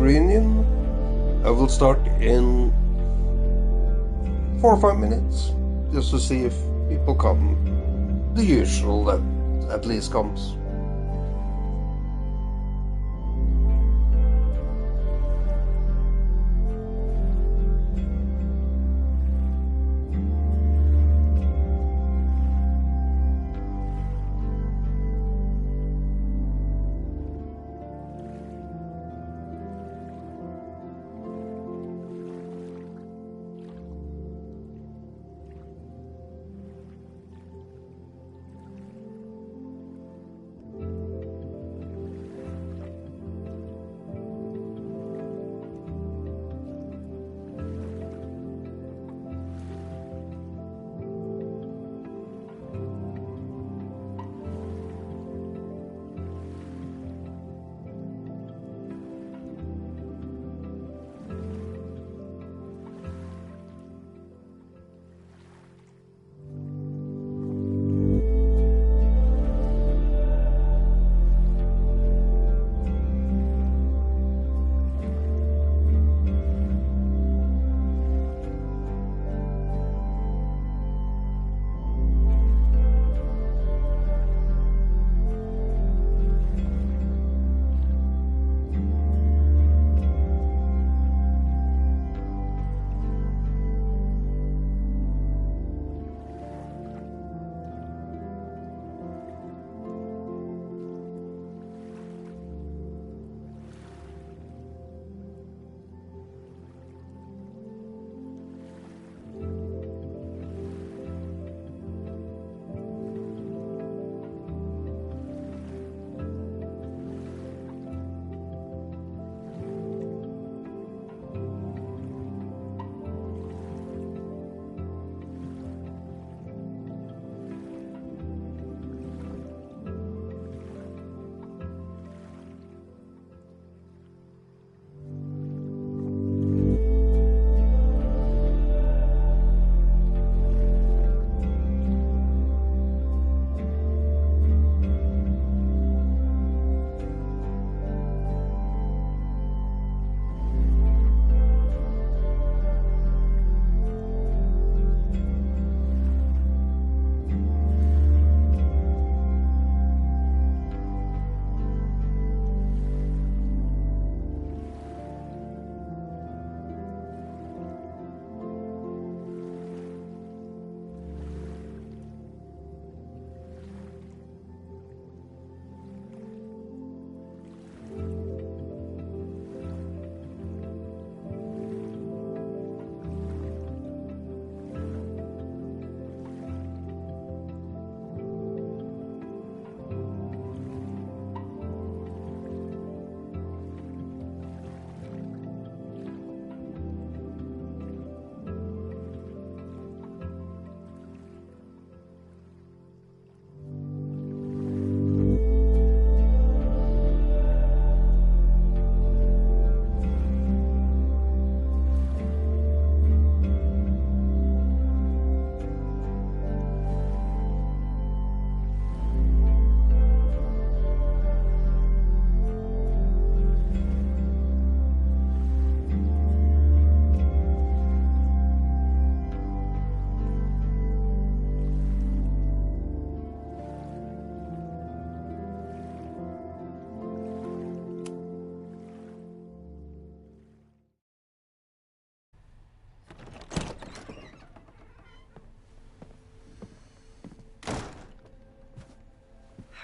reunion. I will start in 4 or 5 minutes, just to see if people come. The usual that at least comes.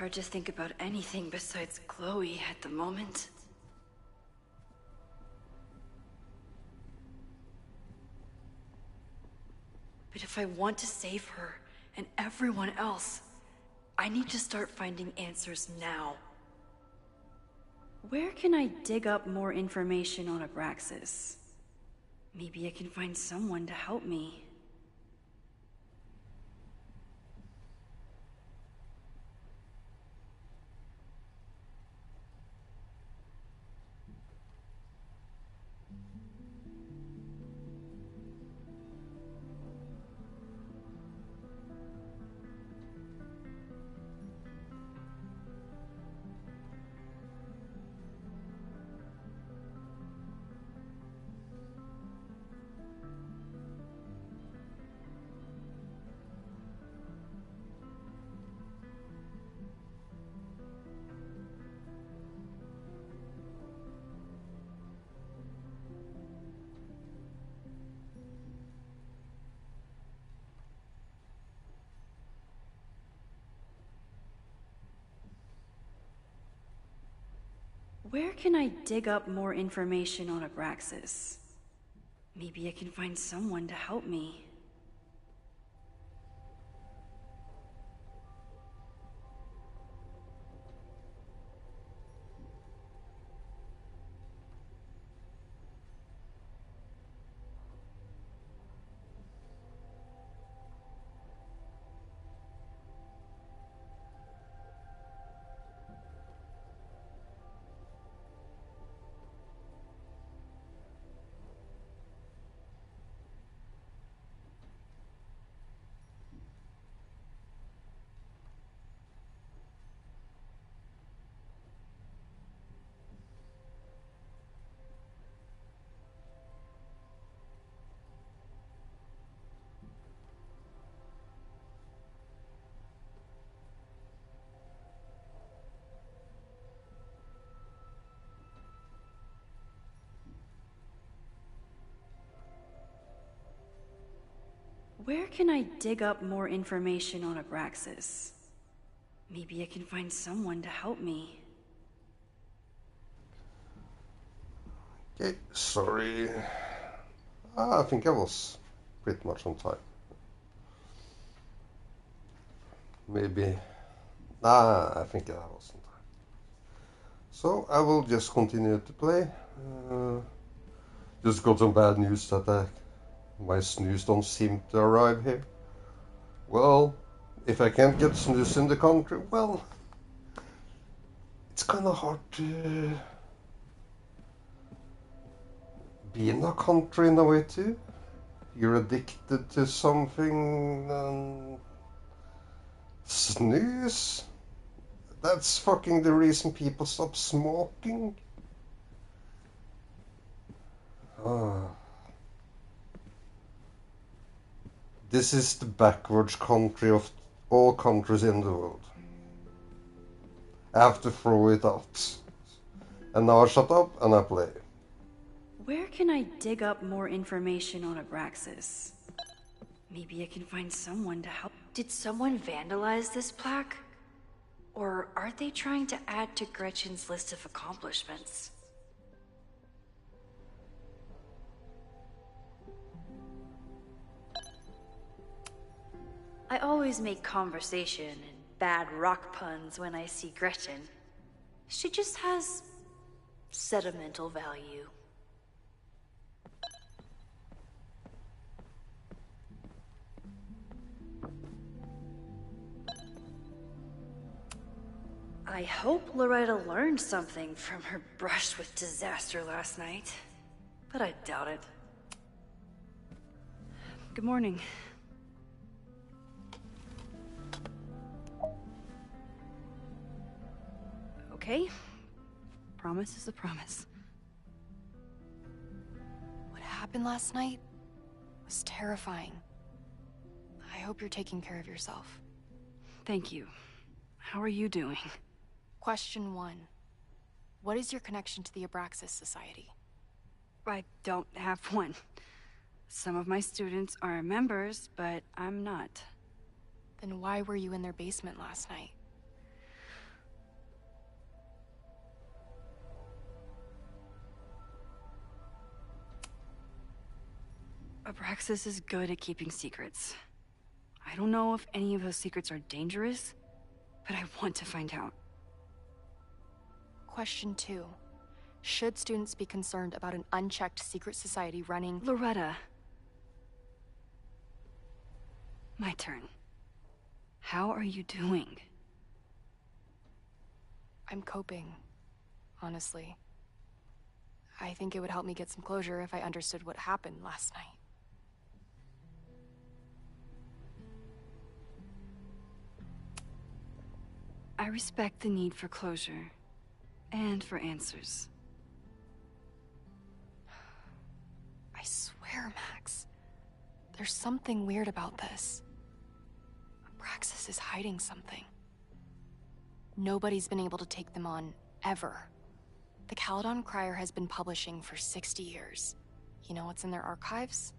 Hard to think about anything besides Chloe at the moment. But if I want to save her and everyone else, I need to start finding answers now. Where can I dig up more information on Abraxas? Maybe I can find someone to help me. Where can I dig up more information on Abraxas? Maybe I can find someone to help me. Where can I dig up more information on Abraxas? Maybe I can find someone to help me. Okay, sorry. I think I was pretty much on time. Maybe. I think I was on time. So I will just continue to play. Just got some bad news that my snooze don't seem to arrive here. Well, if I can't get snooze in the country, well, it's kind of hard to be in a country in a way too. You're addicted to something and snooze. That's fucking the reason people stop smoking. This is the backwards country of all countries in the world. I have to throw it out. And now I shut up and I play. Where can I dig up more information on Abraxas? Maybe I can find someone to help. Did someone vandalize this plaque? Or are they trying to add to Gretchen's list of accomplishments? I always make conversation and bad rock puns when I see Gretchen. She just has sentimental value. I hope Loretta learned something from her brush with disaster last night, but I doubt it. Good morning. Okay. Promise is a promise. What happened last night was terrifying. I hope you're taking care of yourself. Thank you. How are you doing? Question 1. What is your connection to the Abraxas Society? I don't have one. Some of my students are members, but I'm not. Then why were you in their basement last night? Abraxas is good at keeping secrets. I don't know if any of those secrets are dangerous, but I want to find out. Question 2. Should students be concerned about an unchecked secret society running... Loretta. My turn. How are you doing? I'm coping, honestly. I think it would help me get some closure if I understood what happened last night. I respect the need for closure. And for answers. I swear, Max. There's something weird about this. Abraxas is hiding something. Nobody's been able to take them on, ever. The Caledon Crier has been publishing for 60 years. You know what's in their archives?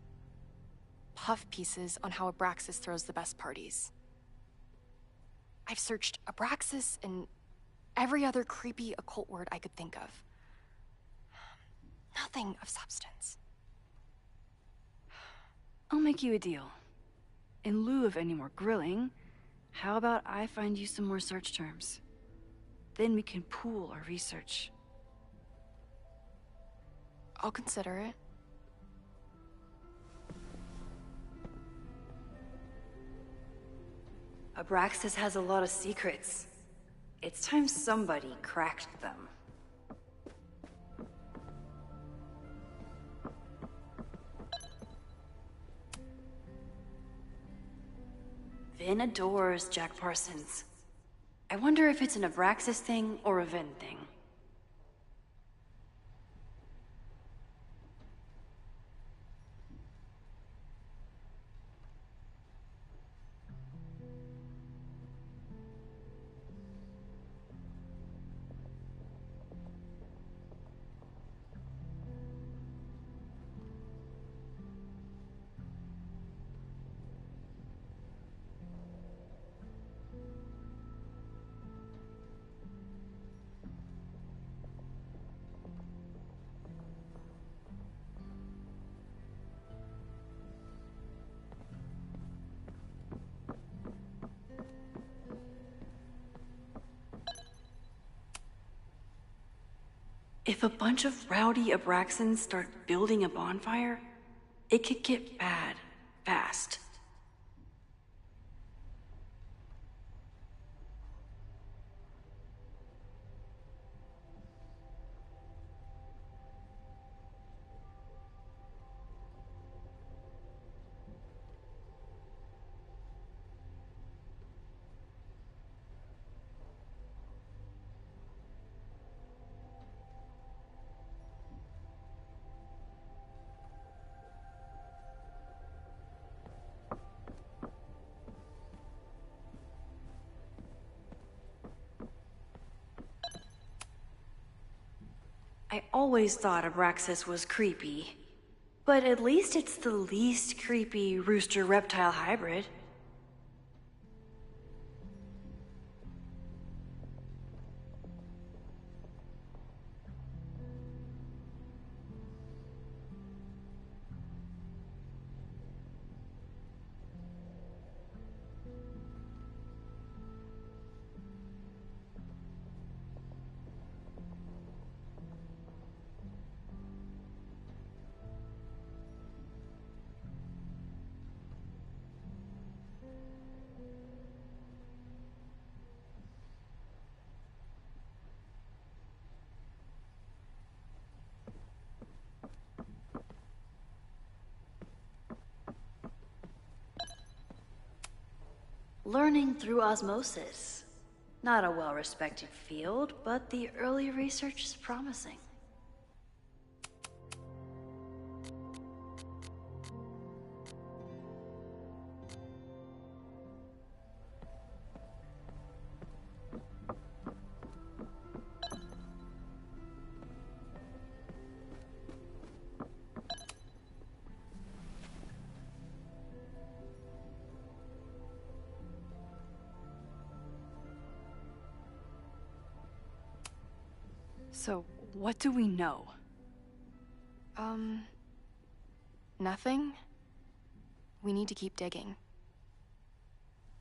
Puff pieces on how Abraxas throws the best parties. I've searched Abraxas and every other creepy occult word I could think of. Nothing of substance. I'll make you a deal. In lieu of any more grilling, how about I find you some more search terms? Then we can pool our research. I'll consider it. Abraxas has a lot of secrets. It's time somebody cracked them. Vin adores Jack Parsons. I wonder if it's an Abraxas thing or a Vin thing. If a bunch of rowdy Abraxans start building a bonfire, it could get bad, fast. I always thought Abraxas was creepy. But at least it's the least creepy rooster-reptile hybrid. Learning through osmosis. Not a well-respected field, but the early research is promising. So, what do we know? Nothing. We need to keep digging.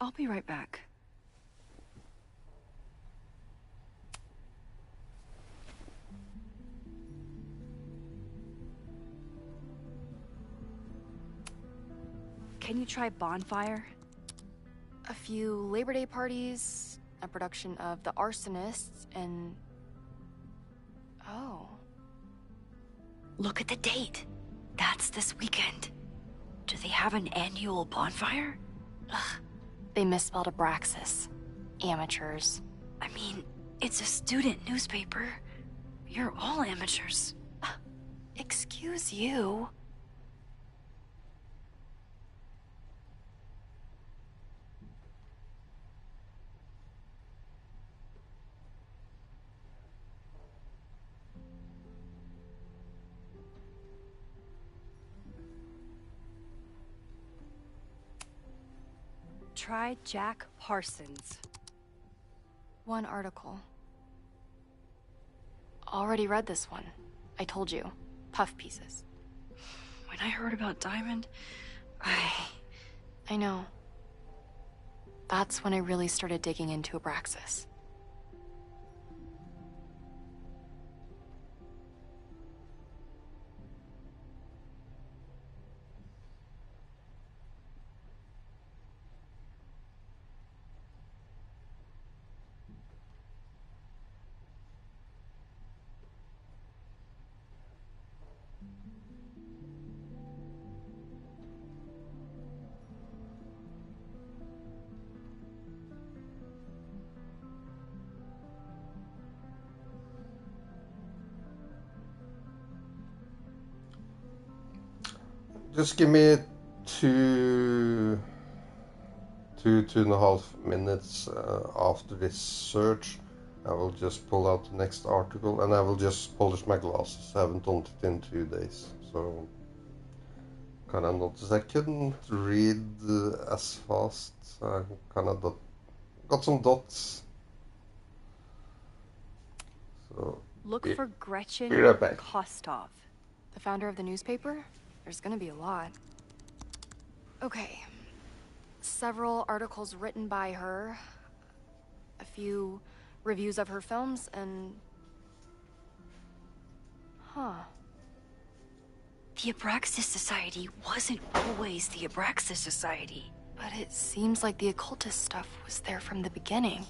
I'll be right back. Can you try bonfire? A few Labor Day parties, a production of The Arsonists, and... Oh. Look at the date. That's this weekend. Do they have an annual bonfire? Ugh. They misspelled Abraxas. Amateurs. I mean, it's a student newspaper. You're all amateurs. Excuse you. Try Jack Parsons. One article. Already read this one. I told you. Puff pieces. When I heard about Diamond, I know. That's when I really started digging into Abraxas. Just give me two and a half minutes after this search. I will just pull out the next article and I will just polish my glasses. I haven't done it in 2 days, so kind of noticed I couldn't read as fast. I kind of got some dots. So Look for Gretchen be right back. Kostov. The founder of the newspaper? There's gonna be a lot. Okay. Several articles written by her. A few reviews of her films, and... Huh. the Abraxas Society wasn't always the Abraxas Society. But it seems like the occultist stuff was there from the beginning.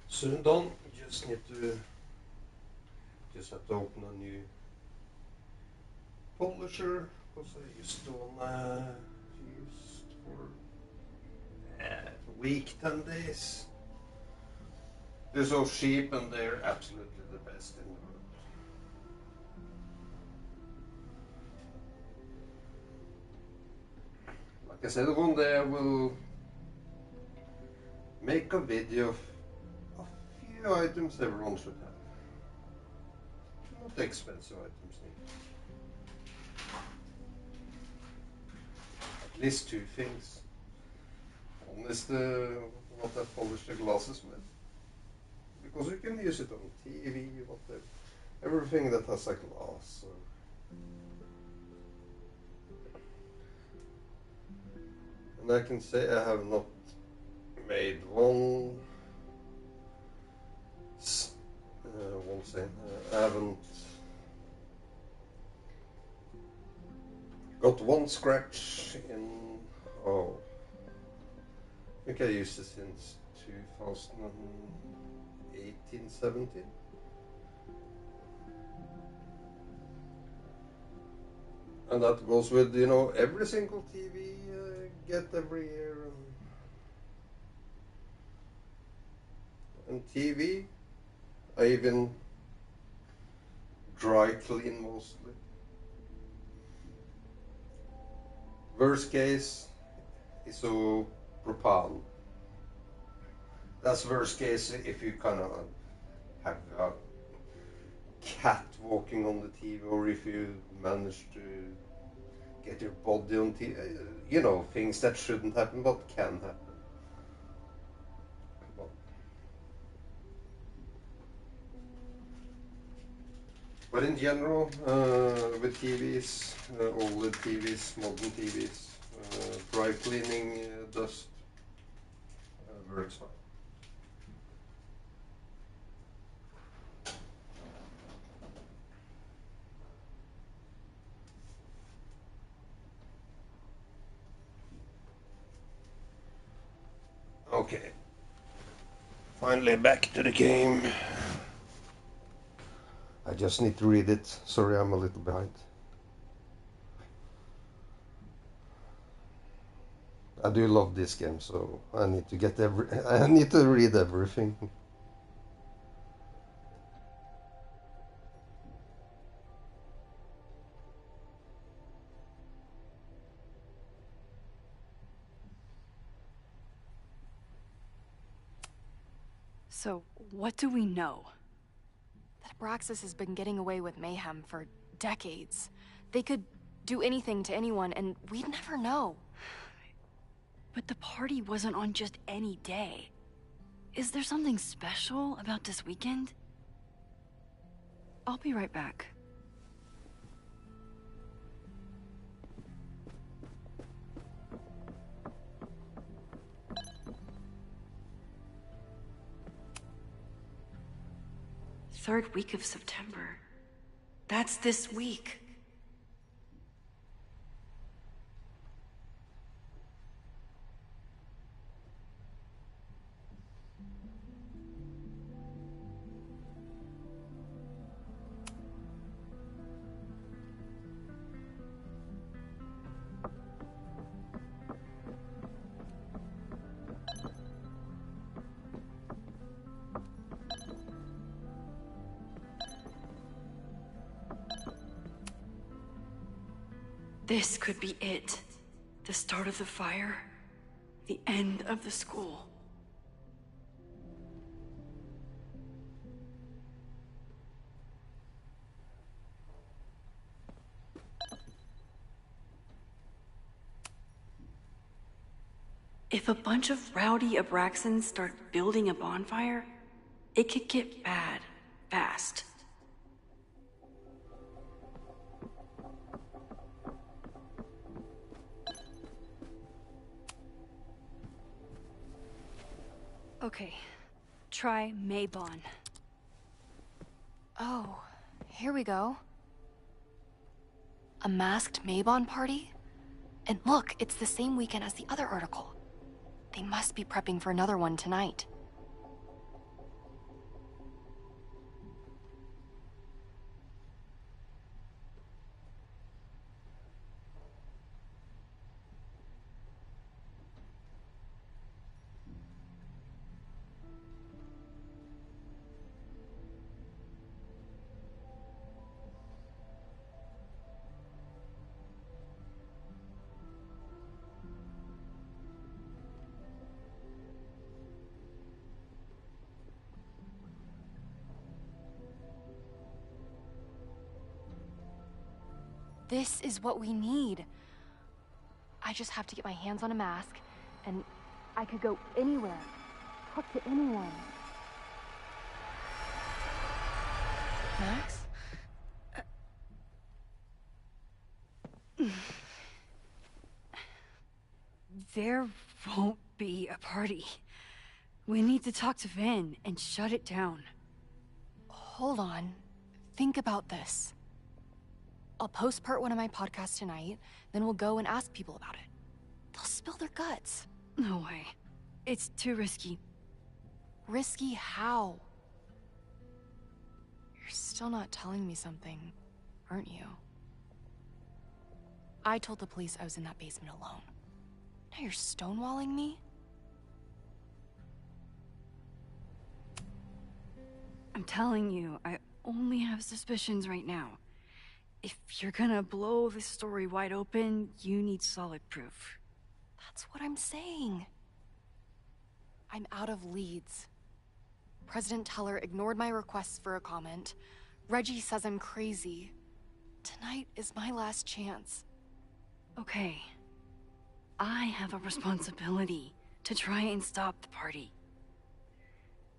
Soon done. Just have to open a new polisher because I used one used for a week, 10 days. They're so cheap and they're absolutely the best in the world. Like I said, one day I will make a video of a few items everyone should have. Not expensive items. At least 2 things. One is what I polish the glasses with. Because you can use it on TV, whatever. everything that has a glass. So. And I can say I have not made one thing. I haven't got one scratch in, oh, I think I used it since 2018, 17. And that goes with, every single TV I get every year. And TV, I even dry clean mostly. Worst case, isopropan. That's worst case if you kind of have a cat walking on the TV, or if you manage to get your body on TV. Things that shouldn't happen but can happen. But in general, with TVs, OLED TVs, modern TVs, dry cleaning dust works fine. Okay. Finally back to the game. I just need to read it. Sorry, I'm a little behind. I do love this game, so I need to I need to read everything. So, what do we know? That Abraxas has been getting away with mayhem for decades. They could do anything to anyone, and we'd never know. But the party wasn't on just any day. Is there something special about this weekend? I'll be right back. Third week of September. That's this week. This could be it. The start of the fire. The end of the school. If a bunch of rowdy Abraxans start building a bonfire, it could get bad, fast. Okay, try Maybon. Oh, here we go. A masked Maybon party? And look, it's the same weekend as the other article. They must be prepping for another one tonight. This is what we need. I just have to get my hands on a mask, and I could go anywhere, talk to anyone. Max? There won't be a party. We need to talk to Vin and shut it down. Hold on. Think about this. I'll post part 1 of my podcast tonight, then we'll go and ask people about it. They'll spill their guts. No way. It's too risky. Risky how? You're still not telling me something, aren't you? I told the police I was in that basement alone. Now you're stonewalling me? I'm telling you, I only have suspicions right now. If you're gonna blow this story wide open, you need solid proof. That's what I'm saying. I'm out of leads. President Teller ignored my requests for a comment. Reggie says I'm crazy. Tonight is my last chance. Okay. I have a responsibility to try and stop the party.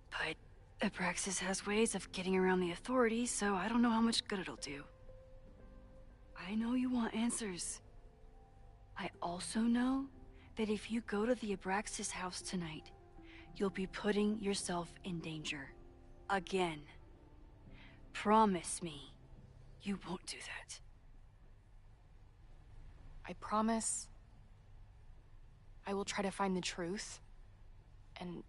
But Abraxas has ways of getting around the authorities, so I don't know how much good it'll do. I know you want answers. I also know that if you go to the Abraxas house tonight, you'll be putting yourself in danger. Again. Promise me you won't do that. I promise I will try to find the truth and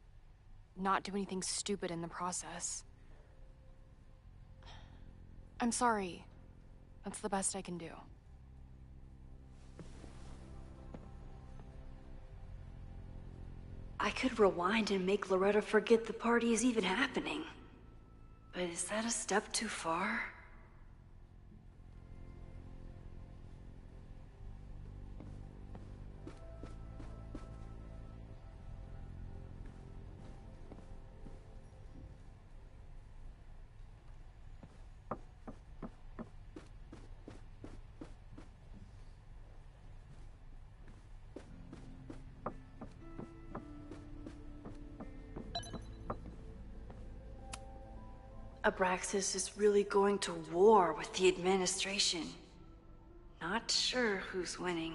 not do anything stupid in the process. I'm sorry. That's the best I can do. I could rewind and make Loretta forget the party is even happening. But is that a step too far? Abraxas is really going to war with the administration. Not sure who's winning.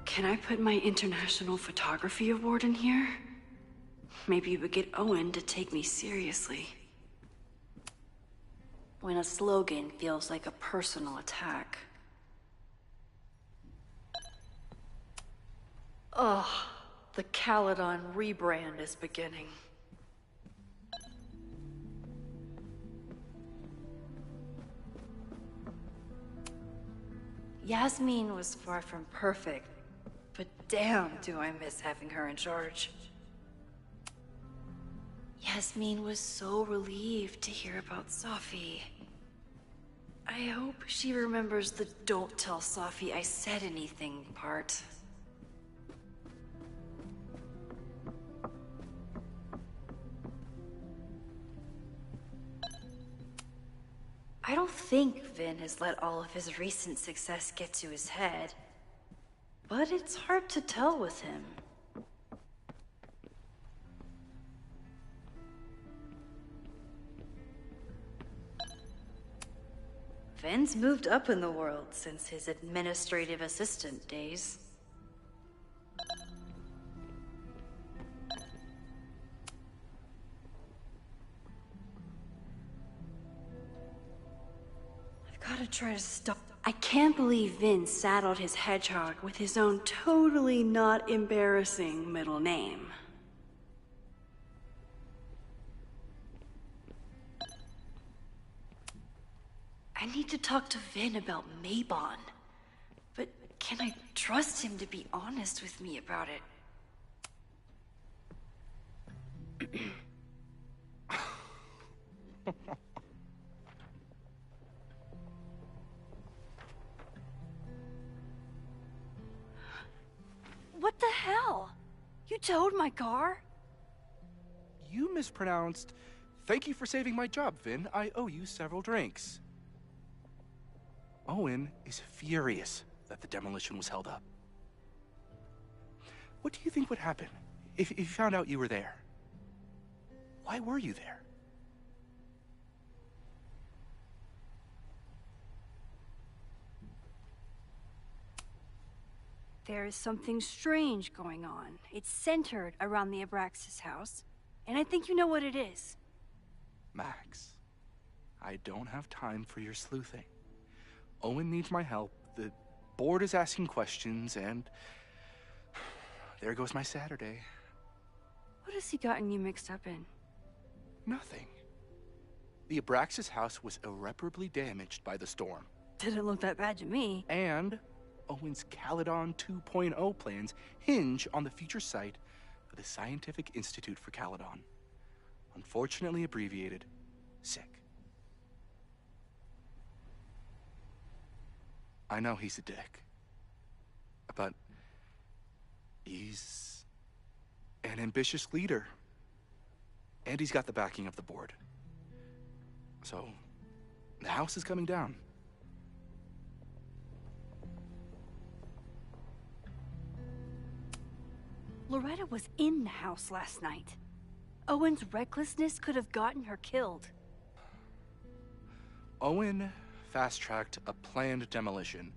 Can I put my International Photography Award in here? Maybe we get Owen to take me seriously. When a slogan feels like a personal attack. Ugh, the Caledon rebrand is beginning. Yasmin was far from perfect, but damn do I miss having her in charge. Yasmin was so relieved to hear about Safi. I hope she remembers the "don't tell Safi I said anything" part. I don't think Vin has let all of his recent success get to his head, but it's hard to tell with him. Vin's moved up in the world since his administrative assistant days. Gotta try to stop. I can't believe Vin saddled his hedgehog with his own totally not embarrassing middle name. I need to talk to Vin about Mabon. But can I trust him to be honest with me about it? What the hell? You towed my car? You mispronounced. Thank you for saving my job, Vin. I owe you several drinks. Owen is furious that the demolition was held up. What do you think would happen if you found out you were there, why were you there? There is something strange going on. It's centered around the Abraxas house, and I think you know what it is. Max, I don't have time for your sleuthing. Owen needs my help, the board is asking questions, and there goes my Saturday. What has he gotten you mixed up in? Nothing. The Abraxas house was irreparably damaged by the storm. Didn't look that bad to me. And Owen's Caledon 2.0 plans hinge on the future site of the Scientific Institute for Caledon. Unfortunately abbreviated, SICK. I know he's a dick, but he's an ambitious leader, and he's got the backing of the board. So, the house is coming down. Loretta was in the house last night. Owen's recklessness could have gotten her killed. Owen fast-tracked a planned demolition.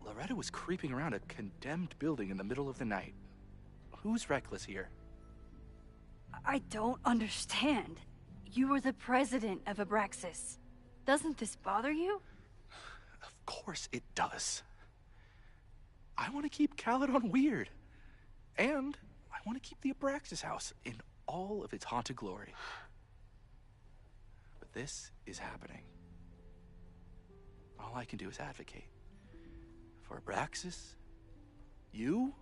Loretta was creeping around a condemned building in the middle of the night. Who's reckless here? I don't understand. You were the president of Abraxas. Doesn't this bother you? Of course it does. I want to keep Caledon weird. And I want to keep the Abraxas house in all of its haunted glory. But this is happening. All I can do is advocate. For Abraxas, you,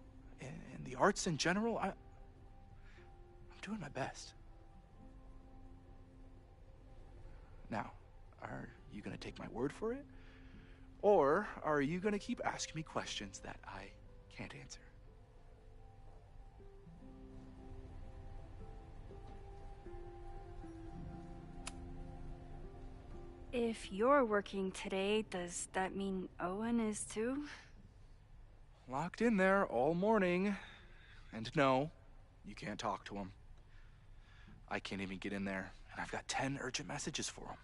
and the arts in general, I'm doing my best. Now, are you gonna take my word for it? Or are you gonna keep asking me questions that I can't answer? If you're working today, does that mean Owen is too? Locked in there all morning. And no, you can't talk to him. I can't even get in there, and I've got 10 urgent messages for him.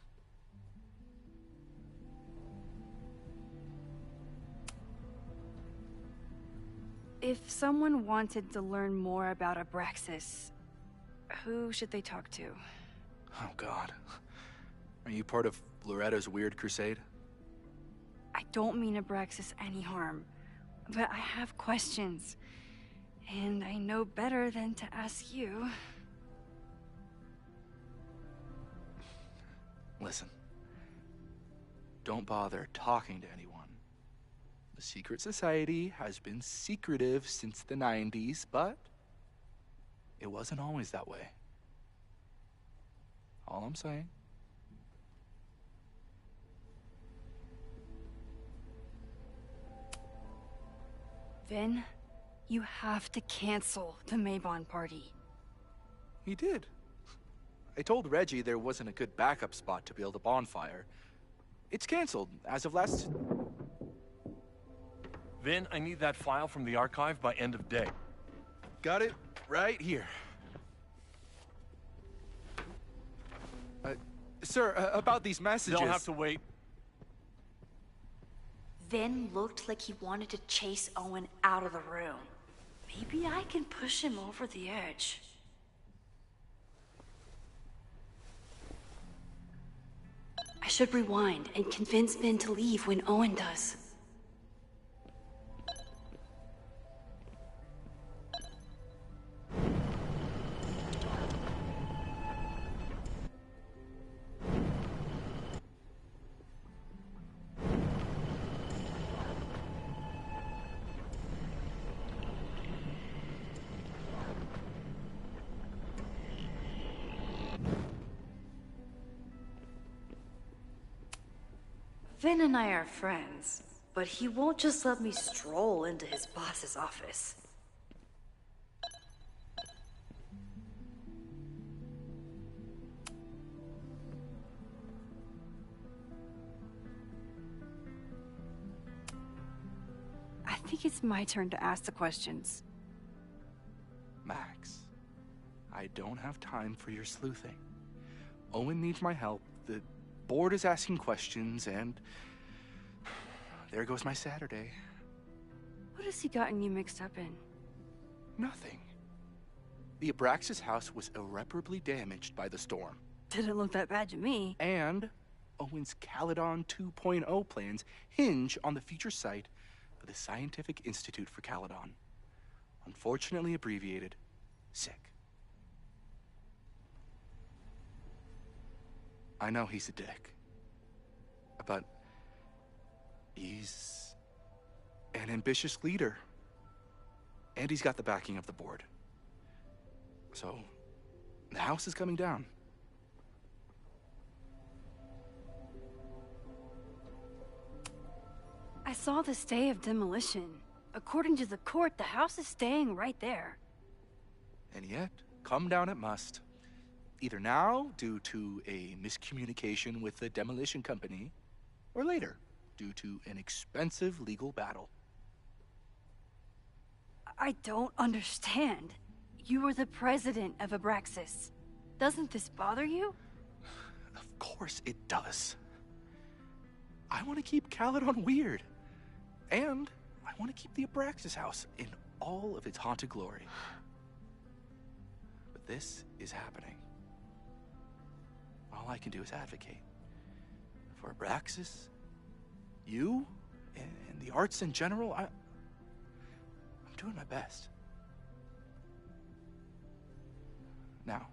If someone wanted to learn more about Abraxas, who should they talk to? Oh, God. Are you part of Loretta's weird crusade? I don't mean Abraxas any harm, but I have questions, and I know better than to ask you. Listen. Don't bother talking to anyone. The secret society has been secretive since the 90s, but it wasn't always that way. All I'm saying. Vin, you have to cancel the Maybon party. He did. I told Reggie there wasn't a good backup spot to build a bonfire. It's canceled as of last... Vin, I need that file from the archive by end of day. Got it right here. Sir, about these messages... They'll have to wait. Vin looked like he wanted to chase Owen out of the room. Maybe I can push him over the edge. I should rewind and convince Vin to leave when Owen does. Vin and I are friends, but he won't just let me stroll into his boss's office. I think it's my turn to ask the questions. Max, I don't have time for your sleuthing. Owen needs my help, the board is asking questions, and there goes my Saturday. What has he gotten you mixed up in? Nothing. The Abraxas house was irreparably damaged by the storm. Didn't look that bad to me. And Owen's Caledon 2.0 plans hinge on the future site for the Scientific Institute for Caledon. Unfortunately abbreviated, SICK. I know he's a dick, but he's an ambitious leader. And he's got the backing of the board. So, the house is coming down. I saw the stay of demolition. According to the court, the house is staying right there. And yet, come down it must. Either now, due to a miscommunication with the demolition company, or later, due to an expensive legal battle. I don't understand. You were the president of Abraxas. Doesn't this bother you? Of course it does. I want to keep Caledon weird. And I want to keep the Abraxas house in all of its haunted glory. But this is happening. All I can do is advocate. For Abraxas, you, and the arts in general, I'm doing my best. Now,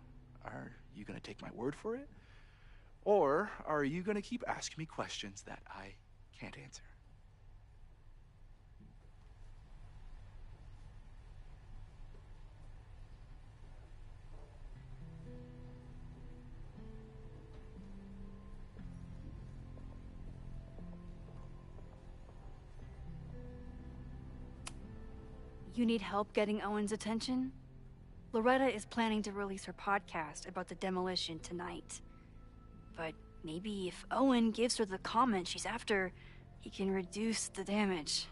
are you going to take my word for it? Or are you going to keep asking me questions that I can't answer? You need help getting Owen's attention? Loretta is planning to release her podcast about the demolition tonight. But maybe if Owen gives her the comment she's after, he can reduce the damage.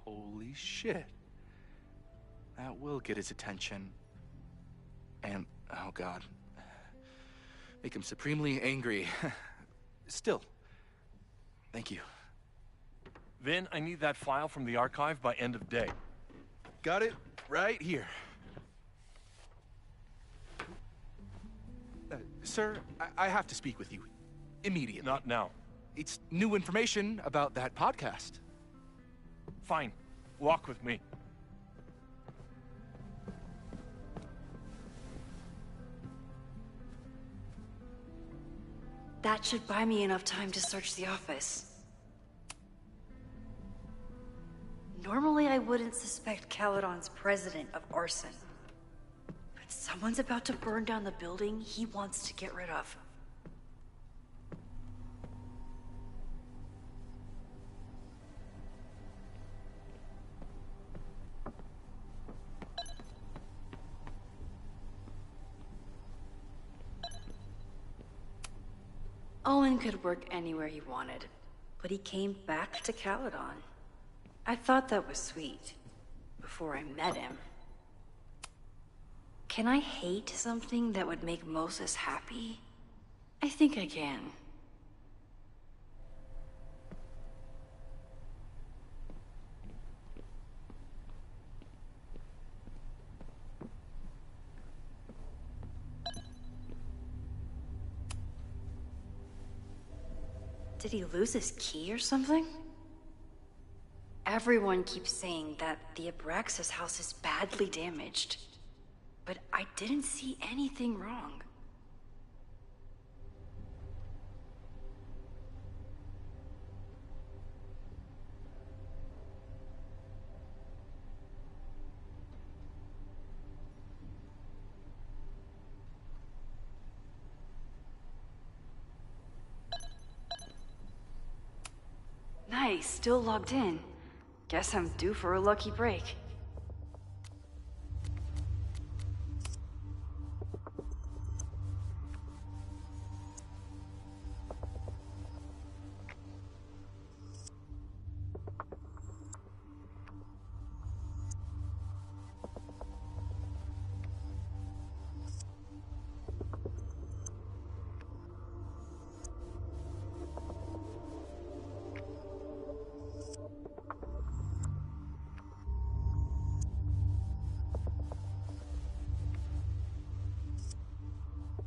Holy shit. That will get his attention. And, oh god, make him supremely angry. Still, thank you. Vin, I need that file from the archive by end of day. Got it right here. Sir, I have to speak with you immediately. Not now. It's new information about that podcast. Fine. Walk with me. That should buy me enough time to search the office. Normally, I wouldn't suspect Caledon's president of arson. But someone's about to burn down the building he wants to get rid of. Owen could work anywhere he wanted, but he came back to Caledon. I thought that was sweet, before I met him. Can I hate something that would make Moses happy? I think I can. Did he lose his key or something? Everyone keeps saying that the Abraxas house is badly damaged, but I didn't see anything wrong. Nice, still logged in. Guess I'm due for a lucky break.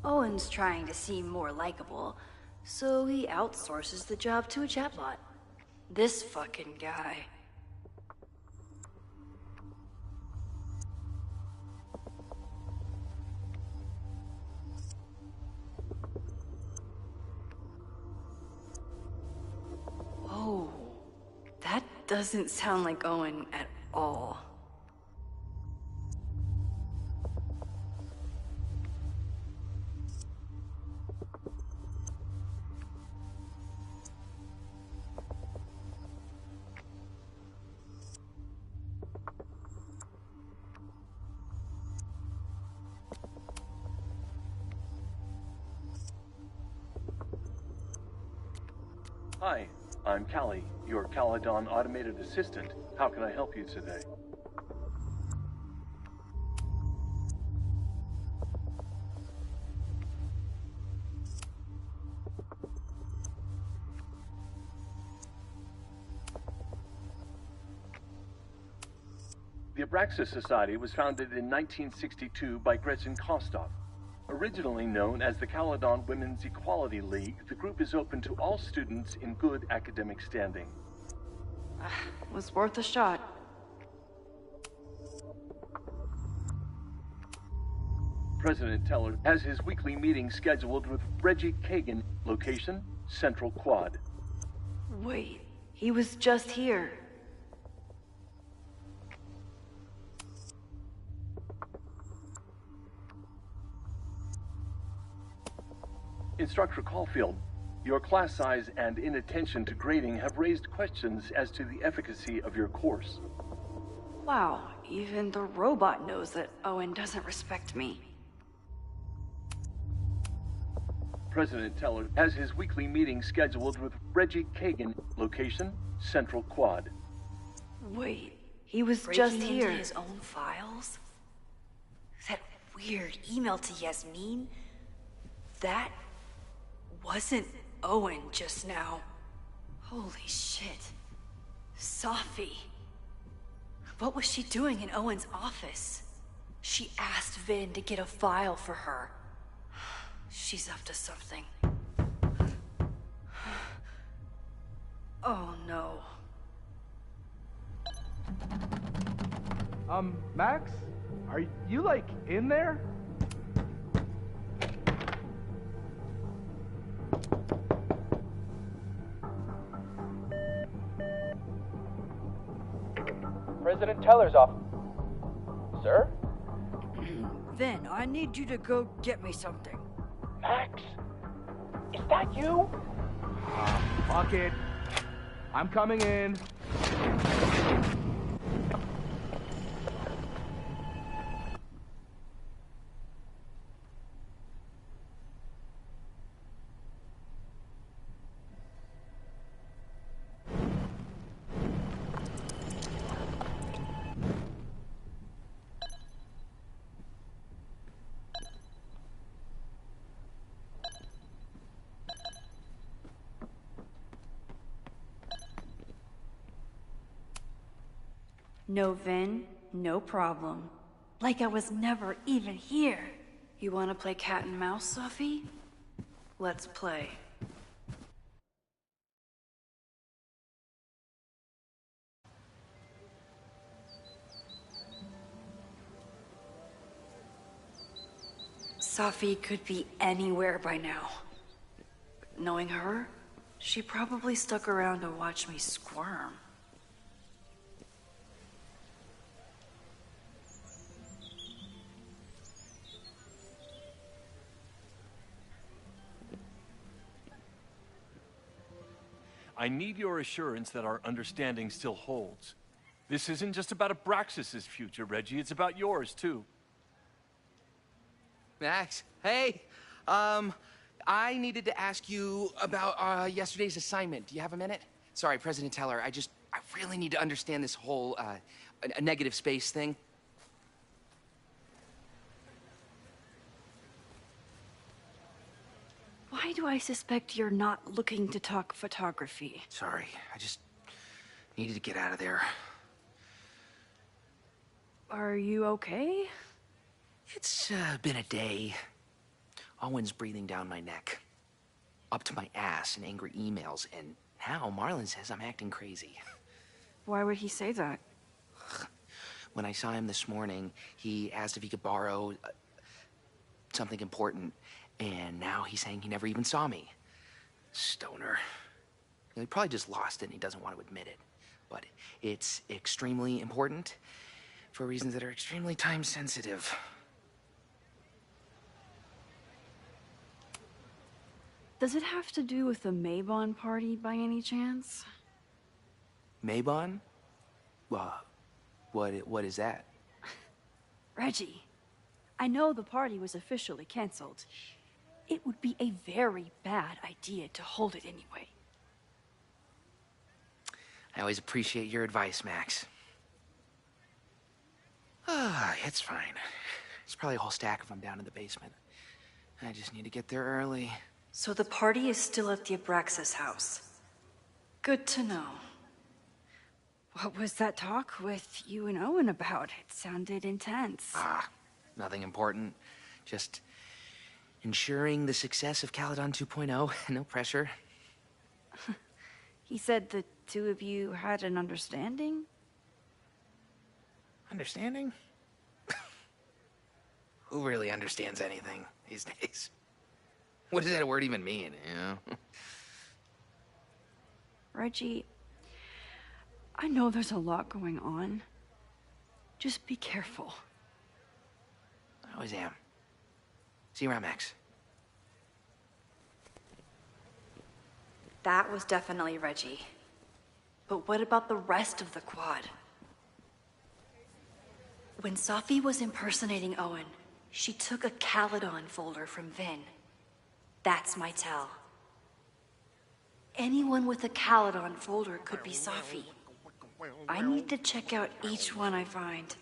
Owen's trying to seem more likable, so he outsources the job to a chatbot. This fucking guy. Whoa. That doesn't sound like Owen at all. Hi, I'm Callie, your Caledon automated assistant. How can I help you today? The Abraxas Society was founded in 1962 by Gretchen Kostov. Originally known as the Caledon Women's Equality League, the group is open to all students in good academic standing. Was worth a shot. President Teller has his weekly meeting scheduled with Reggie Kagan, location, Central Quad. Wait, he was just here. Instructor Caulfield, your class size and inattention to grading have raised questions as to the efficacy of your course. Wow, even the robot knows that Owen doesn't respect me. President Teller has his weekly meeting scheduled with Reggie Kagan, location, Central Quad. Wait, he was Breaking just into here. his own files? That weird email to Yasmin? That wasn't Owen just now. Holy shit. Sophie. What was she doing in Owen's office? She asked Vin to get a file for her. She's up to something. Oh no. Max? Are you, like, in there? President Teller's office. Sir? Vin, I need you to go get me something. Max? Is that you? Fuck it. I'm coming in. No Vin, no problem. Like I was never even here. You wanna play cat and mouse, Sophie? Let's play. Sophie could be anywhere by now. Knowing her, she probably stuck around to watch me squirm. I need your assurance that our understanding still holds. This isn't just about Abraxas' future, Reggie. It's about yours, too. Max, hey, I needed to ask you about yesterday's assignment. Do you have a minute? Sorry, President Teller, I really need to understand this whole a negative space thing. Why do I suspect you're not looking to talk photography? Sorry, I just needed to get out of there. Are you okay? It's been a day. Owen's breathing down my neck, up to my ass in angry emails, and now Marlon says I'm acting crazy. Why would he say that? When I saw him this morning, he asked if he could borrow something important, and now he's saying he never even saw me. Stoner. He probably just lost it and he doesn't want to admit it. But it's extremely important for reasons that are extremely time sensitive. Does it have to do with the Maybon party by any chance? Maybon? What is that? Reggie, I know the party was officially canceled. It would be a very bad idea to hold it anyway. I always appreciate your advice, Max. It's fine. There's probably a whole stack of them down in the basement. I just need to get there early. So the party is still at the Abraxas house. Good to know. What was that talk with you and Owen about? It sounded intense. Nothing important. Just ensuring the success of Caledon 2.0. No pressure. He said the two of you had an understanding? Understanding? Who really understands anything these days? What does that word even mean, you know? Reggie, I know there's a lot going on. Just be careful. I always am. See you around, Max. That was definitely Reggie. But what about the rest of the quad? When Safi was impersonating Owen, she took a Caledon folder from Vin. That's my tell. Anyone with a Caledon folder could be Safi. I need to check out each one I find.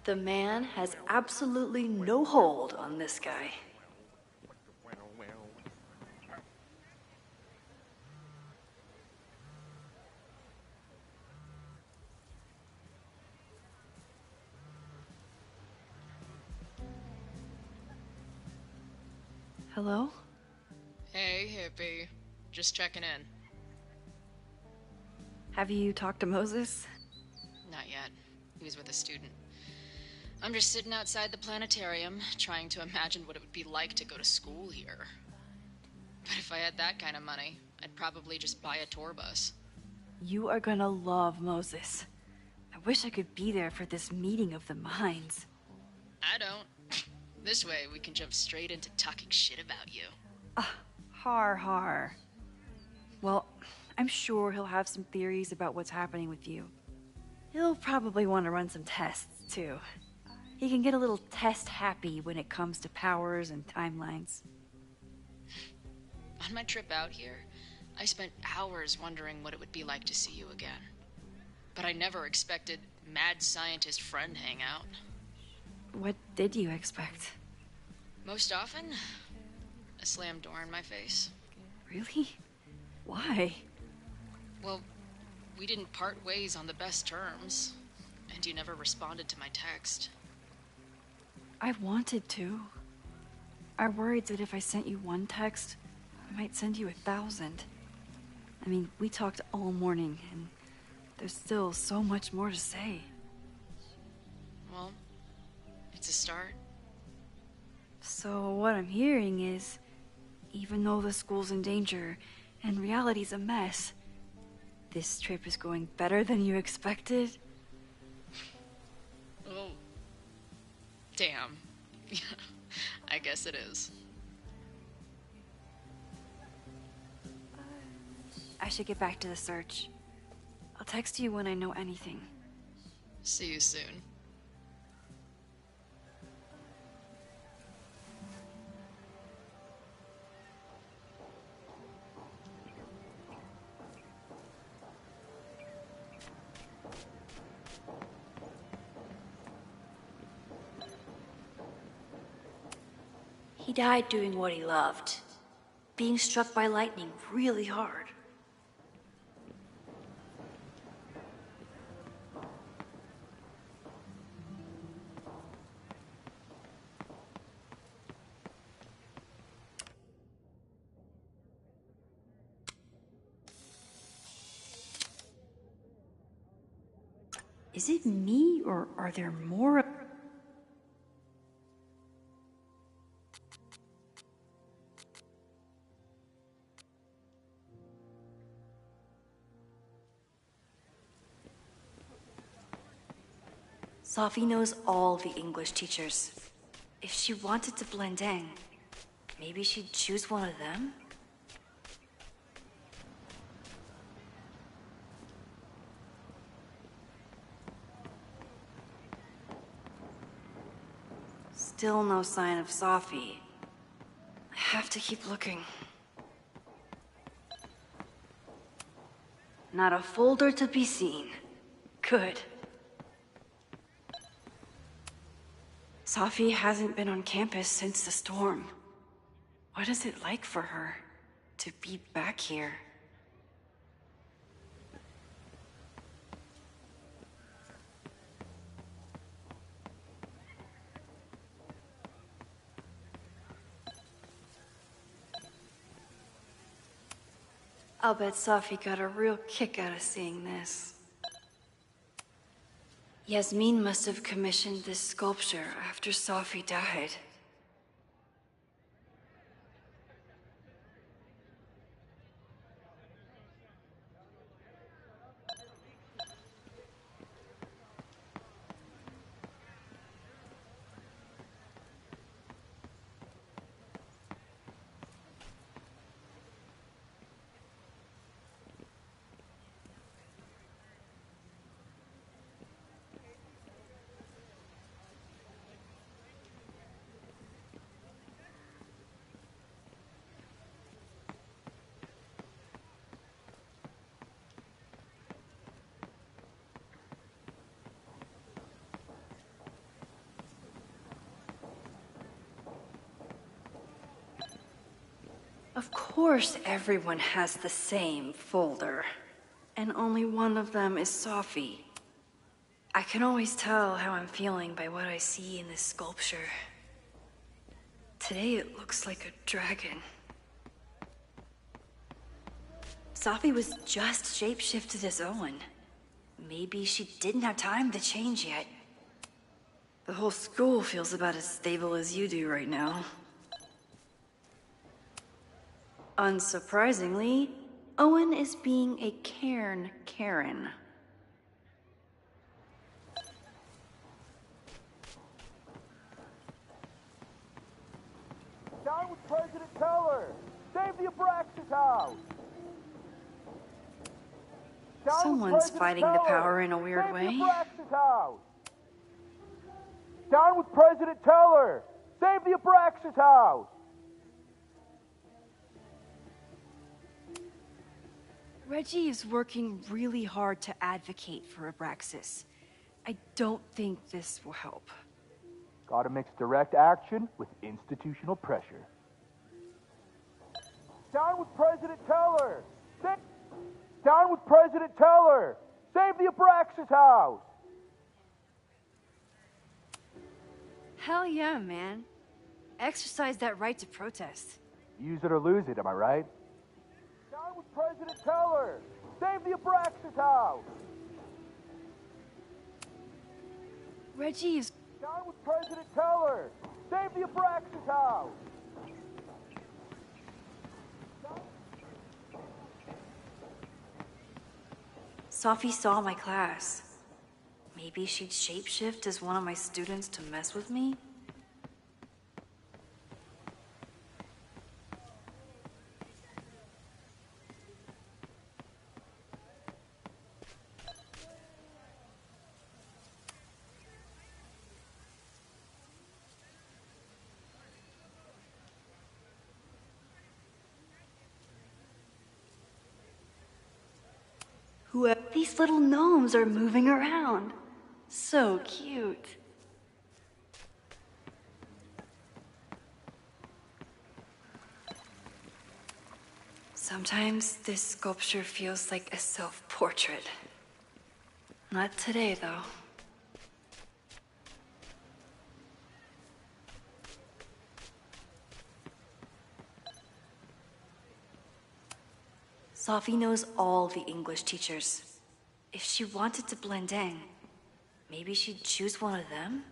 The man has absolutely no hold on this guy. Hello? Hey, hippie. Just checking in. Have you talked to Moses? Not yet. He was with a student. I'm just sitting outside the planetarium, trying to imagine what it would be like to go to school here. But if I had that kind of money, I'd probably just buy a tour bus. You are gonna love Moses. I wish I could be there for this meeting of the minds. I don't. This way, we can jump straight into talking shit about you. Har har. Well, I'm sure he'll have some theories about what's happening with you. He'll probably want to run some tests, too. He can get a little test happy when it comes to powers and timelines. On my trip out here, I spent hours wondering what it would be like to see you again. But I never expected mad scientist friend hangout. What did you expect? Most often, a slammed door in my face. Really? Why? Well, we didn't part ways on the best terms, and you never responded to my text. I wanted to. I worried that if I sent you one text, I might send you 1,000. I mean, we talked all morning, and there's still so much more to say. Well, it's a start. So what I'm hearing is, even though the school's in danger and reality's a mess, this trip is going better than you expected? Oh. Damn. I guess it is. I should get back to the search. I'll text you when I know anything. See you soon. He died doing what he loved. Being struck by lightning really hard. Is it me, or are there more? Sophie knows all the English teachers. If she wanted to blend in, maybe she'd choose one of them? Still no sign of Sophie. I have to keep looking. Not a folder to be seen. Good. Sophie hasn't been on campus since the storm. What is it like for her to be back here? I'll bet Sophie got a real kick out of seeing this. Yasmin must have commissioned this sculpture after Sophie died. Of course everyone has the same folder. And only one of them is Sophie. I can always tell how I'm feeling by what I see in this sculpture. Today it looks like a dragon. Sophie was just shapeshifted as Owen. Maybe she didn't have time to change yet. The whole school feels about as stable as you do right now. Unsurprisingly, Owen is being a cairn Karen. Down with President Teller! Save the Abraxas house! Down with Someone's President fighting the Teller! power in a weird Save way. the Abraxas house! Down with President Teller! Save the Abraxas house! Reggie is working really hard to advocate for Abraxas. I don't think this will help. Gotta mix direct action with institutional pressure. Down with President Teller! Down with President Teller! Save the Abraxas house! Hell yeah, man. Exercise that right to protest. Use it or lose it, am I right? Down with President Teller! Save the Abraxas house! Reggie is... Down with President Teller! Save the Abraxas house! Sophie saw my class. Maybe she'd shapeshift as one of my students to mess with me? These little gnomes are moving around. So cute. Sometimes this sculpture feels like a self-portrait. Not today, though. Sophie knows all the English teachers. If she wanted to blend in, maybe she'd choose one of them?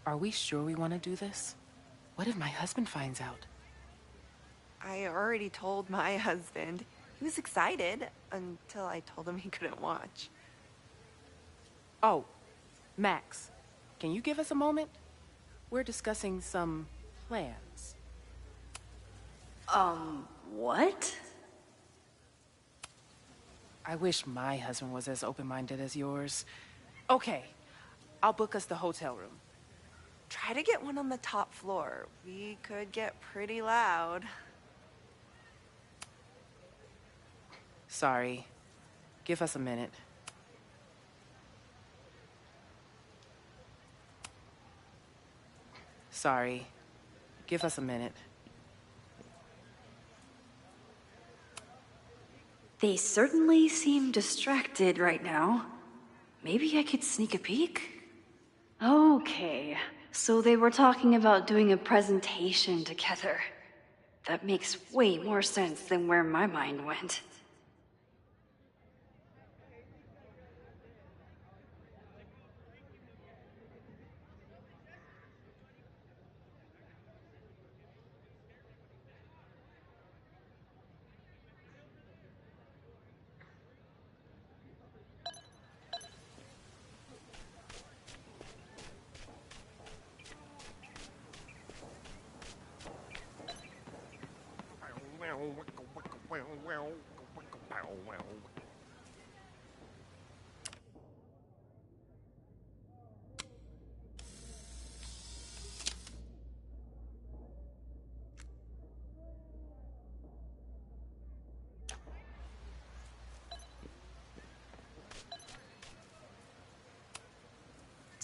Are we sure we want to do this? What if my husband finds out? I already told my husband. He was excited until I told him he couldn't watch. Oh, Max, can you give us a moment? We're discussing some plans. What? I wish my husband was as open-minded as yours. Okay, I'll book us the hotel room. Try to get one on the top floor. We could get pretty loud. Sorry. Give us a minute. Sorry. Give us a minute. They certainly seem distracted right now. Maybe I could sneak a peek? Okay, so they were talking about doing a presentation together. That makes way more sense than where my mind went.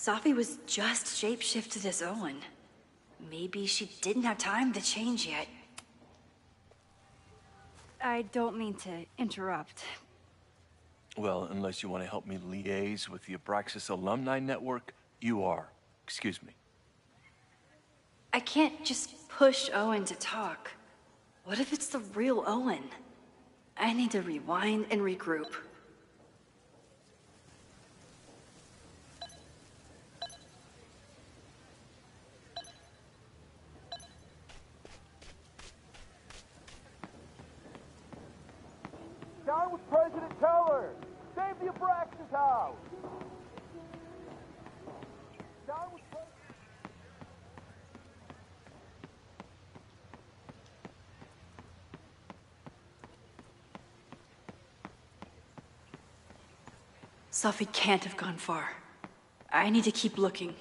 Sophie was just shapeshifted as Owen. Maybe she didn't have time to change yet. I don't mean to interrupt. Well, unless you want to help me liaise with the Abraxas Alumni Network, you are. Excuse me. I can't just push Owen to talk. What if it's the real Owen? I need to rewind and regroup. Down with President Teller! Save the Abraxas house! Down with President... Sophie can't have gone far. I need to keep looking.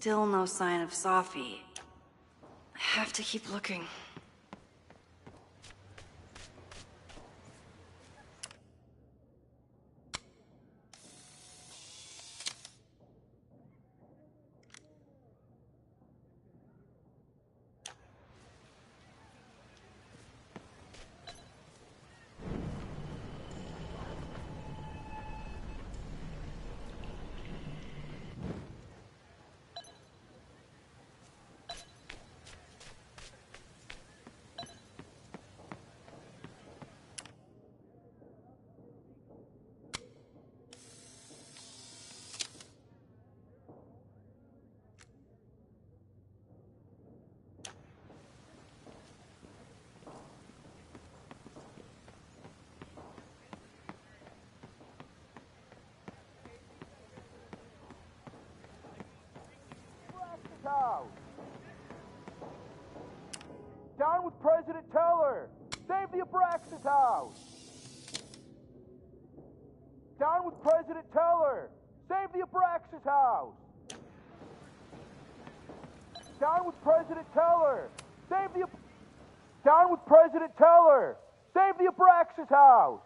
Still no sign of Sophie. I have to keep looking. house! Down with President Teller! Save the Abraxas house! Down with President Teller! Save the Abraxas house! Down with President Teller! Save the... Down with President Teller! Save the Abraxas house!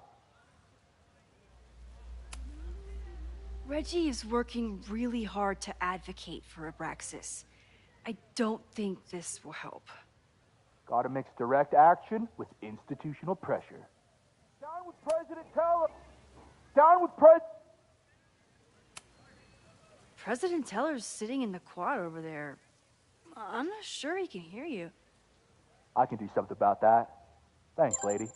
Reggie is working really hard to advocate for Abraxas. I don't think this will help. Gotta mix direct action with institutional pressure. Down with President Teller! Down with President Teller's sitting in the quad over there. I'm not sure he can hear you. I can do something about that. Thanks, lady.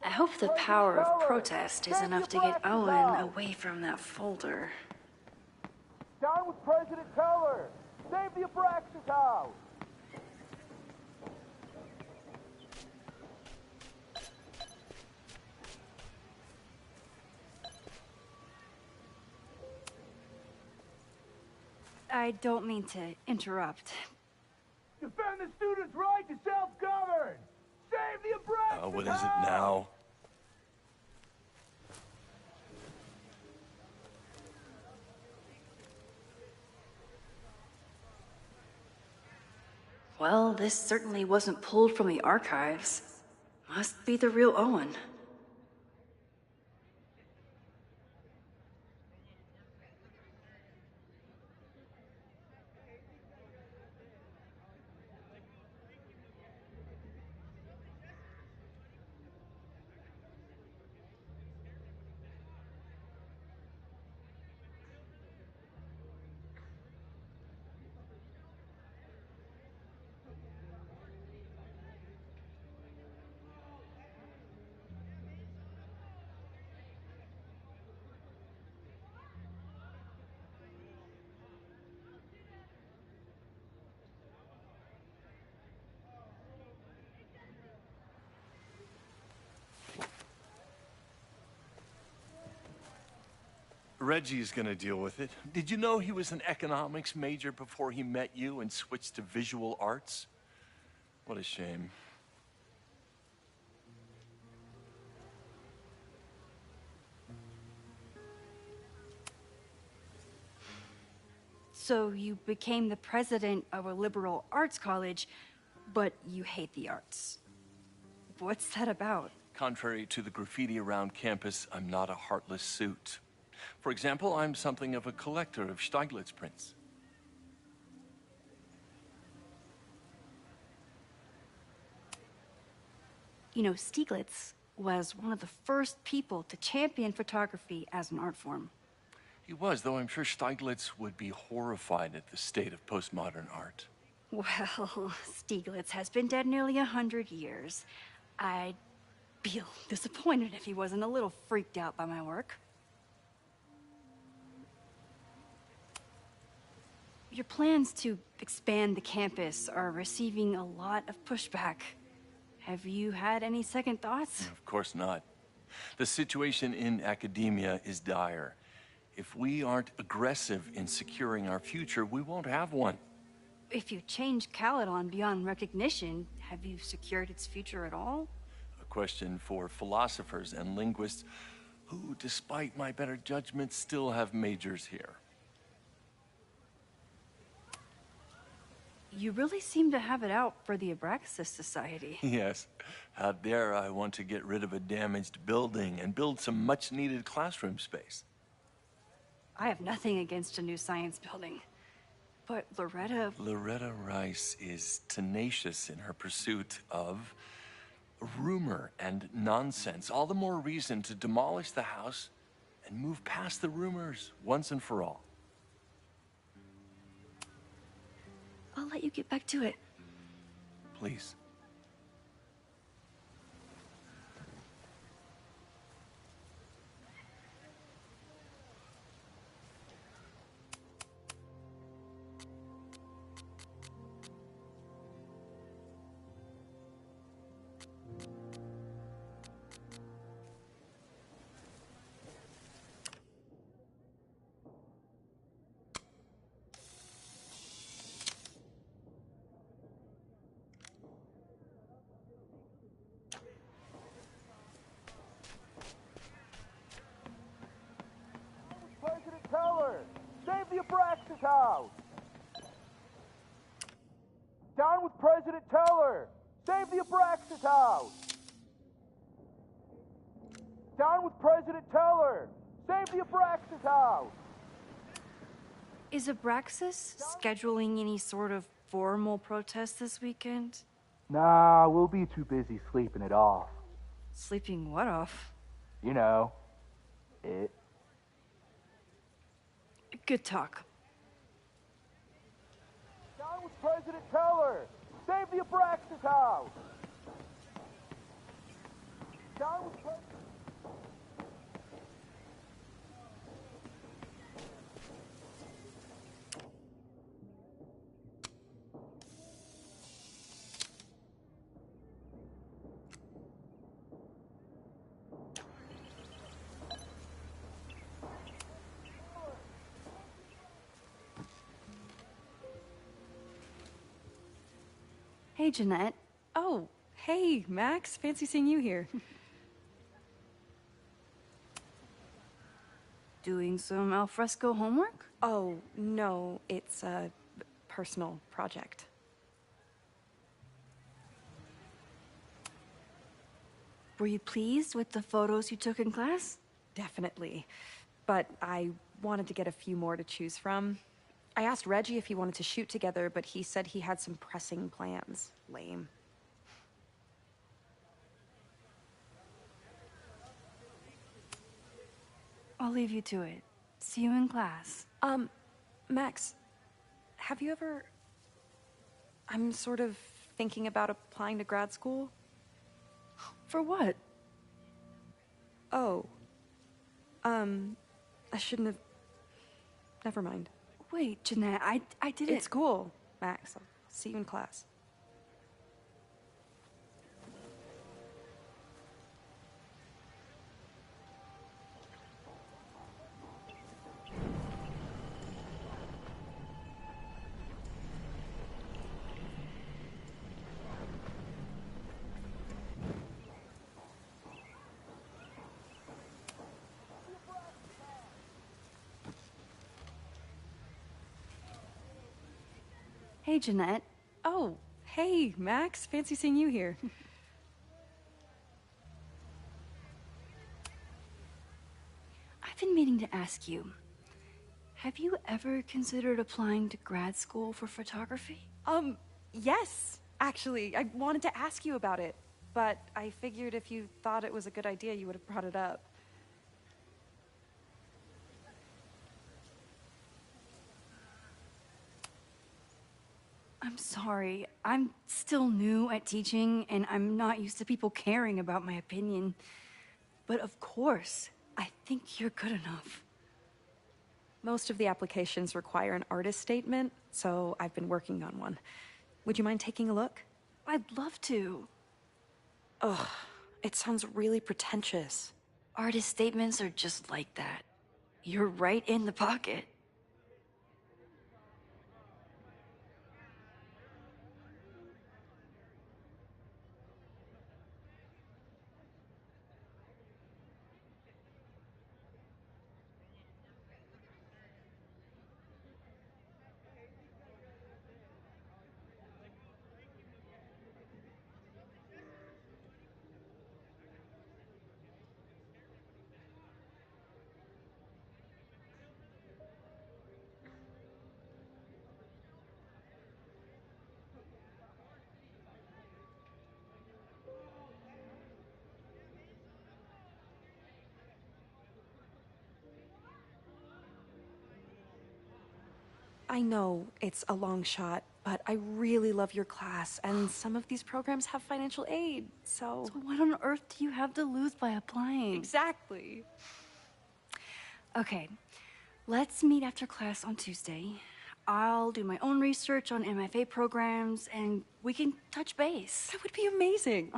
I hope the power of protest is enough to get Owen away from that folder. Down with President Teller! Save the Abraxas house! I don't mean to interrupt. Defend the students' right to self-govern! Save the Abraxas What is it now? Well, this certainly wasn't pulled from the archives. Must be the real Owen. Reggie's gonna deal with it. Did you know he was an economics major before he met you and switched to visual arts? What a shame. So you became the president of a liberal arts college, but you hate the arts. What's that about? Contrary to the graffiti around campus, I'm not a heartless suit. For example, I'm something of a collector of Stieglitz prints. You know, Stieglitz was one of the first people to champion photography as an art form. He was, though I'm sure Stieglitz would be horrified at the state of postmodern art. Well, Stieglitz has been dead nearly 100 years. I'd feel disappointed if he wasn't a little freaked out by my work. Your plans to expand the campus are receiving a lot of pushback. Have you had any second thoughts? Of course not. The situation in academia is dire. If we aren't aggressive in securing our future, we won't have one. If you change Caledon beyond recognition, have you secured its future at all? A question for philosophers and linguists who, despite my better judgment, still have majors here. You really seem to have it out for the Abraxas Society. Yes. Out there, I want to get rid of a damaged building and build some much-needed classroom space. I have nothing against a new science building. But Loretta Rice is tenacious in her pursuit of rumor and nonsense. All the more reason to demolish the house and move past the rumors once and for all. I'll let you get back to it. Please. President Teller! Save the Abraxas house! Down with President Teller! Save the Abraxas house! Down with President Teller! Save the Abraxas house! Is Abraxas scheduling any sort of formal protest this weekend? Nah, we'll be too busy sleeping it off. Sleeping what off? You know, it. Good talk. Down with President Teller! Save the Abraxas house! Down with President... Hey, Jeanette. Oh, hey, Max. Fancy seeing you here. Doing some alfresco homework? Oh, no, it's a personal project. Were you pleased with the photos you took in class? Definitely. But I wanted to get a few more to choose from. I asked Reggie if he wanted to shoot together, but he said he had some pressing plans. Lame. I'll leave you to it. See you in class. Max, have you ever... I'm sort of thinking about applying to grad school. For what? Oh. I shouldn't have... Never mind. Wait, Jeanette, I didn't... It's cool, Max. I'll see you in class. Hey, Jeanette. Oh, hey, Max. Fancy seeing you here. I've been meaning to ask you, have you ever considered applying to grad school for photography? Yes, actually. I wanted to ask you about it, but I figured if you thought it was a good idea, you would have brought it up. I'm sorry. I'm still new at teaching, and I'm not used to people caring about my opinion. But of course, I think you're good enough. Most of the applications require an artist statement, so I've been working on one. Would you mind taking a look? I'd love to. Ugh, it sounds really pretentious. Artist statements are just like that. You're right in the pocket. I know it's a long shot, but I really love your class, and some of these programs have financial aid, so... So what on earth do you have to lose by applying? Exactly. Okay, let's meet after class on Tuesday. I'll do my own research on MFA programs, and we can touch base. That would be amazing.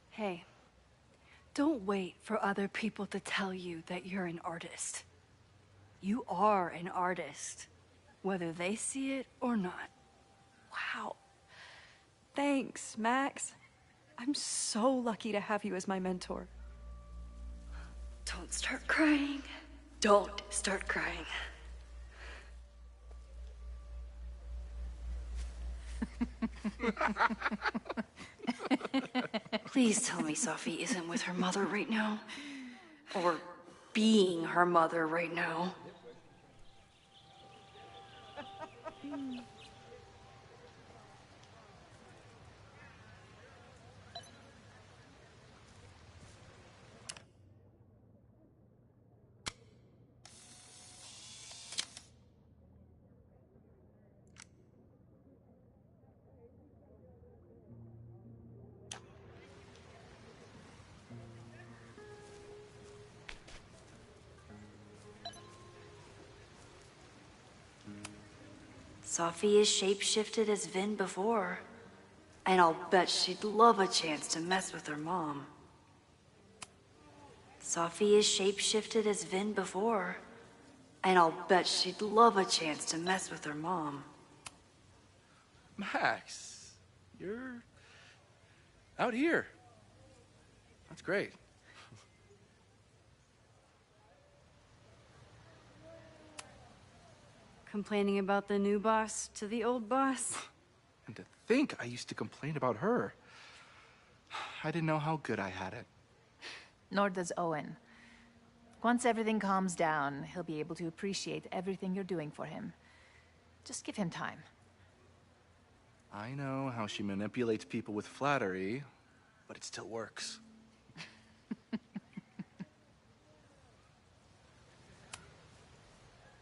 Hey, don't wait for other people to tell you that you're an artist. You are an artist, whether they see it or not. Wow. Thanks, Max. I'm so lucky to have you as my mentor. Don't start crying. Don't start crying. Please tell me Sophie isn't with her mother right now. Or being her mother right now. Sophie is shapeshifted as Vin before. And I'll bet she'd love a chance to mess with her mom. Sophie is shapeshifted as Vin before. And I'll bet she'd love a chance to mess with her mom. Max, you're out here. That's great. Complaining about the new boss to the old boss? And to think I used to complain about her. I didn't know how good I had it. Nor does Owen. Once everything calms down, he'll be able to appreciate everything you're doing for him. Just give him time. I know how she manipulates people with flattery, but it still works.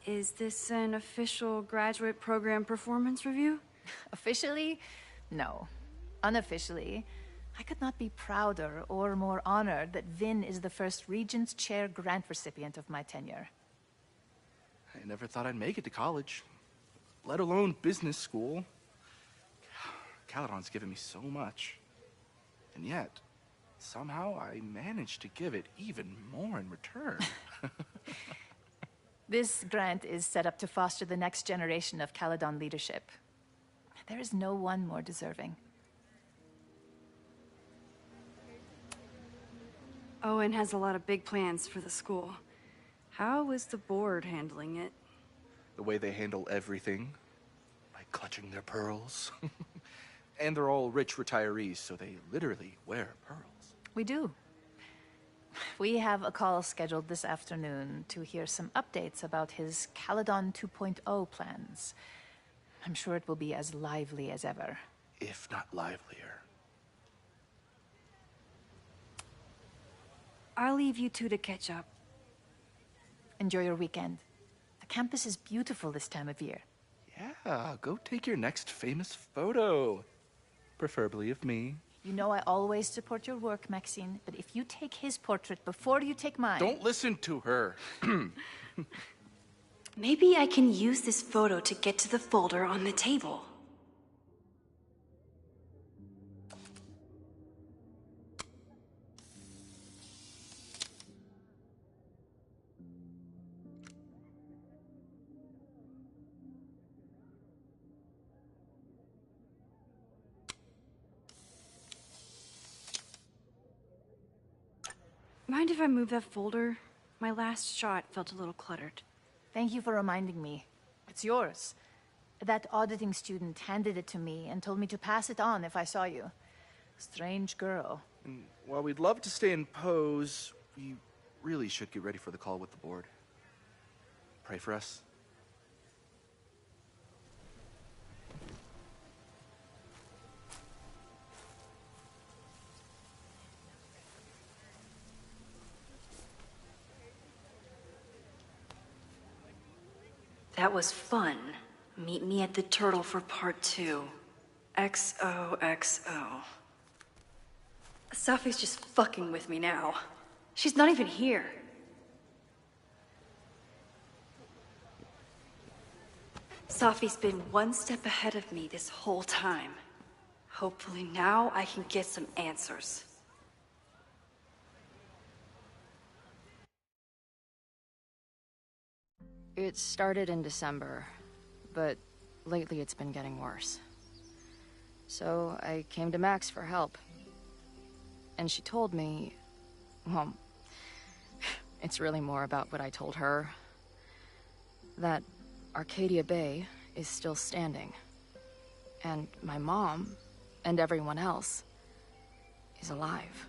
Is this an official graduate program performance review? Officially, no. Unofficially, I could not be prouder or more honored that Vin is the first Regents Chair grant recipient of my tenure. I never thought I'd make it to college, let alone business school. Caledon's given me so much. And yet, somehow I managed to give it even more in return. This grant is set up to foster the next generation of Caledon leadership. There is no one more deserving. Owen has a lot of big plans for the school. How is the board handling it? The way they handle everything. clutching their pearls. And they're all rich retirees, so they literally wear pearls. We do. We have a call scheduled this afternoon to hear some updates about his Caledon 2.0 plans. I'm sure it will be as lively as ever. If not livelier. I'll leave you two to catch up. Enjoy your weekend. The campus is beautiful this time of year. Yeah, go take your next famous photo. Preferably of me. You know I always support your work, Maxine, but if you take his portrait before you take mine... Don't listen to her. Maybe I can use this photo to get to the folder on the table. Mind if I move that folder? My last shot felt a little cluttered. Thank you for reminding me. It's yours. That auditing student handed it to me and told me to pass it on if I saw you. Strange girl. And while we'd love to stay in pose, we really should get ready for the call with the board. Pray for us. That was fun. Meet me at the Turtle for part 2. XOXO. Safi's just fucking with me now. She's not even here. Safi's been one step ahead of me this whole time. Hopefully now I can get some answers. It started in December, but lately it's been getting worse. So I came to Max for help. And she told me, well, it's really more about what I told her. That Arcadia Bay is still standing. And my mom, and everyone else, is alive.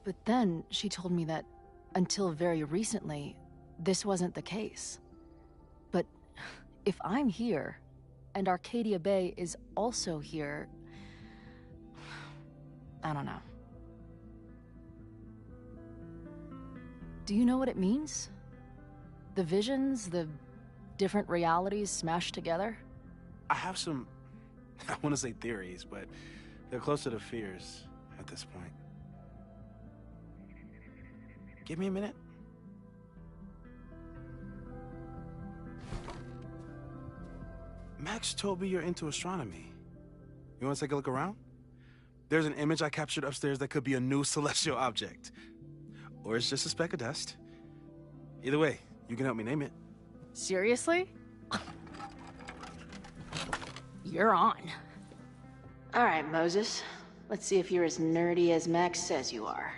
But then she told me that until very recently, this wasn't the case. But if I'm here, and Arcadia Bay is also here, I don't know. Do you know what it means? The visions, the different realities smashed together? I have some, I want to say theories, but they're closer to fears at this point. Give me a minute. Max told me you're into astronomy. You want to take a look around? There's an image I captured upstairs that could be a new celestial object. Or it's just a speck of dust. Either way, you can help me name it. Seriously? You're on. All right, Moses. Let's see if you're as nerdy as Max says you are.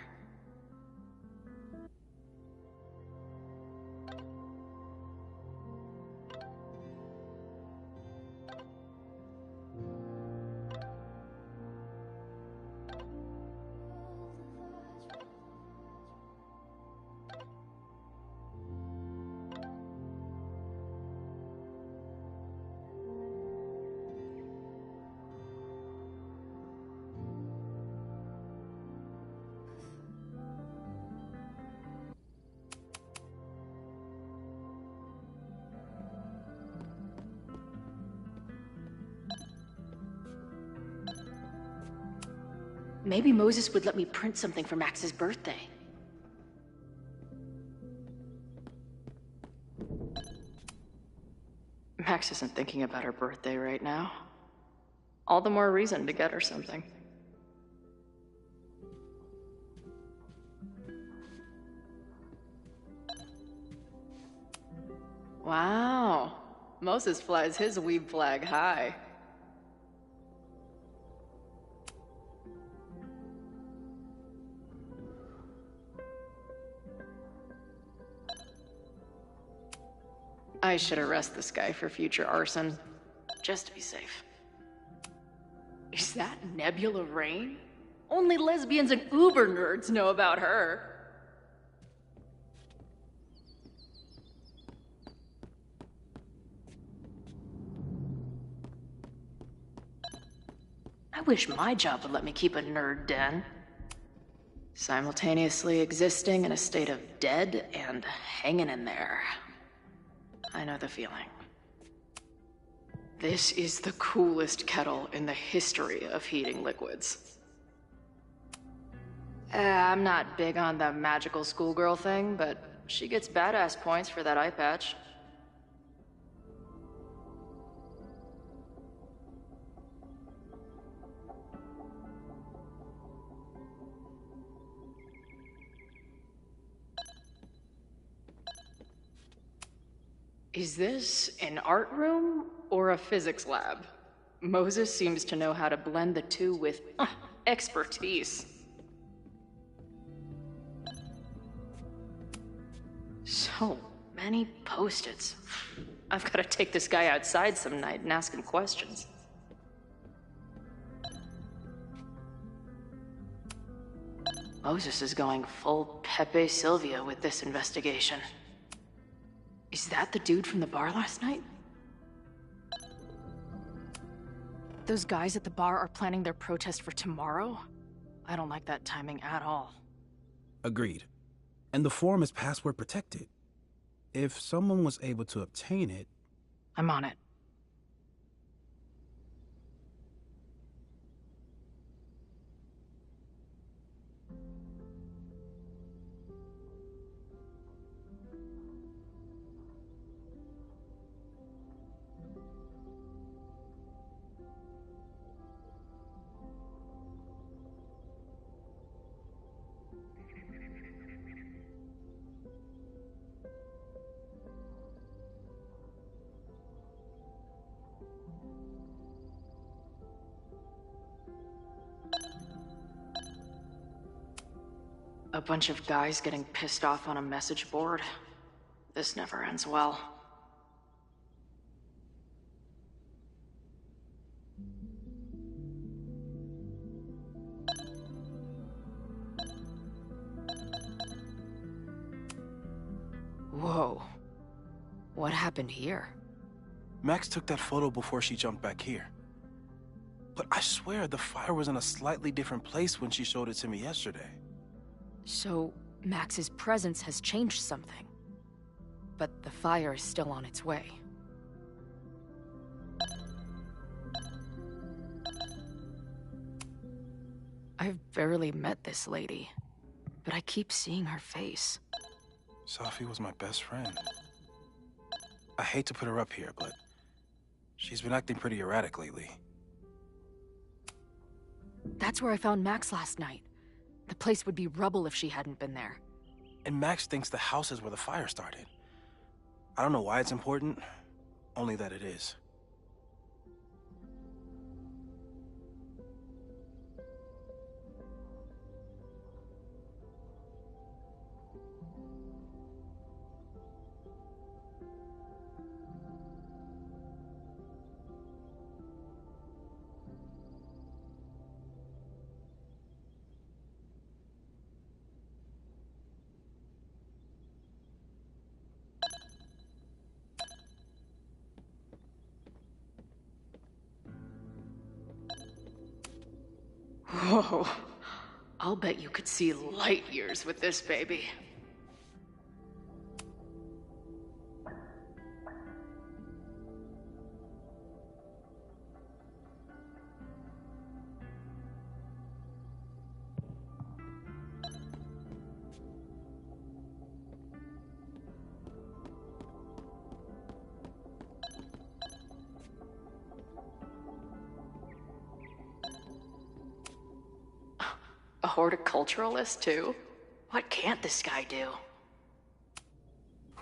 Maybe Moses would let me print something for Max's birthday. Max isn't thinking about her birthday right now. All the more reason to get her something. Wow. Moses flies his weeb flag high. I should arrest this guy for future arson. just to be safe. Is that Nebula Rain? Only lesbians and uber nerds know about her. I wish my job would let me keep a nerd den. Simultaneously existing in a state of dead and hanging in there. I know the feeling. This is the coolest kettle in the history of heating liquids. I'm not big on the magical schoolgirl thing, but she gets badass points for that eye patch. Is this an art room or a physics lab? Moses seems to know how to blend the two with expertise. So many post-its. I've got to take this guy outside some night and ask him questions. Moses is going full Pepe Sylvia with this investigation. Is that the dude from the bar last night? Those guys at the bar are planning their protest for tomorrow? I don't like that timing at all. Agreed. And the forum is password protected. If someone was able to obtain it... I'm on it. A bunch of guys getting pissed off on a message board. This never ends well. Whoa. What happened here? Max took that photo before she jumped back here. But I swear the fire was in a slightly different place when she showed it to me yesterday. So, Max's presence has changed something. But the fire is still on its way. I've barely met this lady, but I keep seeing her face. Sophie was my best friend. I hate to put her up here, but she's been acting pretty erratic lately. That's where I found Max last night. The place would be rubble if she hadn't been there. And Max thinks the house is where the fire started. I don't know why it's important, only that it is. Whoa. I'll bet you could see light years with this baby. A horticulturalist, too? What can't this guy do?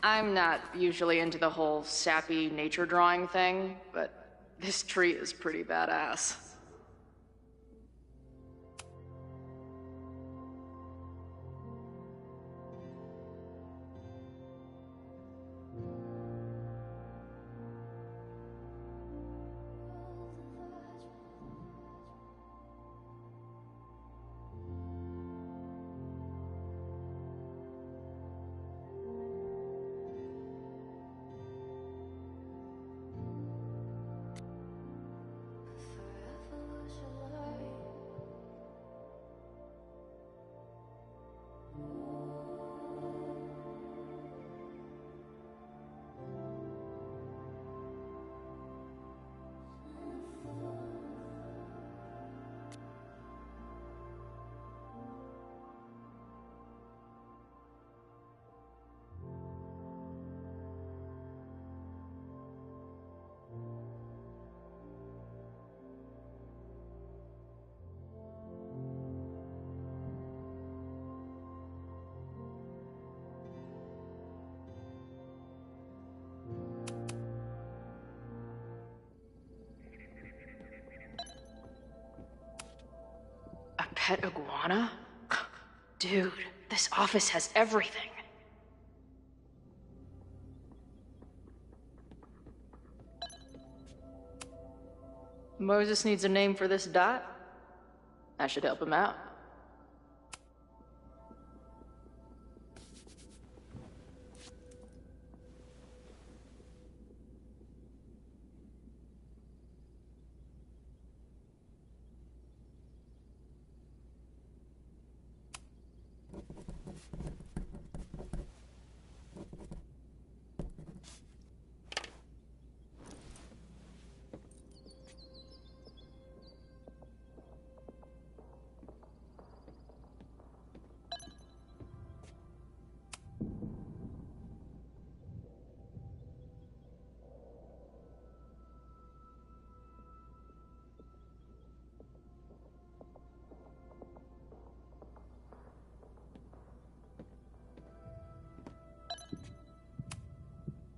I'm not usually into the whole sappy nature drawing thing, but this tree is pretty badass. pet iguana? Dude, this office has everything. Moses needs a name for this dot. I should help him out.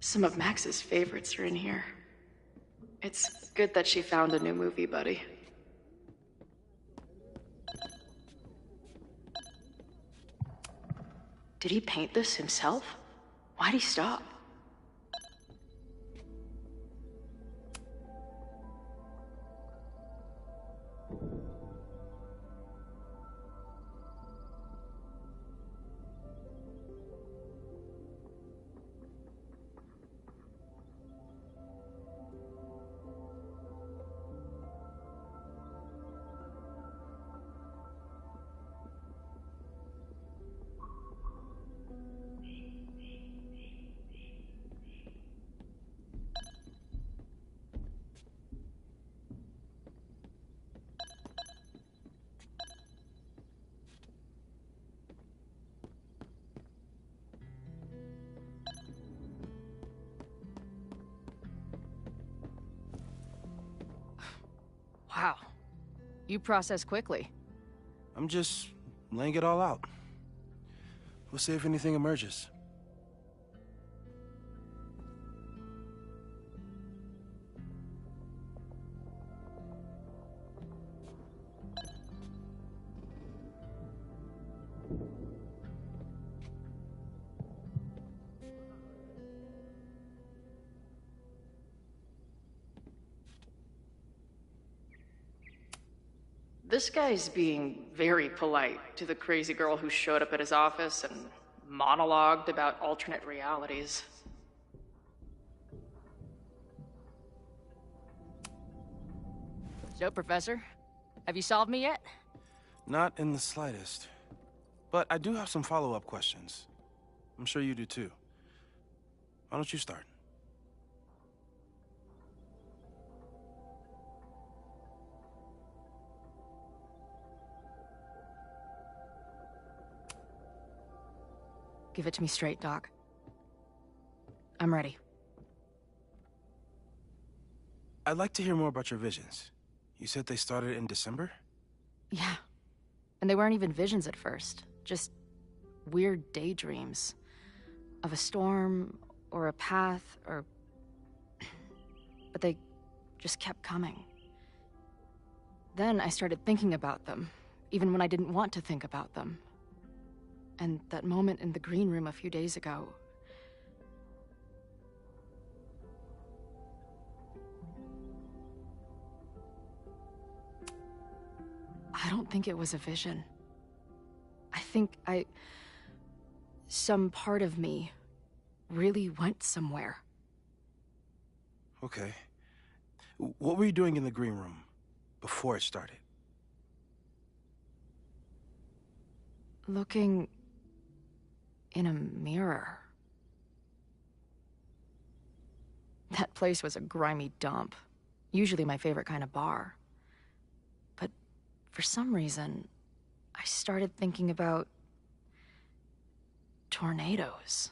Some of Max's favorites are in here. It's good that she found a new movie buddy. Did he paint this himself? Why'd he stop? Wow. You process quickly. I'm just laying it all out. We'll see if anything emerges. This guy's being very polite to the crazy girl who showed up at his office and monologued about alternate realities. So, Professor, have you solved me yet? Not in the slightest. But I do have some follow-up questions. I'm sure you do too. Why don't you start? Give it to me straight, Doc. I'm ready. I'd like to hear more about your visions. You said they started in December? Yeah. And they weren't even visions at first. Just weird daydreams. Of a storm, or a path, or... But they just kept coming. Then I started thinking about them, even when I didn't want to think about them. And that moment in the green room a few days ago... I don't think it was a vision. I think some part of me really went somewhere. Okay. What were you doing in the green room before it started? Looking in a mirror. That place was a grimy dump. Usually my favorite kind of bar. But for some reason, I started thinking about tornadoes.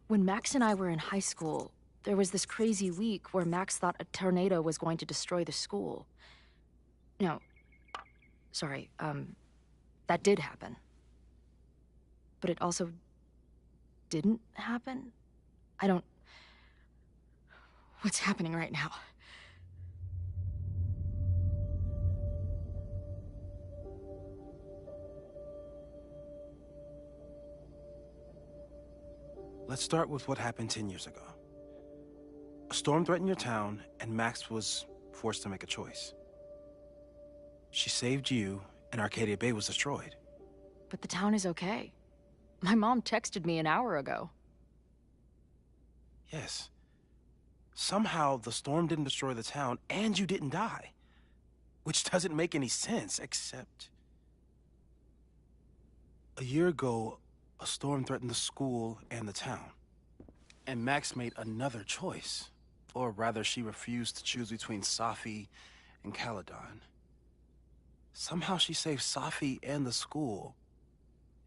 When Max and I were in high school, there was this crazy week where Max thought a tornado was going to destroy the school. No, sorry, that did happen. But it also didn't happen? What's happening right now? Let's start with what happened 10 years ago. A storm threatened your town, and Max was forced to make a choice. She saved you, and Arcadia Bay was destroyed. But the town is okay. My mom texted me an hour ago. Yes. Somehow, the storm didn't destroy the town, and you didn't die. Which doesn't make any sense, except... A year ago, a storm threatened the school and the town. And Max made another choice. Or rather, she refused to choose between Safi and Caledon. Somehow she saved Safi and the school.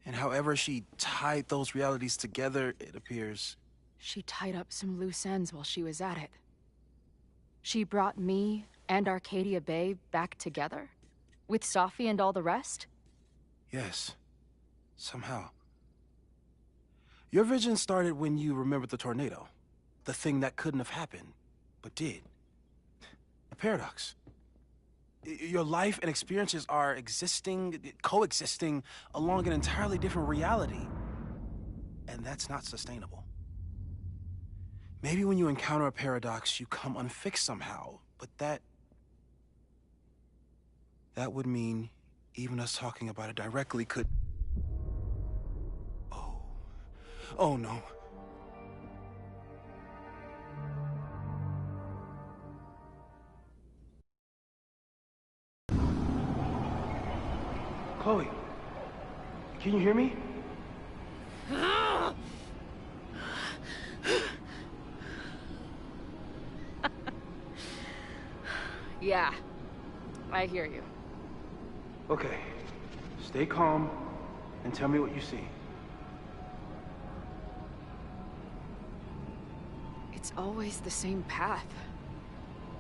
And however she tied those realities together, it appears... She tied up some loose ends while she was at it. She brought me and Arcadia Bay back together? With Safi and all the rest? Yes. Somehow. Your vision started when you remembered the tornado. The thing that couldn't have happened, but did. A paradox. Your life and experiences are coexisting along an entirely different reality. And that's not sustainable. Maybe when you encounter a paradox, you come unfixed somehow, but that would mean even us talking about it directly could... Oh no. Chloe, can you hear me? Yeah, I hear you. Okay, stay calm and tell me what you see. It's always the same path.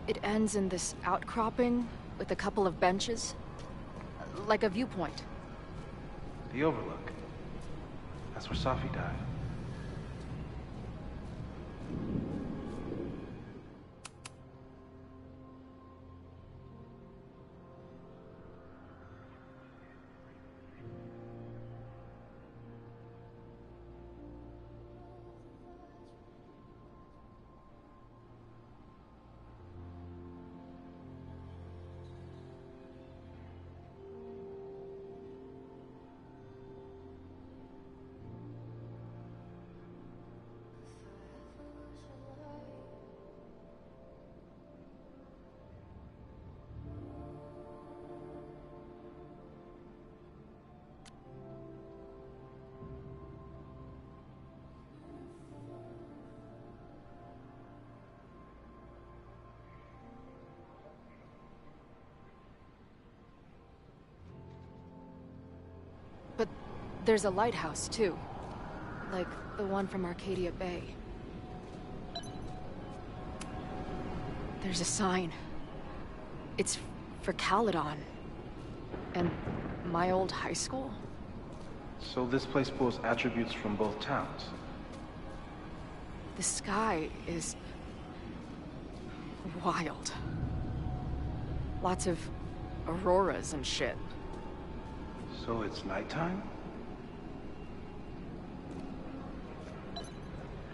It ends in this outcropping with a couple of benches. Like a viewpoint. The Overlook. That's where Safi died. But there's a lighthouse, too. Like the one from Arcadia Bay. There's a sign. It's for Caledon. And my old high school? So this place pulls attributes from both towns. The sky is... wild. Lots of auroras and shit. So it's nighttime?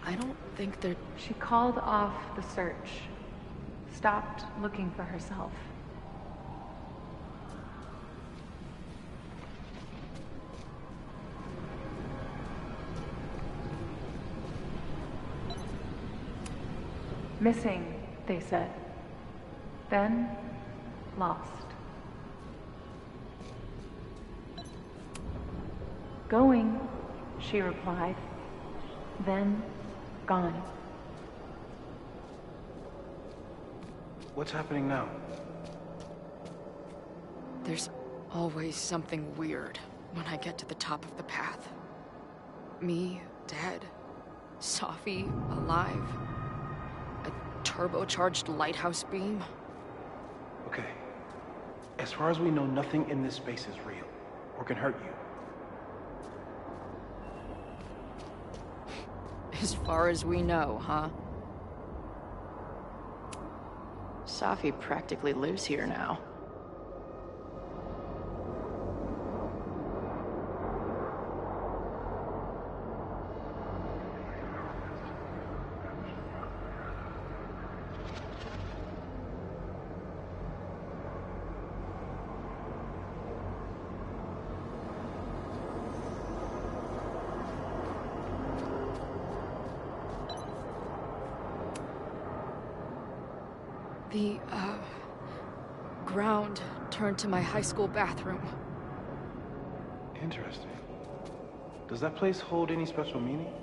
I don't think they're... She called off the search. Stopped looking for herself. Missing, they said. Then, lost. Going, she replied. Then, gone. What's happening now? There's always something weird when I get to the top of the path. Me, dead. Safi, alive. A turbocharged lighthouse beam. Okay. As far as we know, nothing in this space is real, or can hurt you. As far as we know, huh? Safi practically lives here now. The, ground turned to my high school bathroom. Interesting. Does that place hold any special meaning?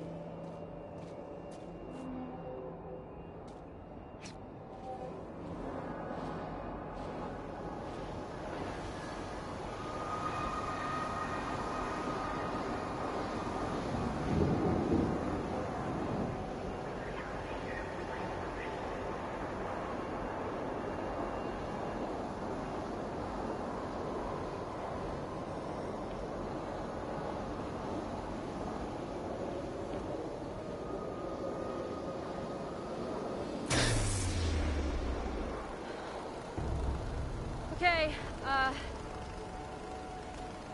Okay,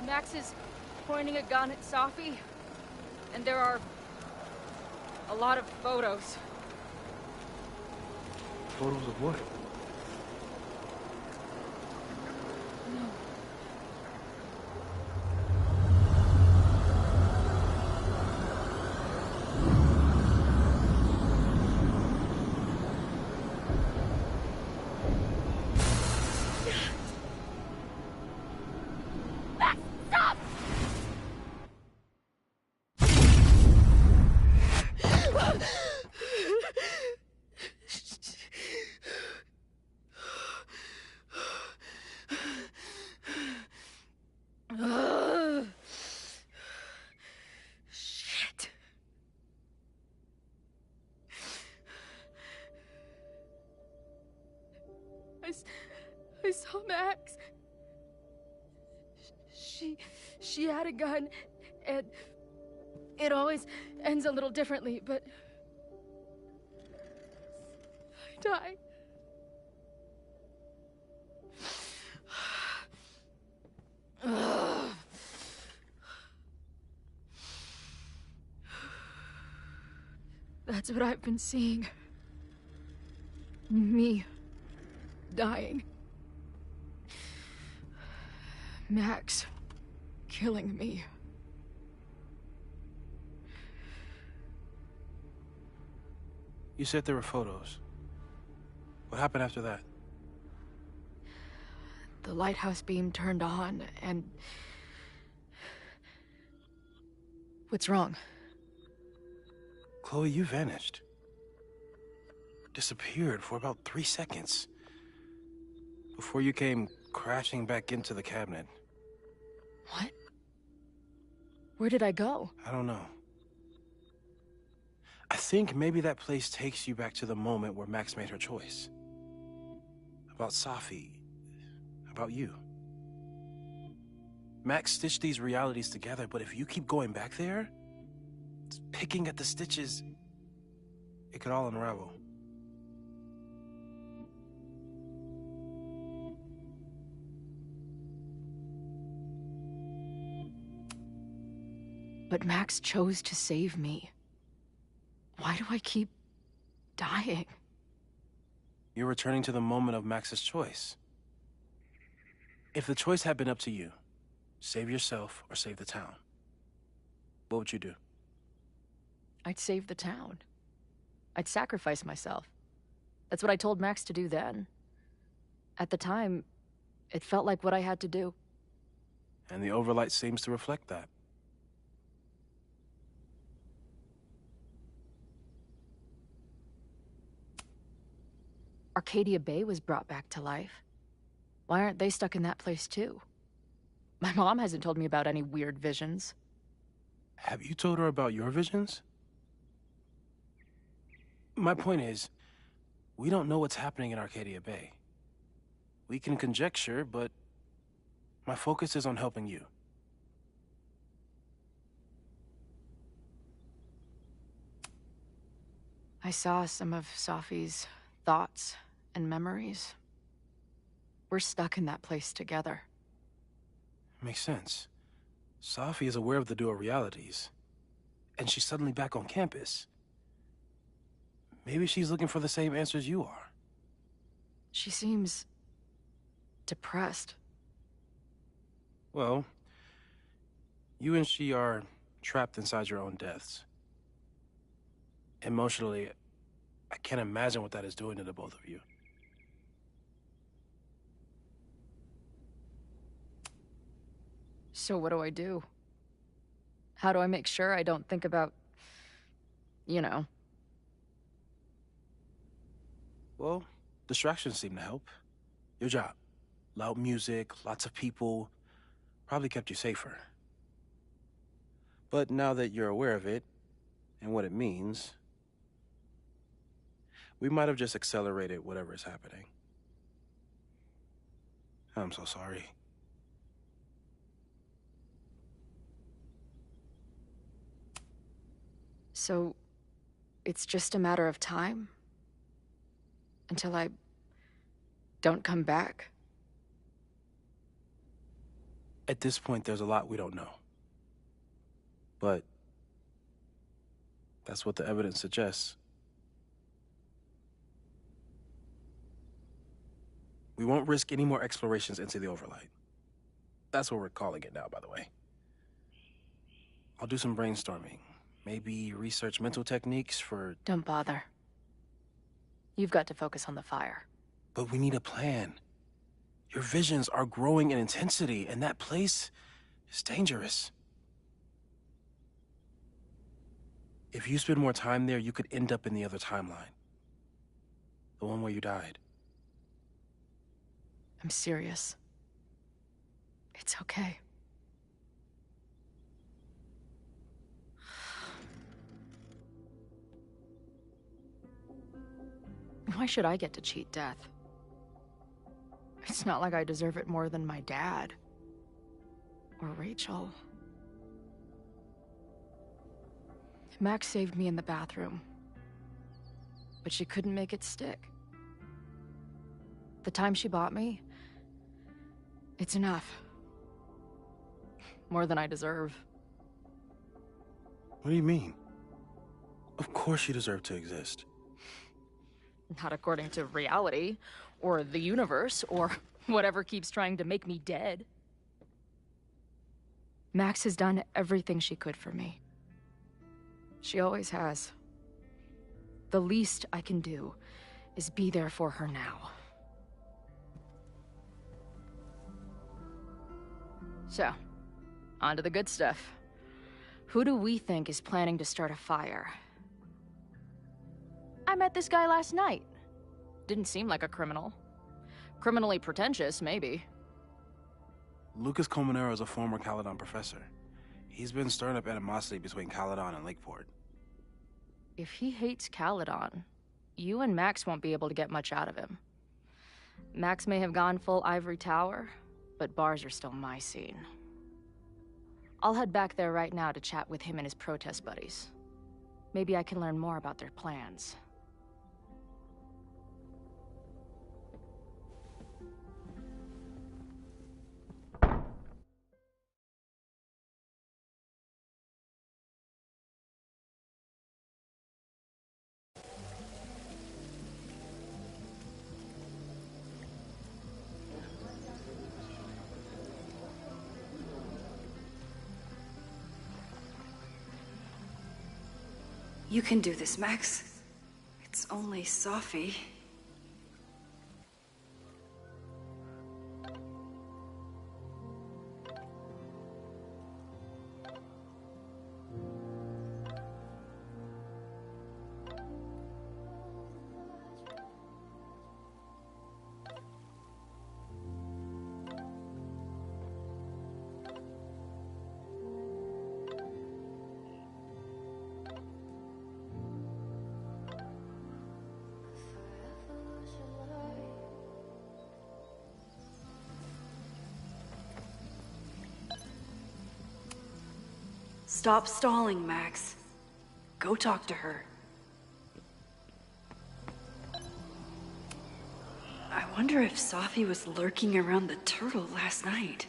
Max is pointing a gun at Safi, and there are a lot of photos. Photos of what? Shit. I saw Max. She had a gun, and it always ends a little differently, but I died. That's what I've been seeing. Me dying. Max killing me. You said there were photos. What happened after that? The lighthouse beam turned on, and... What's wrong? Chloe, you vanished. Disappeared for about 3 seconds. Before you came crashing back into the cabinet. What? Where did I go? I don't know. I think maybe that place takes you back to the moment where Max made her choice. About Safi. About you. Max stitched these realities together, but if you keep going back there, picking at the stitches, it could all unravel. But Max chose to save me. Why do I keep dying? You're returning to the moment of Max's choice. If the choice had been up to you, save yourself or save the town, what would you do? I'd save the town. I'd sacrifice myself. That's what I told Max to do then. At the time, it felt like what I had to do. And the overlight seems to reflect that. Arcadia Bay was brought back to life. Why aren't they stuck in that place too? My mom hasn't told me about any weird visions. Have you told her about your visions? My point is, we don't know what's happening in Arcadia Bay. We can conjecture, but my focus is on helping you. I saw some of Safi's thoughts and memories. We're stuck in that place together. Makes sense. Safi is aware of the dual realities, and she's suddenly back on campus. Maybe she's looking for the same answers you are. She seems depressed. Well, you and she are trapped inside your own deaths. Emotionally, I can't imagine what that is doing to the both of you. So what do I do? How do I make sure I don't think about, you know? Well, distractions seem to help. Your job. Loud music, lots of people, probably kept you safer. But now that you're aware of it, and what it means, we might have just accelerated whatever is happening. I'm so sorry. So, it's just a matter of time? Until I don't come back? At this point, there's a lot we don't know. But that's what the evidence suggests. We won't risk any more explorations into the Overlight. That's what we're calling it now, by the way. I'll do some brainstorming. Maybe research mental techniques for... Don't bother. You've got to focus on the fire. But we need a plan. Your visions are growing in intensity, and that place is dangerous. If you spend more time there, you could end up in the other timeline. The one where you died. I'm serious. It's okay. Why should I get to cheat death? It's not like I deserve it more than my dad. Or Rachel. Max saved me in the bathroom. But she couldn't make it stick. The time she bought me, it's enough. More than I deserve. What do you mean? Of course you deserve to exist. Not according to reality, or the universe, or whatever keeps trying to make me dead. Max has done everything she could for me. She always has. The least I can do is be there for her now. So, on to the good stuff. Who do we think is planning to start a fire? I met this guy last night. Didn't seem like a criminal. Criminally pretentious, maybe. Lucas Colmenero is a former Caledon professor. He's been stirring up animosity between Caledon and Lakeport. If he hates Caledon, you and Max won't be able to get much out of him. Max may have gone full ivory tower, but bars are still my scene. I'll head back there right now to chat with him and his protest buddies. Maybe I can learn more about their plans. You can do this, Max. It's only Sophie. Stop stalling, Max. Go talk to her. I wonder if Sophie was lurking around the turtle last night.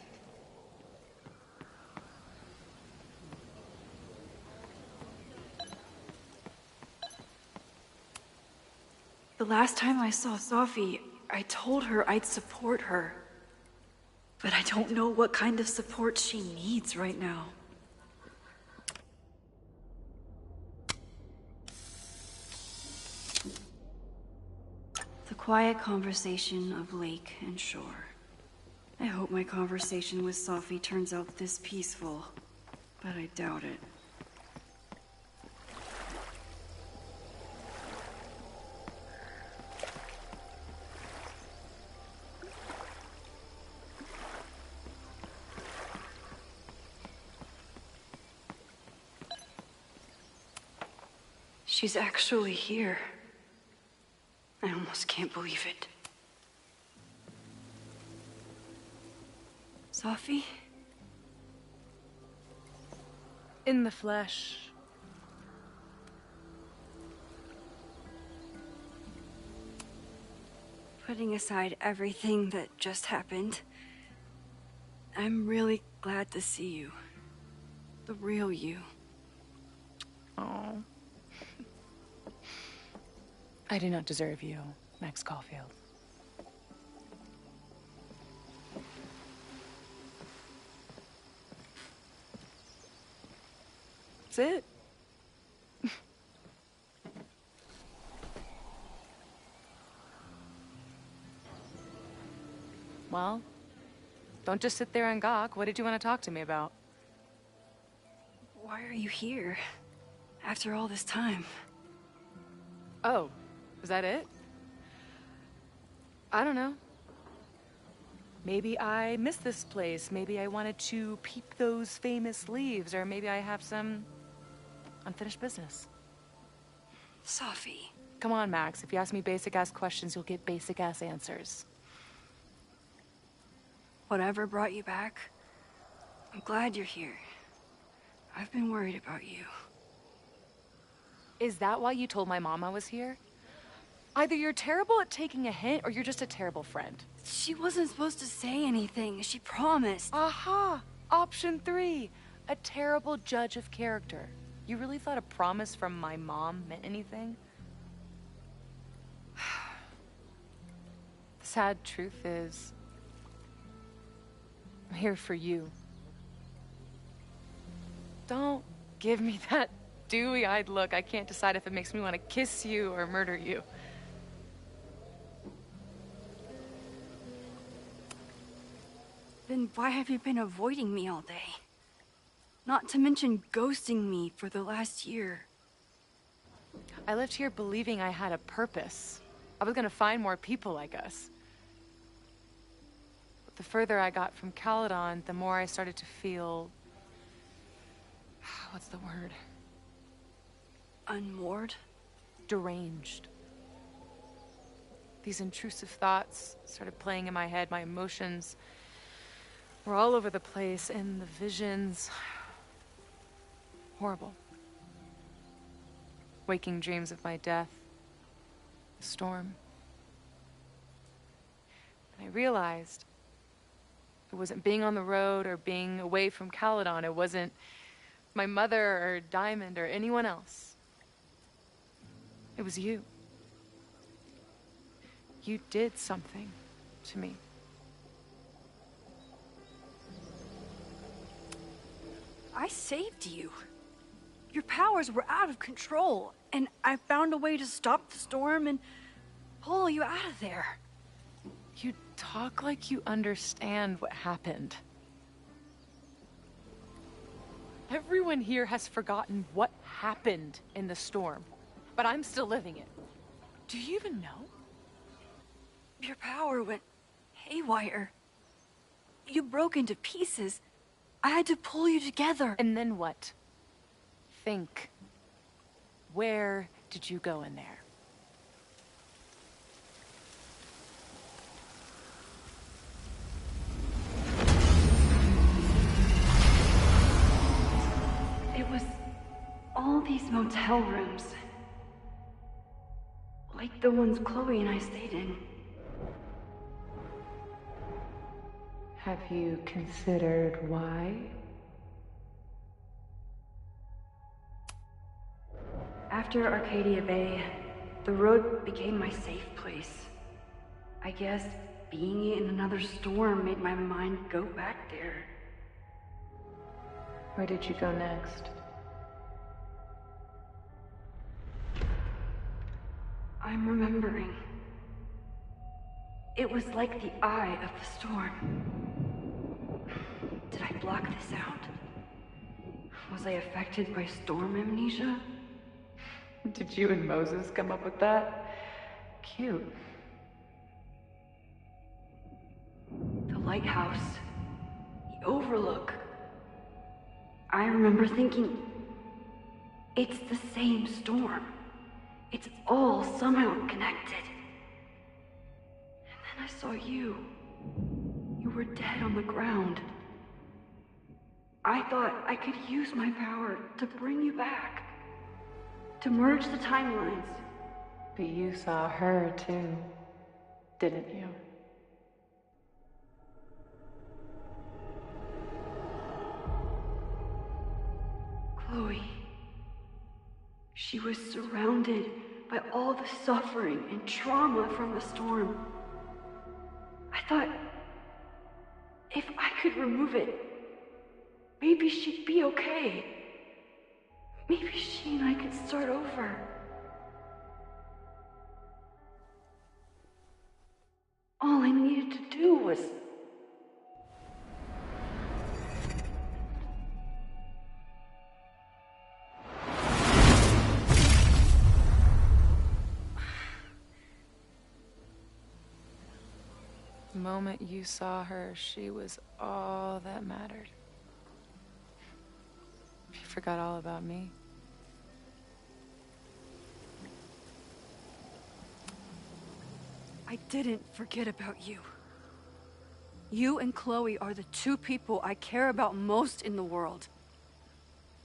The last time I saw Sophie, I told her I'd support her. But I don't know what kind of support she needs right now. The quiet conversation of lake and shore. I hope my conversation with Sophie turns out this peaceful, but I doubt it. She's actually here. I almost can't believe it. Sophie? In the flesh. Putting aside everything that just happened, I'm really glad to see you. The real you. Oh. I do not deserve you, Max Caulfield. That's it. Well, don't just sit there and gawk. What did you want to talk to me about? Why are you here? After all this time? Oh, was that it? I don't know. Maybe I miss this place. Maybe I wanted to peep those famous leaves, or maybe I have some unfinished business. Sophie. Come on, Max. If you ask me basic-ass questions, you'll get basic-ass answers. Whatever brought you back, I'm glad you're here. I've been worried about you. Is that why you told my mom I was here? Either you're terrible at taking a hint, or you're just a terrible friend. She wasn't supposed to say anything. She promised. Aha! Option 3. A terrible judge of character. You really thought a promise from my mom meant anything? The sad truth is, I'm here for you. Don't give me that dewy-eyed look. I can't decide if it makes me want to kiss you or murder you. Then why have you been avoiding me all day? Not to mention ghosting me for the last year. I left here believing I had a purpose. I was gonna find more people like us. But the further I got from Caledon, the more I started to feel... what's the word? Unmoored? Deranged. These intrusive thoughts started playing in my head. My emotions were all over the place, and the visions... horrible. Waking dreams of my death. The storm. And I realized it wasn't being on the road or being away from Caledon. It wasn't my mother or Diamond or anyone else. It was you. You did something to me. I saved you. Your powers were out of control, and I found a way to stop the storm and pull you out of there. You talk like you understand what happened. Everyone here has forgotten what happened in the storm, but I'm still living it. Do you even know? Your power went haywire. You broke into pieces. I had to pull you together. And then what? Think. Where did you go in there? It was all these motel rooms. Like the ones Chloe and I stayed in. Have you considered why? After Arcadia Bay, the road became my safe place. I guess being in another storm made my mind go back there. Where did you go next? I'm remembering. It was like the eye of the storm. block this out? Was I affected by storm amnesia? Did you and Moses come up with that? Cute. The lighthouse. The overlook. I remember thinking, it's the same storm. It's all somehow connected. And then I saw you. You were dead on the ground. I thought I could use my power to bring you back. To merge the timelines. But you saw her too, didn't you? Chloe. She was surrounded by all the suffering and trauma from the storm. I thought, if I could remove it, maybe she'd be okay. Maybe she and I could start over. All I needed to do was... The moment you saw her, she was all that mattered. You forgot all about me. I didn't forget about you. You and Chloe are the two people I care about most in the world.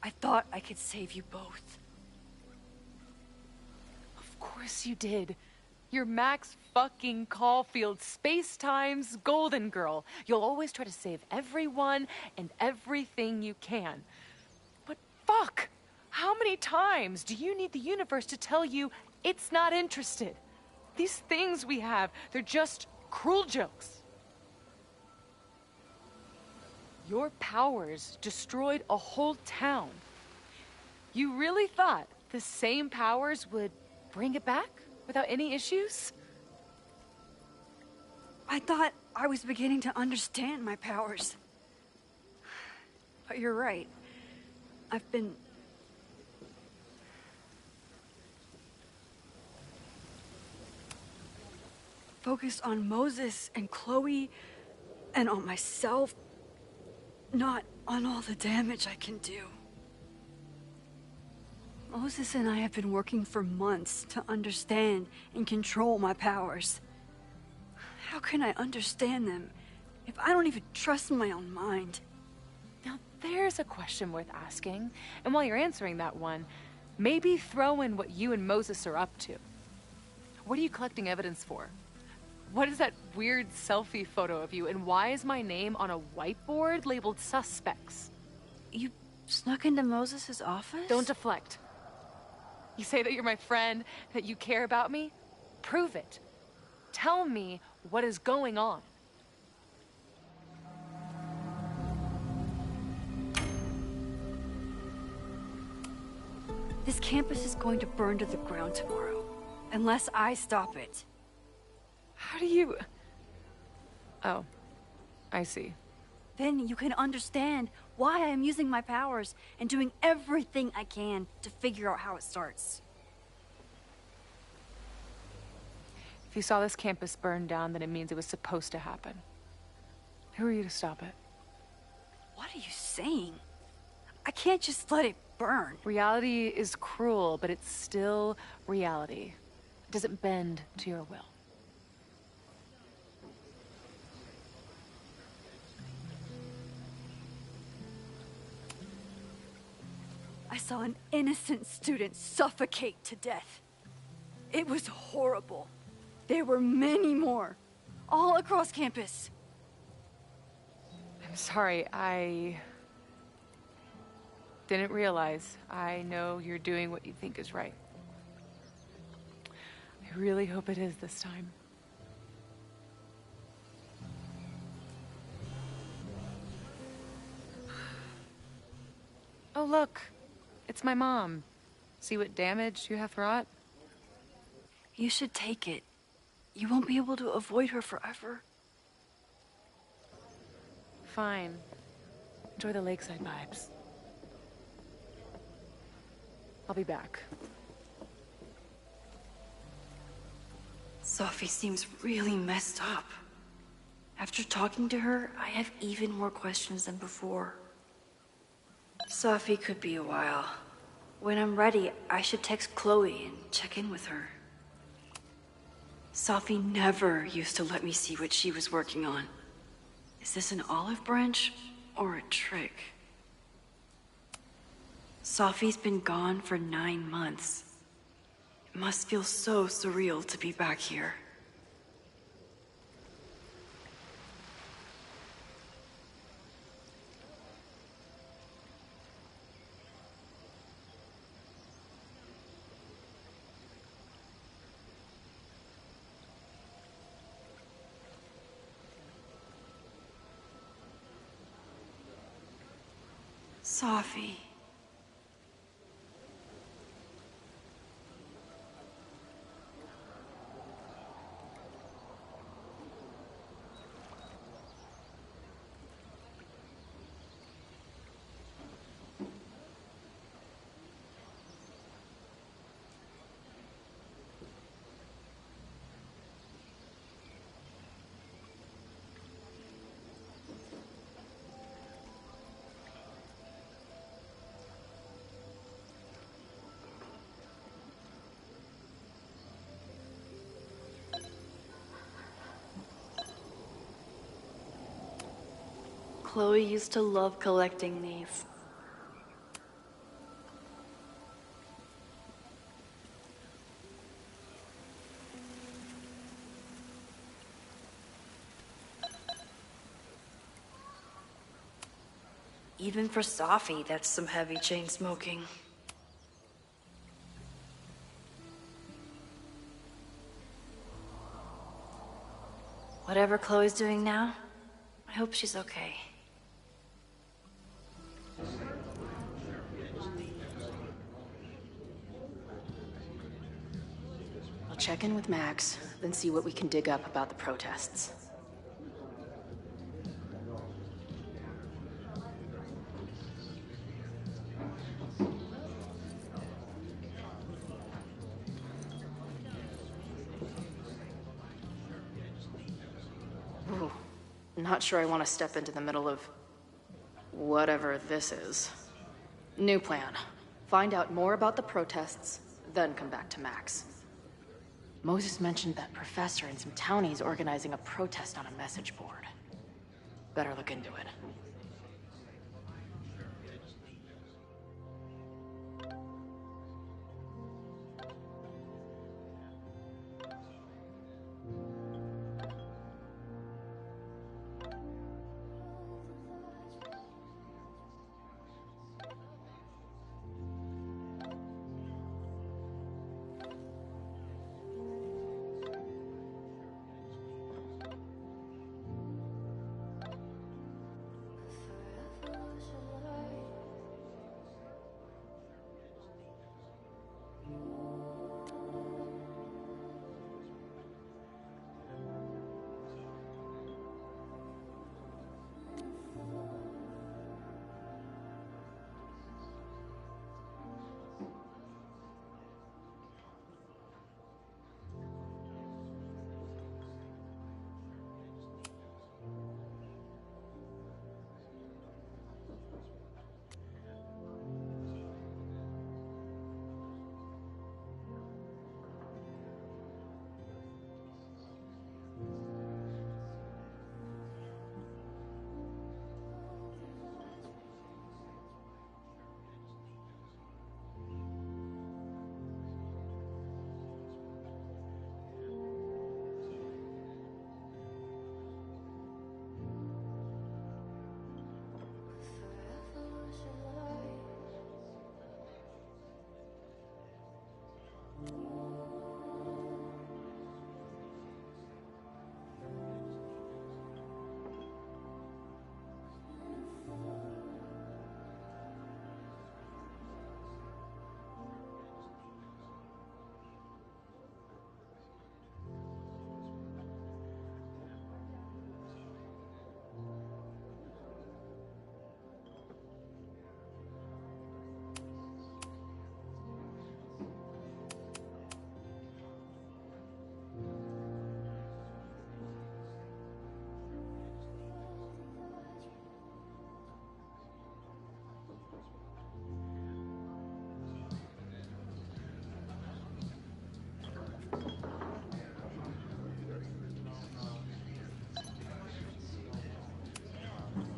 I thought I could save you both. Of course you did. You're Max fucking Caulfield, Space-Time's golden girl. You'll always try to save everyone and everything you can. But fuck! How many times do you need the universe to tell you it's not interested? These things we have, they're just cruel jokes. Your powers destroyed a whole town. You really thought the same powers would bring it back without any issues? I thought I was beginning to understand my powers. But you're right. I've been... focused on Moses and Chloe and on myself, not on all the damage I can do. Moses and I have been working for months to understand and control my powers. How can I understand them if I don't even trust my own mind? Now there's a question worth asking, and while you're answering that one, maybe throw in what you and Moses are up to. What are you collecting evidence for? What is that weird selfie photo of you, and why is my name on a whiteboard labeled suspects? You snuck into Moses' office? Don't deflect. You say that you're my friend, that you care about me? Prove it. Tell me what is going on. This campus is going to burn to the ground tomorrow, unless I stop it. How do you... Oh, I see. Then you can understand why I am using my powers and doing everything I can to figure out how it starts. If you saw this campus burn down, then it means it was supposed to happen. Who are you to stop it? What are you saying? I can't just let it burn. Reality is cruel, but it's still reality. It doesn't bend to your will. I saw an innocent student suffocate to death. It was horrible. There were many more, all across campus. I'm sorry, I didn't realize. I know you're doing what you think is right. I really hope it is this time. Oh, look. It's my mom. See what damage you have wrought? You should take it. You won't be able to avoid her forever. Fine. Enjoy the lakeside vibes. I'll be back. Sophie seems really messed up. After talking to her, I have even more questions than before. Sophie could be a while. When I'm ready, I should text Chloe and check in with her. Sophie never used to let me see what she was working on. Is this an olive branch or a trick? Sophie's been gone for 9 months. It must feel so surreal to be back here. Sophie. Chloe used to love collecting these. Even for Sophie, that's some heavy chain smoking. Whatever Chloe's doing now, I hope she's okay. I'll check in with Max, then see what we can dig up about the protests. Ooh, not sure I want to step into the middle of whatever this is. New plan. Find out more about the protests, then come back to Max. Moses mentioned that professor and some townies organizing a protest on a message board. Better look into it.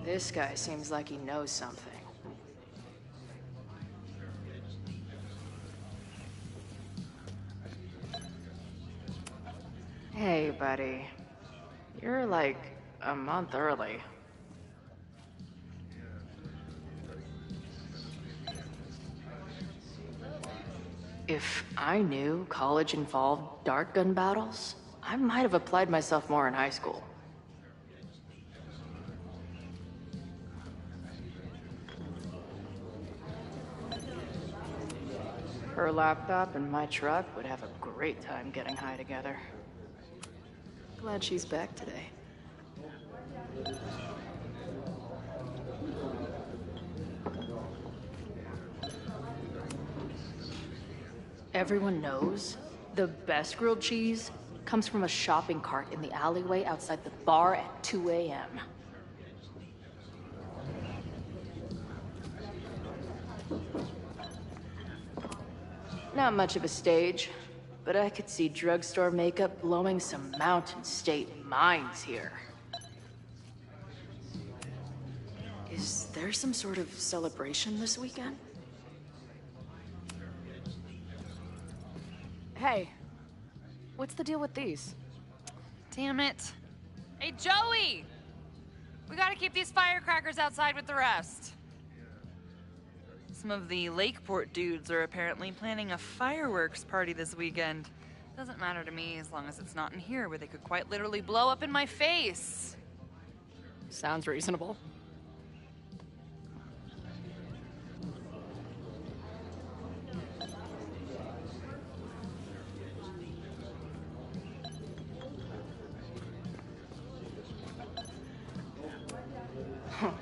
This guy seems like he knows something. Hey, buddy. You're like a month early. If I knew college involved dart gun battles, I might have applied myself more in high school. Her laptop and my truck would have a great time getting high together. Glad she's back today. Everyone knows the best grilled cheese comes from a shopping cart in the alleyway outside the bar at 2 a.m. Not much of a stage, but I could see drugstore makeup blowing some Mountain State minds here. Is there some sort of celebration this weekend? Hey, what's the deal with these? Damn it. Hey, Joey! We gotta keep these firecrackers outside with the rest. Some of the Lakeport dudes are apparently planning a fireworks party this weekend. Doesn't matter to me as long as it's not in here where they could quite literally blow up in my face. Sounds reasonable.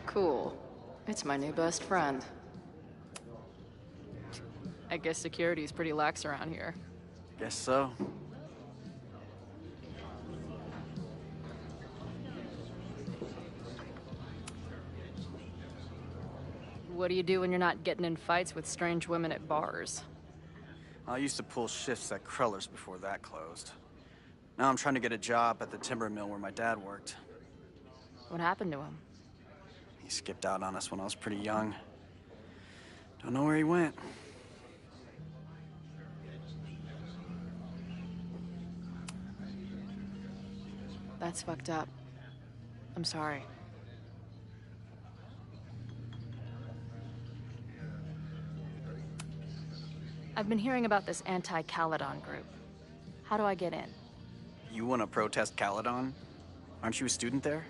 Cool. It's my new best friend. I guess security's pretty lax around here. Guess so. What do you do when you're not getting in fights with strange women at bars? I used to pull shifts at Kreller's before that closed. Now I'm trying to get a job at the timber mill where my dad worked. What happened to him? He skipped out on us when I was pretty young. Don't know where he went. That's fucked up. I'm sorry. I've been hearing about this anti-Caledon group. How do I get in? You want to protest Caledon? Aren't you a student there?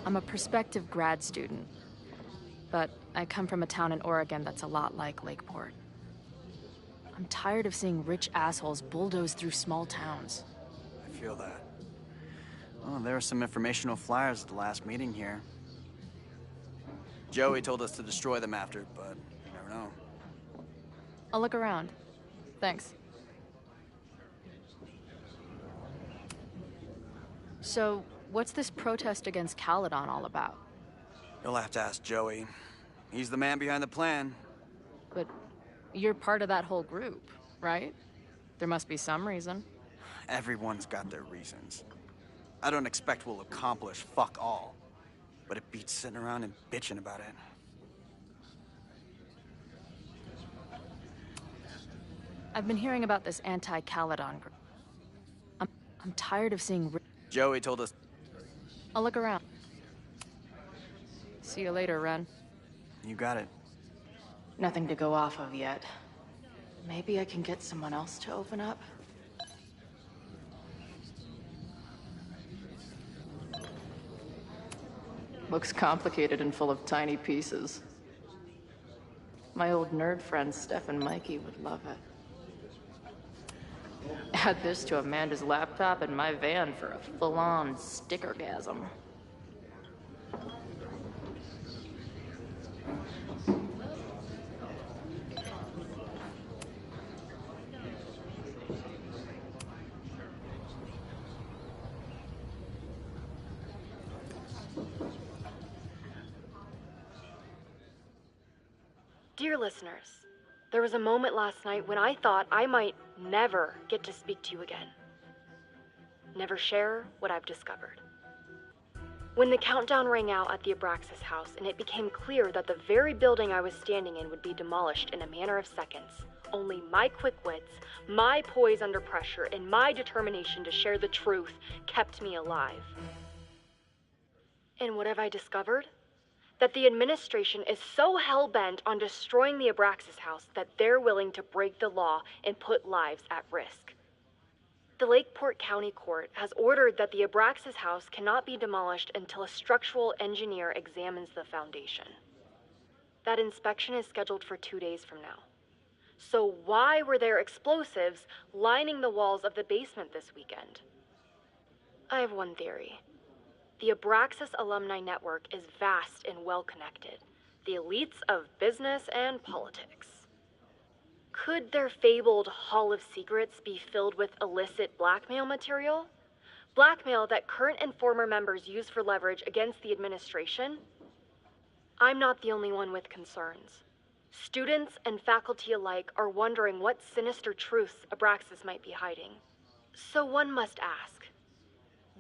I'm a prospective grad student, but I come from a town in Oregon that's a lot like Lakeport. I'm tired of seeing rich assholes bulldoze through small towns. I feel that. Oh, there were some informational flyers at the last meeting here. Joey told us to destroy them after, but you never know. I'll look around. Thanks. So, what's this protest against Caledon all about? You'll have to ask Joey. He's the man behind the plan. But you're part of that whole group, right? There must be some reason. Everyone's got their reasons. I don't expect we'll accomplish fuck all, but it beats sitting around and bitching about it. I've been hearing about this anti-Caledon group. I'm tired of seeing... Joey told us... I'll look around. See you later, Ren. You got it. Nothing to go off of yet. Maybe I can get someone else to open up? Looks complicated and full of tiny pieces. My old nerd friend Steph and Mikey would love it. Add this to Amanda's laptop and my van for a full-on stickergasm. Dear listeners, There was a moment last night when I thought I might never get to speak to you again. Never share what I've discovered. When the countdown rang out at the Abraxas house and it became clear that the very building I was standing in would be demolished in a matter of seconds, only my quick wits, my poise under pressure, and my determination to share the truth kept me alive. And what have I discovered? That the administration is so hell-bent on destroying the Abraxas house that they're willing to break the law and put lives at risk. The Lakeport County Court has ordered that the Abraxas house cannot be demolished until a structural engineer examines the foundation. That inspection is scheduled for 2 days from now. So why were there explosives lining the walls of the basement this weekend? I have one theory. The Abraxas alumni network is vast and well-connected. The elites of business and politics. Could their fabled Hall of Secrets be filled with illicit blackmail material? Blackmail that current and former members use for leverage against the administration? I'm not the only one with concerns. Students and faculty alike are wondering what sinister truths Abraxas might be hiding. So one must ask,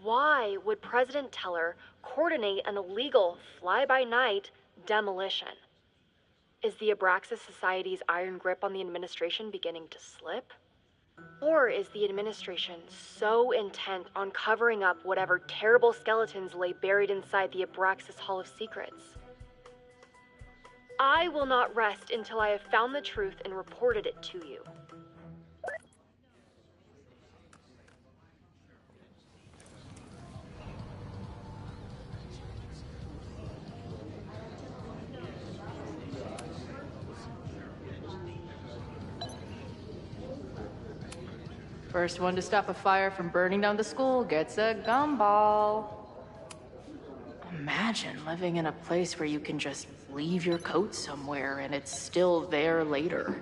why would President Teller coordinate an illegal fly-by-night demolition? Is the Abraxas Society's iron grip on the administration beginning to slip? Or is the administration so intent on covering up whatever terrible skeletons lay buried inside the Abraxas Hall of Secrets? I will not rest until I have found the truth and reported it to you. First one to stop a fire from burning down the school gets a gumball. Imagine living in a place where you can just leave your coat somewhere and it's still there later.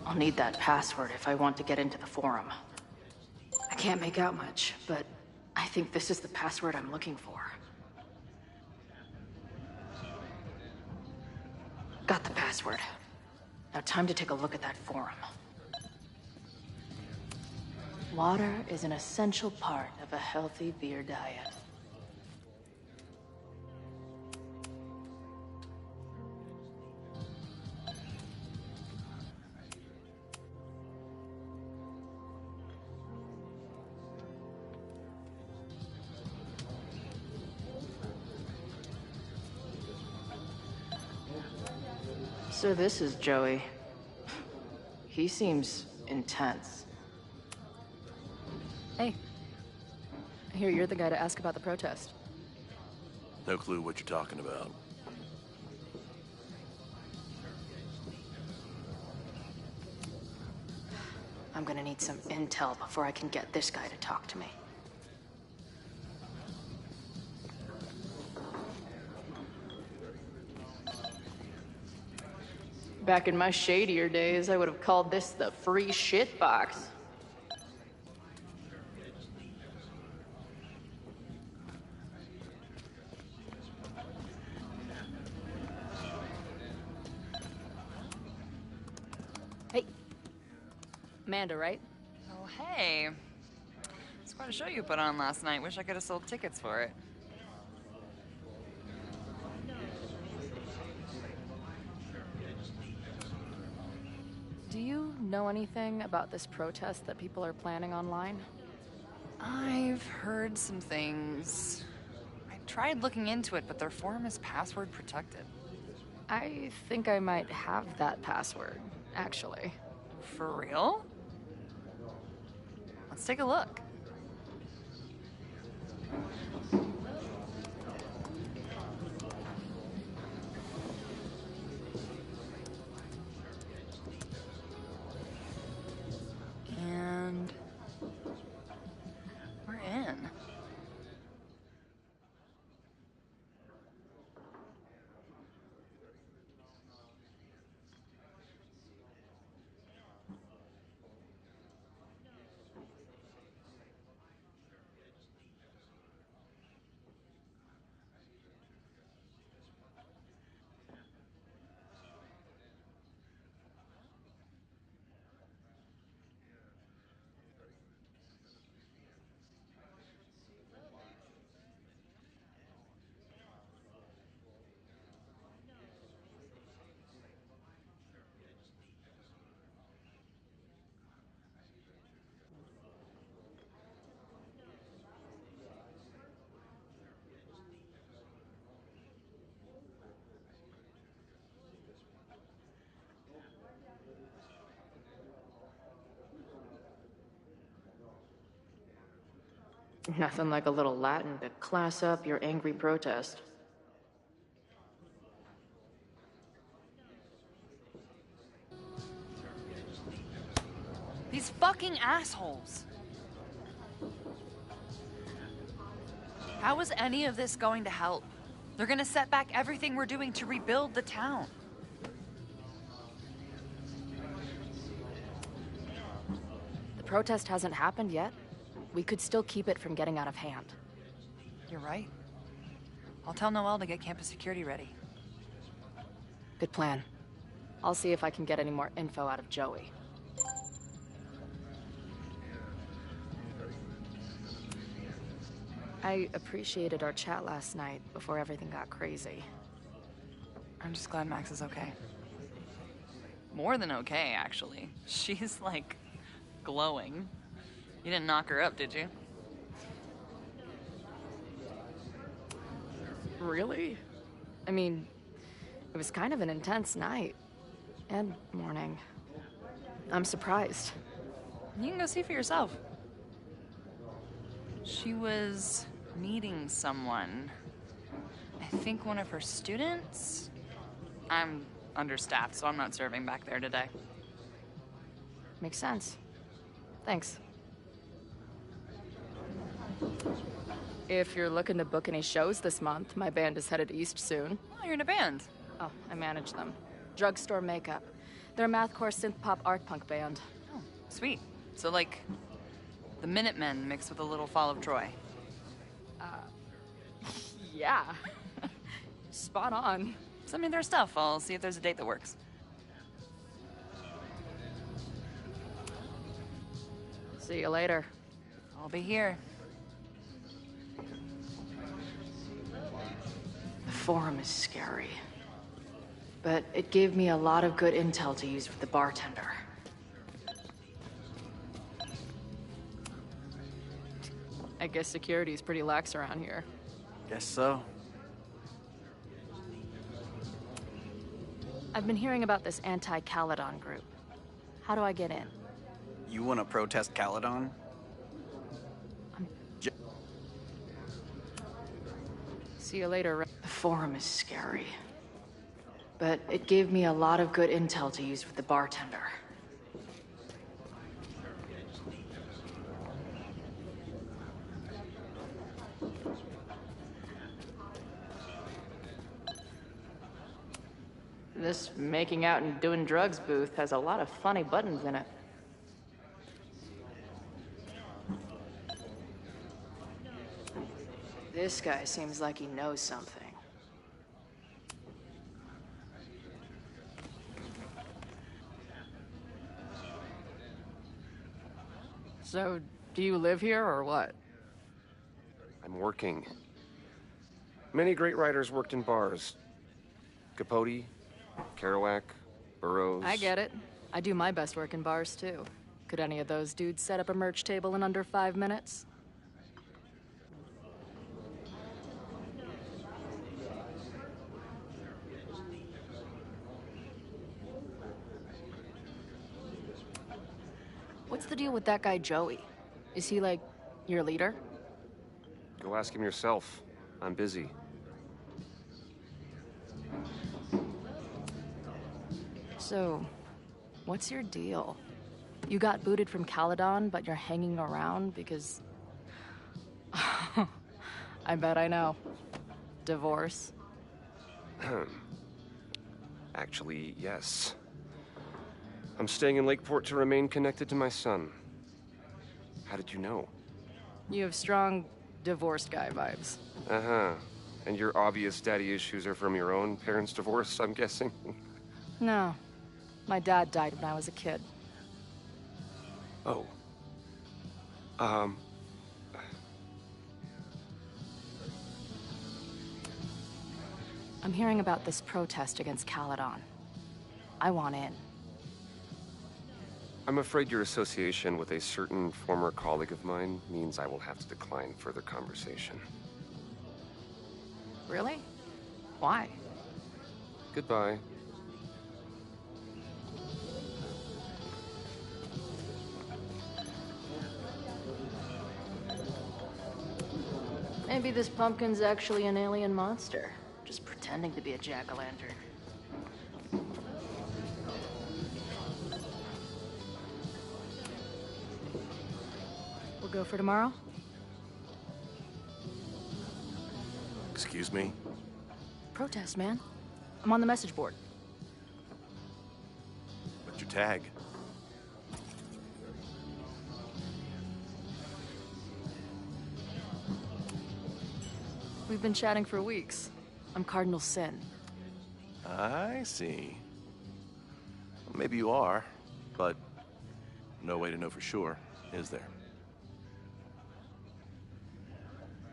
I'll need that password if I want to get into the forum. I can't make out much, but I think this is the password I'm looking for. Got the password. Now time to take a look at that forum. Water is an essential part of a healthy beer diet. So this is Joey. He seems intense. Hey. I hear you're the guy to ask about the protest. No clue what you're talking about. I'm gonna need some intel before I can get this guy to talk to me. Back in my shadier days, I would have called this the free shit box. Hey. Amanda, right? Oh, hey. It's quite a show you put on last night. Wish I could have sold tickets for it. Do you know anything about this protest that people are planning online? I've heard some things. I tried looking into it, but their forum is password protected. I think I might have that password, actually. For real? Let's take a look. And we're in. Nothing like a little Latin to class up your angry protest. These fucking assholes. How is any of this going to help? They're gonna set back everything we're doing to rebuild the town. The protest hasn't happened yet. We could still keep it from getting out of hand. You're right. I'll tell Noelle to get campus security ready. Good plan. I'll see if I can get any more info out of Joey. I appreciated our chat last night before everything got crazy. I'm just glad Max is okay. More than okay, actually. She's, like, glowing. You didn't knock her up, did you? Really? I mean, it was kind of an intense night. And morning. I'm surprised. You can go see for yourself. She was meeting someone. I think one of her students? I'm understaffed, so I'm not serving back there today. Makes sense. Thanks. If you're looking to book any shows this month, my band is headed east soon. Oh, you're in a band. Oh, I manage them. Drugstore Makeup. They're a mathcore synth-pop art punk band. Oh, sweet. So, like, the Minutemen mixed with a little Fall of Troy. Yeah. Spot on. Send me their stuff. I'll see if there's a date that works. See you later. I'll be here. The forum is scary. But it gave me a lot of good intel to use with the bartender. I guess security's pretty lax around here. Guess so. I've been hearing about this anti-Caledon group. How do I get in? You want to protest Caledon? See you later. The forum is scary. But it gave me a lot of good intel to use with the bartender. This making out and doing drugs booth has a lot of funny buttons in it. This guy seems like he knows something. So, do you live here or what? I'm working. Many great writers worked in bars. Capote, Kerouac, Burroughs. I get it. I do my best work in bars, too. Could any of those dudes set up a merch table in under 5 minutes? What's the deal with that guy, Joey? Is he, like, your leader? Go ask him yourself. I'm busy. So, what's your deal? You got booted from Caledon, but you're hanging around because... I bet I know. Divorce? Actually, yes. I'm staying in Lakeport to remain connected to my son. How did you know? You have strong divorced guy vibes. Uh-huh. And your obvious daddy issues are from your own parents' divorce, I'm guessing? No. My dad died when I was a kid. Oh. I'm hearing about this protest against Caledon. I want in. I'm afraid your association with a certain former colleague of mine means I will have to decline further conversation. Really? Why? Goodbye. maybe this pumpkin's actually an alien monster, just pretending to be a jack-o'-lantern. We'll go for tomorrow? Excuse me? Protest, man. I'm on the message board. What's your tag? We've been chatting for weeks. I'm Cardinal Sin. I see. Well, maybe you are, but no way to know for sure, is there?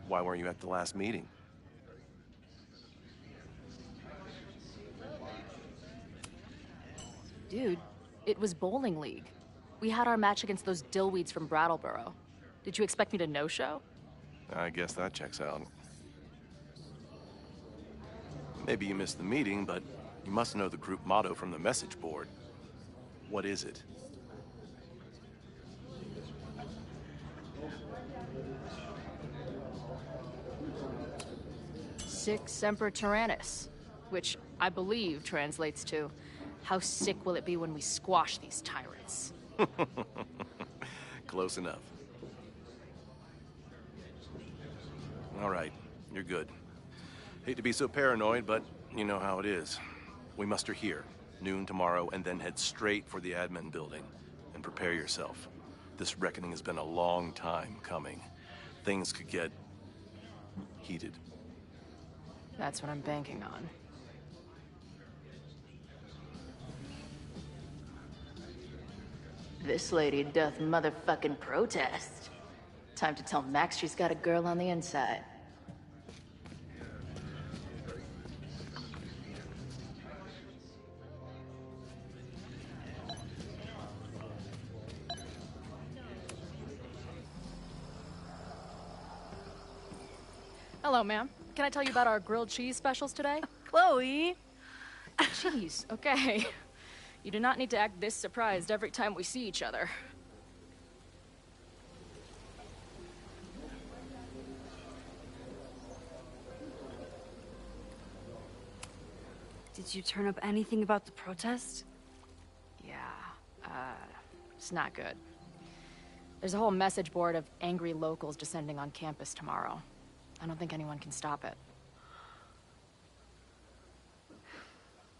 Why weren't you at the last meeting? Dude, it was bowling league. We had our match against those dillweeds from Brattleboro. Did you expect me to no-show? I guess that checks out. Maybe you missed the meeting, but you must know the group motto from the message board. What is it? Sic Semper Tyrannis, which I believe translates to, how sick will it be when we squash these tyrants? Close enough. All right, you're good. Hate to be so paranoid, but you know how it is. We muster here, noon tomorrow, and then head straight for the admin building. And prepare yourself. This reckoning has been a long time coming. Things could get heated. That's what I'm banking on. This lady doth motherfucking protest. Time to tell Max she's got a girl on the inside. Hello, ma'am. Can I tell you about our grilled cheese specials today? Chloe! Cheese, okay. You do not need to act this surprised every time we see each other. Did you turn up anything about the protest? Yeah, it's not good. There's a whole message board of angry locals descending on campus tomorrow. I don't think anyone can stop it.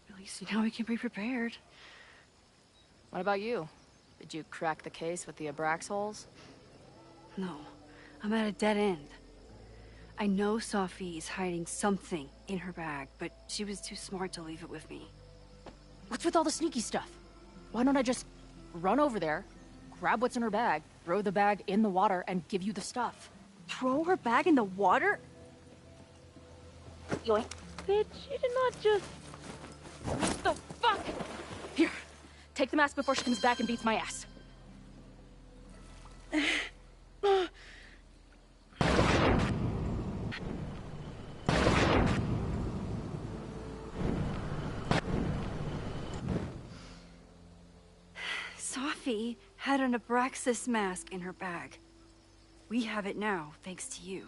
At least you know we can be prepared. What about you? Did you crack the case with the Abrax holes? No, I'm at a dead end. I know Sophie is hiding something in her bag, but she was too smart to leave it with me. What's with all the sneaky stuff? Why don't I just run over there, grab what's in her bag, throw the bag in the water, and give you the stuff? Throw her bag in the water? Yoink. Bitch, you did not just... What the fuck? Here, take the mask before she comes back and beats my ass. Sophie had an Abraxas mask in her bag. We have it now, thanks to you.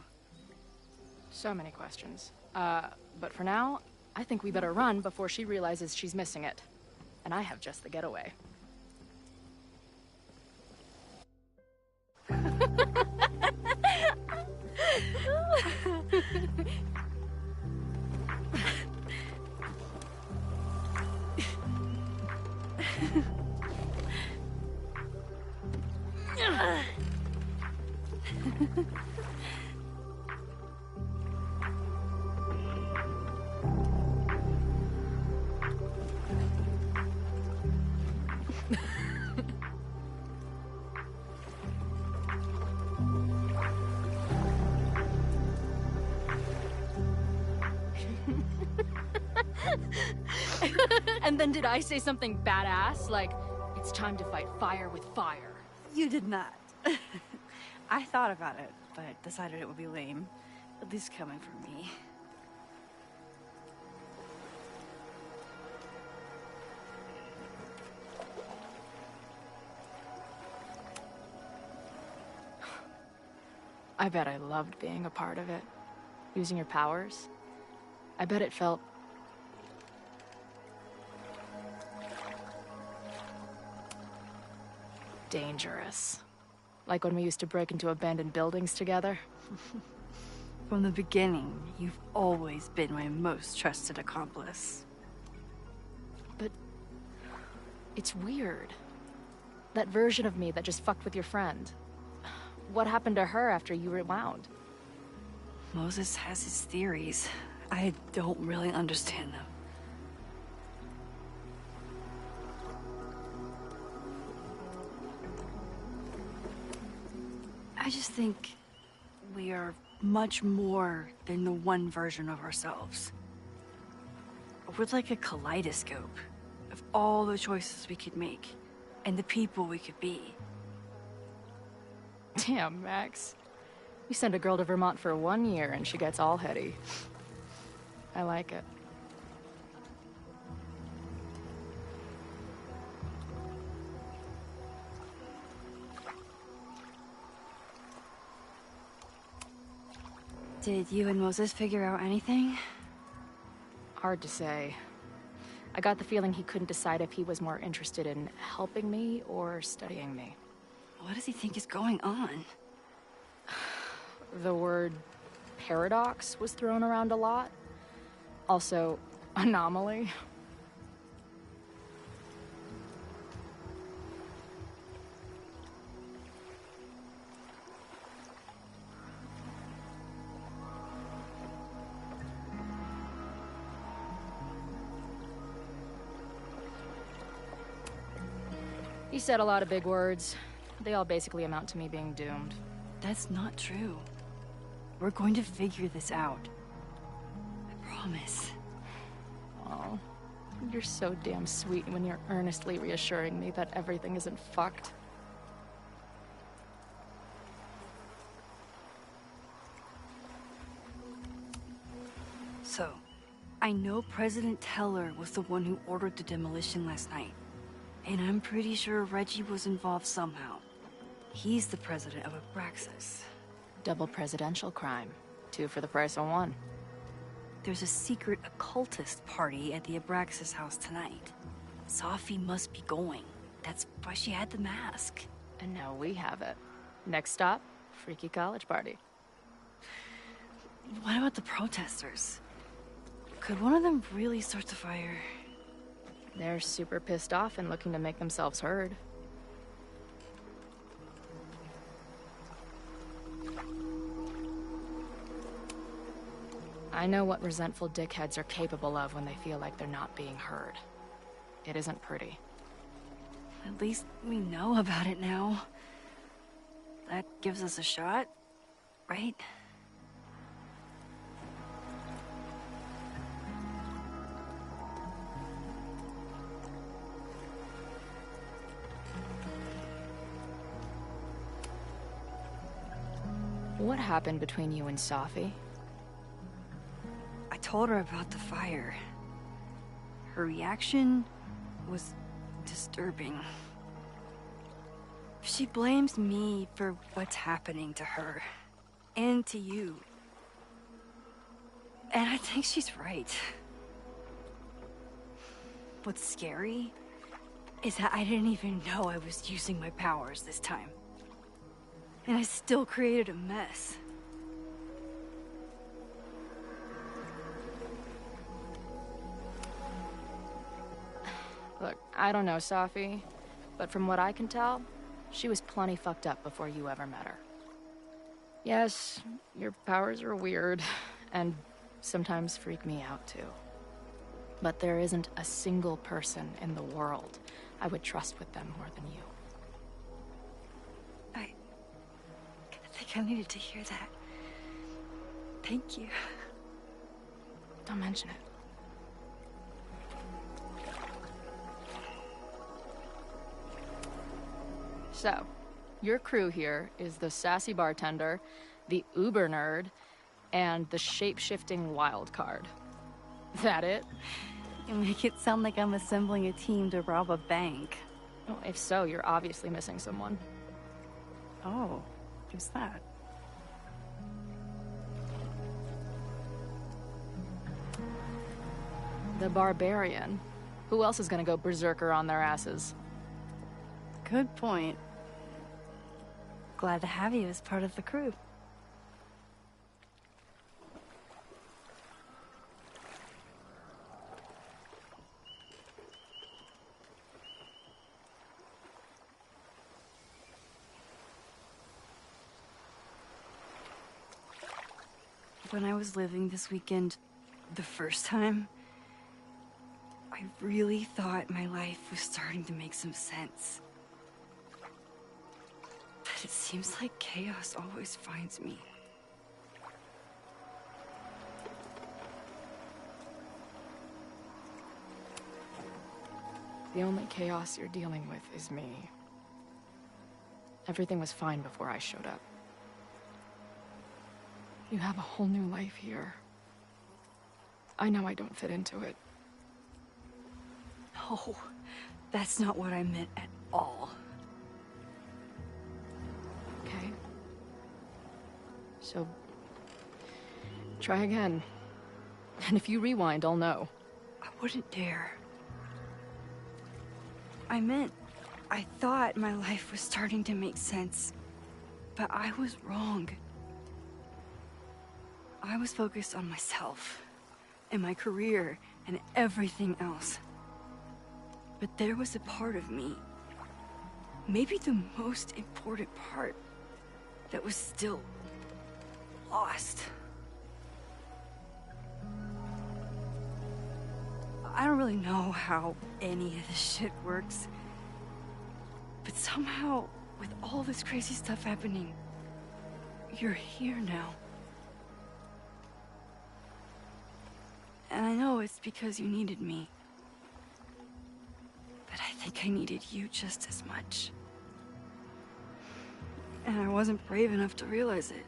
So many questions. But for now, I think we better run before she realizes she's missing it. And I have just the getaway. And then did I say something badass? Like, it's time to fight fire with fire. You did not. I thought about it, but decided it would be lame. At least coming from me. I bet I loved being a part of it. using your powers. I bet it felt... dangerous. Like when we used to break into abandoned buildings together. From the beginning, you've always been my most trusted accomplice. But... it's weird. That version of me that just fucked with your friend. What happened to her after you rewound? Moses has his theories. I don't really understand them. I just think we are much more than the one version of ourselves. We're like a kaleidoscope of all the choices we could make and the people we could be. Damn, Max. You send a girl to Vermont for 1 year and she gets all heady. I like it. Did you and Moses figure out anything? Hard to say. I got the feeling he couldn't decide if he was more interested in helping me or studying me. What does he think is going on? The word paradox was thrown around a lot. Also, anomaly. He said a lot of big words. They all basically amount to me being doomed. That's not true. We're going to figure this out. I promise. Oh, you're so damn sweet when you're earnestly reassuring me that everything isn't fucked. So, I know President Teller was the one who ordered the demolition last night. And I'm pretty sure Reggie was involved somehow. He's the president of Abraxas. Double presidential crime. 2 for the price of 1. There's a secret occultist party at the Abraxas house tonight. Sophie must be going. That's why she had the mask. And now we have it. Next stop, freaky college party. What about the protesters? Could one of them really start the fire? They're super pissed off and looking to make themselves heard. I know what resentful dickheads are capable of when they feel like they're not being heard. It isn't pretty. At least we know about it now. That gives us a shot, right? What happened between you and Sophie? I told her about the fire. Her reaction was disturbing. She blames me for what's happening to her. And to you. And I think she's right. What's scary is that I didn't even know I was using my powers this time. And I still created a mess. Look, I don't know Sophie, but from what I can tell, she was plenty fucked up before you ever met her. Yes, your powers are weird, and sometimes freak me out too. But there isn't a single person in the world I would trust with them more than you. I think I needed to hear that. Thank you. Don't mention it. So, your crew here is the sassy bartender, the uber nerd, and the shape-shifting wild card. That it? You make it sound like I'm assembling a team to rob a bank. Well, if so, you're obviously missing someone. Oh, who's that? The barbarian. Who else is gonna go berserker on their asses? Good point. Glad to have you as part of the crew. When I was living this weekend, the first time, I really thought my life was starting to make some sense. But it seems like chaos always finds me. The only chaos you're dealing with is me. Everything was fine before I showed up. You have a whole new life here. I know I don't fit into it. No, that's not what I meant at all. Okay. So, try again. And if you rewind, I'll know. I wouldn't dare. I thought my life was starting to make sense, but I was wrong. I was focused on myself, and my career, and everything else. But there was a part of me, maybe the most important part, that was still lost. I don't really know how any of this shit works, but somehow, with all this crazy stuff happening, you're here now. And I know it's because you needed me. But I think I needed you just as much. And I wasn't brave enough to realize it.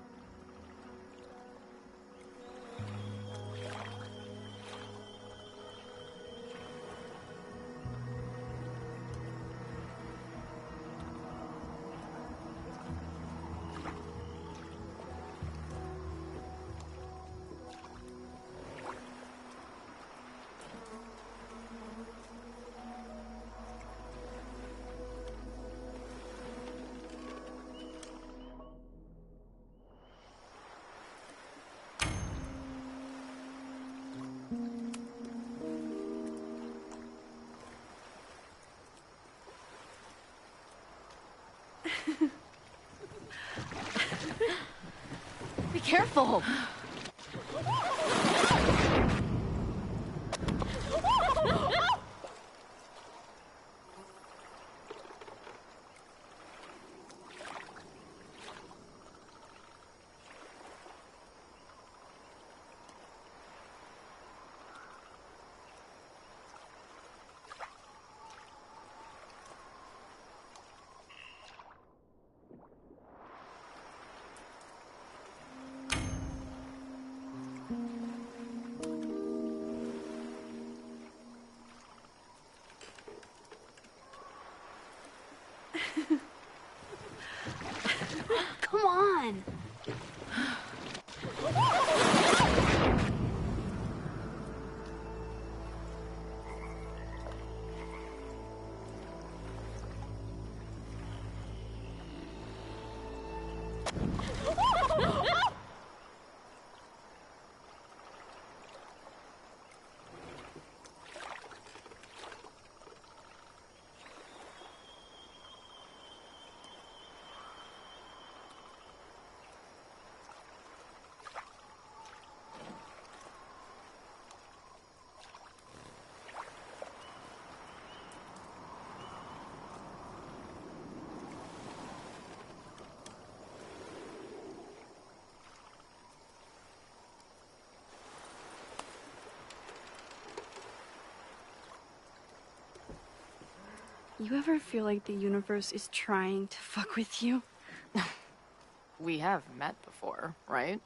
Be careful! Come on! You ever feel like the universe is trying to fuck with you? We have met before, right?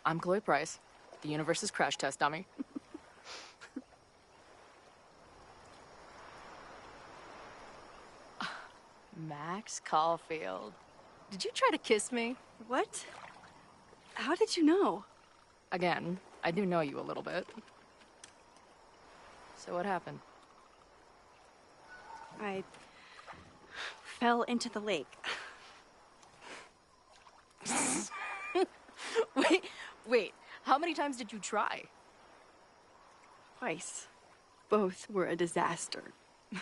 I'm Chloe Price, the universe's crash test dummy. Max Caulfield. Did you try to kiss me? What? How did you know? Again, I do know you a little bit. So what happened? I fell into the lake. Wait, how many times did you try? Twice. Both were a disaster. It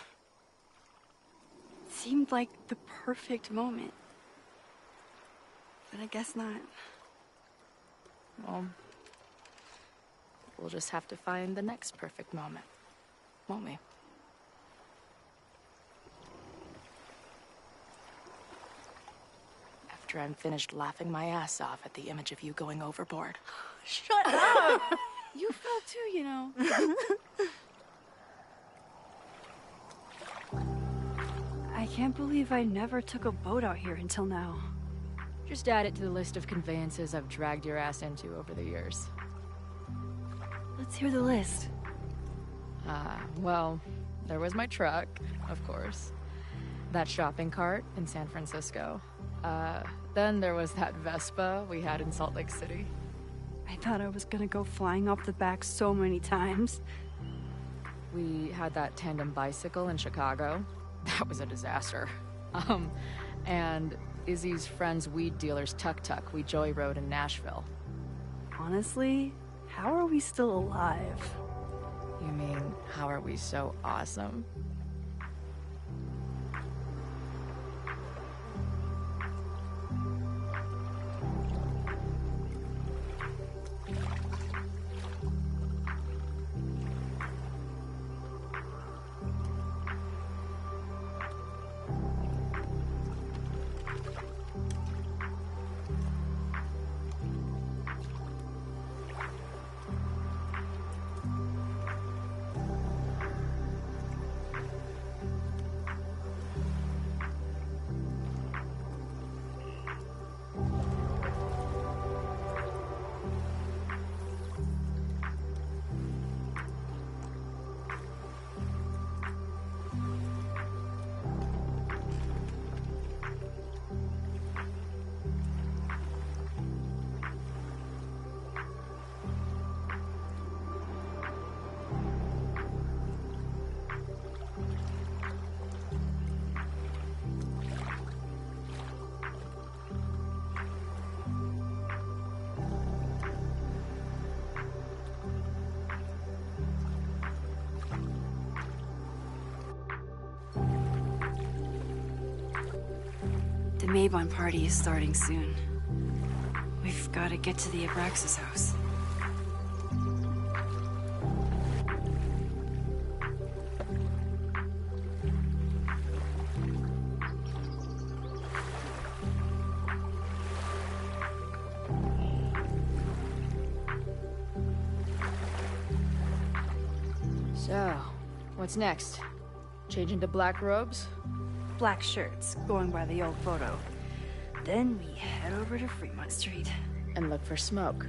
seemed like the perfect moment. But I guess not. Well, we'll just have to find the next perfect moment, won't we? After I'm finished laughing my ass off at the image of you going overboard. Shut up! You fell too, you know. I can't believe I never took a boat out here until now. Just add it to the list of conveyances I've dragged your ass into over the years. Let's hear the list. Well, there was my truck, of course. That shopping cart in San Francisco. Then there was that Vespa we had in Salt Lake City. I thought I was gonna go flying off the back so many times. We had that tandem bicycle in Chicago. That was a disaster. And Izzy's friend's weed dealer's tuk-tuk we joyrode in Nashville. Honestly, how are we still alive? You mean, how are we so awesome? The Maybon party is starting soon. We've got to get to the Abraxas house. So, what's next? Change into black robes? Black shirts, going by the old photo. Then we head over to Fremont Street. And look for smoke.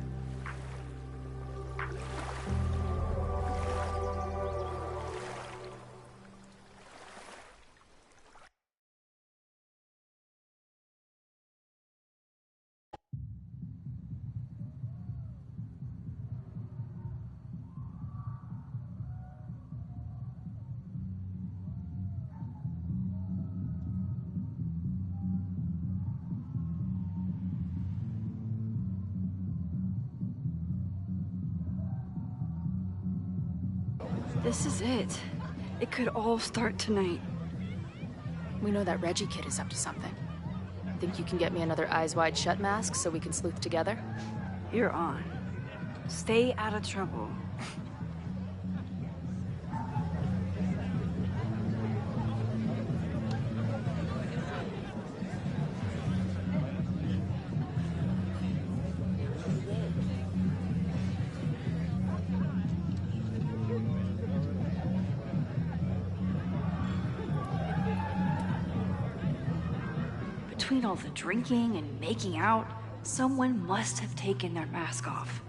This is it. It could all start tonight. We know that Reggie kid is up to something. Think you can get me another Eyes Wide Shut mask so we can sleuth together? You're on. Stay out of trouble. Between all the drinking and making out, someone must have taken their mask off.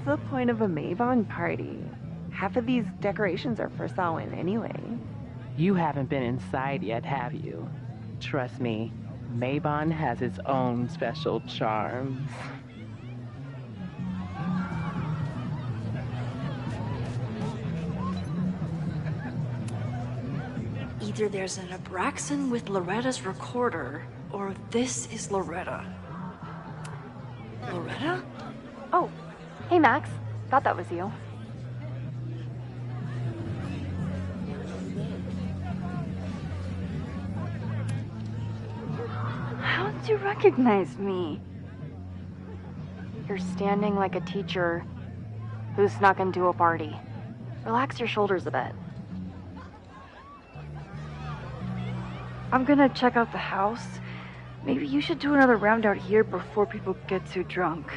the point of a Mavon party? Half of these decorations are for Samhain anyway. You haven't been inside yet, have you? Trust me, Mabon has its own special charms. Either there's an Abraxan with Loretta's recorder, or this is Loretta. Loretta? Oh, hey Max. Thought that was you. How'd you recognize me? You're standing like a teacher who snuck into a party. Relax your shoulders a bit. I'm gonna check out the house. Maybe you should do another round out here before people get too drunk.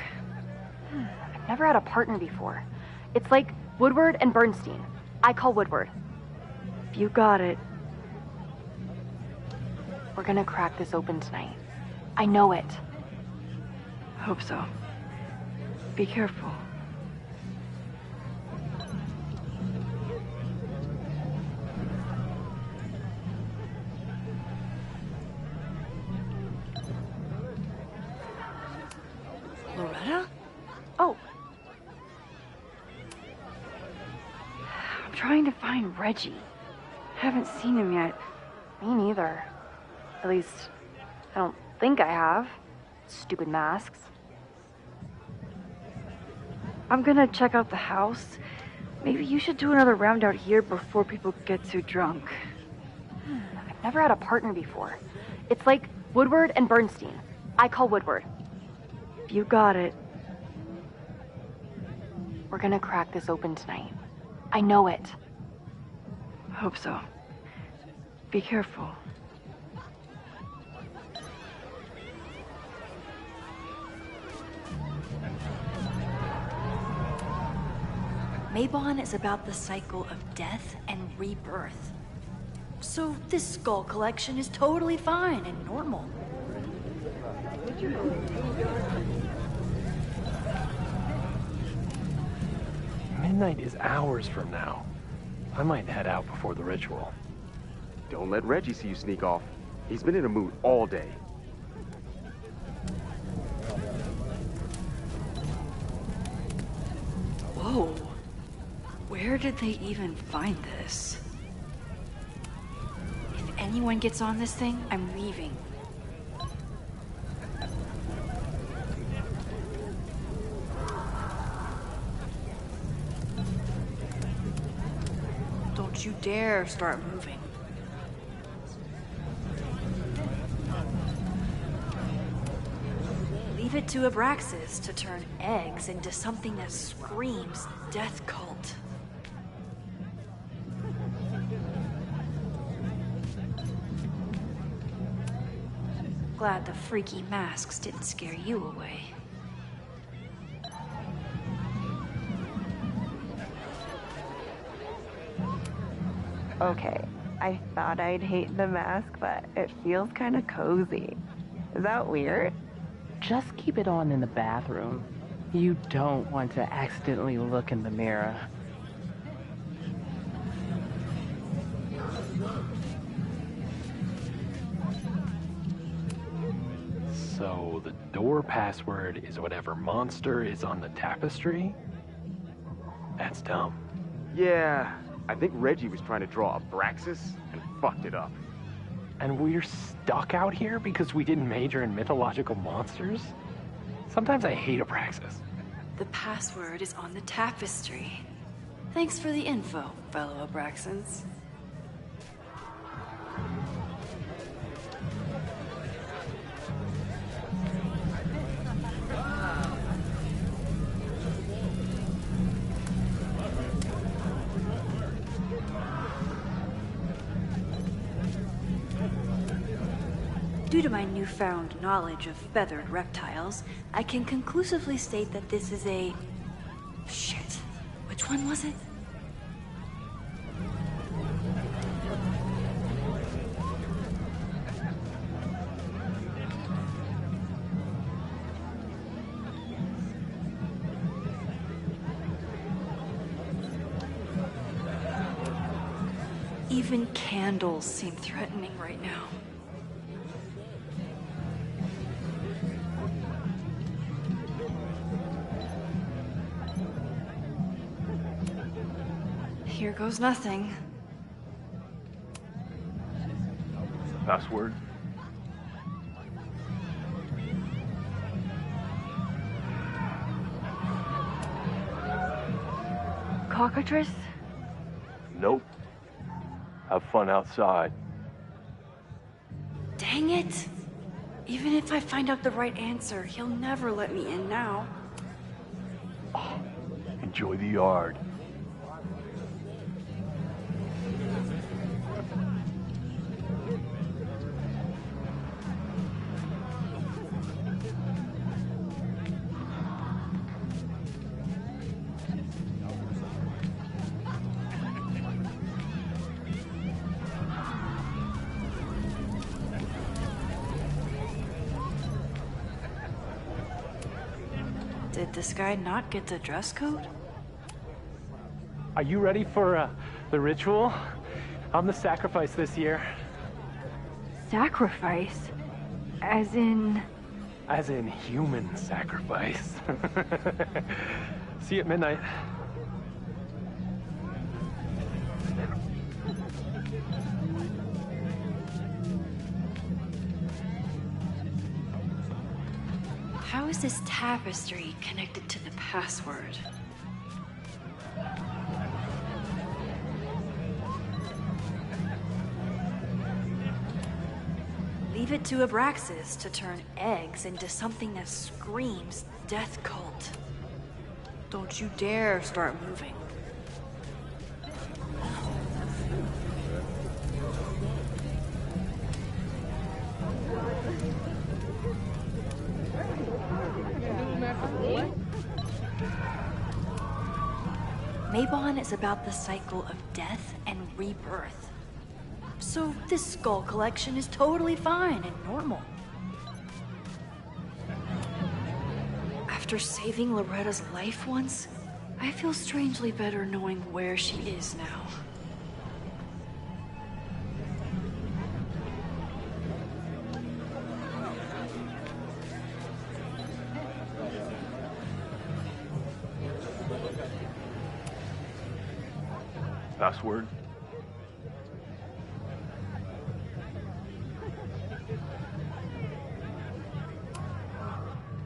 I've never had a partner before. It's like Woodward and Bernstein. I call Woodward. You got it. We're gonna crack this open tonight. I know it. Hope so. Be careful. Loretta? Oh. I'm trying to find Reggie. Haven't seen him yet. Me neither. At least, I don't think I have. Stupid masks. I'm gonna check out the house. Maybe you should do another round out here before people get too drunk. I've never had a partner before. It's like Woodward and Bernstein. I call Woodward. You got it. We're gonna crack this open tonight. I know it. Hope so. Be careful. Mabon is about the cycle of death and rebirth. So this skull collection is totally fine and normal. Midnight is hours from now. I might head out before the ritual. Don't let Reggie see you sneak off. He's been in a mood all day. Whoa. Where did they even find this? If anyone gets on this thing, I'm leaving. Don't you dare start moving. Leave it to Abraxas to turn eggs into something that screams death cult. Glad the freaky masks didn't scare you away. Okay, I thought I'd hate the mask, but it feels kind of cozy. Is that weird? Just keep it on in the bathroom. You don't want to accidentally look in the mirror. So the door password is whatever monster is on the tapestry? That's dumb. Yeah, I think Reggie was trying to draw Abraxas and fucked it up. And we're stuck out here because we didn't major in mythological monsters? Sometimes I hate Abraxas. The password is on the tapestry. Thanks for the info, fellow Abraxans. Due to my newfound knowledge of feathered reptiles, I can conclusively state that this is a... Shit. Which one was it? Even candles seem threatening right now. Here goes nothing. Password? Cockatrice? Nope. Have fun outside. Dang it! Even if I find out the right answer, he'll never let me in now. Enjoy the yard. Did this guy not get the dress code? Are you ready for the ritual? I'm the sacrifice this year. Sacrifice? As in... As in human sacrifice. See you at midnight. How is this tapestry connected to the password? Leave it to Abraxas to turn eggs into something that screams death cult. Don't you dare start moving. Mabon is about the cycle of death and rebirth. So this skull collection is totally fine and normal. After saving Loretta's life once, I feel strangely better knowing where she is now. Password?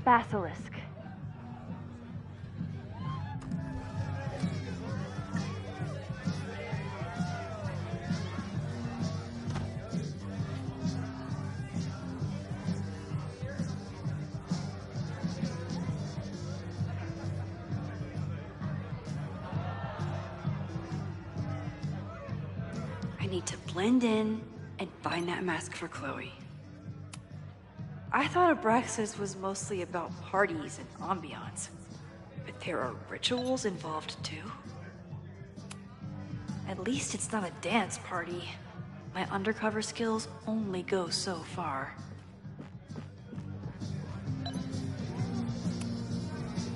Basilisk. I need to blend in and find that mask for Chloe. I thought Abraxas was mostly about parties and ambiance, but there are rituals involved too. At least it's not a dance party. My undercover skills only go so far.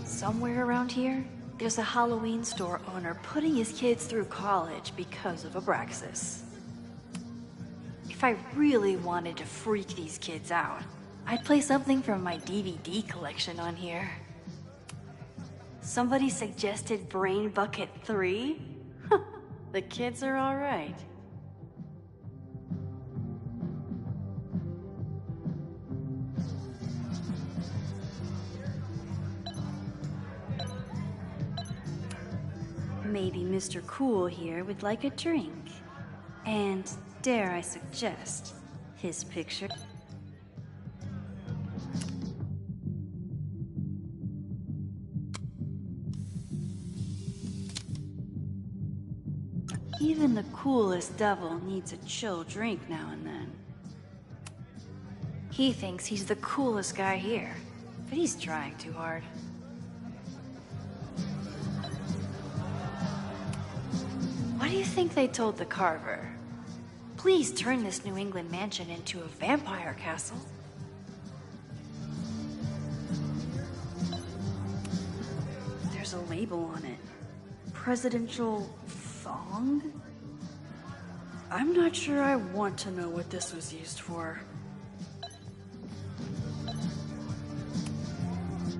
Somewhere around here, there's a Halloween store owner putting his kids through college because of Abraxas. If I really wanted to freak these kids out, I'd play something from my DVD collection on here. Somebody suggested Brain Bucket 3? The kids are all right. Maybe Mr. Cool here would like a drink. And dare I suggest, his picture. Even the coolest devil needs a chill drink now and then. He thinks he's the coolest guy here, but he's trying too hard. What do you think they told the carver? Please turn this New England mansion into a vampire castle. There's a label on it. Presidential thong? I'm not sure I want to know what this was used for.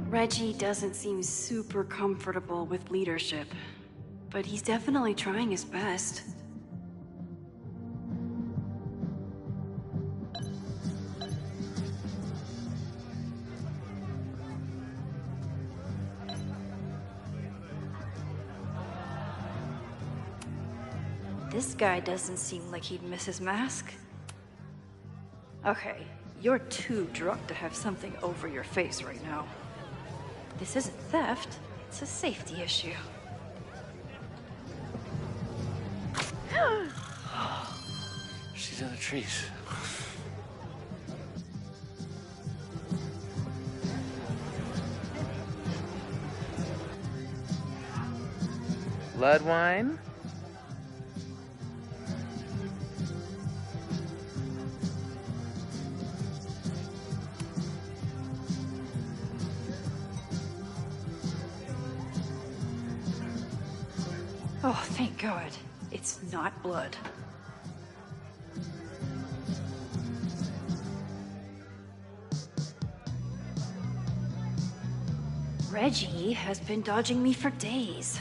Reggie doesn't seem super comfortable with leadership, but he's definitely trying his best. This guy doesn't seem like he'd miss his mask. Okay, you're too drunk to have something over your face right now. This isn't theft, it's a safety issue. She's in the trees. Blood wine? Oh, thank God. It's not blood. Reggie has been dodging me for days.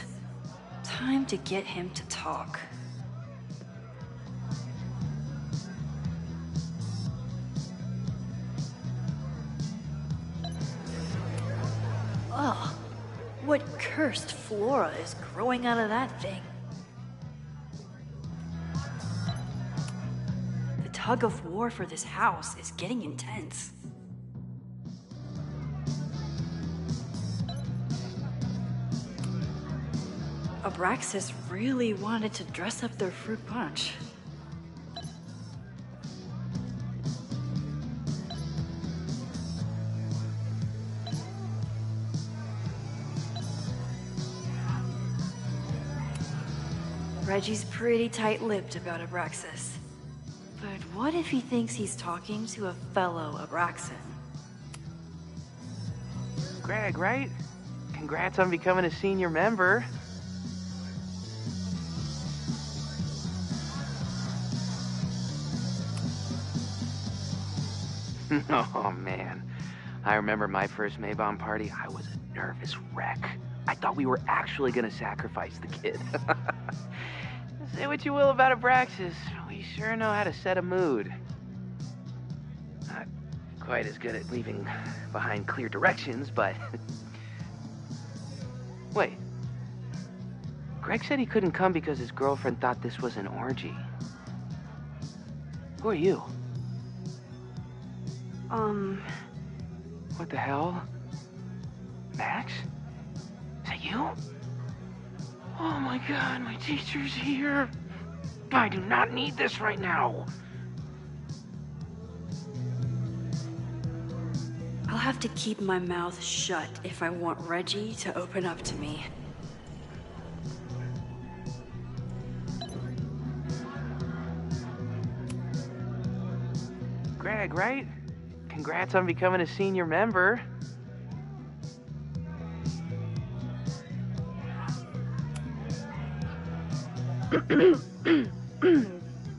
Time to get him to talk. Ugh. What cursed flora is growing out of that thing? The tug of war for this house is getting intense. Abraxas really wanted to dress up their fruit punch. Reggie's pretty tight-lipped about Abraxas. But what if he thinks he's talking to a fellow Abraxan? Greg, right? Congrats on becoming a senior member. Oh, man. I remember my first Maybon party. I was a nervous wreck. I thought we were actually gonna sacrifice the kid. Say what you will about Abraxas, we sure know how to set a mood. Not quite as good at leaving behind clear directions, but... Wait. Greg said he couldn't come because his girlfriend thought this was an orgy. Who are you? What the hell? Max? Is that you? Oh my God, my teacher's here. I do not need this right now. I'll have to keep my mouth shut if I want Reggie to open up to me. Greg, right? Congrats on becoming a senior member.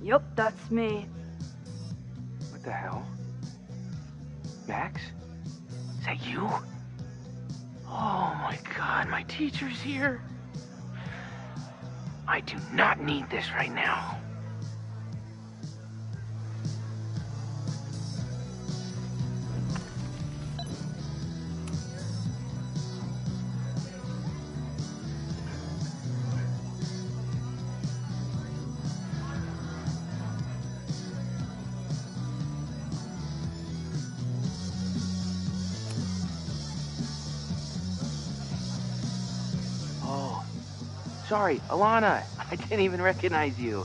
Yup, that's me. What the hell? Max? Is that you? Oh my God, my teacher's here. I do not need this right now. Sorry, Alana. I didn't even recognize you.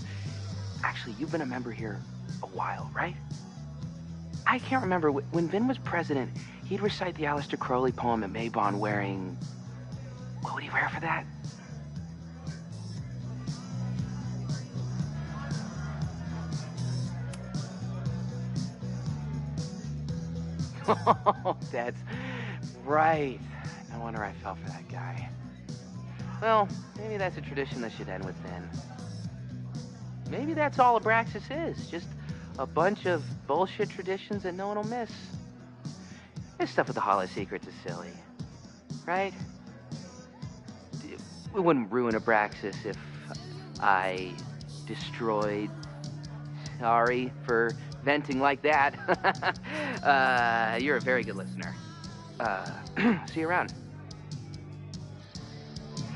Actually, you've been a member here a while, right? I can't remember. When Vin was president, he'd recite the Aleister Crowley poem at Maybon wearing... What would he wear for that? Oh, that's right. No wonder I fell for that guy. Well, maybe that's a tradition that should end with Vin. Maybe that's all Abraxas is. Just a bunch of bullshit traditions that no one will miss. This stuff with the Hall of Secrets is silly. Right? We wouldn't ruin Abraxas if I destroyed... Sorry for venting like that. You're a very good listener. See you around.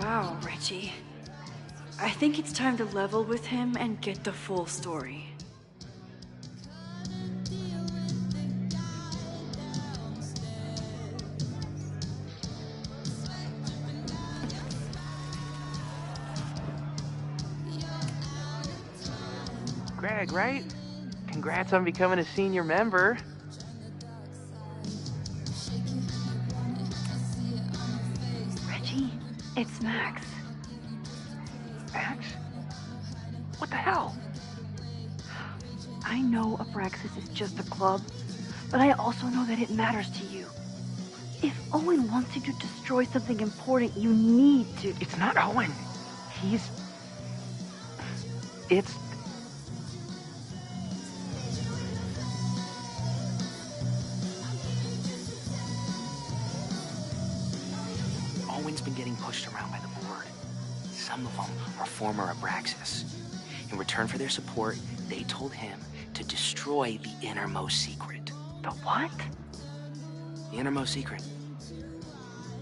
Wow, Reggie. I think it's time to level with him and get the full story. Greg, right? Congrats on becoming a senior member. Reggie, it's Max. Max? What the hell? I know Abraxas is just a club, but I also know that it matters to you. If Owen wants you to destroy something important, you need to... It's not Owen. It's... Owen's been getting pushed around by the board. Some of them are former Abraxas. In return for their support, they told him to destroy the innermost secret. The what? The innermost secret.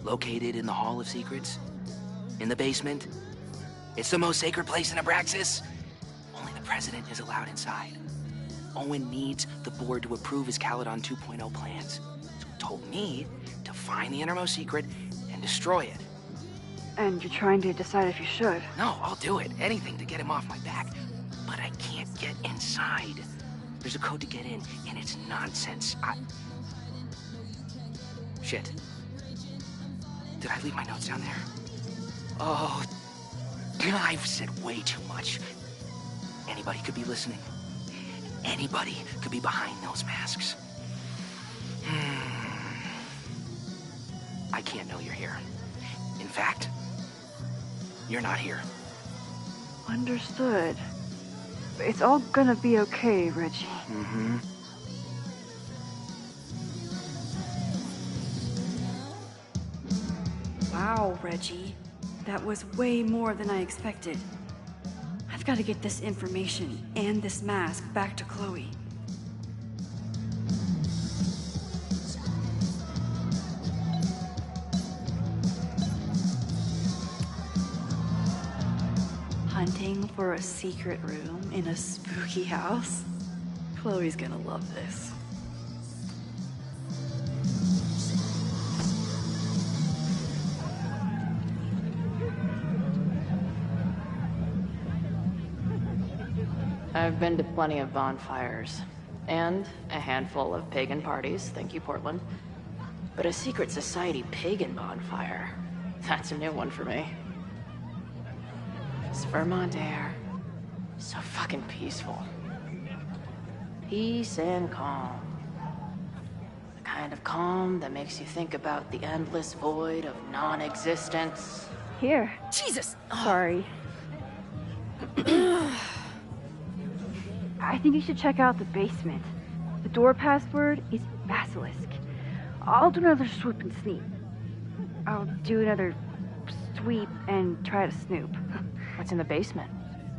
Located in the Hall of Secrets. In the basement. It's the most sacred place in Abraxas. Only the president is allowed inside. Owen needs the board to approve his Caledon 2.0 plans. So he told me to find the innermost secret and destroy it. And you're trying to decide if you should. No, I'll do it. Anything to get him off my back. But I can't get inside. There's a code to get in, and it's nonsense. Shit. Did I leave my notes down there? Oh, I've said way too much. Anybody could be listening. Anybody could be behind those masks. I can't know you're here. In fact, you're not here. Understood. It's all gonna be okay, Reggie. Mm-hmm. Wow, Reggie. That was way more than I expected. I've got to get this information and this mask back to Chloe. Hunting for a secret room in a spooky house? Chloe's gonna love this. I've been to plenty of bonfires, and a handful of pagan parties, thank you, Portland. But a secret society pagan bonfire, that's a new one for me. This Vermont air, so fucking peaceful. Peace and calm. The kind of calm that makes you think about the endless void of non-existence. Here. Jesus! Sorry. I think you should check out the basement. The door password is Basilisk. I'll do another swoop and sneak. I'll do another sweep and try to snoop. What's in the basement?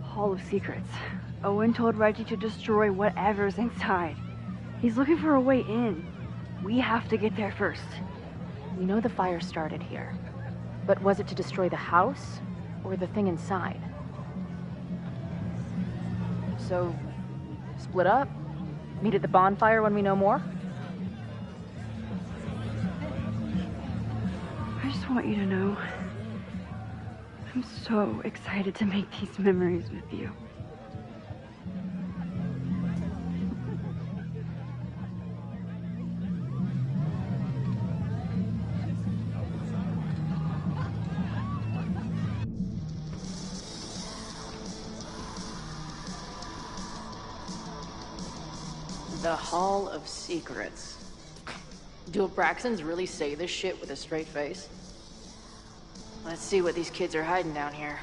Hall of Secrets. Owen told Reggie to destroy whatever's inside. He's looking for a way in. We have to get there first. We know the fire started here. But was it to destroy the house or the thing inside? So, split up? Meet at the bonfire when we know more? I just want you to know, I'm so excited to make these memories with you. The Hall of Secrets. Do Abraxans really say this shit with a straight face? Let's see what these kids are hiding down here.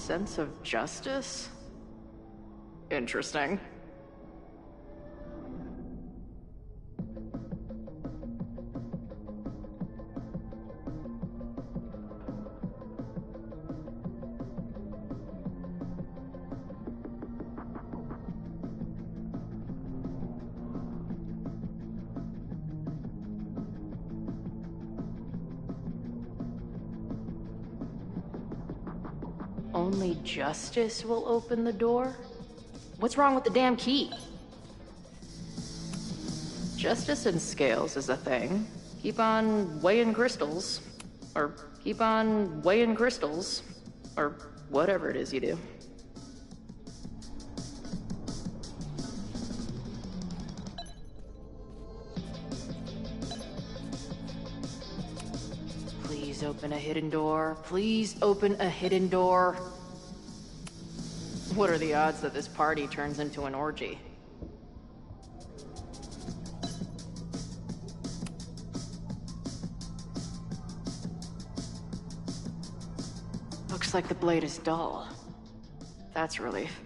sense of justice? Interesting. Only justice will open the door? What's wrong with the damn key? Justice in scales is a thing. Keep on weighing crystals. Or keep on weighing crystals. Or whatever it is you do. Please open a hidden door. Please open a hidden door. What are the odds that this party turns into an orgy? Looks like the blade is dull. That's a relief.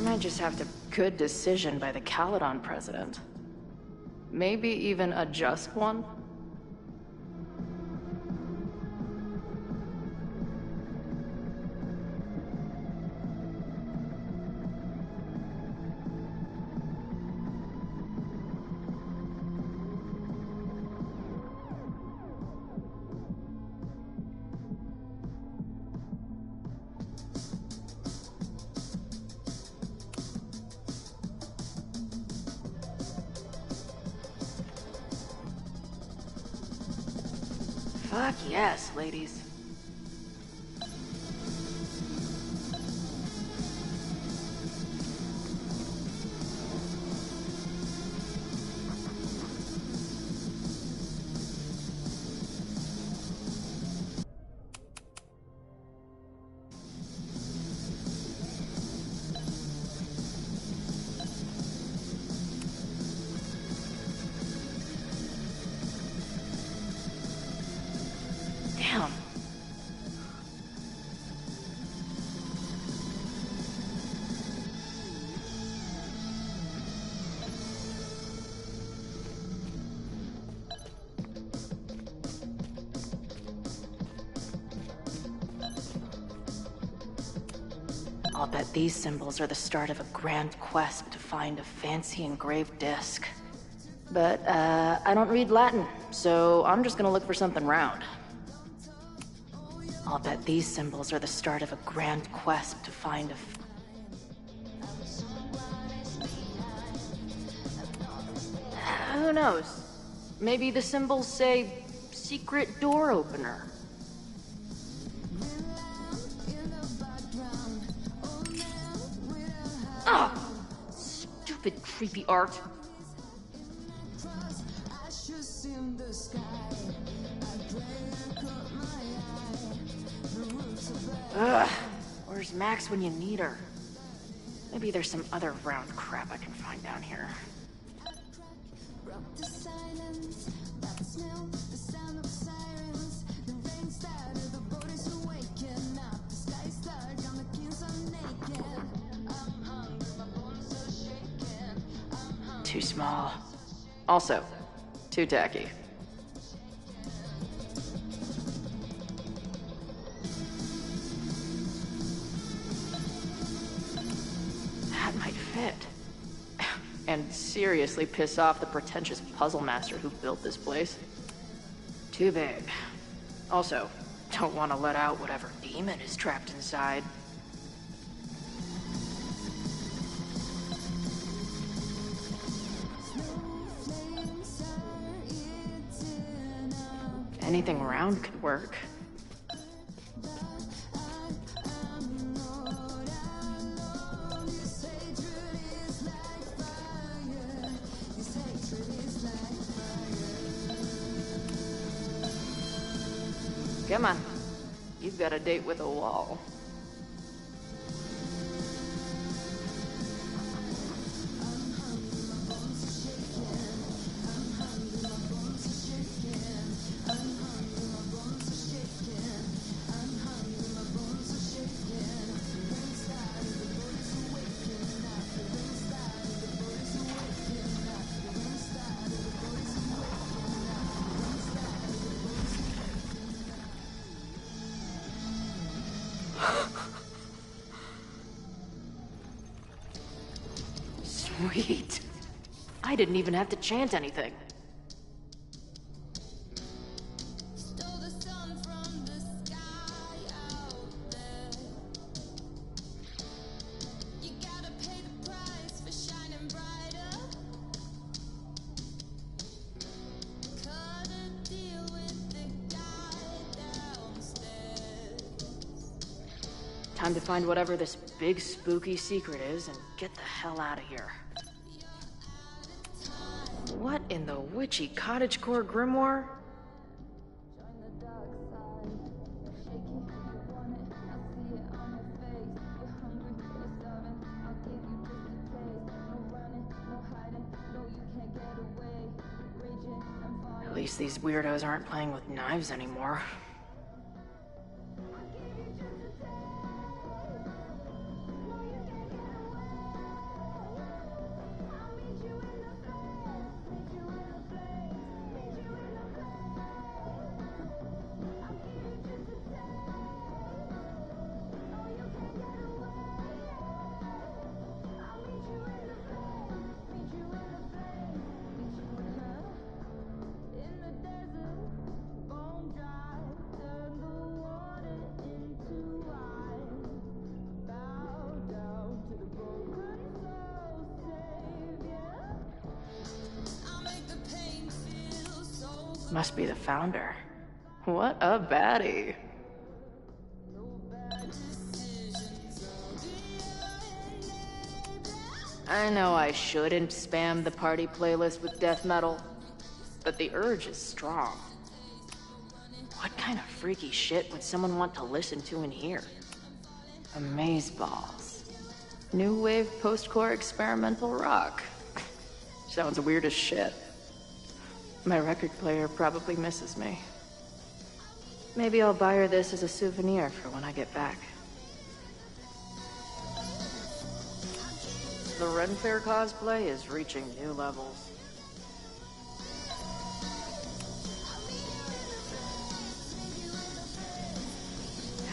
Might just have to good decision by the Caledon president. Maybe even a just one? Fuck yes, ladies. Damn. I'll bet these symbols are the start of a grand quest to find a fancy engraved disc. But, I don't read Latin, so I'm just gonna look for something round. I'll bet these symbols are the start of a grand quest to find a... Who knows? Maybe the symbols say, secret door opener. Ah! Stupid creepy art. Ugh, where's Max when you need her? Maybe there's some other round crap I can find down here. Too small. Also, too tacky. Might fit. And seriously piss off the pretentious puzzle master who built this place. Too big. Also, don't want to let out whatever demon is trapped inside. Anything round could work. Come on. You've got a date with a wall. Sweet. I didn't even have to chant anything. Time to find whatever this big spooky secret is and get the hell out of here. What in the witchy cottagecore grimoire? At least these weirdos aren't playing with knives anymore. Must be the founder. What a baddie. I know I shouldn't spam the party playlist with death metal, but the urge is strong. What kind of freaky shit would someone want to listen to in here? Amazeballs. New wave post-core experimental rock. Sounds weird as shit. My record player probably misses me. Maybe I'll buy her this as a souvenir for when I get back. The Ren Fair cosplay is reaching new levels.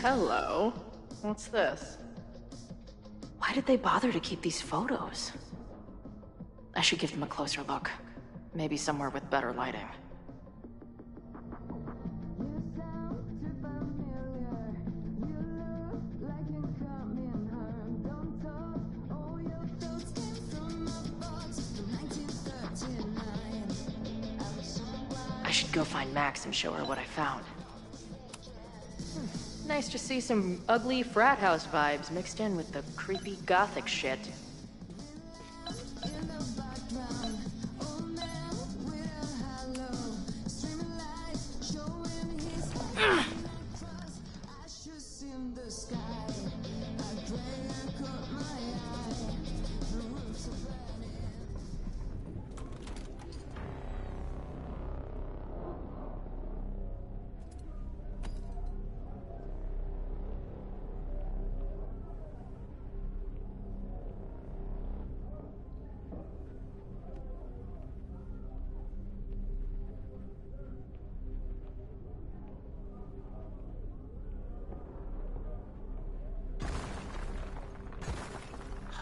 Hello. What's this? Why did they bother to keep these photos? I should give them a closer look. Maybe somewhere with better lighting. I should go find Max and show her what I found. Nice to see some ugly frat house vibes mixed in with the creepy gothic shit.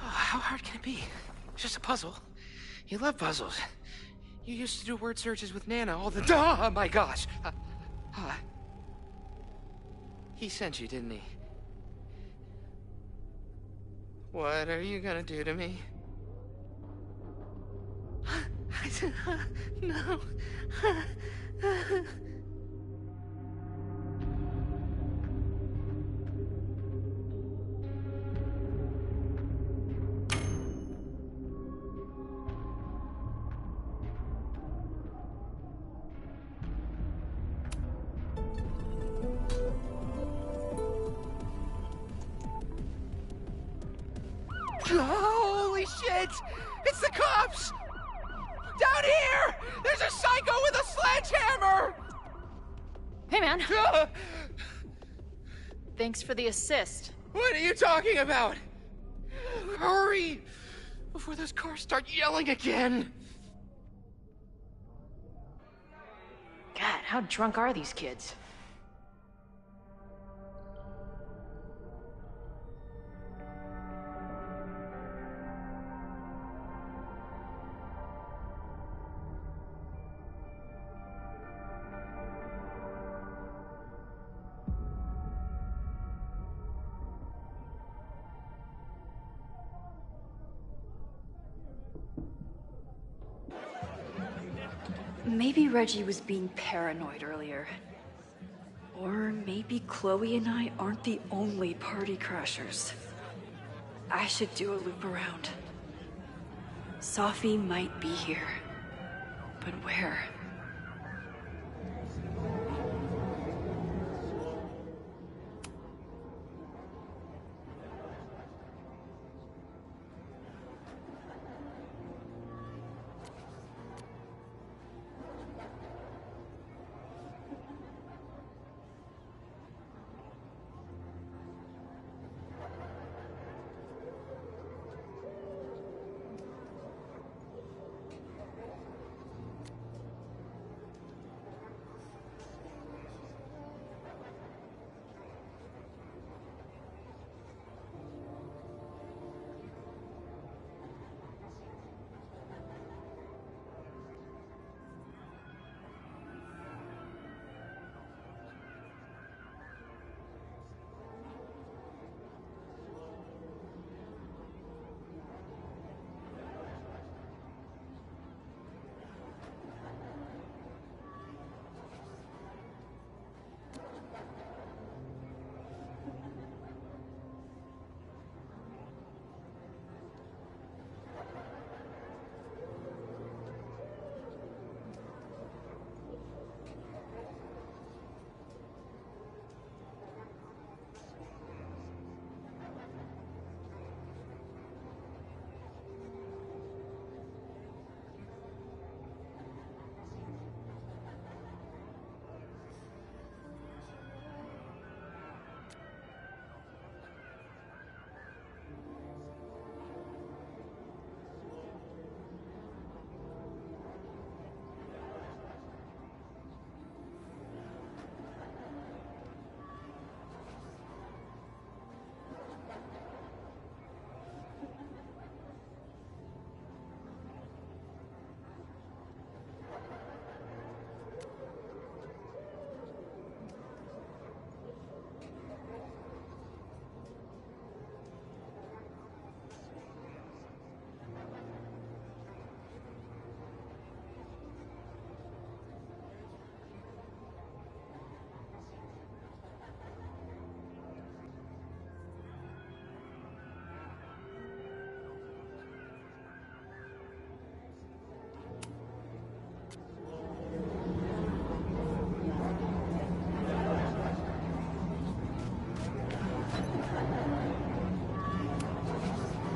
How hard can it be? It's just a puzzle. You love puzzles. You used to do word searches with Nana all the time. Oh my gosh. He sent you, didn't he? What are you gonna do to me? No. Holy shit! It's the cops! Down here! There's a psycho with a sledgehammer! Hey, man. Thanks for the assist. What are you talking about? Hurry! Before those cars start yelling again! God, how drunk are these kids? Maybe Reggie was being paranoid earlier. Or maybe Chloe and I aren't the only party crashers. I should do a loop around. Sophie might be here. But where?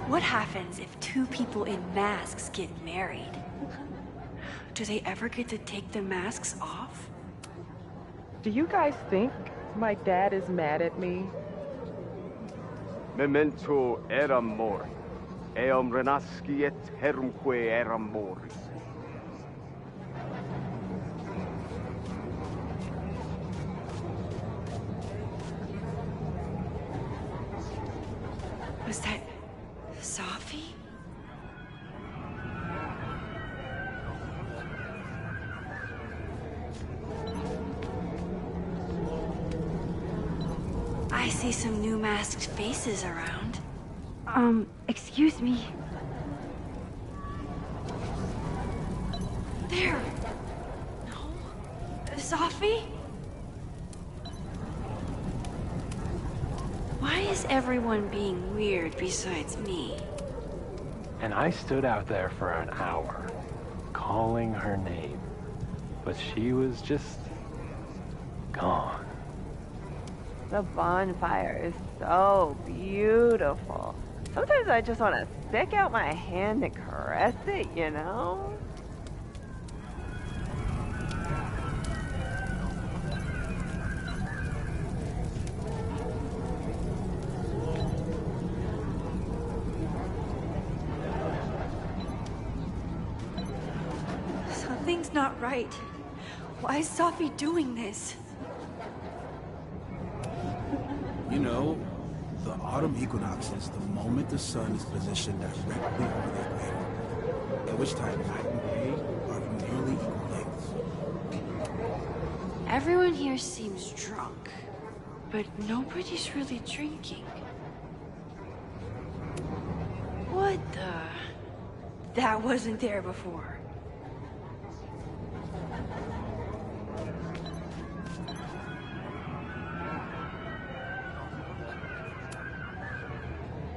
What happens if two people in masks get married? Do they ever get to take the masks off? Do you guys think my dad is mad at me? Memento eram mori. Eum renasciet herumque eram mori. Was that Sophie? I see some new masked faces around. Excuse me. There! No? Sophie? Why is everyone being weird besides me? And I stood out there for an hour, calling her name. But she was just gone. The bonfire is so beautiful. Sometimes I just want to stick out my hand and caress it, you know? Something's not right. Why is Sophie doing this? You know, the autumn equinox is the moment the sun is positioned directly over the equator, at which time night and day are nearly equal lengths. Everyone here seems drunk, but nobody's really drinking. What the? That wasn't there before.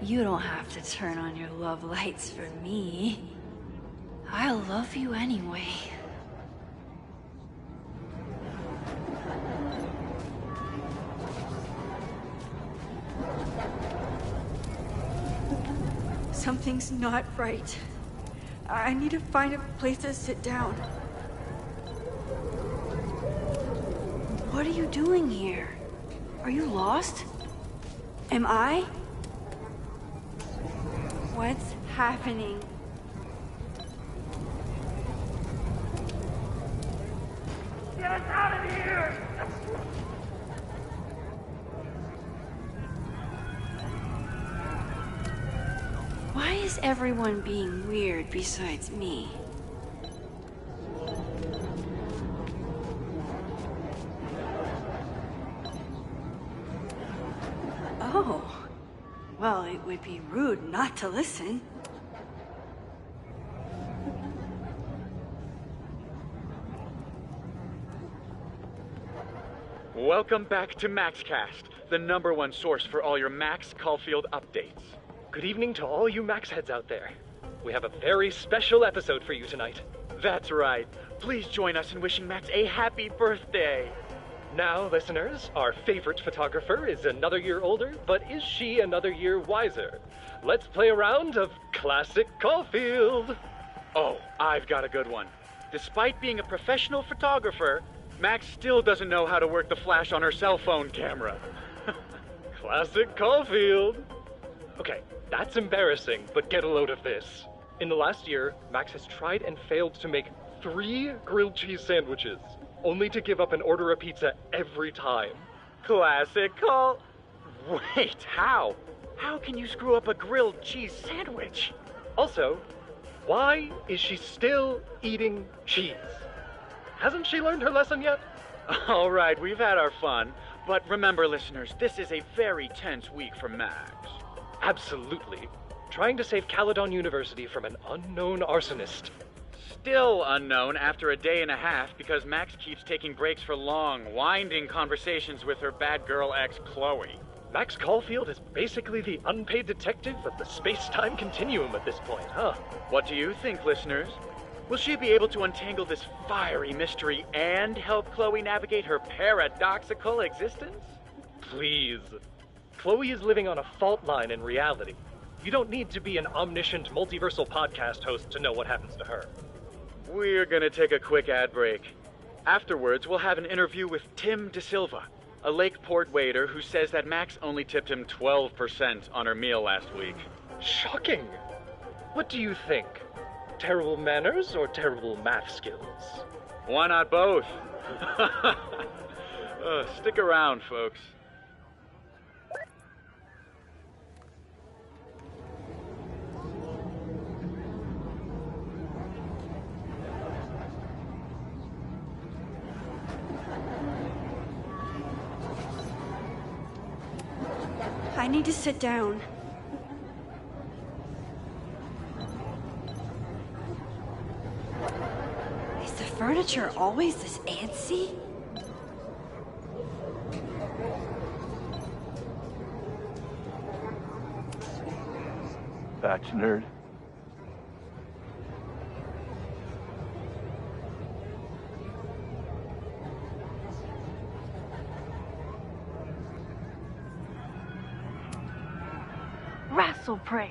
You don't have to turn on your love lights for me. I love you anyway. Something's not right. I need to find a place to sit down. What are you doing here? Are you lost? Am I? What's happening? Get us out of here! Why is everyone being weird besides me? Oh. Well, it would be rude not to listen. Welcome back to MaxCast, the #1 source for all your Max Caulfield updates. Good evening to all you Max heads out there. We have a very special episode for you tonight. That's right. Please join us in wishing Max a happy birthday. Now, listeners, our favorite photographer is another year older, but is she another year wiser? Let's play a round of Classic Caulfield. Oh, I've got a good one. Despite being a professional photographer, Max still doesn't know how to work the flash on her cell phone camera. Classic Caulfield. Okay, that's embarrassing, but get a load of this. In the last year, Max has tried and failed to make 3 grilled cheese sandwiches, only to give up and order a pizza every time. Classic Caul... Wait, how? How can you screw up a grilled cheese sandwich? Also, why is she still eating cheese? Hasn't she learned her lesson yet? All right, we've had our fun. But remember, listeners, this is a very tense week for Max. Absolutely. Trying to save Caledon University from an unknown arsonist. Still unknown after a day and a half because Max keeps taking breaks for long, winding conversations with her bad girl ex, Chloe. Max Caulfield is basically the unpaid detective of the space-time continuum at this point, huh? What do you think, listeners? Will she be able to untangle this fiery mystery and help Chloe navigate her paradoxical existence? Please. Chloe is living on a fault line in reality. You don't need to be an omniscient multiversal podcast host to know what happens to her. We're gonna take a quick ad break. Afterwards, we'll have an interview with Tim DeSilva, a Lakeport waiter who says that Max only tipped him 12% on her meal last week. Shocking! What do you think? Terrible manners or terrible math skills? Why not both? Stick around, folks. I need to sit down. Is the furniture always this antsy? Batch nerd. Wrestle Praise.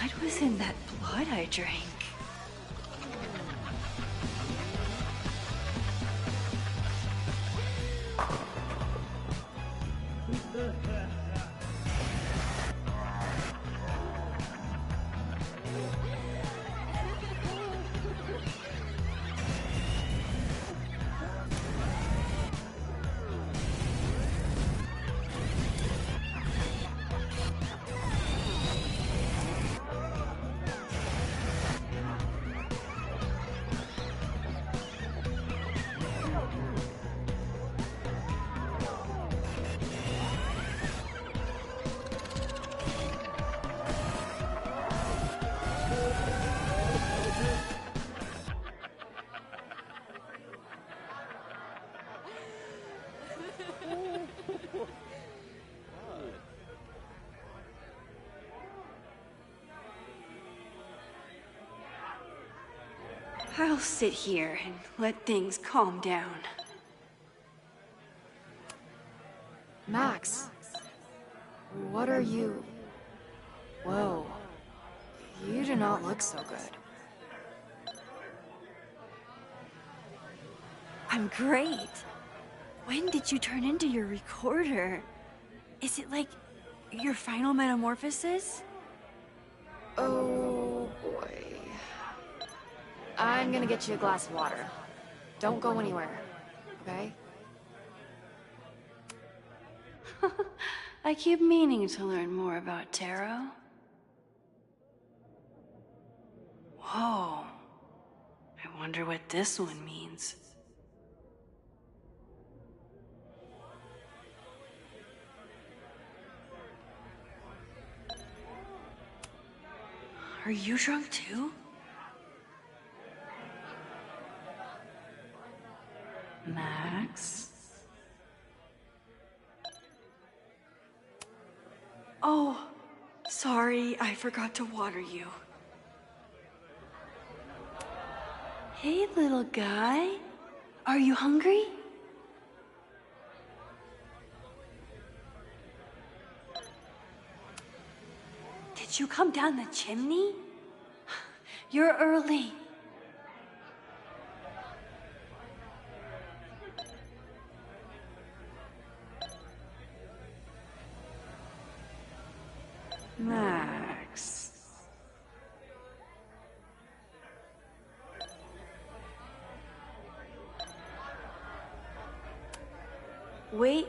What was in that blood I drank? I'll sit here and let things calm down. Max, what are you... Whoa. You do not look so good. I'm great. When did you turn into your recorder? Is it like your final metamorphosis? Oh, boy. I'm gonna get you a glass of water. Don't go anywhere, okay? I keep meaning to learn more about tarot. Whoa. I wonder what this one means. Are you drunk too? Max? Oh, sorry, I forgot to water you. Hey, little guy. Are you hungry? Did you come down the chimney? You're early. Max. Wait,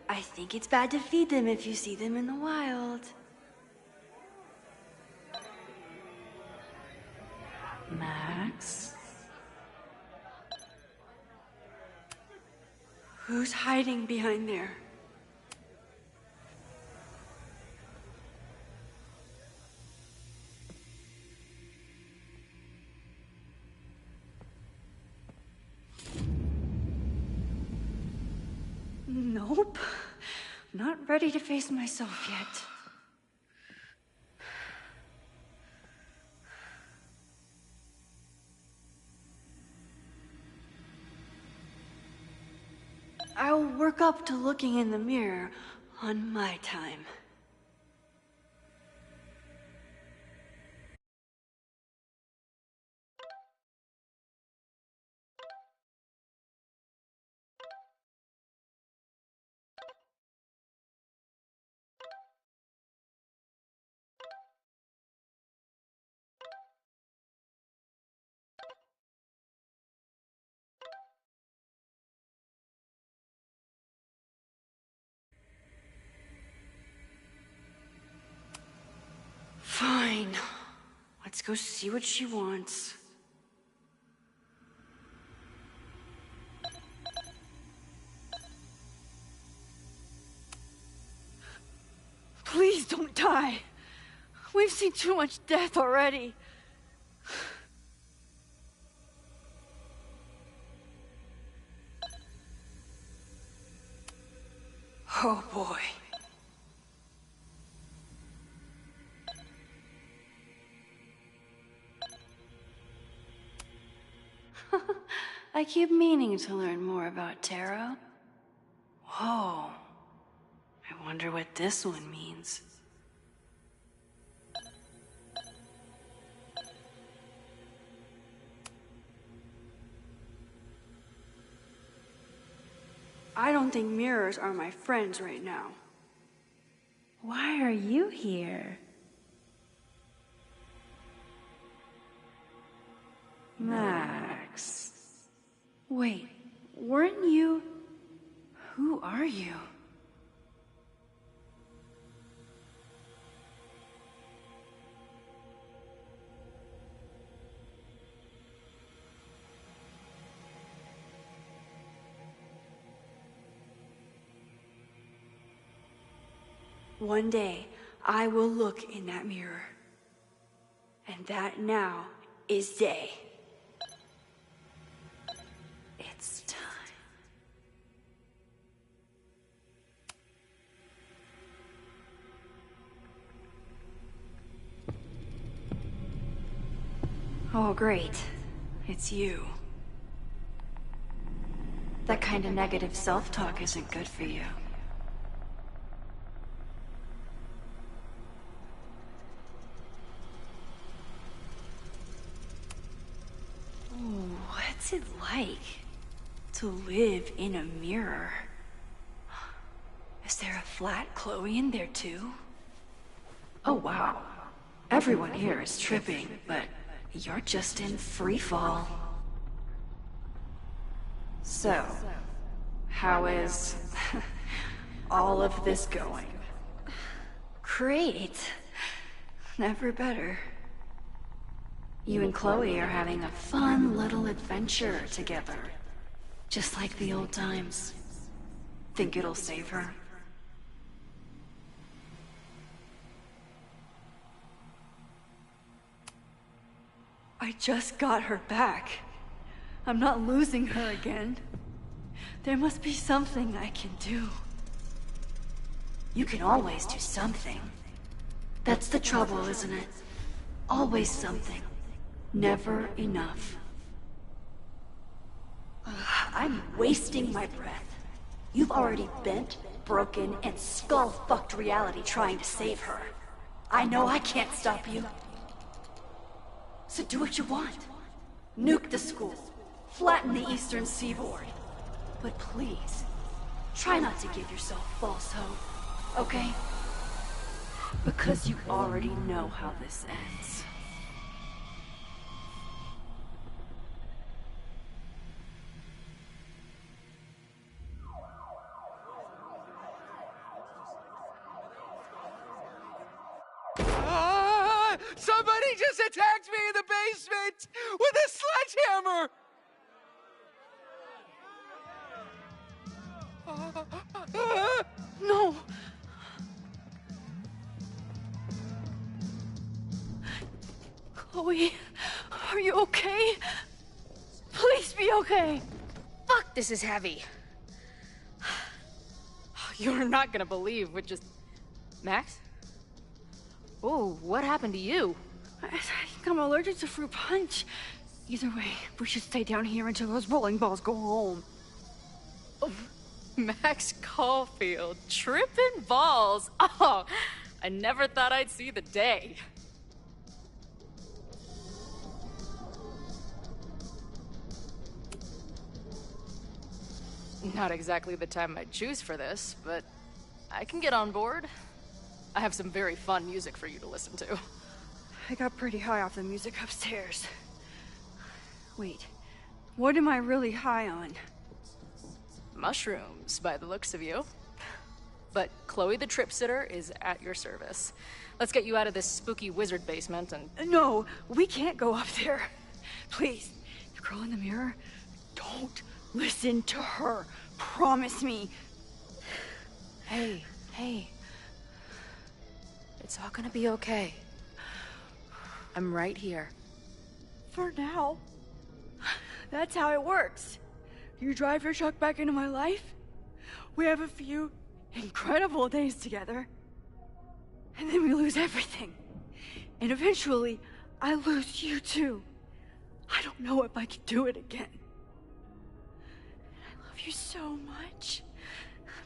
I think it's bad to feed them if you see them in the wild. Max? Who's hiding behind there? Nope. Not ready to face myself yet. I'll work up to looking in the mirror on my time. Fine. Let's go see what she wants. Please don't die. We've seen too much death already. Oh boy. I keep meaning to learn more about tarot. Whoa. I wonder what this one means. I don't think mirrors are my friends right now. Why are you here? Max. Wait, weren't you... Who are you? One day, I will look in that mirror. And that now is day. It's time. Oh, great. It's you. That kind of negative self-talk isn't good for you. Ooh, what's it like to live in a mirror? Is there a flat Chloe in there too? Oh wow. Everyone here is tripping, but you're just in free fall. So, how is all of this going? Great. Never better. You and Chloe are having a fun little adventure together. Just like the old times. Think it'll save her? I just got her back. I'm not losing her again. There must be something I can do. You can always do something. That's the trouble, isn't it? Always something. Never enough. I'm wasting my breath. You've already bent, broken, and skull-fucked reality trying to save her. I know I can't stop you. So do what you want. Nuke the school. Flatten the eastern seaboard. But please, try not to give yourself false hope, okay? Because you already know how this ends. Somebody just attacked me in the basement with a sledgehammer! No! Chloe, are you okay? Please be okay! Fuck, this is heavy. You're not gonna believe what just... Max? Oh, what happened to you? I think I'm allergic to fruit punch. Either way, we should stay down here until those bowling balls go home. Oh, Max Caulfield, tripping balls. Oh, I never thought I'd see the day. Not exactly the time I'd choose for this, but I can get on board. I have some very fun music for you to listen to. I got pretty high off the music upstairs. Wait, what am I really high on? Mushrooms, by the looks of you. But Chloe the Trip Sitter is at your service. Let's get you out of this spooky wizard basement and... No, we can't go up there. Please, the girl in the mirror, don't listen to her. Promise me. Hey. It's all gonna be okay. I'm right here. For now. That's how it works. You drive your truck back into my life. We have a few incredible days together. And then we lose everything. And eventually, I lose you too. I don't know if I can do it again. I love you so much.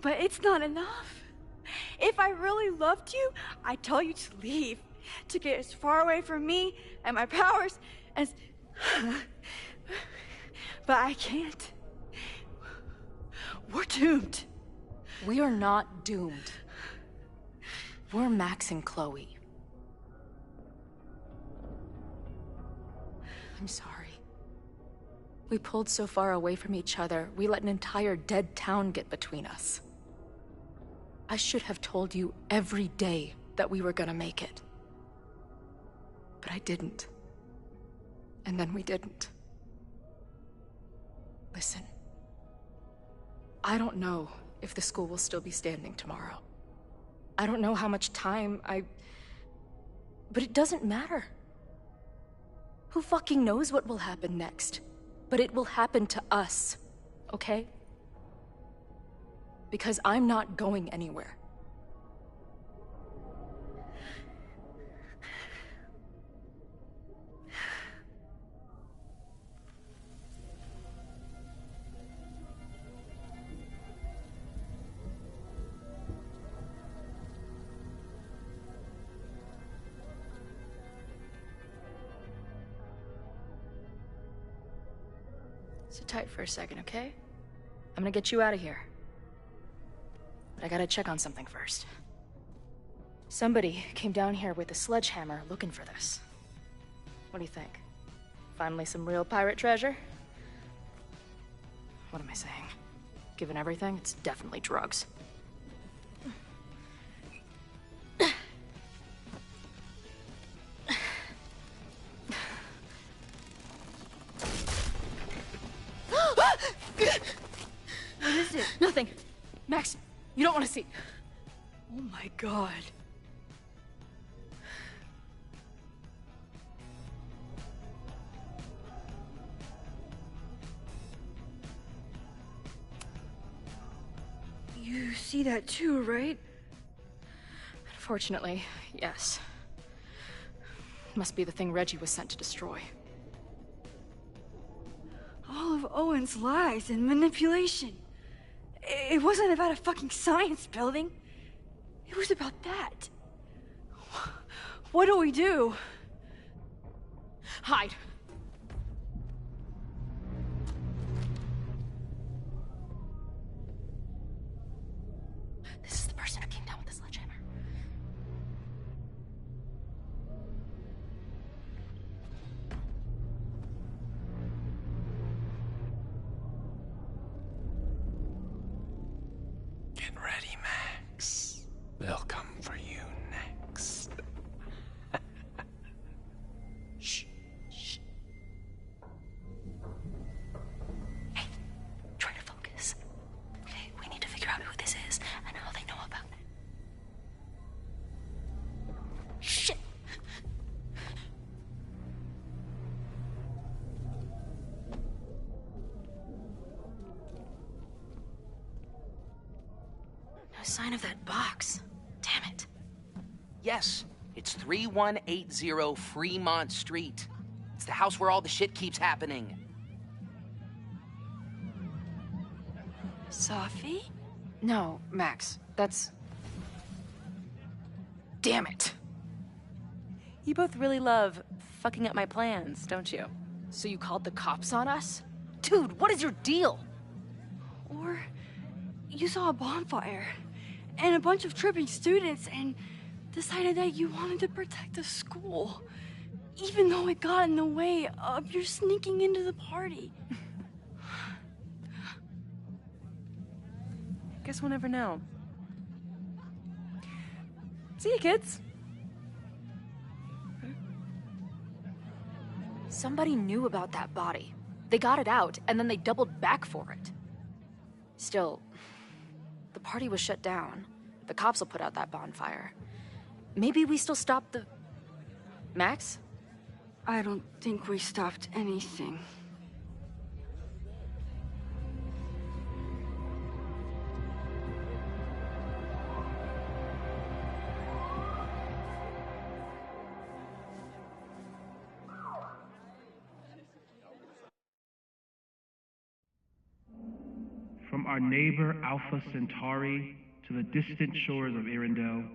But it's not enough. If I really loved you, I'd tell you to leave. To get as far away from me and my powers as... But I can't. We're doomed. We are not doomed. We're Max and Chloe. I'm sorry. We pulled so far away from each other, we let an entire dead town get between us. I should have told you every day that we were gonna make it. But I didn't. And then we didn't. Listen. I don't know if the school will still be standing tomorrow. I don't know how much time But it doesn't matter. Who fucking knows what will happen next? But it will happen to us, okay? Because I'm not going anywhere. Sit tight for a second, okay? I'm gonna get you out of here. But I gotta check on something first. Somebody came down here with a sledgehammer looking for this. What do you think? Finally some real pirate treasure? What am I saying? Given everything, it's definitely drugs. What is it? Nothing. Max, you don't want to see. Oh my god. You see that too, right? Unfortunately, yes. Must be the thing Reggie was sent to destroy. All of Owen's lies and manipulation. It wasn't about a fucking science building. It was about that. What do we do? Hide. This is the person who came down with the sledgehammer. Get ready, Max. They'll come for you next. Shh. Shh. Hey, try to focus. Okay, we need to figure out who this is and how they know about it. Shit. No sign of that box. Damn it. Yes, it's 3180 Fremont Street. It's the house where all the shit keeps happening. Sophie? No, Max. That's... Damn it. You both really love fucking up my plans, don't you? So you called the cops on us? Dude, what is your deal? Or you saw a bonfire and a bunch of tripping students and decided that you wanted to protect the school, even though it got in the way of your sneaking into the party. Guess we'll never know. See you, kids. Somebody knew about that body. They got it out, and then they doubled back for it. Still, the party was shut down. The cops will put out that bonfire. Maybe we still stopped the... Max? I don't think we stopped anything. From our neighbor Alpha Centauri to the distant shores of Arendelle,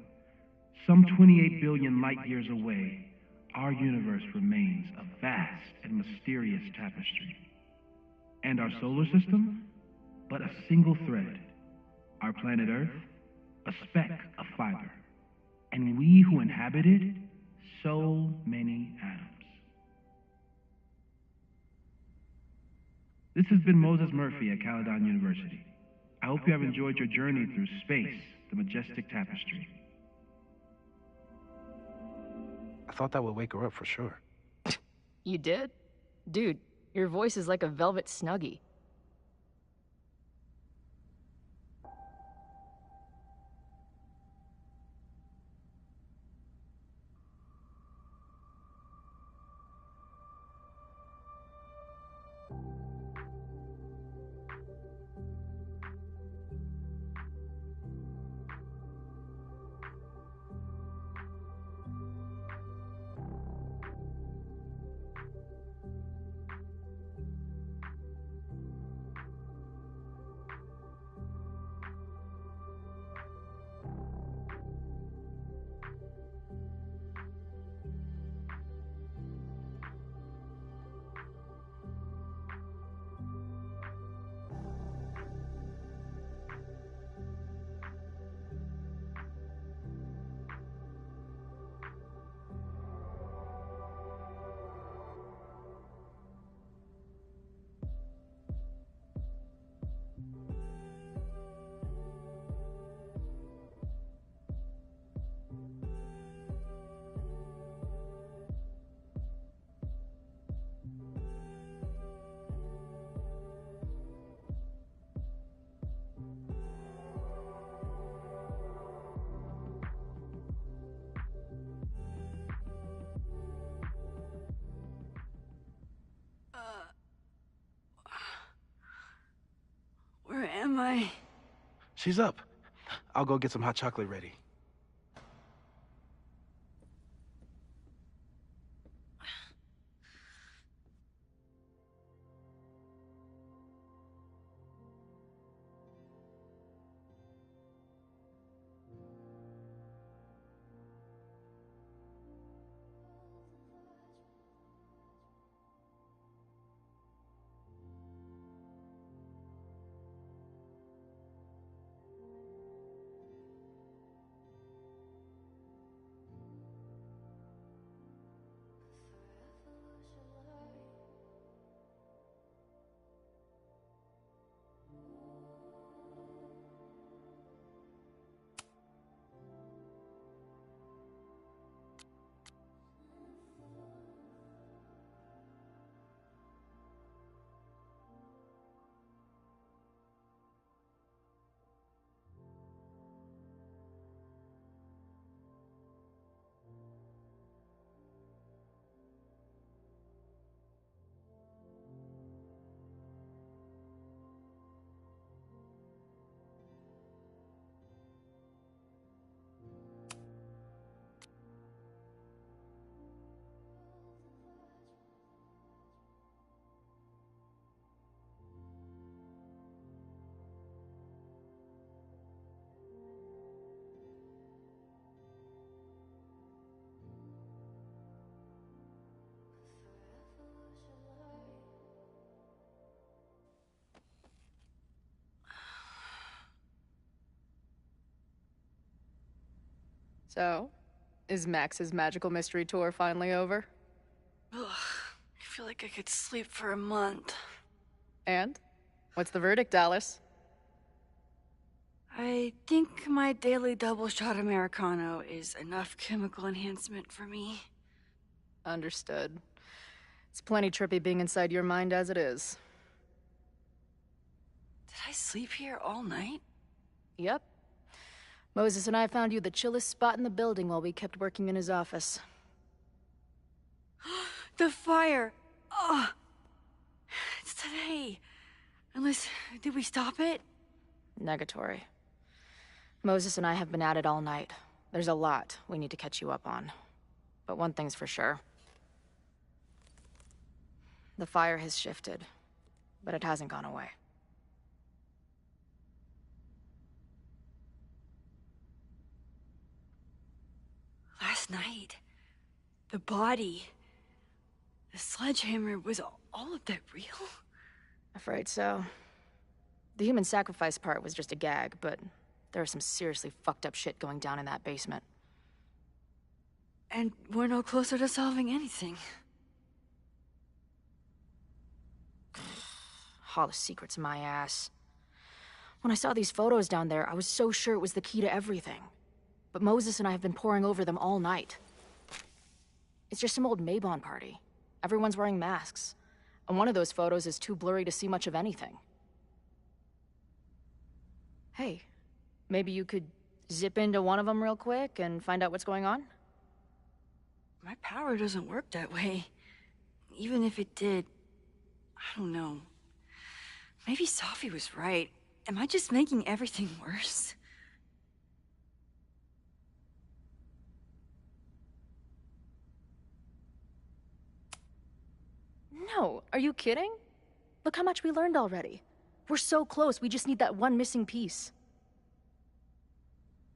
some 28 billion light years away, our universe remains a vast and mysterious tapestry. And our solar system? But a single thread. Our planet Earth? A speck of fiber. And we who inhabit it? So many atoms. This has been Moses Murphy at Caledon University. I hope you have enjoyed your journey through space, the majestic tapestry. I thought that would wake her up for sure. You did? Dude, your voice is like a velvet snuggie. am I? She's up. I'll go get some hot chocolate ready. So, is Max's magical mystery tour finally over? Ugh, I feel like I could sleep for a month. And? What's the verdict, Alice? I think my daily double shot Americano is enough chemical enhancement for me. Understood. It's plenty trippy being inside your mind as it is. Did I sleep here all night? Yep. Moses and I found you the chillest spot in the building while we kept working in his office. The fire! Ugh! It's today. Unless, did we stop it? Negatory. Moses and I have been at it all night. There's a lot we need to catch you up on. But one thing's for sure. The fire has shifted, but it hasn't gone away. Last night, the body, the sledgehammer, was all of that real? Afraid so. The human sacrifice part was just a gag, but there was some seriously fucked up shit going down in that basement. And we're no closer to solving anything. All the secrets, my ass. When I saw these photos down there, I was so sure it was the key to everything. But Moses and I have been poring over them all night. It's just some old Maybon party. Everyone's wearing masks. And one of those photos is too blurry to see much of anything. Hey, maybe you could zip into one of them real quick and find out what's going on? My power doesn't work that way. Even if it did, I don't know. Maybe Sophie was right. Am I just making everything worse? No, are you kidding? Look how much we learned already. We're so close, we just need that one missing piece.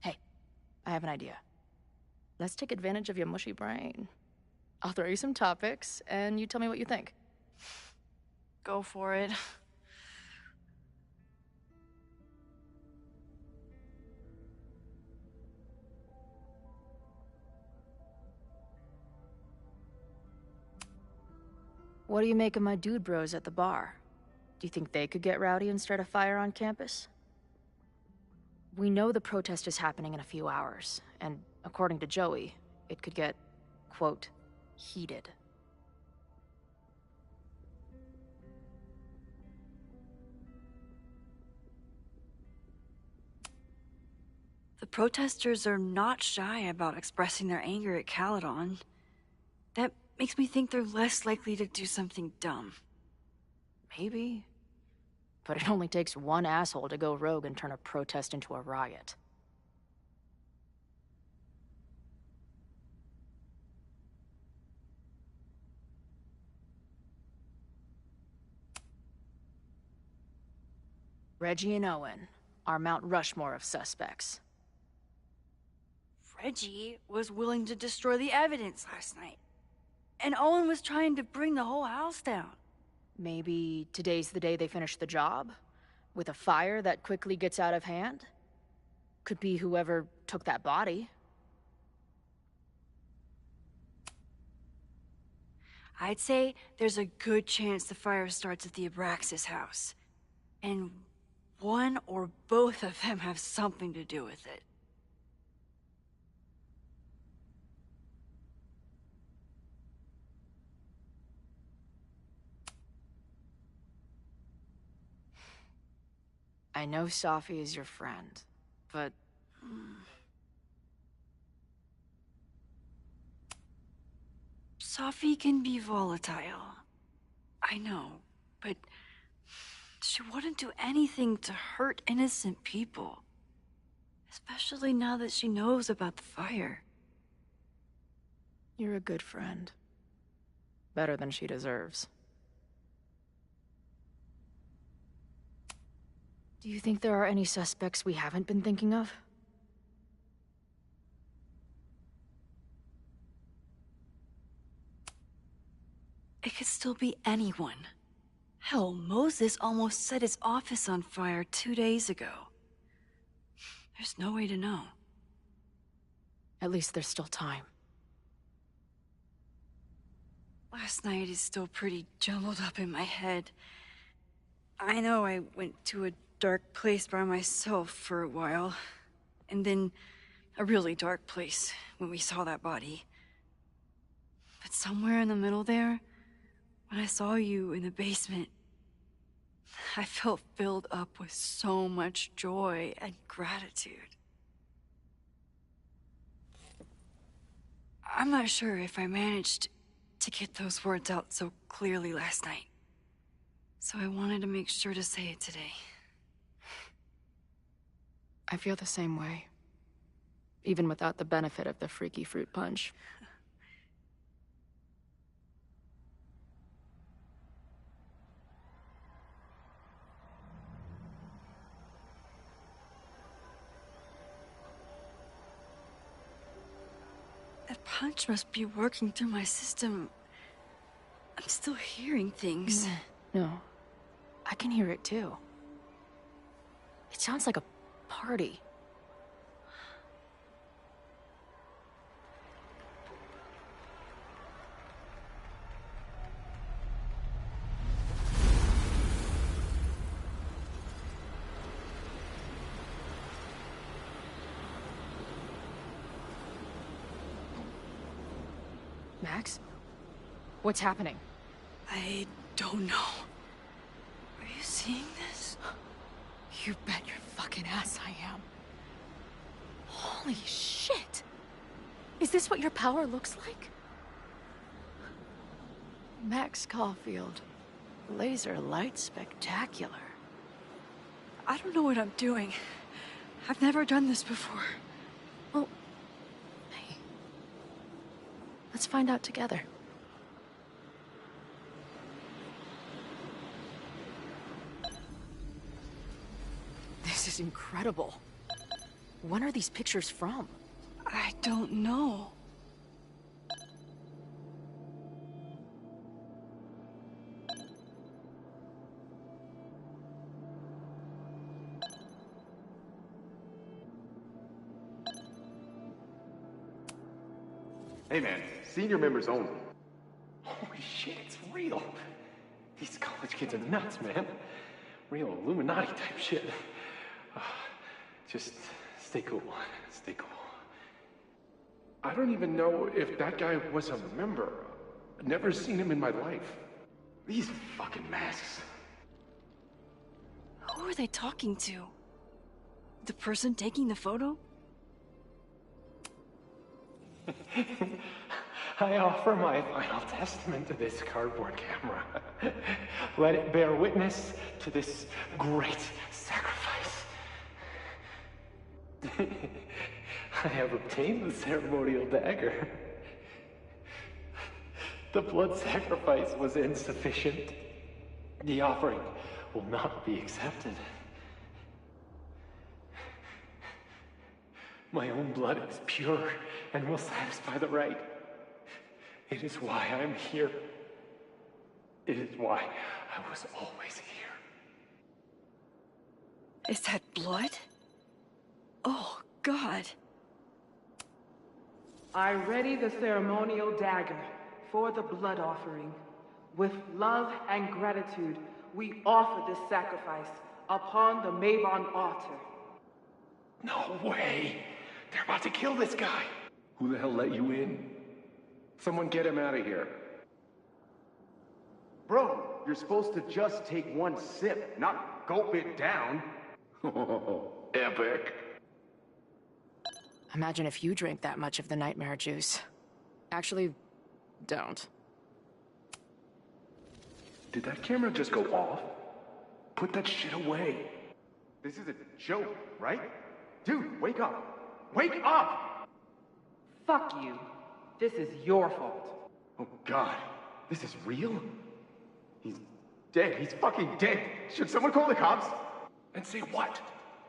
Hey, I have an idea. Let's take advantage of your mushy brain. I'll throw you some topics, and you tell me what you think. Go for it. What do you make of my dude bros at the bar? Do you think they could get rowdy and start a fire on campus? We know the protest is happening in a few hours, and according to Joey, it could get, quote, heated. The protesters are not shy about expressing their anger at Caledon. That makes me think they're less likely to do something dumb. Maybe. But it only takes one asshole to go rogue and turn a protest into a riot. Reggie and Owen, our Mount Rushmore of suspects. Reggie was willing to destroy the evidence last night. And Owen was trying to bring the whole house down. Maybe today's the day they finish the job? With a fire that quickly gets out of hand? Could be whoever took that body. I'd say there's a good chance the fire starts at the Abraxas house. And one or both of them have something to do with it. I know Safi is your friend, but... Safi can be volatile. I know, but she wouldn't do anything to hurt innocent people. Especially now that she knows about the fire. You're a good friend. Better than she deserves. Do you think there are any suspects we haven't been thinking of? It could still be anyone. Hell, Moses almost set his office on fire 2 days ago. There's no way to know. At least there's still time. Last night is still pretty jumbled up in my head. I know I went to a dark place by myself for a while. And then a really dark place when we saw that body. But somewhere in the middle there, when I saw you in the basement, I felt filled up with so much joy and gratitude. I'm not sure if I managed to get those words out so clearly last night. So I wanted to make sure to say it today. I feel the same way. Even without the benefit of the freaky fruit punch. That punch must be working through my system. I'm still hearing things. No. I can hear it too. It sounds like a party. Max? What's happening? I don't know. Are you seeing this? You bet your fucking ass I am. Holy shit! Is this what your power looks like? Max Caulfield. Laser light spectacular. I don't know what I'm doing. I've never done this before. Well, hey. Let's find out together. This is incredible. When are these pictures from? I don't know. Hey man, senior members only. Holy shit, it's real. These college kids are nuts, man. Real Illuminati type shit. Just stay cool. Stay cool. I don't even know if that guy was a member. I've never seen him in my life. These fucking masks. Who are they talking to? The person taking the photo? I offer my final testament to this cardboard camera. Let it bear witness to this great sacrifice. I have obtained the ceremonial dagger. The blood sacrifice was insufficient. The offering will not be accepted. My own blood is pure and will satisfy the rite. It is why I'm here. It is why I was always here. Is that blood? Oh, God. I ready the ceremonial dagger for the blood offering. With love and gratitude, we offer this sacrifice upon the Mabon altar. No way! They're about to kill this guy! Who the hell let you in? Someone get him out of here. Bro, you're supposed to just take one sip, not gulp it down. Epic. Imagine if you drank that much of the nightmare juice. Actually, don't. Did that camera just go off? Put that shit away. This is a joke, right? Dude, wake up! Wake up! Fuck you. This is your fault. Oh God, this is real? He's dead. He's fucking dead. Should someone call the cops? And say what?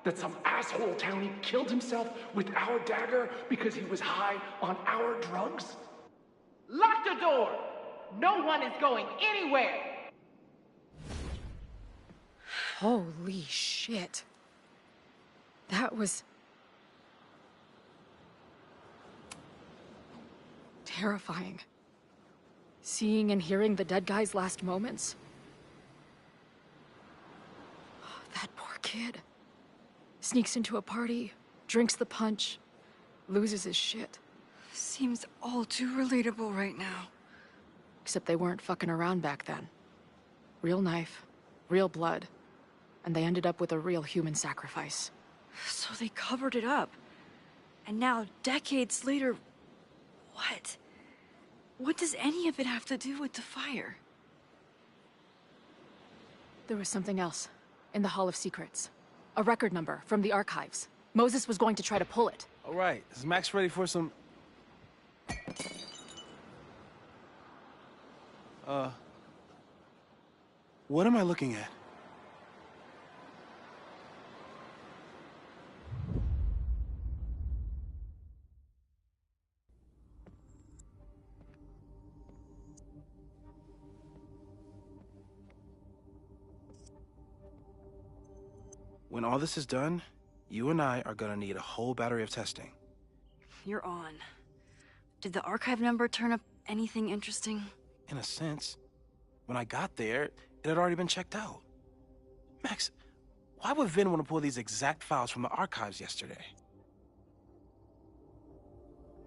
That some asshole townie killed himself with our dagger because he was high on our drugs? Lock the door! No one is going anywhere! Holy shit. That was... terrifying. Seeing and hearing the dead guy's last moments. That poor kid. Sneaks into a party, drinks the punch, loses his shit. Seems all too relatable right now. Except they weren't fucking around back then. Real knife, real blood, and they ended up with a real human sacrifice. So they covered it up. And now, decades later, what? What does any of it have to do with the fire? There was something else in the Hall of Secrets. A record number from the archives. Moses was going to try to pull it. All right, is Max ready for some... What am I looking at? When all this is done, you and I are gonna need a whole battery of testing. You're on. Did the archive number turn up anything interesting? In a sense. When I got there, it had already been checked out. Max, why would Vin want to pull these exact files from the archives yesterday?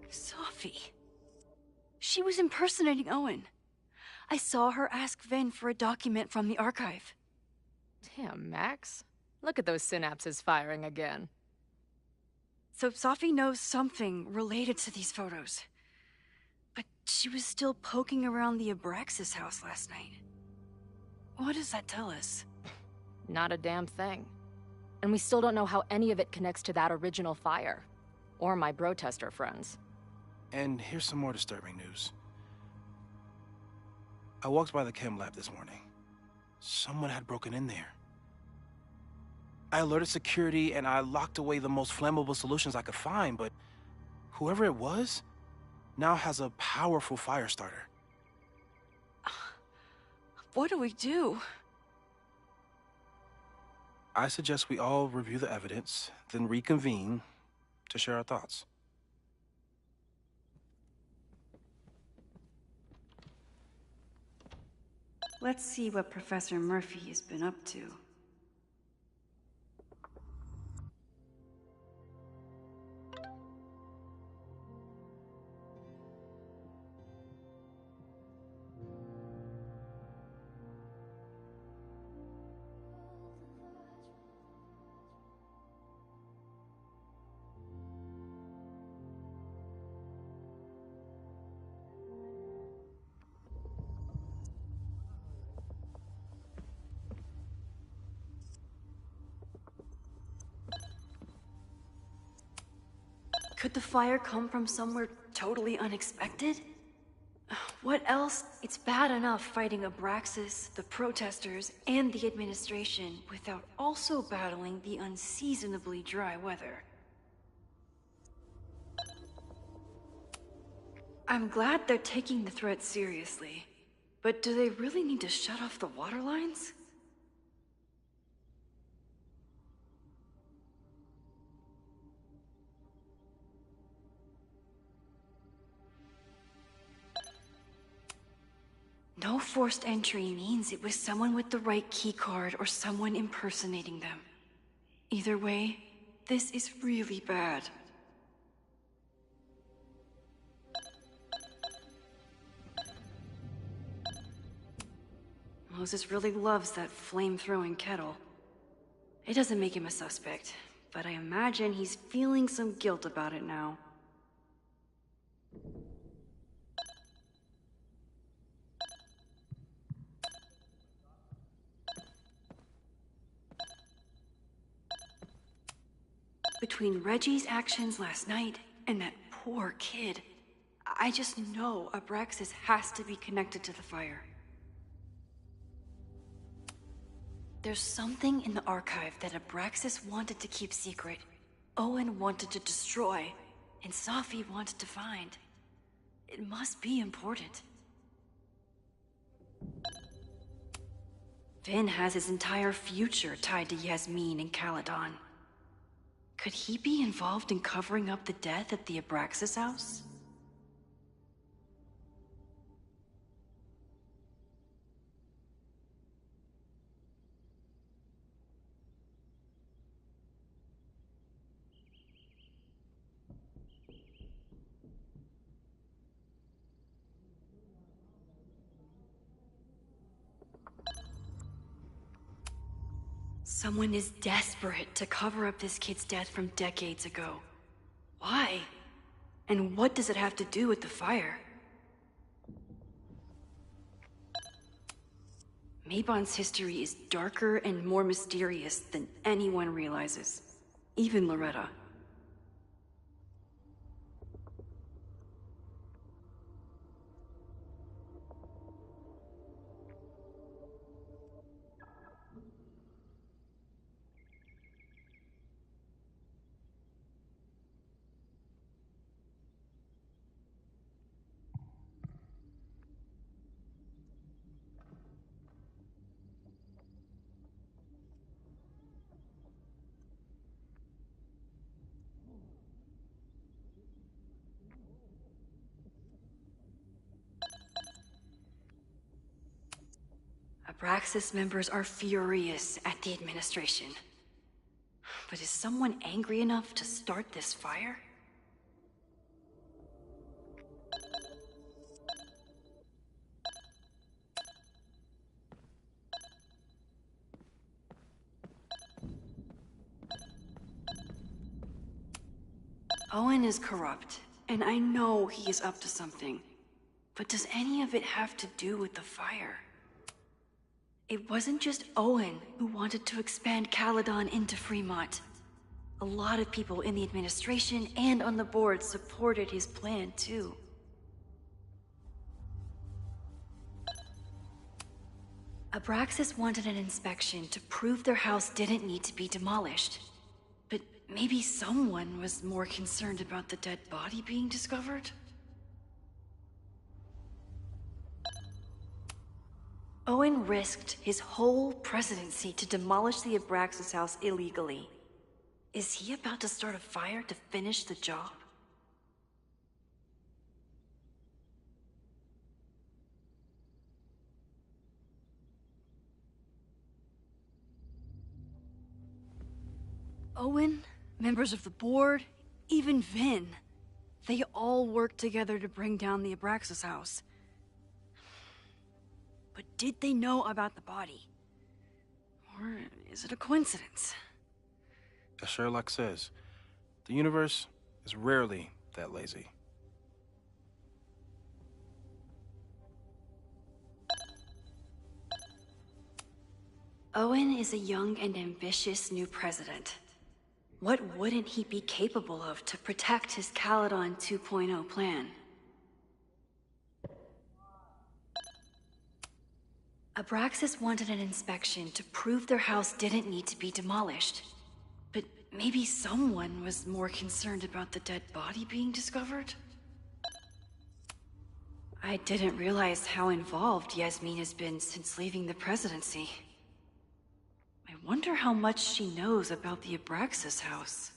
Sophie. She was impersonating Owen. I saw her ask Vin for a document from the archive. Damn, Max. Look at those synapses firing again. So Sophie knows something related to these photos. But she was still poking around the Abraxas house last night. What does that tell us? Not a damn thing. And we still don't know how any of it connects to that original fire. Or my bro-tester friends. And here's some more disturbing news. I walked by the chem lab this morning. Someone had broken in there. I alerted security and I locked away the most flammable solutions I could find, but whoever it was now has a powerful fire starter. What do we do? I suggest we all review the evidence, then reconvene to share our thoughts. Let's see what Professor Murphy has been up to. Could the fire come from somewhere totally unexpected? What else? It's bad enough fighting Abraxas, the protesters, and the administration without also battling the unseasonably dry weather. I'm glad they're taking the threat seriously, but do they really need to shut off the water lines? No forced entry means it was someone with the right keycard or someone impersonating them. Either way, this is really bad. Moses really loves that flame-throwing kettle. It doesn't make him a suspect, but I imagine he's feeling some guilt about it now. Between Reggie's actions last night and that poor kid, I just know Abraxas has to be connected to the fire. There's something in the archive that Abraxas wanted to keep secret, Owen wanted to destroy, and Safi wanted to find. It must be important. Finn has his entire future tied to Yasmin and Caledon. Could he be involved in covering up the death at the Abraxas house? Someone is desperate to cover up this kid's death from decades ago. Why? And what does it have to do with the fire? Mabon's history is darker and more mysterious than anyone realizes. Even Loretta. Abraxas members are furious at the administration. But is someone angry enough to start this fire? Owen is corrupt, and I know he is up to something. But does any of it have to do with the fire? It wasn't just Owen who wanted to expand Caledon into Fremont. A lot of people in the administration and on the board supported his plan, too. Abraxas wanted an inspection to prove their house didn't need to be demolished. But maybe someone was more concerned about the dead body being discovered? Owen risked his whole presidency to demolish the Abraxas house illegally. Is he about to start a fire to finish the job? Owen, members of the board, even Vin. They all worked together to bring down the Abraxas house. But did they know about the body? Or is it a coincidence? As Sherlock says, the universe is rarely that lazy. Owen is a young and ambitious new president. What wouldn't he be capable of to protect his Caledon 2.0 plan? Abraxas wanted an inspection to prove their house didn't need to be demolished. But maybe someone was more concerned about the dead body being discovered? I didn't realize how involved Yasmin has been since leaving the presidency. I wonder how much she knows about the Abraxas house.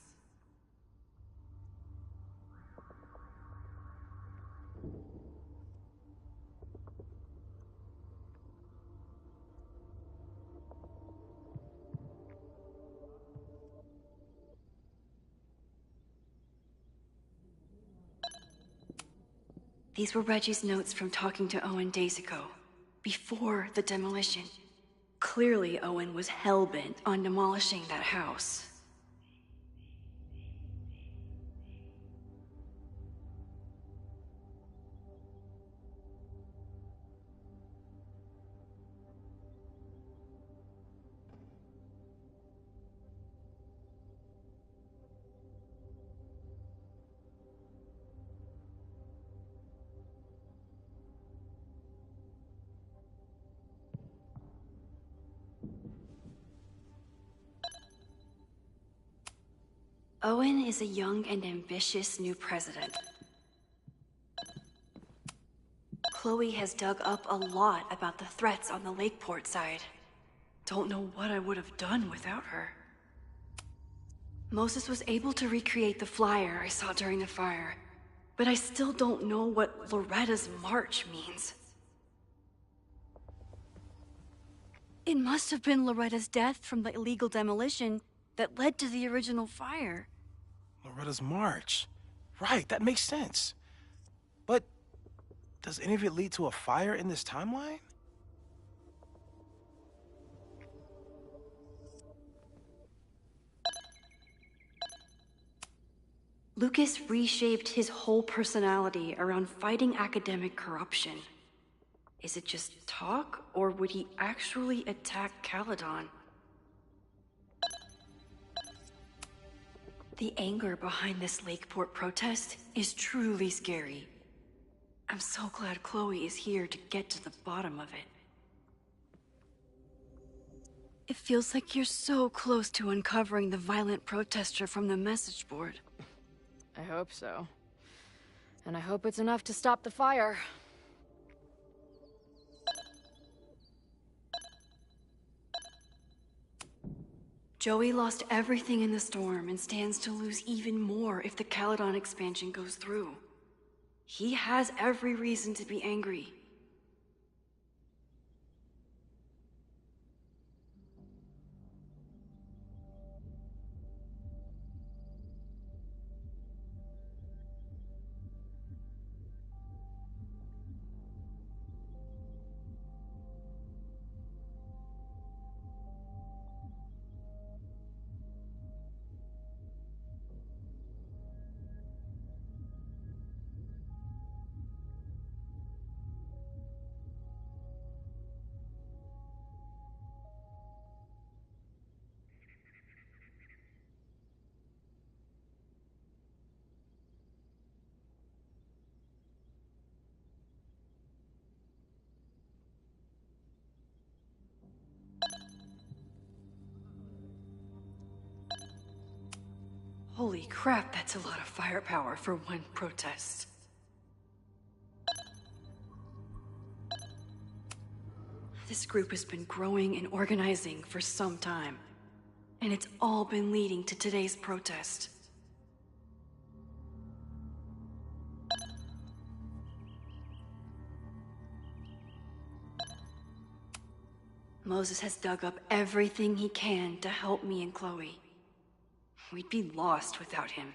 These were Reggie's notes from talking to Owen days ago, before the demolition. Clearly, Owen was hell-bent on demolishing that house. Owen is a young and ambitious new president. Chloe has dug up a lot about the threats on the Lakeport side. Don't know what I would have done without her. Moses was able to recreate the flyer I saw during the fire, but I still don't know what Loretta's march means. It must have been Loretta's death from the illegal demolition that led to the original fire. Loretta's march. Right, that makes sense. But does any of it lead to a fire in this timeline? Lucas reshaped his whole personality around fighting academic corruption. Is it just talk, or would he actually attack Caledon? The anger behind this Lakeport protest is truly scary. I'm so glad Chloe is here to get to the bottom of it. It feels like you're so close to uncovering the violent protester from the message board. I hope so. And I hope it's enough to stop the fire. Joey lost everything in the storm and stands to lose even more if the Caledon expansion goes through. He has every reason to be angry. Holy crap, that's a lot of firepower for one protest. This group has been growing and organizing for some time, and it's all been leading to today's protest. Moses has dug up everything he can to help me and Chloe. We'd be lost without him.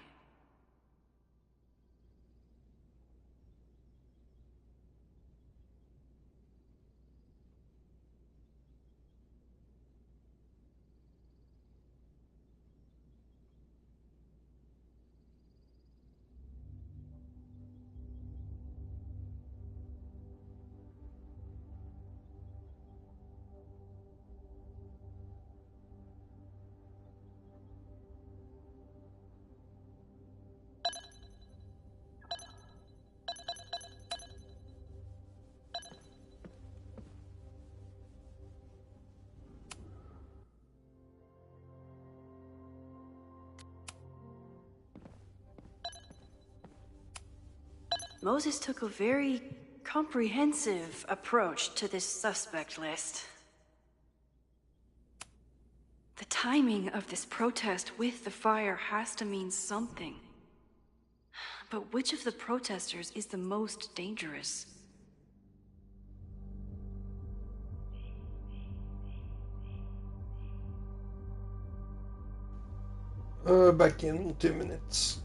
Moses took a very comprehensive approach to this suspect list. The timing of this protest with the fire has to mean something. But which of the protesters is the most dangerous? Back in 2 minutes.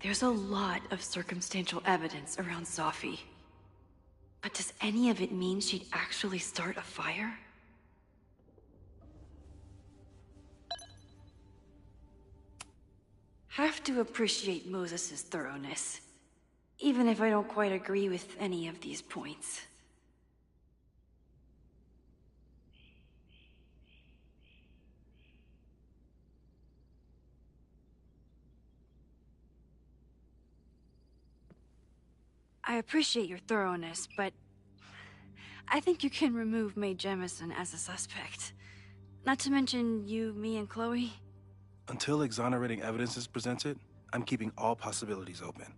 There's a lot of circumstantial evidence around Sophie. But does any of it mean she'd actually start a fire? Have to appreciate Moses' thoroughness, even if I don't quite agree with any of these points. I appreciate your thoroughness, but I think you can remove Mae Jemison as a suspect. Not to mention you, me, and Chloe. Until exonerating evidence is presented, I'm keeping all possibilities open.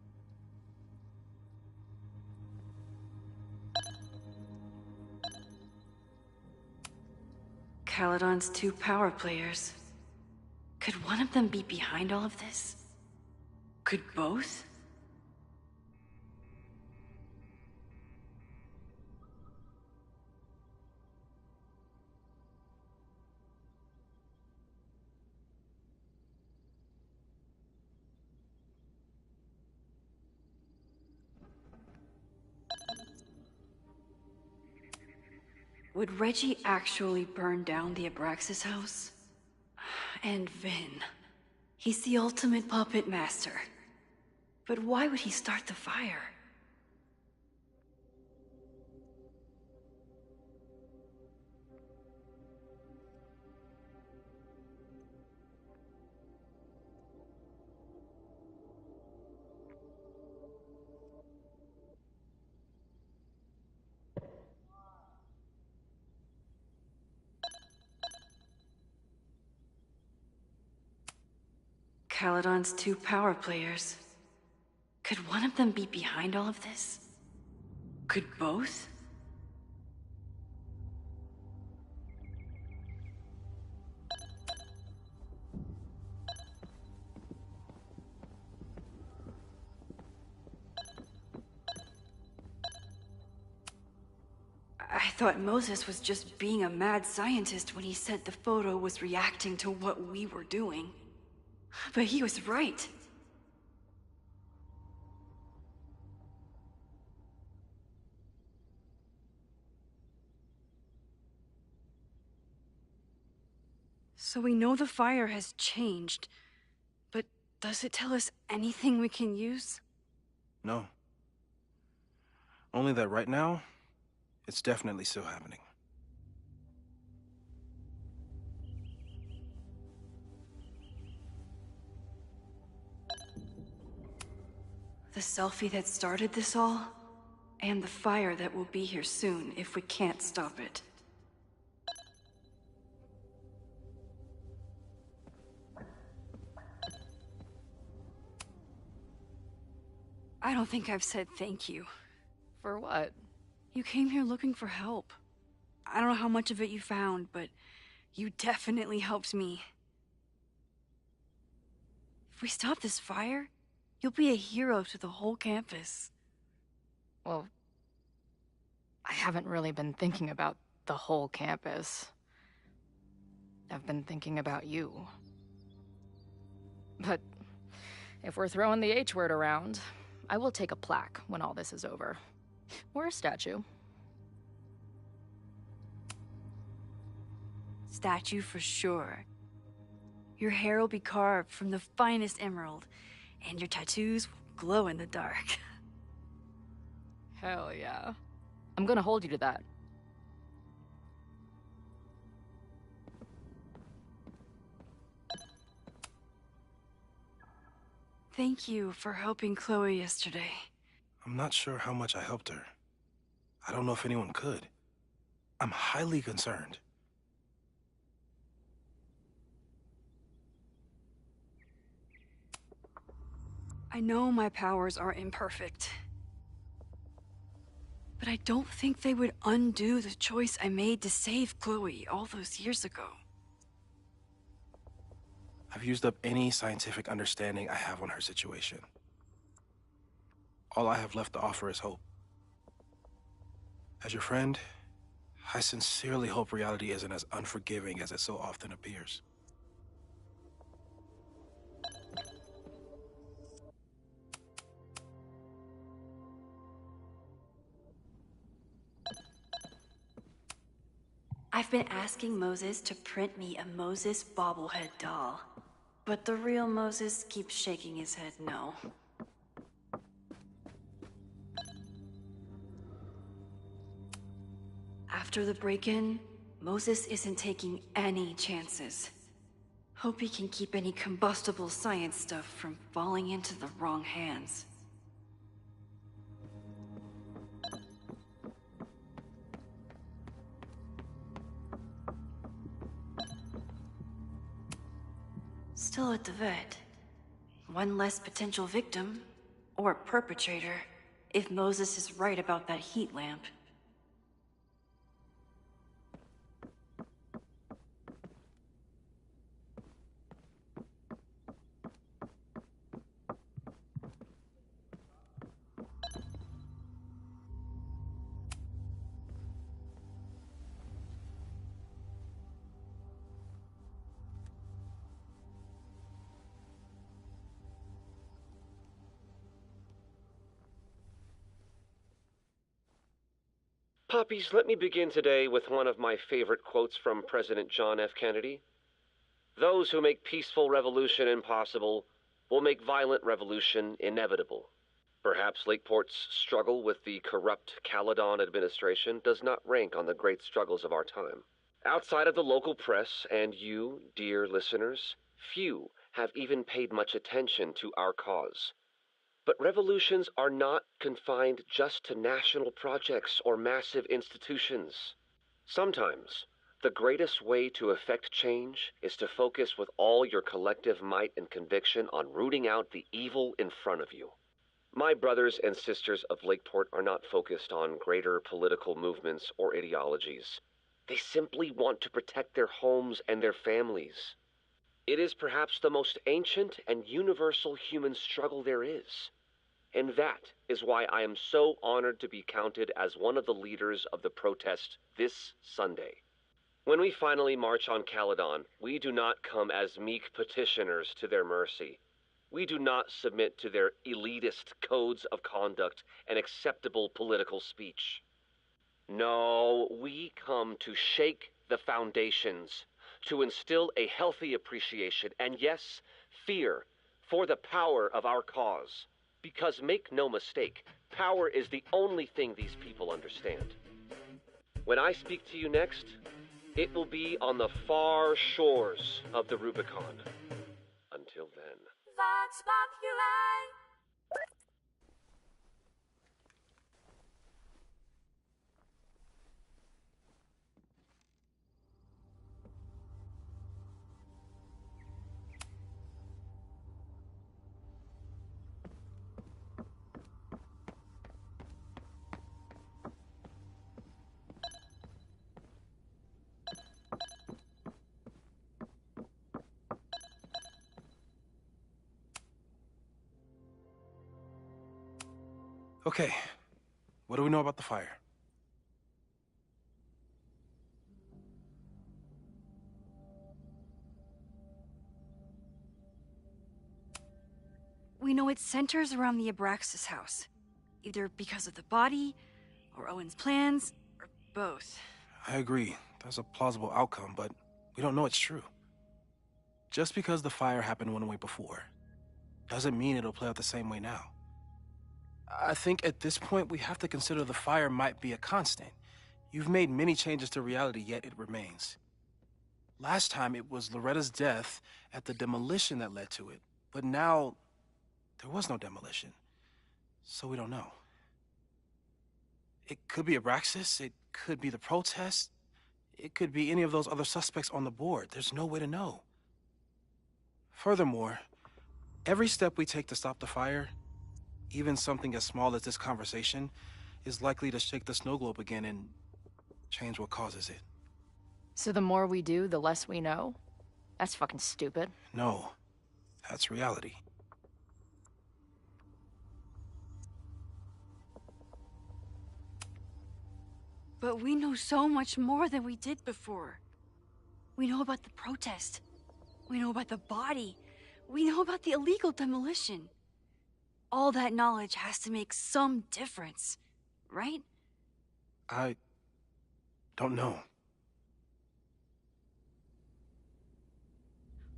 Caledon's 2 power players. Could one of them be behind all of this? Could both? Would Reggie actually burn down the Abraxas house? And Vin. He's the ultimate puppet master. But why would he start the fire? Caledon's 2 power players. Could one of them be behind all of this? Could both? I thought Moses was just being a mad scientist when he said the photo was reacting to what we were doing. But he was right. So we know the fire has changed, but does it tell us anything we can use? No. Only that right now, it's definitely still happening. The selfie that started this all, and the fire that will be here soon if we can't stop it. I don't think I've said thank you. For what? You came here looking for help. I don't know how much of it you found, but you definitely helped me. If we stop this fire, you'll be a hero to the whole campus. Well, I haven't really been thinking about the whole campus. I've been thinking about you. But if we're throwing the H word around, I will take a plaque when all this is over. Or a statue. Statue for sure. Your hair will be carved from the finest emerald, and your tattoos will glow in the dark. Hell yeah. I'm gonna hold you to that. Thank you for helping Chloe yesterday. I'm not sure how much I helped her. I don't know if anyone could. I'm highly concerned. I know my powers are imperfect. But I don't think they would undo the choice I made to save Chloe all those years ago. I've used up any scientific understanding I have on her situation. All I have left to offer is hope. As your friend, I sincerely hope reality isn't as unforgiving as it so often appears. I've been asking Moses to print me a Moses bobblehead doll. But the real Moses keeps shaking his head no. After the break-in, Moses isn't taking any chances. Hope he can keep any combustible science stuff from falling into the wrong hands. Still at the vet. One less potential victim, or perpetrator, if Moses is right about that heat lamp. Puppies, let me begin today with one of my favorite quotes from President John F. Kennedy. Those who make peaceful revolution impossible will make violent revolution inevitable. Perhaps Lakeport's struggle with the corrupt Caledon administration does not rank on the great struggles of our time. Outside of the local press and you, dear listeners, few have even paid much attention to our cause. But revolutions are not confined just to national projects or massive institutions. Sometimes, the greatest way to effect change is to focus with all your collective might and conviction on rooting out the evil in front of you. My brothers and sisters of Lakeport are not focused on greater political movements or ideologies. They simply want to protect their homes and their families. It is perhaps the most ancient and universal human struggle there is. And that is why I am so honored to be counted as one of the leaders of the protest this Sunday. When we finally march on Caledon, we do not come as meek petitioners to their mercy. We do not submit to their elitist codes of conduct and acceptable political speech. No, we come to shake the foundations, to instill a healthy appreciation and, yes, fear for the power of our cause. Because make no mistake, power is the only thing these people understand. When I speak to you next, it will be on the far shores of the Rubicon. Until then. Vox Populi. Okay, what do we know about the fire? We know it centers around the Abraxas house, either because of the body, or Owen's plans, or both. I agree, that's a plausible outcome, but we don't know it's true. Just because the fire happened one way before, doesn't mean it'll play out the same way now. I think at this point we have to consider the fire might be a constant. You've made many changes to reality, yet it remains. Last time it was Loretta's death at the demolition that led to it, but now there was no demolition, so we don't know. It could be Abraxas, it could be the protest, it could be any of those other suspects on the board. There's no way to know. Furthermore, every step we take to stop the fire, even something as small as this conversation, is likely to shake the snow globe again and change what causes it. So the more we do, the less we know? That's fucking stupid. No, that's reality. But we know so much more than we did before. We know about the protest. We know about the body. We know about the illegal demolition. All that knowledge has to make some difference, right? I don't know.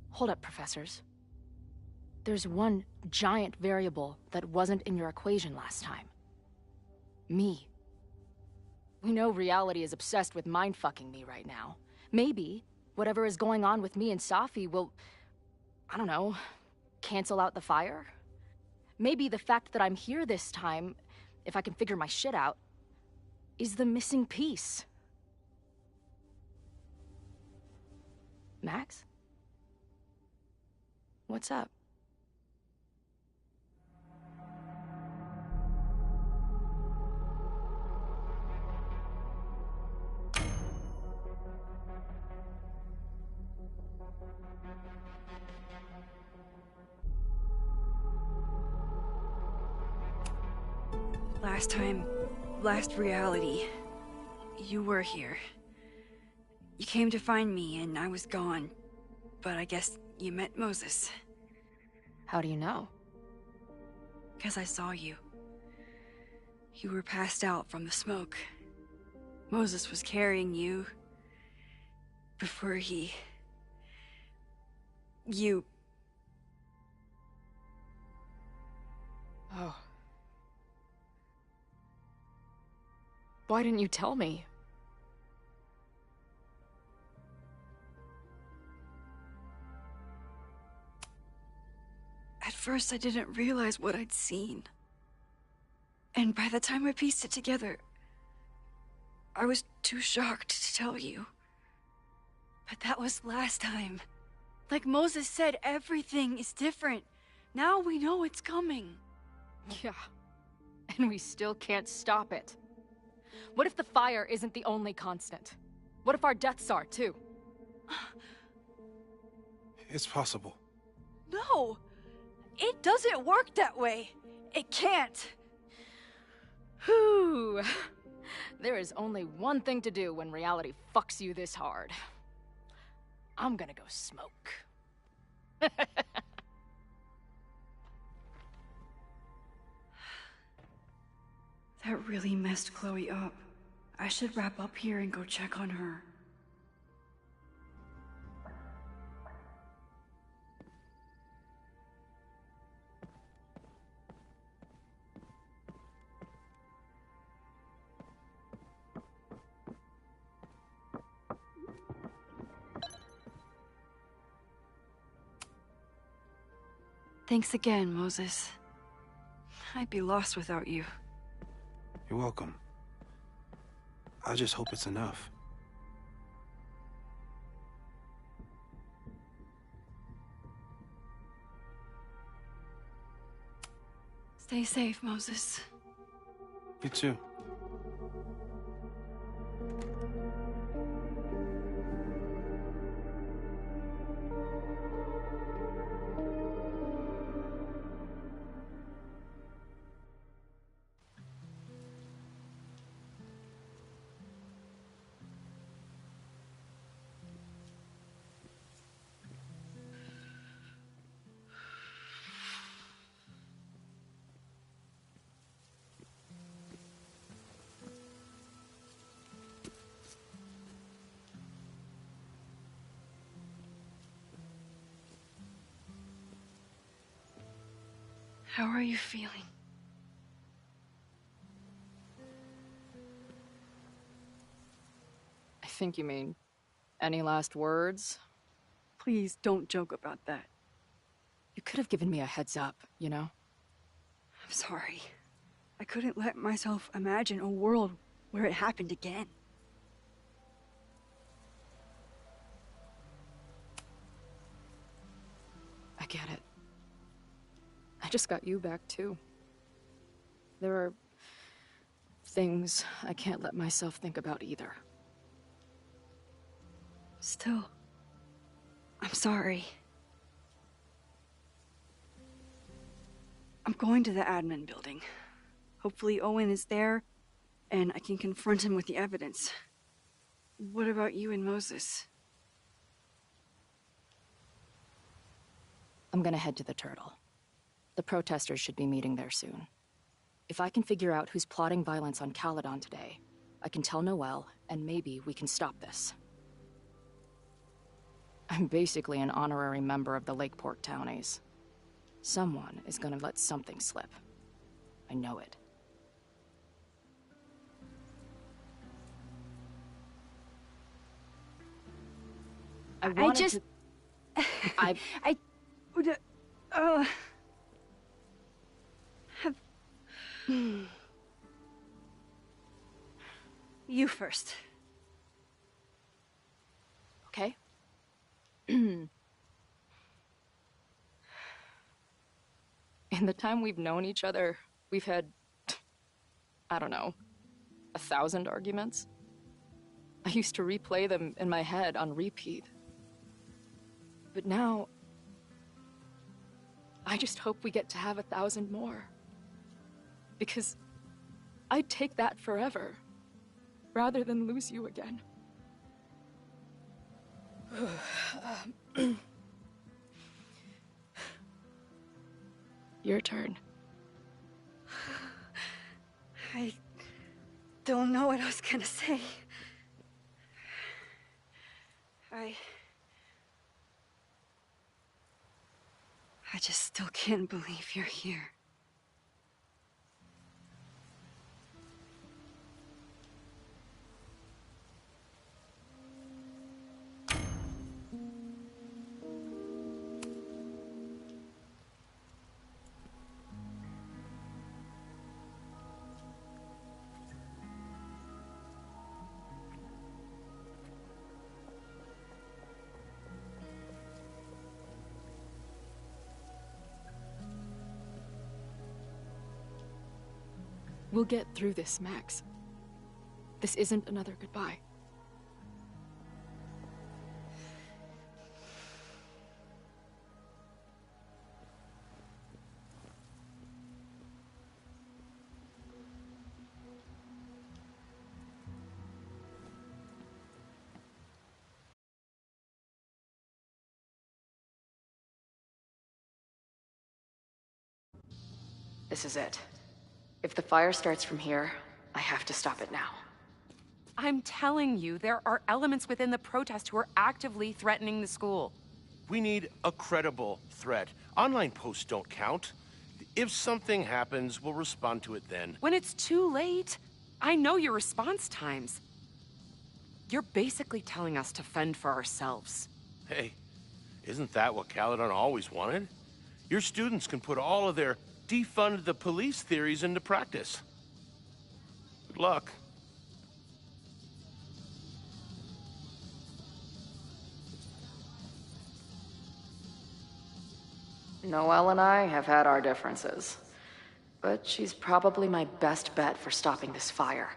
Hold up, professors. There's one giant variable that wasn't in your equation last time. Me. We know reality is obsessed with mind-fucking me right now. Maybe whatever is going on with me and Safi will, I don't know, cancel out the fire? Maybe the fact that I'm here this time, if I can figure my shit out, is the missing piece. Max? What's up? Last time, last reality, you were here. You came to find me and I was gone, but I guess you met Moses. How do you know? 'Cause I saw you. You were passed out from the smoke. Moses was carrying you before you... Oh. Why didn't you tell me? At first, I didn't realize what I'd seen. And by the time I pieced it together, I was too shocked to tell you. But that was last time. Like Moses said, everything is different. Now we know it's coming. Yeah. And we still can't stop it. What if the fire isn't the only constant? What if our deaths are, too? It's possible. No! It doesn't work that way. It can't. Whew. There is only one thing to do when reality fucks you this hard. I'm gonna go smoke. That really messed Chloe up. I should wrap up here and go check on her. Thanks again, Moses. I'd be lost without you. You're welcome. I just hope it's enough. Stay safe, Moses. You too. How are you feeling? I think you mean, any last words? Please don't joke about that. You could have given me a heads up, you know? I'm sorry. I couldn't let myself imagine a world where it happened again. I get it. I just got you back, too. There are things I can't let myself think about either. Still, I'm sorry. I'm going to the admin building. Hopefully Owen is there, and I can confront him with the evidence. What about you and Moses? I'm gonna head to the Turtle. The protesters should be meeting there soon. If I can figure out who's plotting violence on Caledon today, I can tell Noelle, and maybe we can stop this. I'm basically an honorary member of the Lakeport Townies. Someone is gonna let something slip. I know it. I would, have... You first. Okay. In the time we've known each other, we've had, I don't know, 1,000 arguments. I used to replay them in my head on repeat. But now, I just hope we get to have 1,000 more. Because I'd take that forever, rather than lose you again. Your turn. I don't know what I was gonna say. I just still can't believe you're here. We'll get through this, Max. This isn't another goodbye. This is it. If the fire starts from here, I have to stop it now. I'm telling you, there are elements within the protest who are actively threatening the school. We need a credible threat. Online posts don't count. If something happens, we'll respond to it then. When it's too late, I know your response times. You're basically telling us to fend for ourselves. Hey, isn't that what Caledon always wanted? Your students can put all of their defund the police theories into practice. Good luck. Noelle and I have had our differences, but she's probably my best bet for stopping this fire.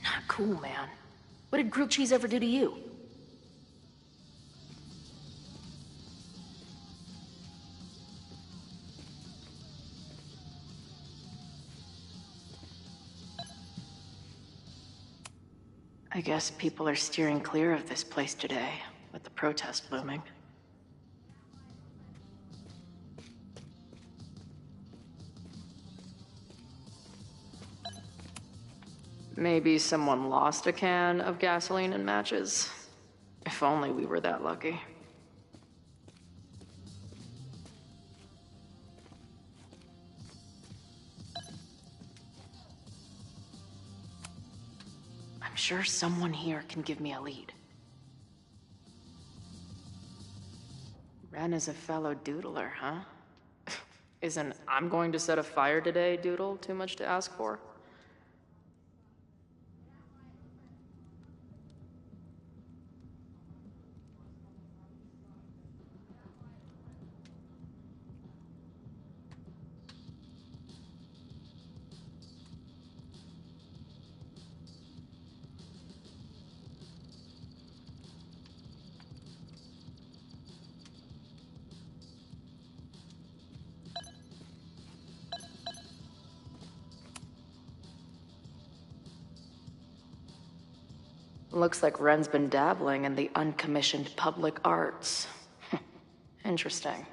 Not cool, man. What did grilled cheese ever do to you? I guess people are steering clear of this place today, with the protest looming. Maybe someone lost a can of gasoline and matches. If only we were that lucky. I'm sure someone here can give me a lead. Ren is a fellow doodler, huh? Isn't "I'm going to set a fire today" doodle too much to ask for? Looks like Ren's been dabbling in the uncommissioned public arts. Interesting.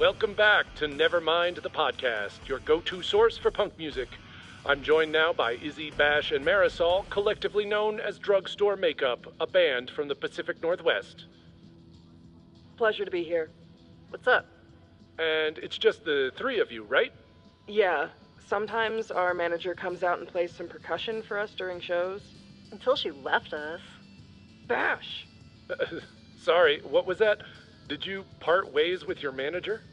Welcome back to Nevermind the Podcast, your go-to source for punk music. I'm joined now by Izzy, Bash, and Marisol, collectively known as Drugstore Makeup, a band from the Pacific Northwest. Pleasure to be here. What's up? And it's just the three of you, right? Yeah, sometimes our manager comes out and plays some percussion for us during shows. Until she left us. Bash. Sorry, what was that? Did you part ways with your manager?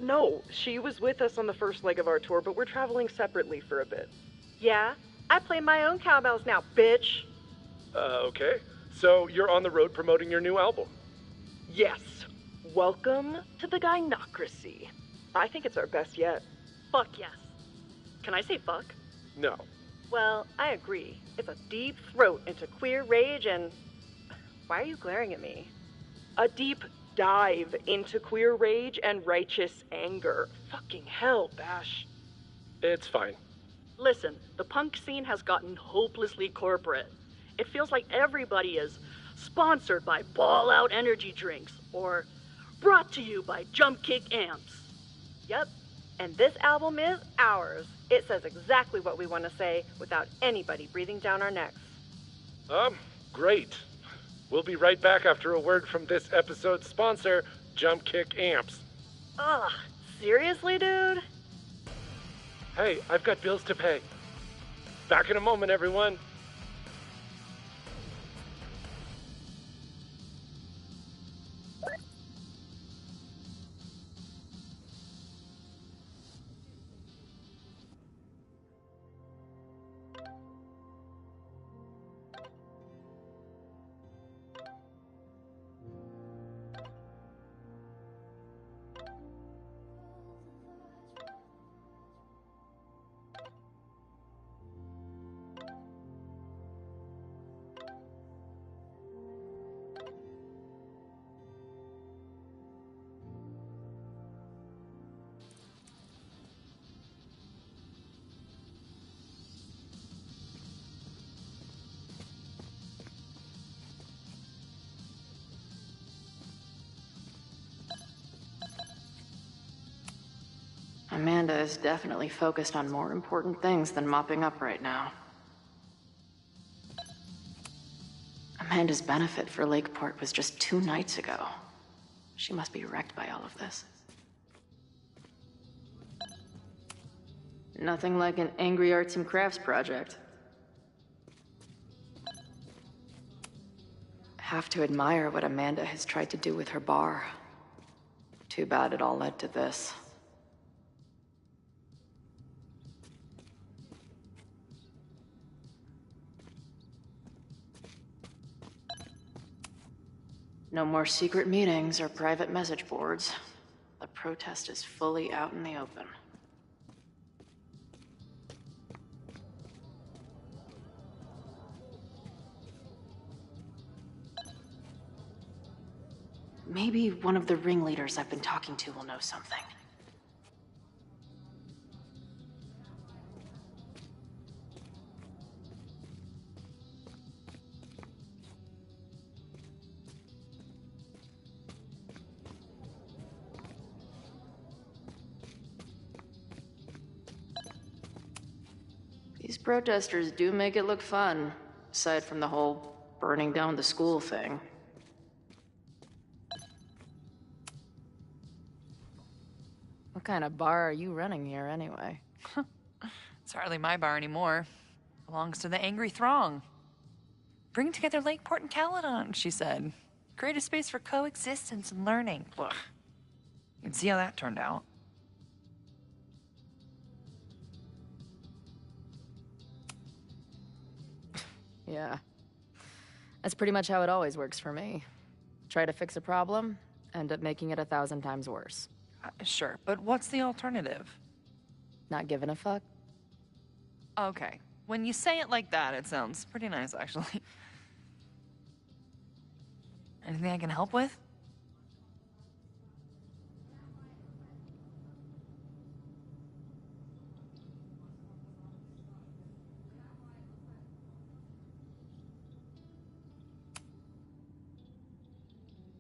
No, she was with us on the first leg of our tour, but we're traveling separately for a bit. Yeah, I play my own cowbells now, bitch. Okay. So you're on the road promoting your new album? Yes. Welcome to the Gynocracy. I think it's our best yet. Fuck yes. Can I say fuck? No. Well, I agree. It's a deep throat into queer rage and... Why are you glaring at me? A deep dive into queer rage and righteous anger. Fucking hell, Bash. It's fine. Listen, the punk scene has gotten hopelessly corporate. It feels like everybody is sponsored by Ball Out energy drinks or brought to you by Jump Kick amps. Yep, and this album is ours. It says exactly what we want to say without anybody breathing down our necks. Great. We'll be right back after a word from this episode's sponsor, Jump Kick Amps. Ugh, seriously, dude? Hey, I've got bills to pay. Back in a moment, everyone. Amanda is definitely focused on more important things than mopping up right now. Amanda's benefit for Lakeport was just 2 nights ago. She must be wrecked by all of this. Nothing like an angry arts and crafts project. Have to admire what Amanda has tried to do with her bar. Too bad it all led to this. No more secret meetings or private message boards. The protest is fully out in the open. Maybe one of the ringleaders I've been talking to will know something. These protesters do make it look fun, aside from the whole burning down the school thing. What kind of bar are you running here, anyway? It's hardly my bar anymore. Belongs to the angry throng. Bring together Lakeport and Caledon, she said. Create a space for coexistence and learning. Ugh. You can see how that turned out. Yeah. That's pretty much how it always works for me. Try to fix a problem, end up making it 1,000 times worse. Sure, but what's the alternative? Not giving a fuck? Okay. When you say it like that, it sounds pretty nice, actually. Anything I can help with?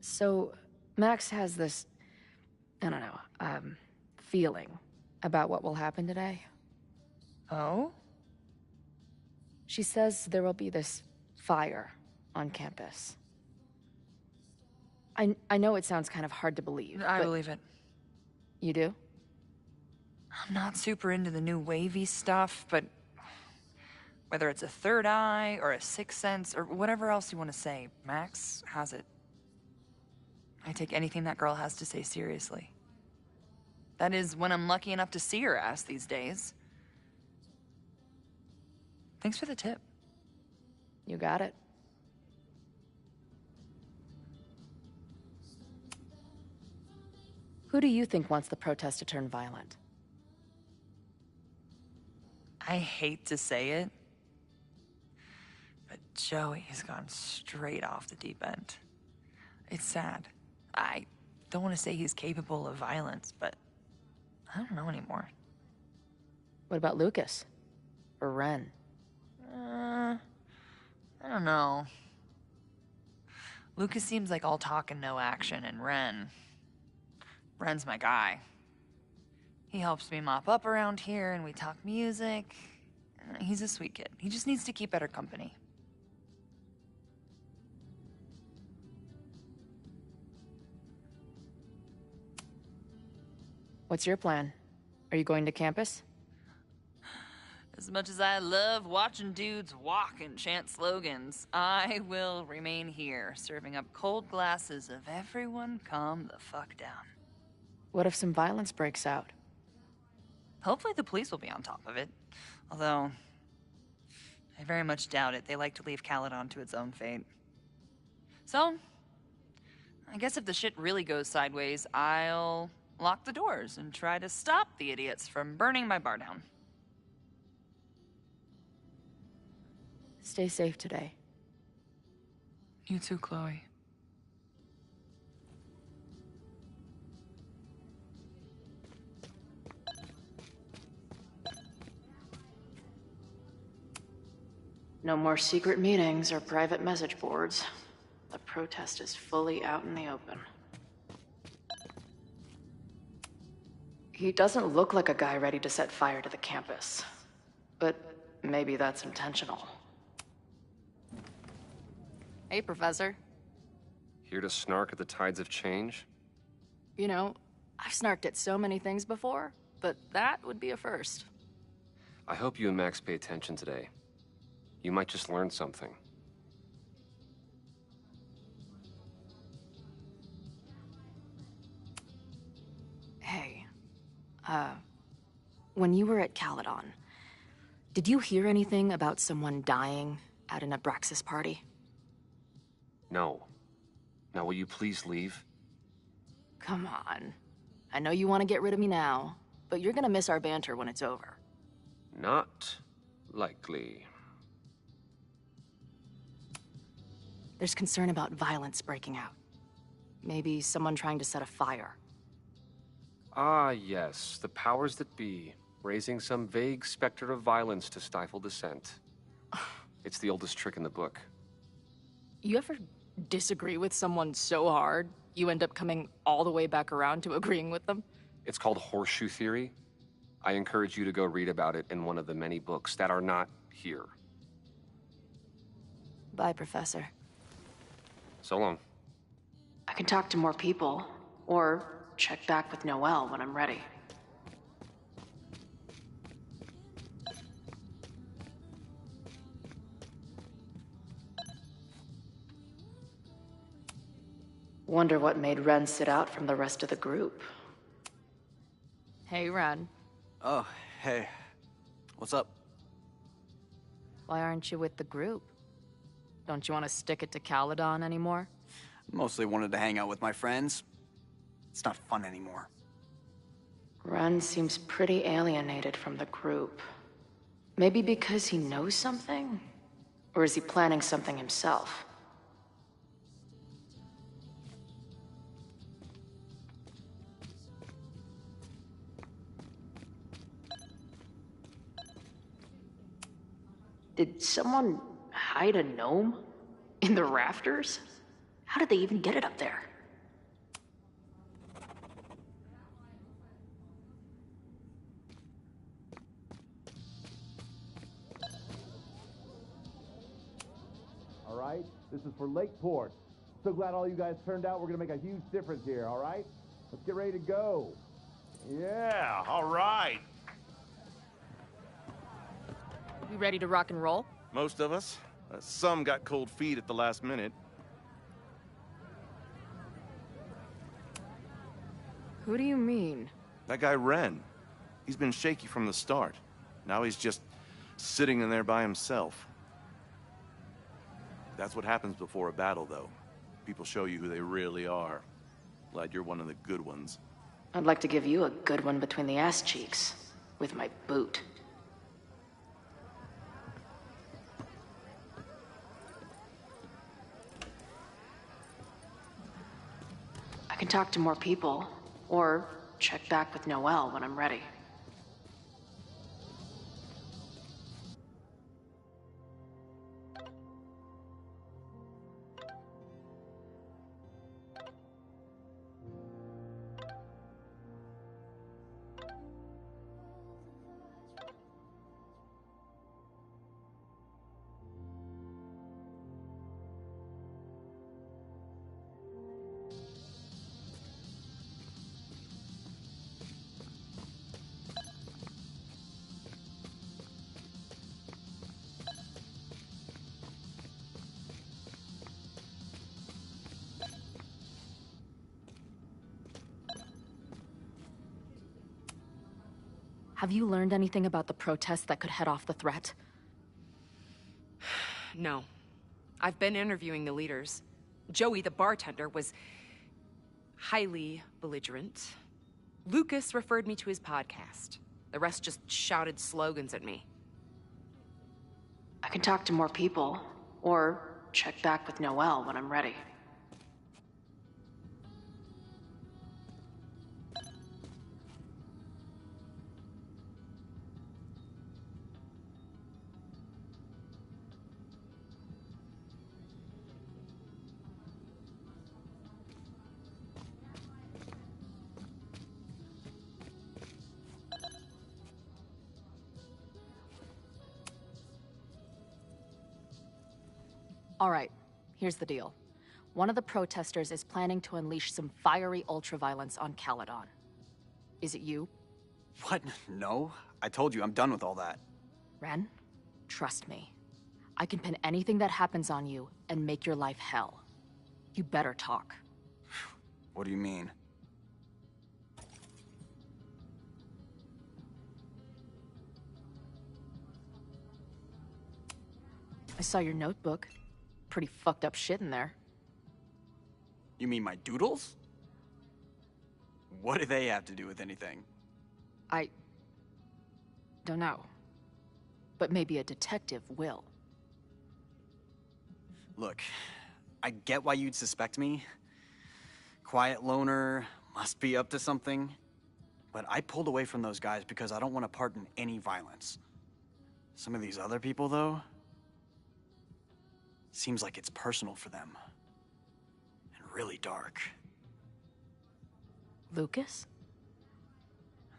So, Max has this, I don't know, feeling about what will happen today. Oh? She says there will be this fire on campus. I know it sounds kind of hard to believe. I believe it. You do? I'm not super into the new wavy stuff, but whether it's a third eye or a sixth sense or whatever else you want to say, Max has it. I take anything that girl has to say seriously. That is, when I'm lucky enough to see her ass these days. Thanks for the tip. You got it. Who do you think wants the protest to turn violent? I hate to say it, but Joey has gone straight off the deep end. It's sad. I don't want to say he's capable of violence, but I don't know anymore. What about Lucas? Or Ren? I don't know. Lucas seems like all talk and no action, and Ren's my guy. He helps me mop up around here, and we talk music. He's a sweet kid. He just needs to keep better company. What's your plan? Are you going to campus? As much as I love watching dudes walk and chant slogans, I will remain here, serving up cold glasses of everyone calm the fuck down. What if some violence breaks out? Hopefully the police will be on top of it. Although, I very much doubt it. They like to leave Caledon to its own fate. So, I guess if the shit really goes sideways, I'll lock the doors and try to stop the idiots from burning my bar down. Stay safe today. You too, Chloe. No more secret meetings or private message boards. The protest is fully out in the open. He doesn't look like a guy ready to set fire to the campus. But maybe that's intentional. Hey, Professor. Here to snark at the tides of change? You know, I've snarked at so many things before, but that would be a first. I hope you and Max pay attention today. You might just learn something. Hey, when you were at Caledon, did you hear anything about someone dying at an Abraxas party? No. Now will you please leave? Come on. I know you want to get rid of me now, but you're gonna miss our banter when it's over. Not likely. There's concern about violence breaking out. Maybe someone trying to set a fire. Ah, yes, the powers that be, raising some vague specter of violence to stifle dissent. It's the oldest trick in the book. You ever disagree with someone so hard, you end up coming all the way back around to agreeing with them? It's called horseshoe theory. I encourage you to go read about it in one of the many books that are not here. Bye, Professor. So long. I can talk to more people, or check back with Noelle when I'm ready. Wonder what made Ren sit out from the rest of the group. Hey, Ren. Oh, hey. What's up? Why aren't you with the group? Don't you want to stick it to Caledon anymore? Mostly wanted to hang out with my friends. It's not fun anymore. Ren seems pretty alienated from the group. Maybe because he knows something? Or is he planning something himself? Did someone hide a gnome? In the rafters? How did they even get it up there? right? This is for Lakeport. So glad all you guys turned out. We're gonna make a huge difference here, all right? Let's get ready to go. Yeah, all right. We ready to rock and roll? Most of us. Some got cold feet at the last minute. Who do you mean? That guy Ren. He's been shaky from the start. Now he's just sitting in there by himself. That's what happens before a battle, though. People show you who they really are. Glad you're one of the good ones. I'd like to give you a good one between the ass cheeks. With my boot. I can talk to more people, or check back with Noelle when I'm ready. Have you learned anything about the protests that could head off the threat? No. I've been interviewing the leaders. Joey, the bartender, was highly belligerent. Lucas referred me to his podcast. The rest just shouted slogans at me. I can talk to more people, or check back with Noelle when I'm ready. All right, here's the deal. One of the protesters is planning to unleash some fiery ultraviolence on Caledon. Is it you? What? No. I told you, I'm done with all that. Ren, trust me. I can pin anything that happens on you and make your life hell. You better talk. What do you mean? I saw your notebook. Pretty fucked up shit in there. You mean my doodles? What do they have to do with anything? I don't know. But maybe a detective will. Look, I get why you'd suspect me. Quiet loner, must be up to something. But I pulled away from those guys because I don't want to part in any violence. Some of these other people, though, seems like it's personal for them. And really dark. Lucas?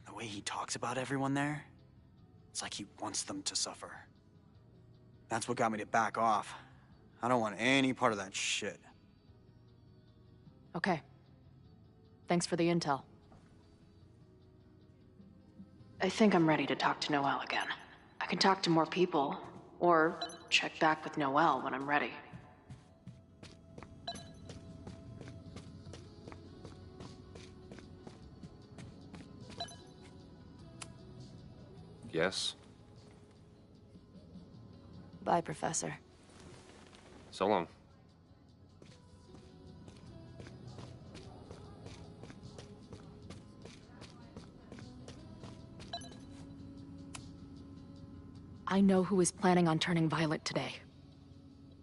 The way he talks about everyone there, it's like he wants them to suffer. That's what got me to back off. I don't want any part of that shit. Okay. Thanks for the intel. I think I'm ready to talk to Noelle again. I can talk to more people, or check back with Noelle when I'm ready. Yes? Bye, Professor. So long. I know who is planning on turning violent today.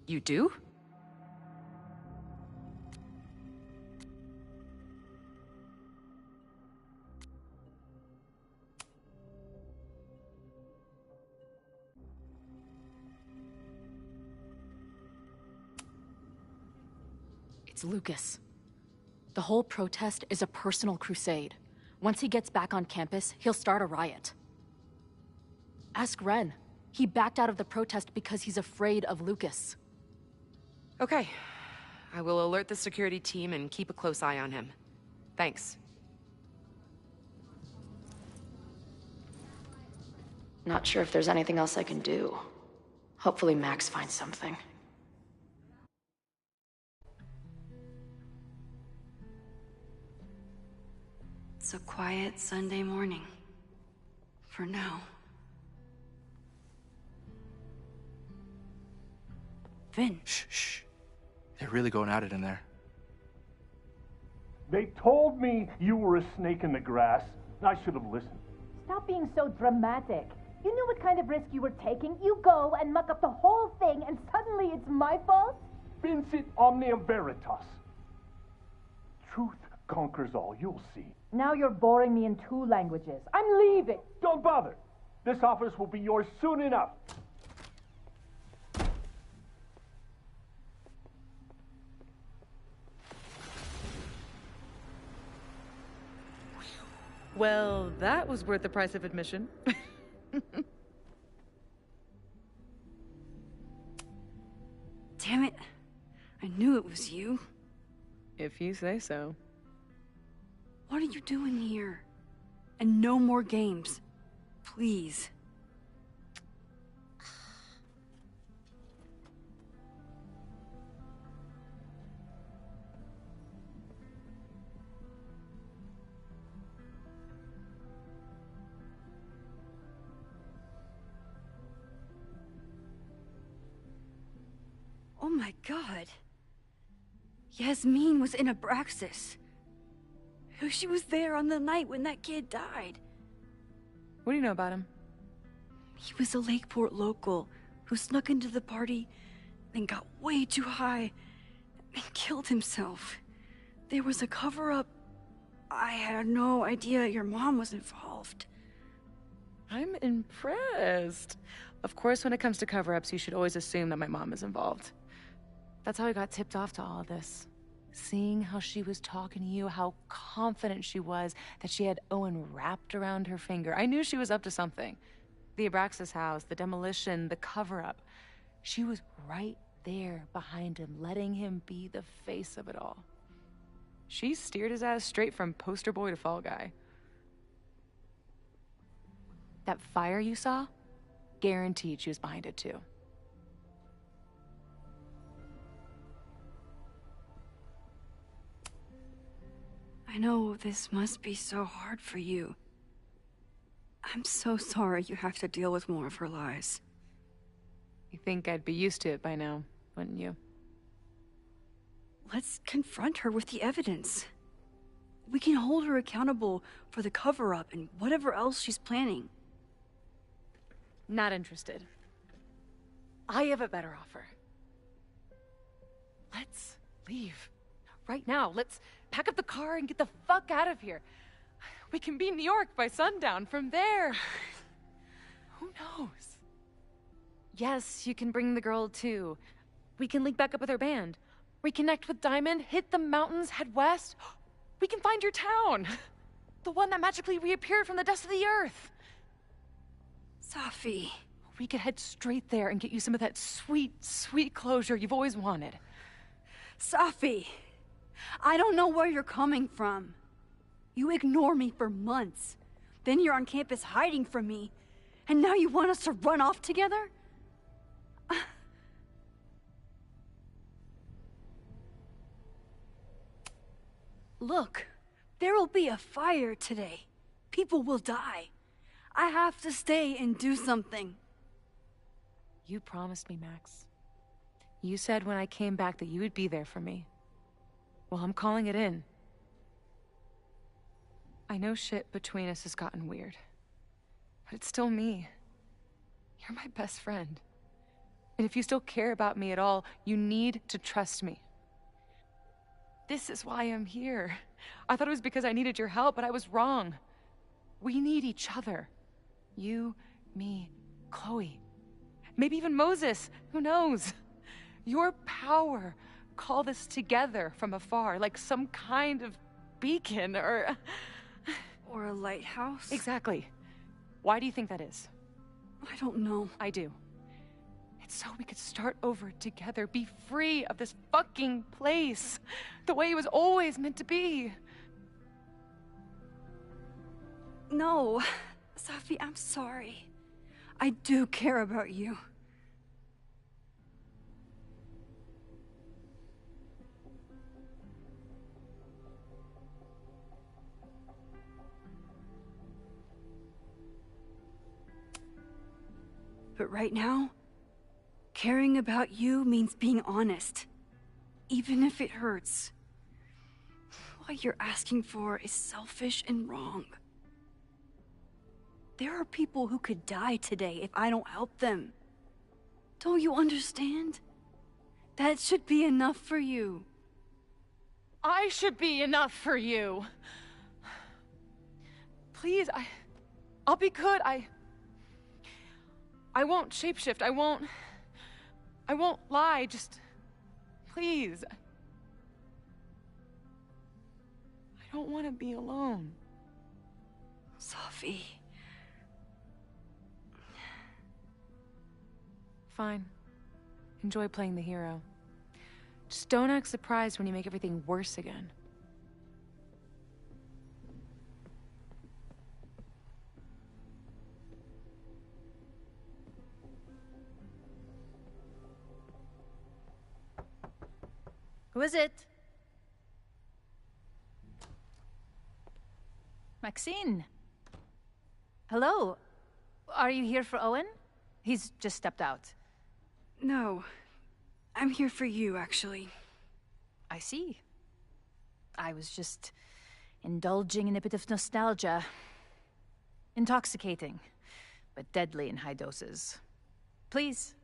You do? It's Lucas. The whole protest is a personal crusade. Once he gets back on campus, he'll start a riot. Ask Ren. He backed out of the protest because he's afraid of Lucas. Okay. I will alert the security team and keep a close eye on him. Thanks. Not sure if there's anything else I can do. Hopefully Max finds something. It's a quiet Sunday morning. For now. Vin. Shh. They're really going at it in there. They told me you were a snake in the grass. I should have listened. Stop being so dramatic. You knew what kind of risk you were taking. You go and muck up the whole thing, and suddenly it's my fault? Vincit omnia veritas. Truth conquers all, you'll see. Now you're boring me in 2 languages. I'm leaving. Don't bother. This office will be yours soon enough. Well, that was worth the price of admission. Damn it. I knew it was you. If you say so. What are you doing here? And no more games. Please. Oh my god. Yasmin was in Abraxas. She was there on the night when that kid died. What do you know about him? He was a Lakeport local who snuck into the party and got way too high and killed himself. There was a cover-up. I had no idea your mom was involved. I'm impressed. Of course, when it comes to cover-ups, you should always assume that my mom is involved. That's how I got tipped off to all of this. Seeing how she was talking to you, how confident she was that she had Owen wrapped around her finger. I knew she was up to something. The Abraxas house, the demolition, the cover-up. She was right there behind him, letting him be the face of it all. She steered his ass straight from poster boy to fall guy. That fire you saw? Guaranteed she was behind it too. I know this must be so hard for you. I'm so sorry you have to deal with more of her lies. You think I'd be used to it by now, wouldn't you? Let's confront her with the evidence. We can hold her accountable for the cover-up and whatever else she's planning. Not interested. I have a better offer. Let's leave. Right now, let's pack up the car and get the fuck out of here. We can be in New York by sundown. From there, who knows? Yes, you can bring the girl too. We can link back up with our band. Reconnect with Diamond, hit the mountains, head west. We can find your town. The one that magically reappeared from the dust of the earth. Safi. We could head straight there and get you some of that sweet, sweet closure you've always wanted. Safi. I don't know where you're coming from. You ignore me for months. Then you're on campus hiding from me. And now you want us to run off together? Look, there will be a fire today. People will die. I have to stay and do something. You promised me, Max. You said when I came back that you would be there for me. Well, I'm calling it in. I know shit between us has gotten weird. But it's still me. You're my best friend. And if you still care about me at all, you need to trust me. This is why I'm here. I thought it was because I needed your help, but I was wrong. We need each other. You, me, Chloe. Maybe even Moses. Who knows? Your power called us together from afar, like some kind of beacon or a lighthouse? Exactly. Why do you think that is? I don't know. I do. so we could start over together, be free of this fucking place, the way it was always meant to be. No, Safi, I'm sorry. I do care about you. But right now, caring about you means being honest, even if it hurts. What you're asking for is selfish and wrong. There are people who could die today if I don't help them. Don't you understand? That should be enough for you. I should be enough for you. Please, I'll be good. I won't shapeshift. I won't lie. Just, please. I don't want to be alone. Safi. Fine. Enjoy playing the hero. Just don't act surprised when you make everything worse again. Who is it? Maxine. Hello. Are you here for Owen? He's just stepped out. No. I'm here for you, actually. I see. I was just indulging in a bit of nostalgia. Intoxicating, but deadly in high doses. Please.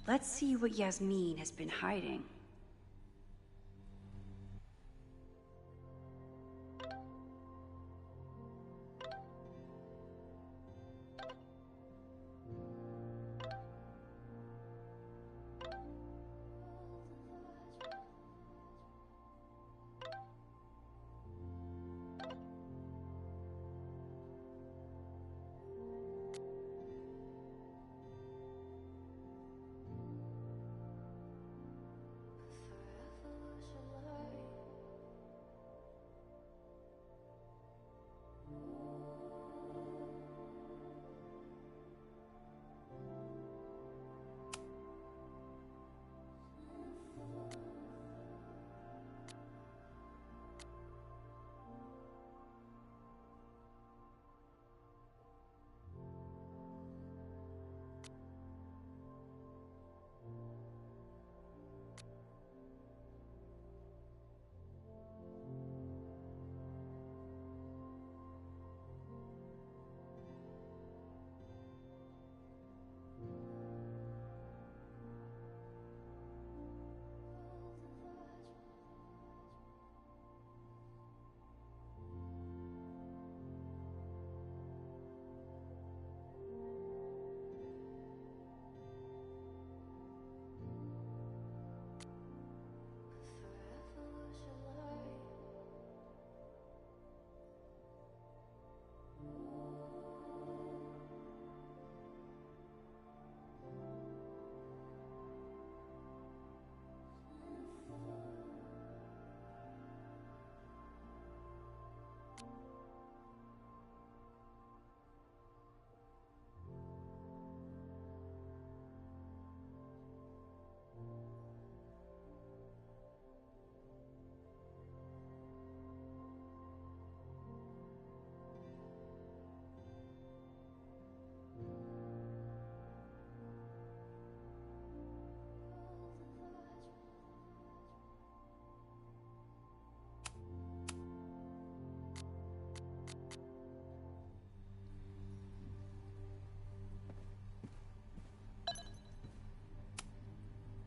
Let's see what Yasmin has been hiding.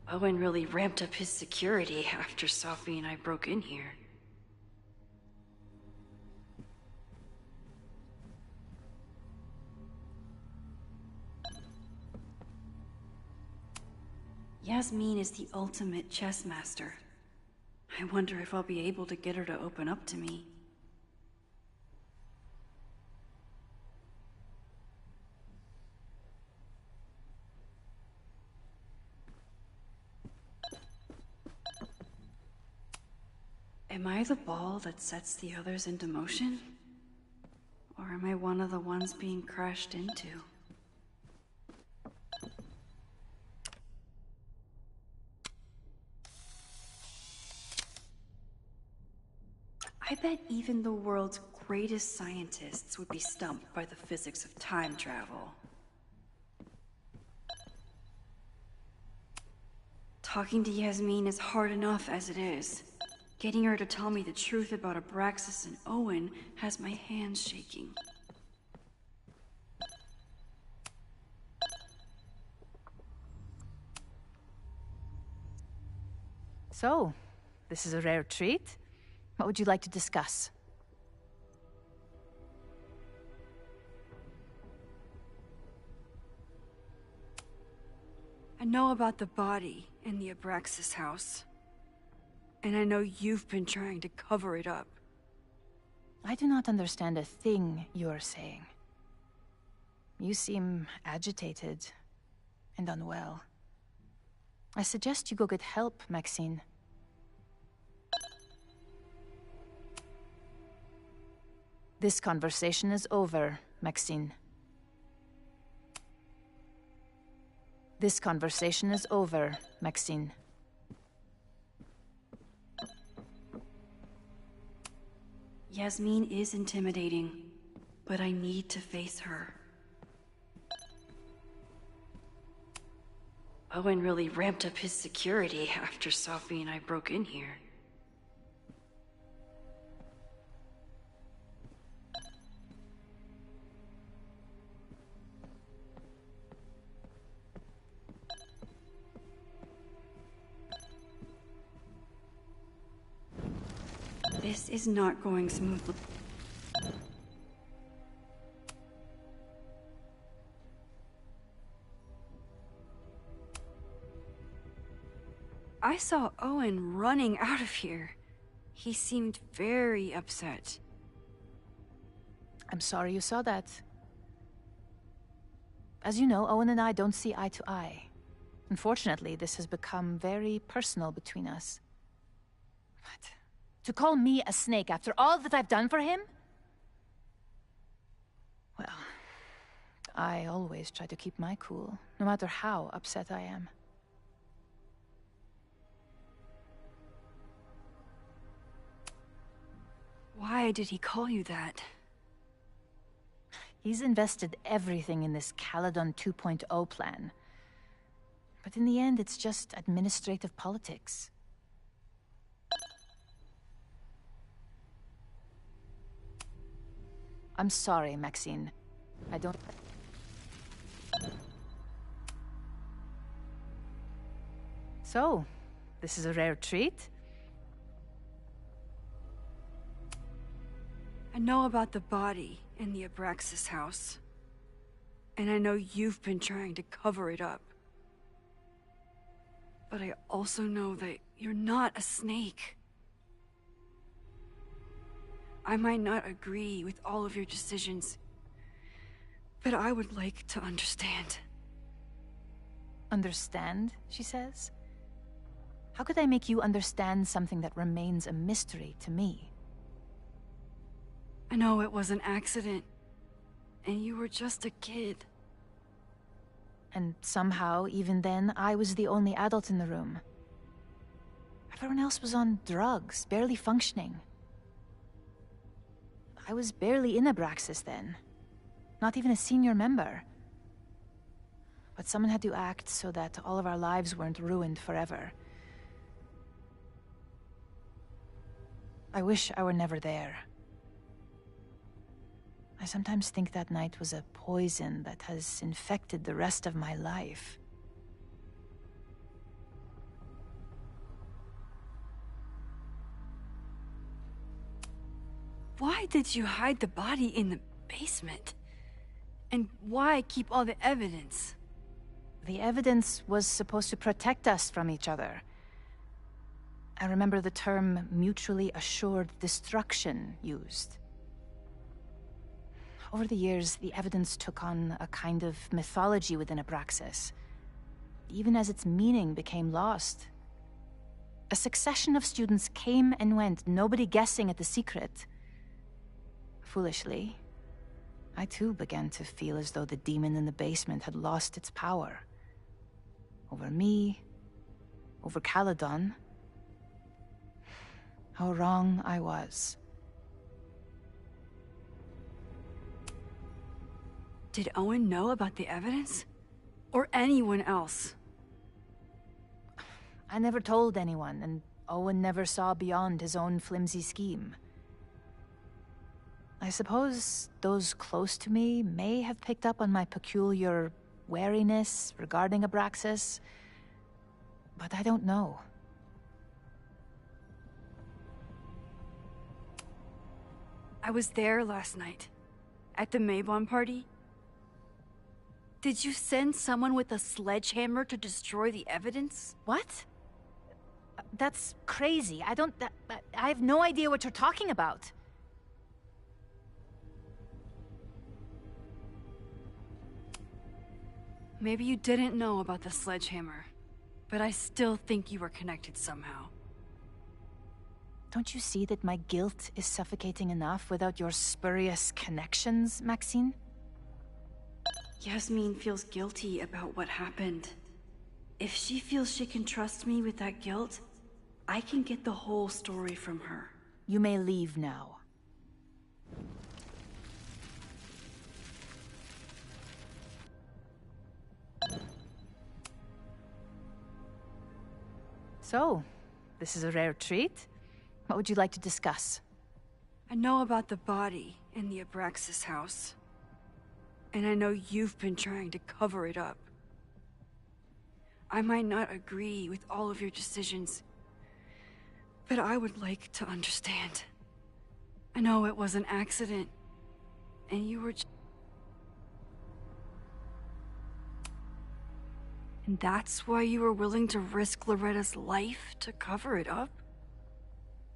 Owen really ramped up his security after Safi and I broke in here. Yasmin is the ultimate chess master. I wonder if I'll be able to get her to open up to me. Am I the ball that sets the others into motion? Or am I one of the ones being crashed into? I bet even the world's greatest scientists would be stumped by the physics of time travel. Talking to Yasmin is hard enough as it is. Getting her to tell me the truth about Abraxas and Owen has my hands shaking. So, this is a rare treat. What would you like to discuss? I know about the body in the Abraxas house. And I know you've been trying to cover it up. I do not understand a thing you're saying. You seem agitated and unwell. I suggest you go get help, Maxine. This conversation is over, Maxine. This conversation is over, Maxine. Yasmin is intimidating, but I need to face her. Owen really ramped up his security after Sophie and I broke in here. This is not going smoothly. I saw Owen running out of here. He seemed very upset. I'm sorry you saw that. As you know, Owen and I don't see eye to eye. Unfortunately, this has become very personal between us. But to call me a snake after all that I've done for him? Well, I always try to keep my cool, no matter how upset I am. Why did he call you that? He's invested everything in this Caledon 2.0 plan. But in the end, it's just administrative politics. I'm sorry, Maxine. I don't... So, this is a rare treat? I know about the body in the Abraxas house. And I know you've been trying to cover it up. But I also know that you're not a snake. I might not agree with all of your decisions, but I would like to understand. Understand, she says? How could I make you understand something that remains a mystery to me? I know it was an accident, and you were just a kid. And somehow, even then, I was the only adult in the room. Everyone else was on drugs, barely functioning. I was barely in Abraxas then. Not even a senior member. But someone had to act so that all of our lives weren't ruined forever. I wish I were never there. I sometimes think that night was a poison that has infected the rest of my life. Why did you hide the body in the basement? And why keep all the evidence? The evidence was supposed to protect us from each other. I remember the term mutually assured destruction used. Over the years, the evidence took on a kind of mythology within Abraxas, even as its meaning became lost. A succession of students came and went, nobody guessing at the secret. Foolishly, I too began to feel as though the demon in the basement had lost its power. Over me, over Caledon. How wrong I was. Did Owen know about the evidence? Or anyone else? I never told anyone, and Owen never saw beyond his own flimsy scheme. I suppose those close to me may have picked up on my peculiar wariness regarding Abraxas, but I don't know. I was there last night, at the Maybon party. Did you send someone with a sledgehammer to destroy the evidence? What? That's crazy. I have no idea what you're talking about. Maybe you didn't know about the sledgehammer, but I still think you were connected somehow. Don't you see that my guilt is suffocating enough without your spurious connections, Maxine? Yasmin feels guilty about what happened. If she feels she can trust me with that guilt, I can get the whole story from her. You may leave now. So, this is a rare treat. What would you like to discuss? I know about the body in the Abraxas house. And I know you've been trying to cover it up. I might not agree with all of your decisions, but I would like to understand. I know it was an accident, and you were And that's why you were willing to risk Loretta's life to cover it up?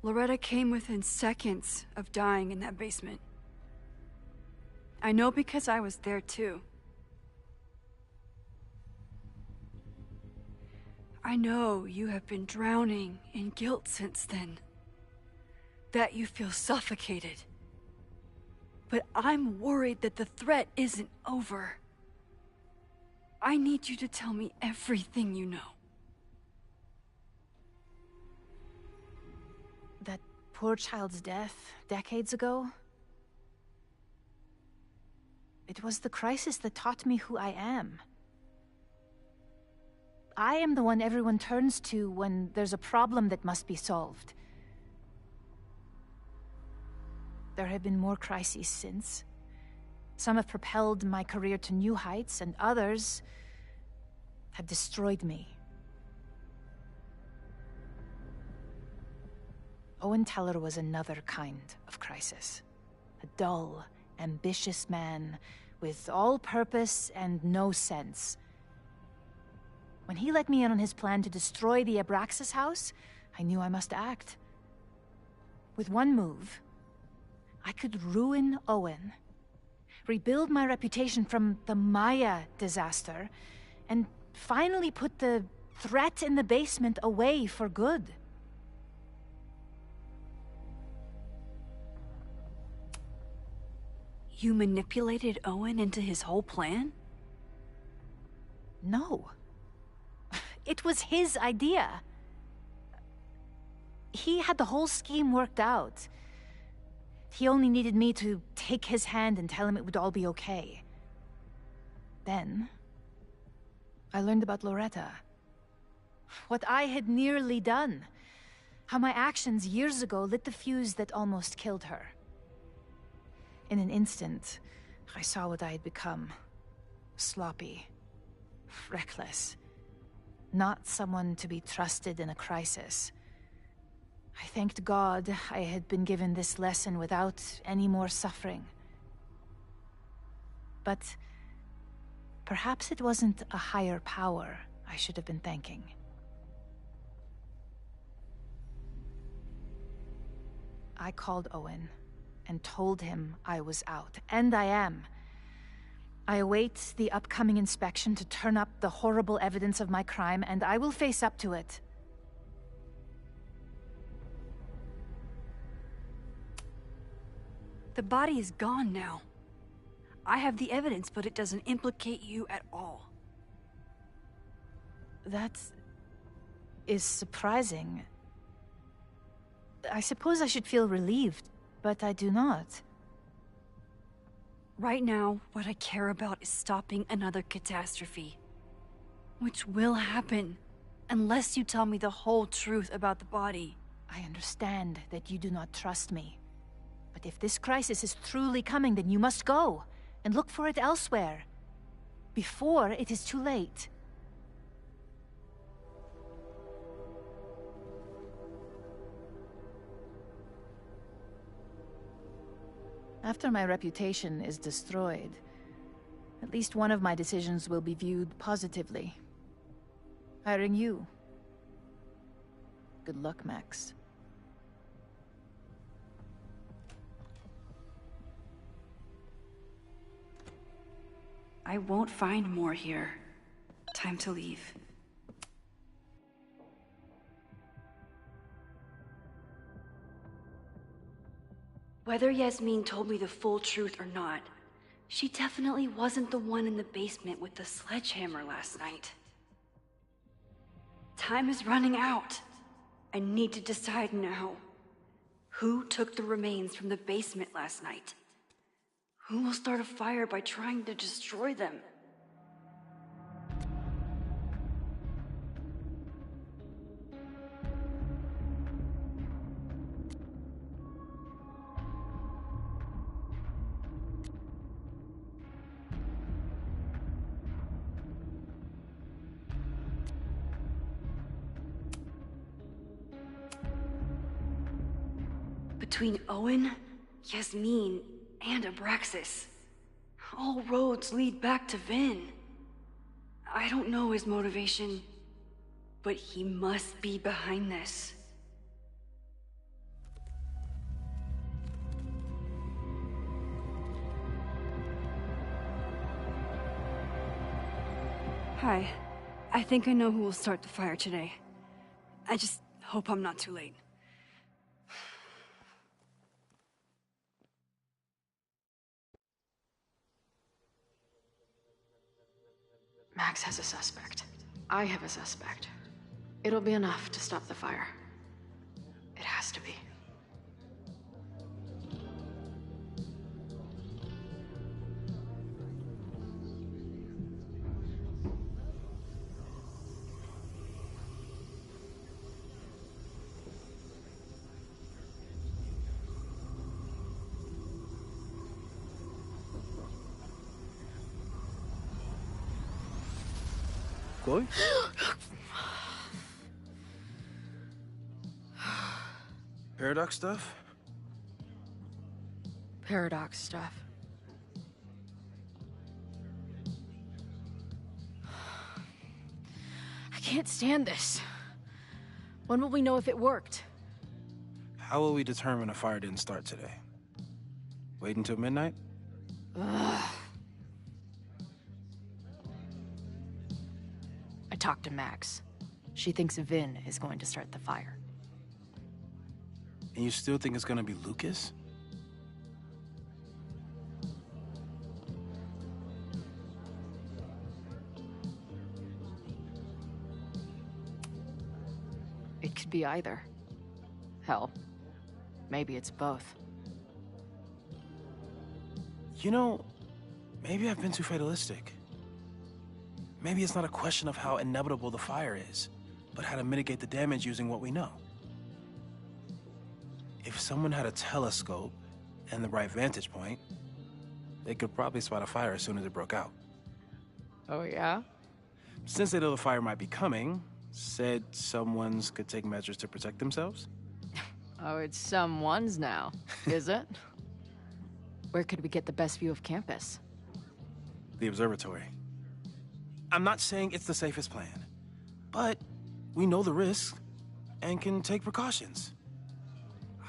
Loretta came within seconds of dying in that basement. I know because I was there too. I know you have been drowning in guilt since then. That you feel suffocated. But I'm worried that the threat isn't over. I need you to tell me everything you know. That poor child's death decades ago? It was the crisis that taught me who I am. I am the one everyone turns to when there's a problem that must be solved. There have been more crises since. Some have propelled my career to new heights, and others have destroyed me. Owen Teller was another kind of crisis. A dull, ambitious man with all purpose and no sense. When he let me in on his plan to destroy the Abraxas house, I knew I must act. With one move, I could ruin Owen, rebuild my reputation from the Maya disaster, and finally put the threat in the basement away for good. You manipulated Owen into his whole plan? No. It was his idea. He had the whole scheme worked out. He only needed me to take his hand and tell him it would all be okay. Then, I learned about Loretta. What I had nearly done. How my actions years ago lit the fuse that almost killed her. In an instant, I saw what I had become. Sloppy. Reckless. Not someone to be trusted in a crisis. I thanked God I had been given this lesson without any more suffering. But perhaps it wasn't a higher power I should have been thanking. I called Owen and told him I was out, and I am. I await the upcoming inspection to turn up the horrible evidence of my crime, and I will face up to it. The body is gone now. I have the evidence, but it doesn't implicate you at all. That is surprising. I suppose I should feel relieved, but I do not. Right now, what I care about is stopping another catastrophe. Which will happen, unless you tell me the whole truth about the body. I understand that you do not trust me. But if this crisis is truly coming, then you must go and look for it elsewhere. Before it is too late. After my reputation is destroyed, at least one of my decisions will be viewed positively. Hiring you. Good luck, Max. I won't find more here. Time to leave. Whether Yasmin told me the full truth or not, she definitely wasn't the one in the basement with the sledgehammer last night. Time is running out. I need to decide now. Who took the remains from the basement last night? Who will start a fire by trying to destroy them? Between Owen, Yasmin, and Abraxas, all roads lead back to Vin. I don't know his motivation, but he must be behind this. Hi. I think I know who will start the fire today. I just hope I'm not too late. Max has a suspect. I have a suspect. It'll be enough to stop the fire. It has to be. Chloe? Paradox stuff? Paradox stuff. I can't stand this. When will we know if it worked? How will we determine a fire didn't start today? Wait until midnight? Ugh. I talked to Max. She thinks Vin is going to start the fire. And you still think it's gonna be Lucas? It could be either. Hell, maybe it's both. You know, maybe I've been too fatalistic. Maybe it's not a question of how inevitable the fire is, but how to mitigate the damage using what we know. If someone had a telescope and the right vantage point, they could probably spot a fire as soon as it broke out. Oh, yeah? Since they know the fire might be coming, said someones could take measures to protect themselves? Oh, it's someone's now, is it? Where could we get the best view of campus? The observatory. I'm not saying it's the safest plan, but we know the risks and can take precautions.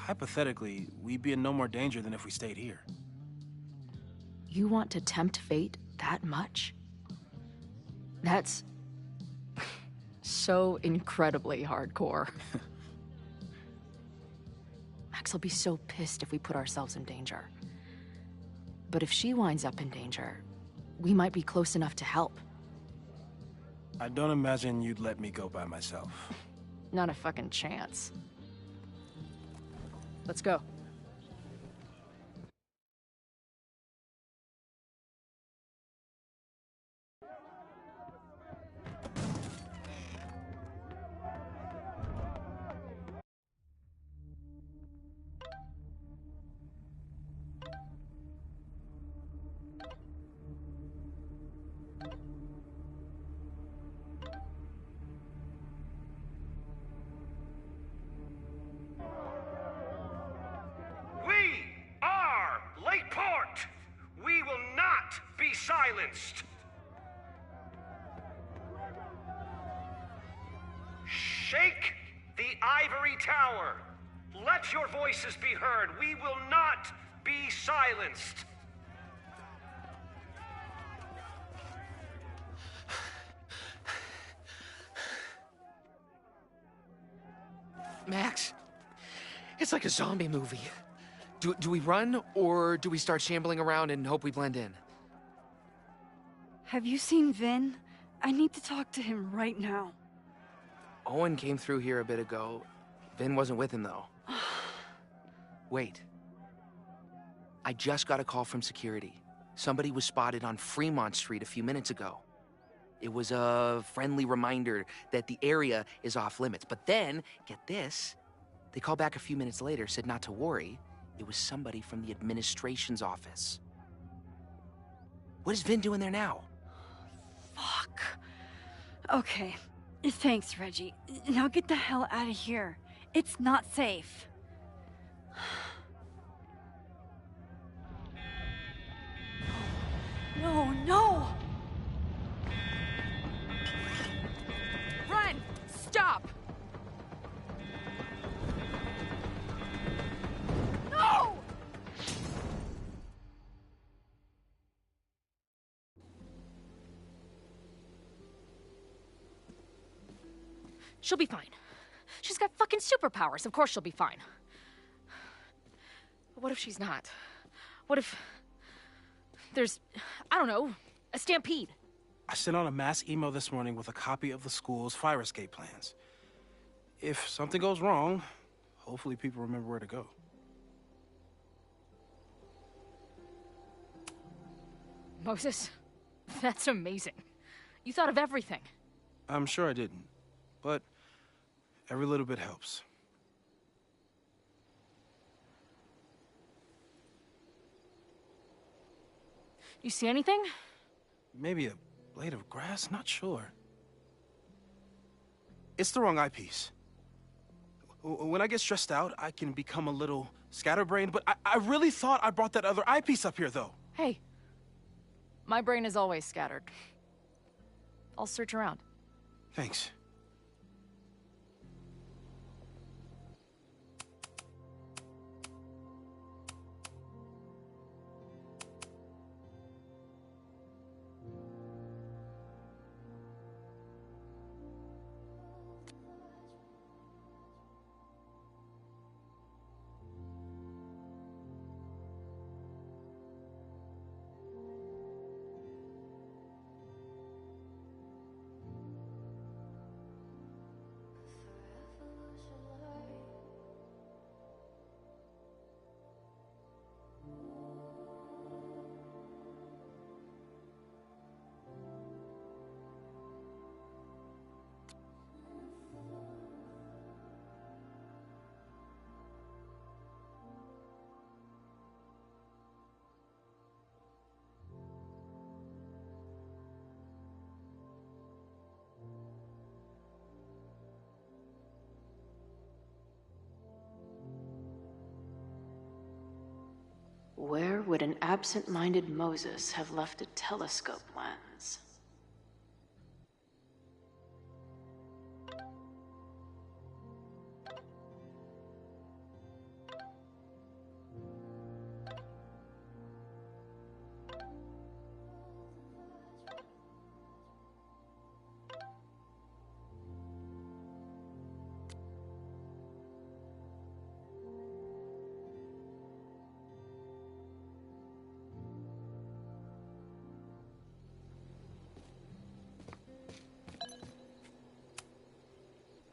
hypothetically, we'd be in no more danger than if we stayed here. You want to tempt fate that much? That's so incredibly hardcore. Max will be so pissed if we put ourselves in danger. But if she winds up in danger, we might be close enough to help. I don't imagine you'd let me go by myself. Not a fucking chance. Let's go. We are Lakeport! We will not be silenced! Shake the ivory tower! Let your voices be heard! We will not be silenced! Max, it's like a zombie movie. Do we run, or do we start shambling around and hope we blend in? Have you seen Vin? I need to talk to him right now. Owen came through here a bit ago. Vin wasn't with him, though. Wait. I just got a call from security. Somebody was spotted on Fremont Street a few minutes ago. It was a friendly reminder that the area is off limits. But then, get this, they called back a few minutes later, said not to worry. It was somebody from the administration's office. What is Vin doing there now? Fuck. Okay. Thanks, Reggie. Now get the hell out of here. It's not safe. No, no! Run! Stop! No! She'll be fine. She's got fucking superpowers. Of course she'll be fine. But what if she's not? What if there's, I don't know, a stampede? I sent out a mass email this morning with a copy of the school's fire escape plans. If something goes wrong, hopefully people remember where to go. Moses, that's amazing. You thought of everything. I'm sure I didn't, but every little bit helps. You see anything? Maybe a blade of grass? Not sure. It's the wrong eyepiece. When I get stressed out, I can become a little scatterbrained, but I really thought I brought that other eyepiece up here, though. Hey, my brain is always scattered. I'll search around. Thanks. Where would an absent-minded Moses have left a telescope lens?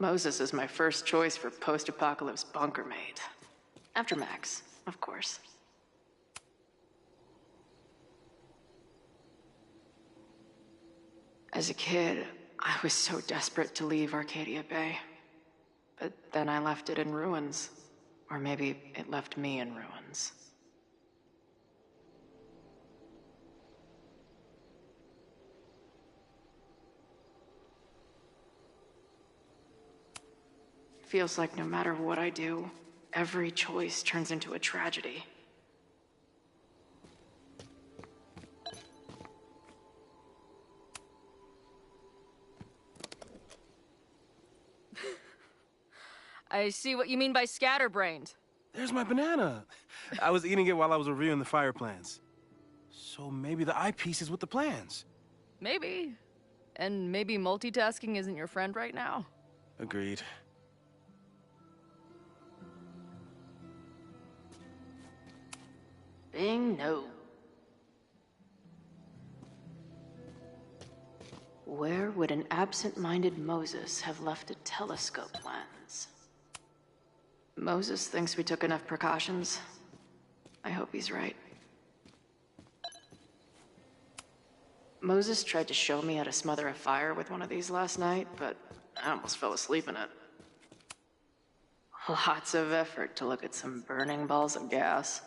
Moses is my first choice for post-apocalypse bunker mate. After Max, of course. As a kid, I was so desperate to leave Arcadia Bay. But then I left it in ruins. Or maybe it left me in ruins. Feels like no matter what I do, every choice turns into a tragedy. I see what you mean by scatterbrained. There's my banana. I was eating it while I was reviewing the fire plans. So maybe the eyepiece is with the plans. Maybe. And maybe multitasking isn't your friend right now. Agreed. Bing, no. Where would an absent-minded Moses have left a telescope lens? Moses thinks we took enough precautions. I hope he's right. Moses tried to show me how to smother a fire with one of these last night, but I almost fell asleep in it. Lots of effort to look at some burning balls of gas.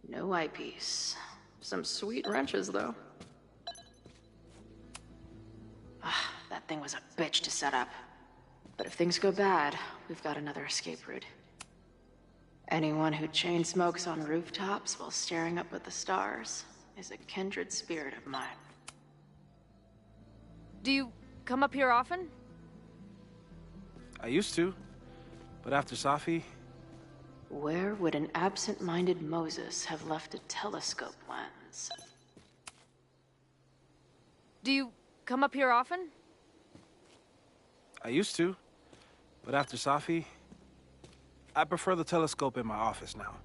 No eyepiece. Some sweet wrenches, though. That thing was a bitch to set up. But if things go bad, we've got another escape route. Anyone who chain smokes on rooftops while staring up at the stars is a kindred spirit of mine. Do you come up here often? I used to, but after Safi... Where would an absent-minded Moses have left a telescope lens? Do you come up here often? I used to, but after Safi... I prefer the telescope in my office now.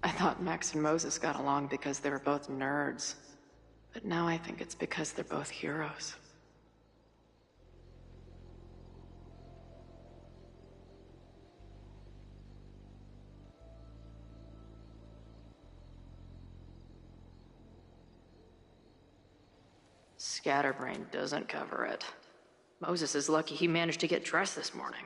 I thought Max and Moses got along because they were both nerds. But now I think it's because they're both heroes. Scatterbrain doesn't cover it. Moses is lucky he managed to get dressed this morning.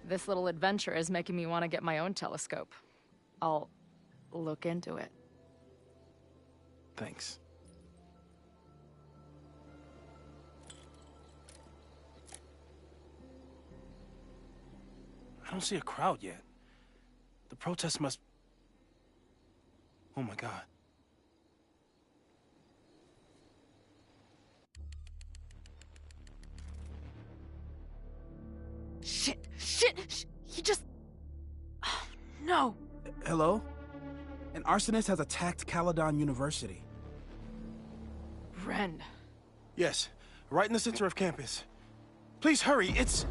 This little adventure is making me want to get my own telescope. I'll look into it. Thanks. I don't see a crowd yet. The protest must... Oh my God. Shit! He just... Oh, no! Hello? An arsonist has attacked Caledon University. Ren. Yes, right in the center of campus. Please hurry, it's...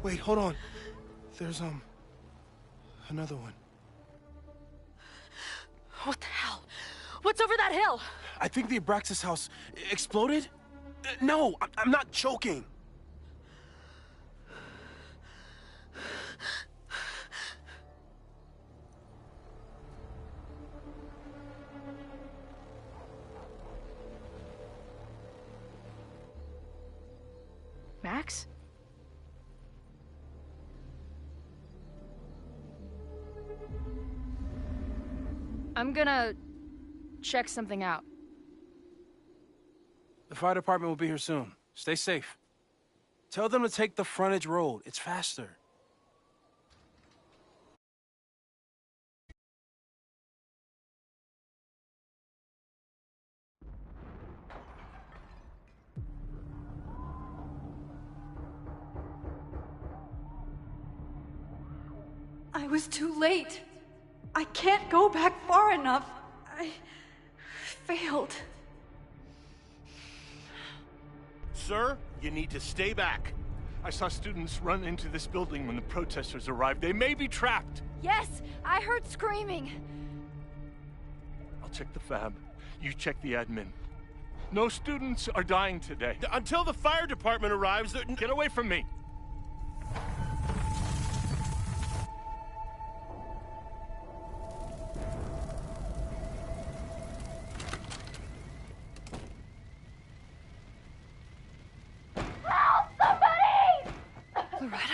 Wait, hold on. There's, another one. What the hell? What's over that hill? I think the Abraxas house exploded? No, I'm not joking. Max? I'm gonna check something out. The fire department will be here soon. Stay safe. Tell them to take the frontage road. It's faster. was too late. I can't go back far enough. I failed. Sir, you need to stay back. I saw students run into this building when the protesters arrived. They may be trapped. Yes, I heard screaming. I'll check the fab. You check the admin. No students are dying today. Until the fire department arrives, get away from me. Help! Somebody! Loretta?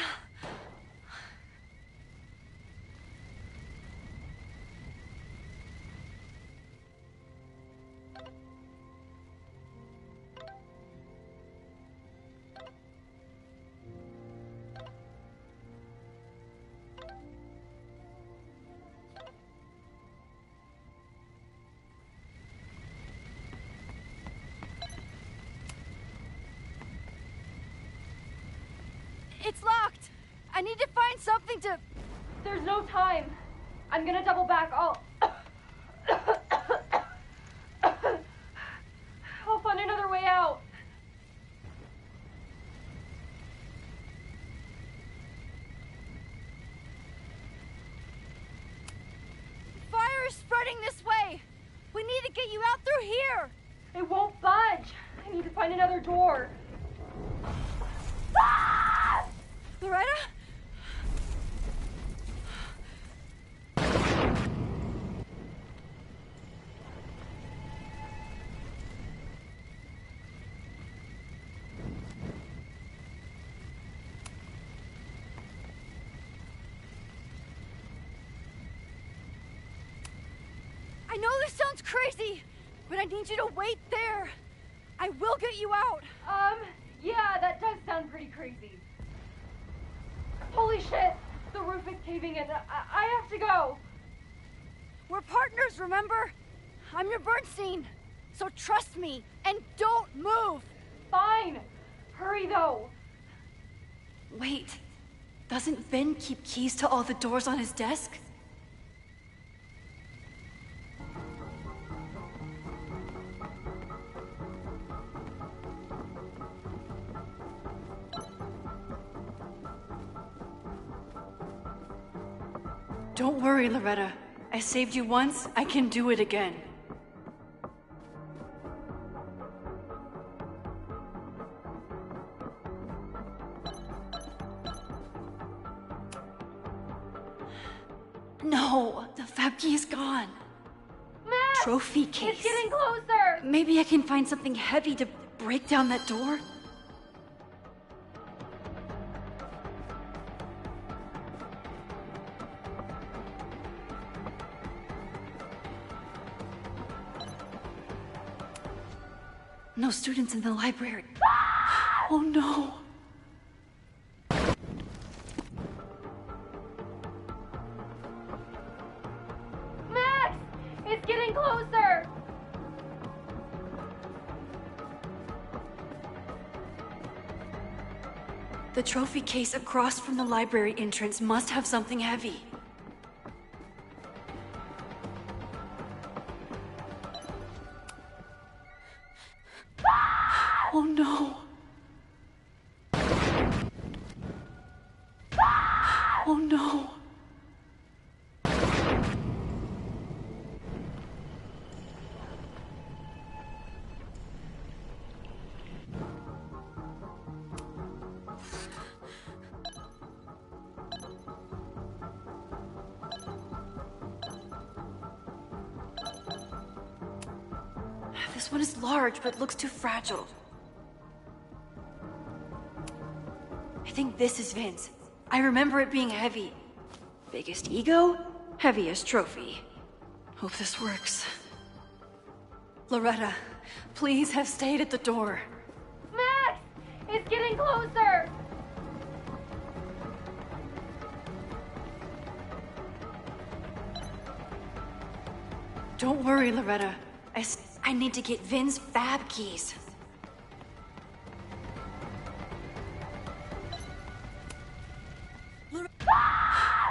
It's locked! I need to find something to... There's no time. I'm gonna double back. I'll find another way out. Fire is spreading this way. We need to get you out through here. It won't budge. I need to find another door. Ah! Loretta? I know this sounds crazy, but I need you to wait there. I will get you out. Yeah, that does sound pretty crazy. Holy shit! The roof is caving in. I have to go. We're partners, remember? I'm your Bernstein. So trust me and don't move. Fine. Hurry, though. Wait. Doesn't Vin keep keys to all the doors on his desk? Don't worry, Loretta. I saved you once, I can do it again. No, the fab key is gone. Max! Trophy case. It's getting closer! Maybe I can find something heavy to break down that door? No students in the library. Oh no. Max! It's getting closer! The trophy case across from the library entrance must have something heavy. Oh no. Oh no. This one is large, but looks too fragile. I think this is Vince. I remember it being heavy. Biggest ego, heaviest trophy. Hope this works. Loretta, please have stayed at the door. Max! It's getting closer! Don't worry, Loretta. I need to get Vin's fab keys.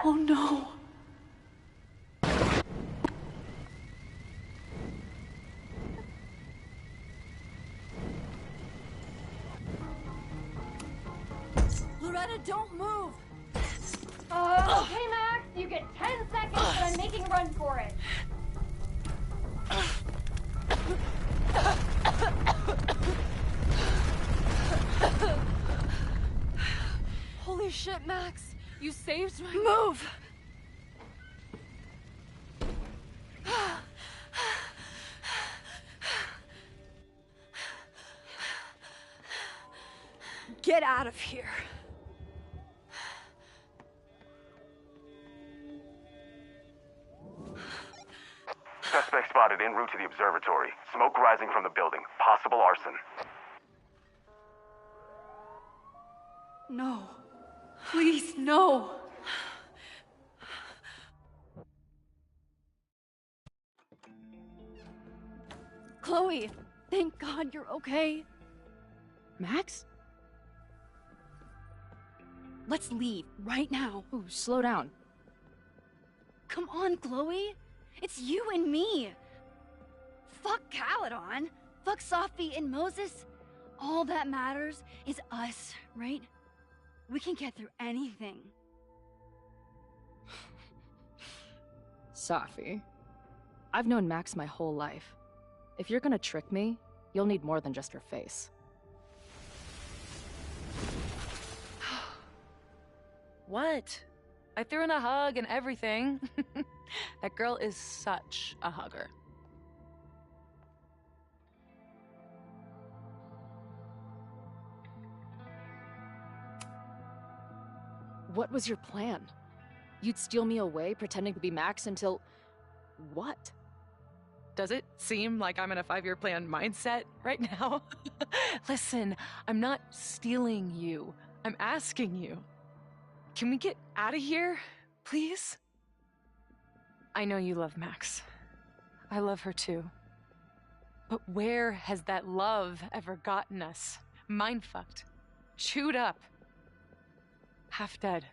Oh no. Anna, don't move! Okay, Max, you get 10 seconds, but I'm making a run for it. Holy shit, Max! You saved my— Move! Get out of here. Suspect spotted en route to the observatory. Smoke rising from the building. Possible arson. No. Please, no. Chloe, thank God you're okay. Max? Let's leave right now. Ooh, slow down. Come on, Chloe. It's you and me. Fuck Caledon. Fuck Sophie and Moses. All that matters is us, right? We can get through anything. Sophie. I've known Max my whole life. If you're gonna trick me, you'll need more than just her face. What? I threw in a hug and everything. That girl is such a hugger. What was your plan? You'd steal me away, pretending to be Max until... what? Does it seem like I'm in a 5-year plan mindset right now? Listen, I'm not stealing you. I'm asking you. Can we get out of here, please? I know you love Max. I love her too. But where has that love ever gotten us? Mind-fucked. Chewed up. Half dead.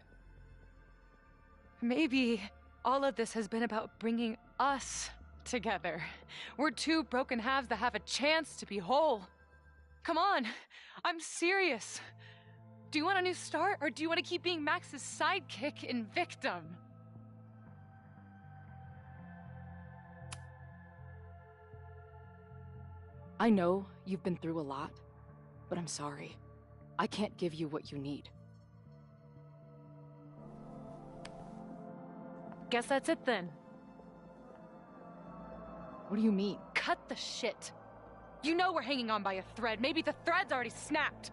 Maybe all of this has been about bringing us together. We're two broken halves that have a chance to be whole. Come on, I'm serious. Do you want a new start, or do you want to keep being Max's sidekick and victim? I know you've been through a lot, but I'm sorry. I can't give you what you need. Guess that's it then. What do you mean? Cut the shit. You know we're hanging on by a thread. Maybe the thread's already snapped.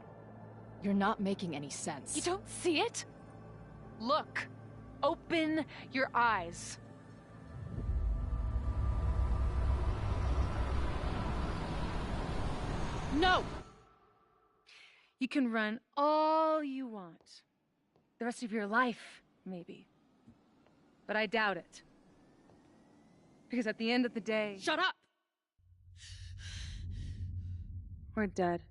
You're not making any sense. You don't see it? Look. Open your eyes. No! You can run all you want. The rest of your life, maybe. But I doubt it. Because at the end of the day... Shut up! We're dead.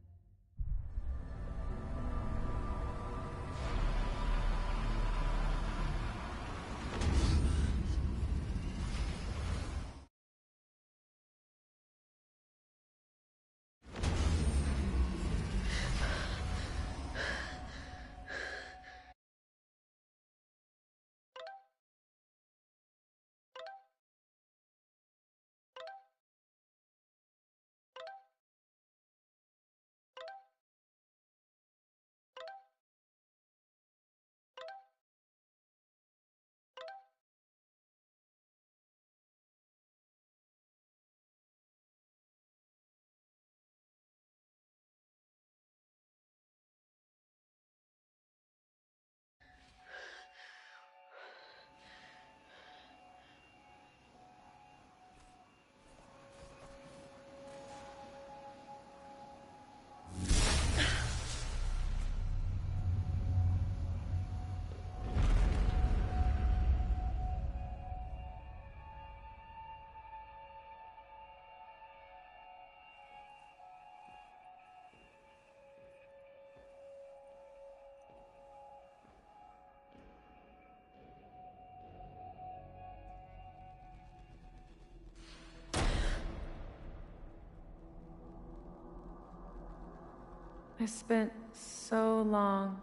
I spent so long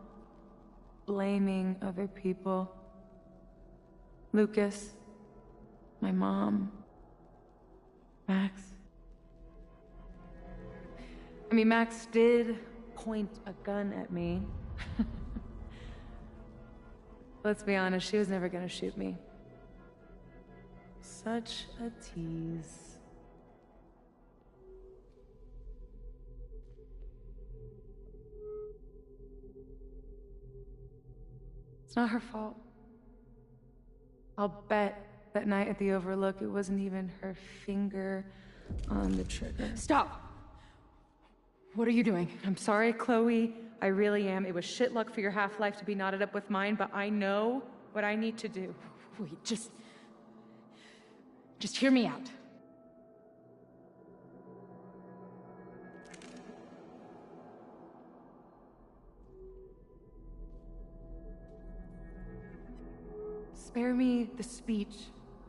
blaming other people. Lucas, my mom, Max. I mean, Max did point a gun at me. Let's be honest, she was never gonna shoot me. Such a tease. It's not her fault. I'll bet that night at the Overlook, it wasn't even her finger on the trigger. Stop! What are you doing? I'm sorry, Chloe. I really am. It was shit luck for your half-life to be knotted up with mine, but I know what I need to do. Wait, just hear me out. Spare me the speech,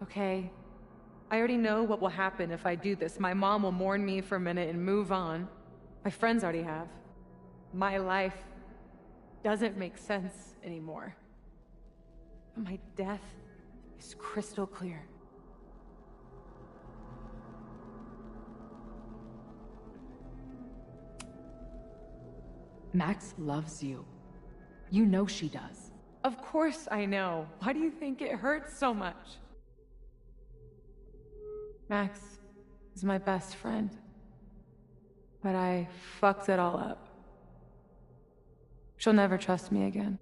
okay? I already know what will happen if I do this. My mom will mourn me for a minute and move on. My friends already have. My life doesn't make sense anymore. But my death is crystal clear. Max loves you. You know she does. Of course I know. Why do you think it hurts so much? Max is my best friend. But I fucked it all up. She'll never trust me again.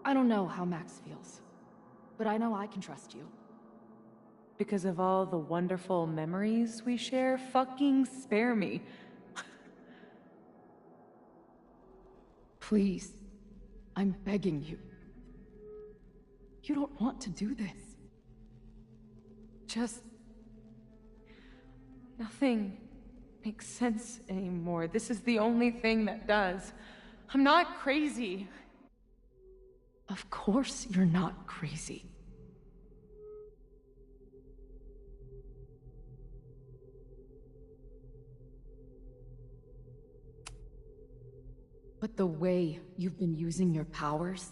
I don't know how Max feels, but I know I can trust you. Because of all the wonderful memories we share, fucking spare me. Please, I'm begging you. You don't want to do this. Just... nothing makes sense anymore. This is the only thing that does. I'm not crazy. Of course you're not crazy. But the way you've been using your powers,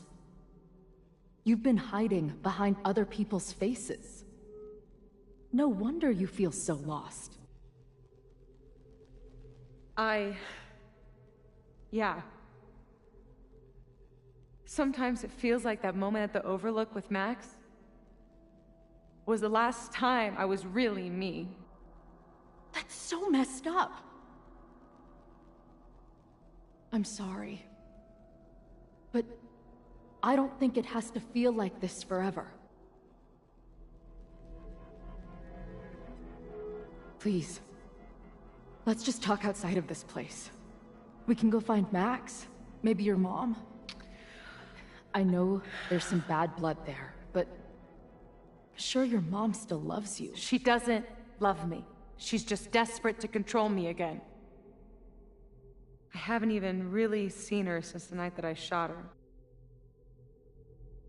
you've been hiding behind other people's faces. No wonder you feel so lost. Yeah. Sometimes it feels like that moment at the Overlook with Max was the last time I was really me. That's so messed up. I'm sorry. But I don't think it has to feel like this forever. Please, let's just talk outside of this place. We can go find Max, maybe your mom. I know there's some bad blood there, but sure your mom still loves you. She doesn't love me. She's just desperate to control me again. I haven't even really seen her since the night that I shot her.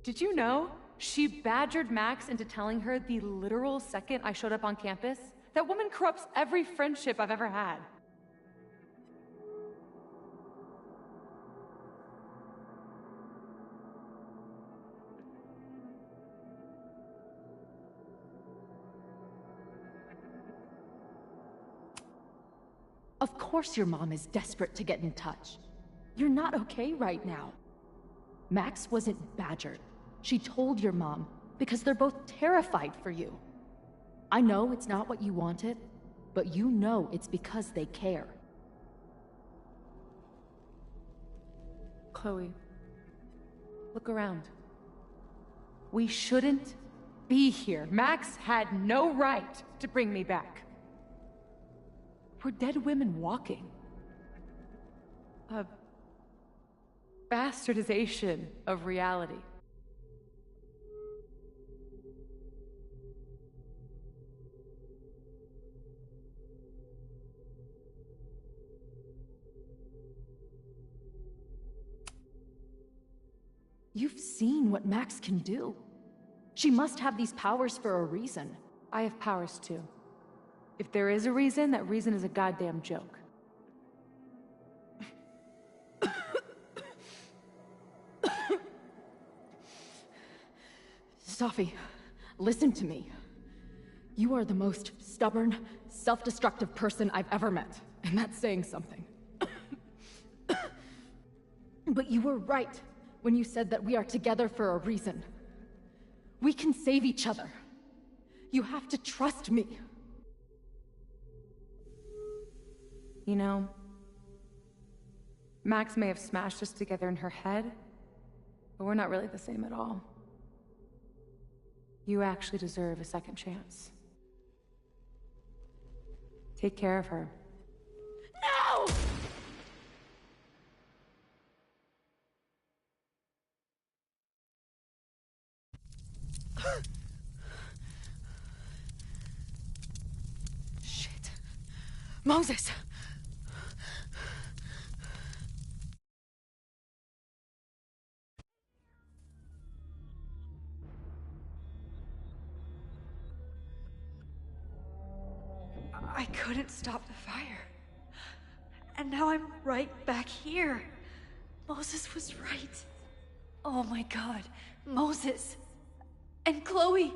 Did you know? She badgered Max into telling her the literal second I showed up on campus. That woman corrupts every friendship I've ever had. Of course your mom is desperate to get in touch. You're not okay right now. Max wasn't badgered. She told your mom because they're both terrified for you. I know it's not what you wanted, but you know it's because they care. Chloe, look around. We shouldn't be here. Max had no right to bring me back. We're dead women walking. A bastardization of reality. You've seen what Max can do. She must have these powers for a reason. I have powers too. If there is a reason, that reason is a goddamn joke. Safi, listen to me. You are the most stubborn, self-destructive person I've ever met, and that's saying something. But you were right when you said that we are together for a reason. We can save each other. You have to trust me. You know, Max may have smashed us together in her head, but we're not really the same at all. You actually deserve a second chance. Take care of her. No! Shit. Moses! I couldn't stop the fire. And now I'm right back here. Moses was right. Oh my god. Moses. And Chloe.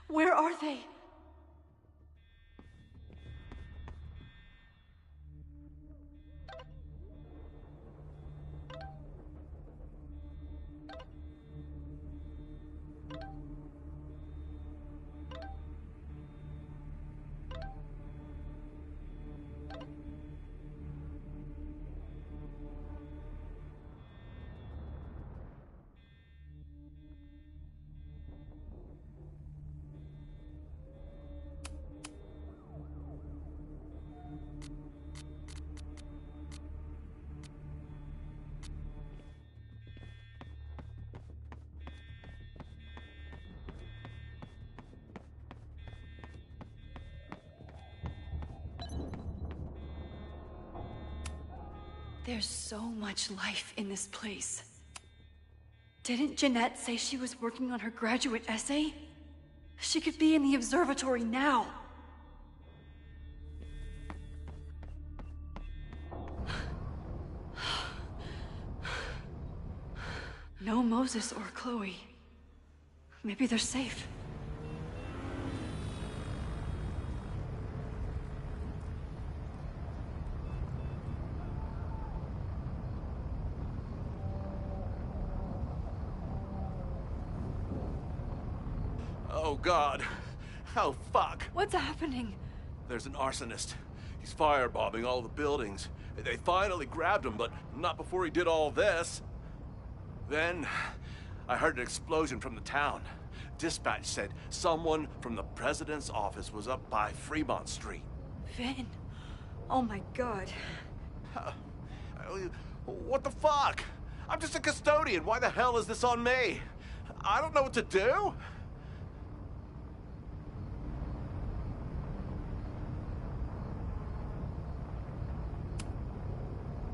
Where are they? There's so much life in this place. Didn't Jeanette say she was working on her graduate essay? She could be in the observatory now. No Moses or Chloe. Maybe they're safe. Oh, God. Oh, fuck. What's happening? There's an arsonist. He's firebombing all the buildings. They finally grabbed him, but not before he did all this. Then, I heard an explosion from the town. Dispatch said someone from the president's office was up by Fremont Street. Vin. Oh my god. What the fuck? I'm just a custodian. Why the hell is this on me? I don't know what to do.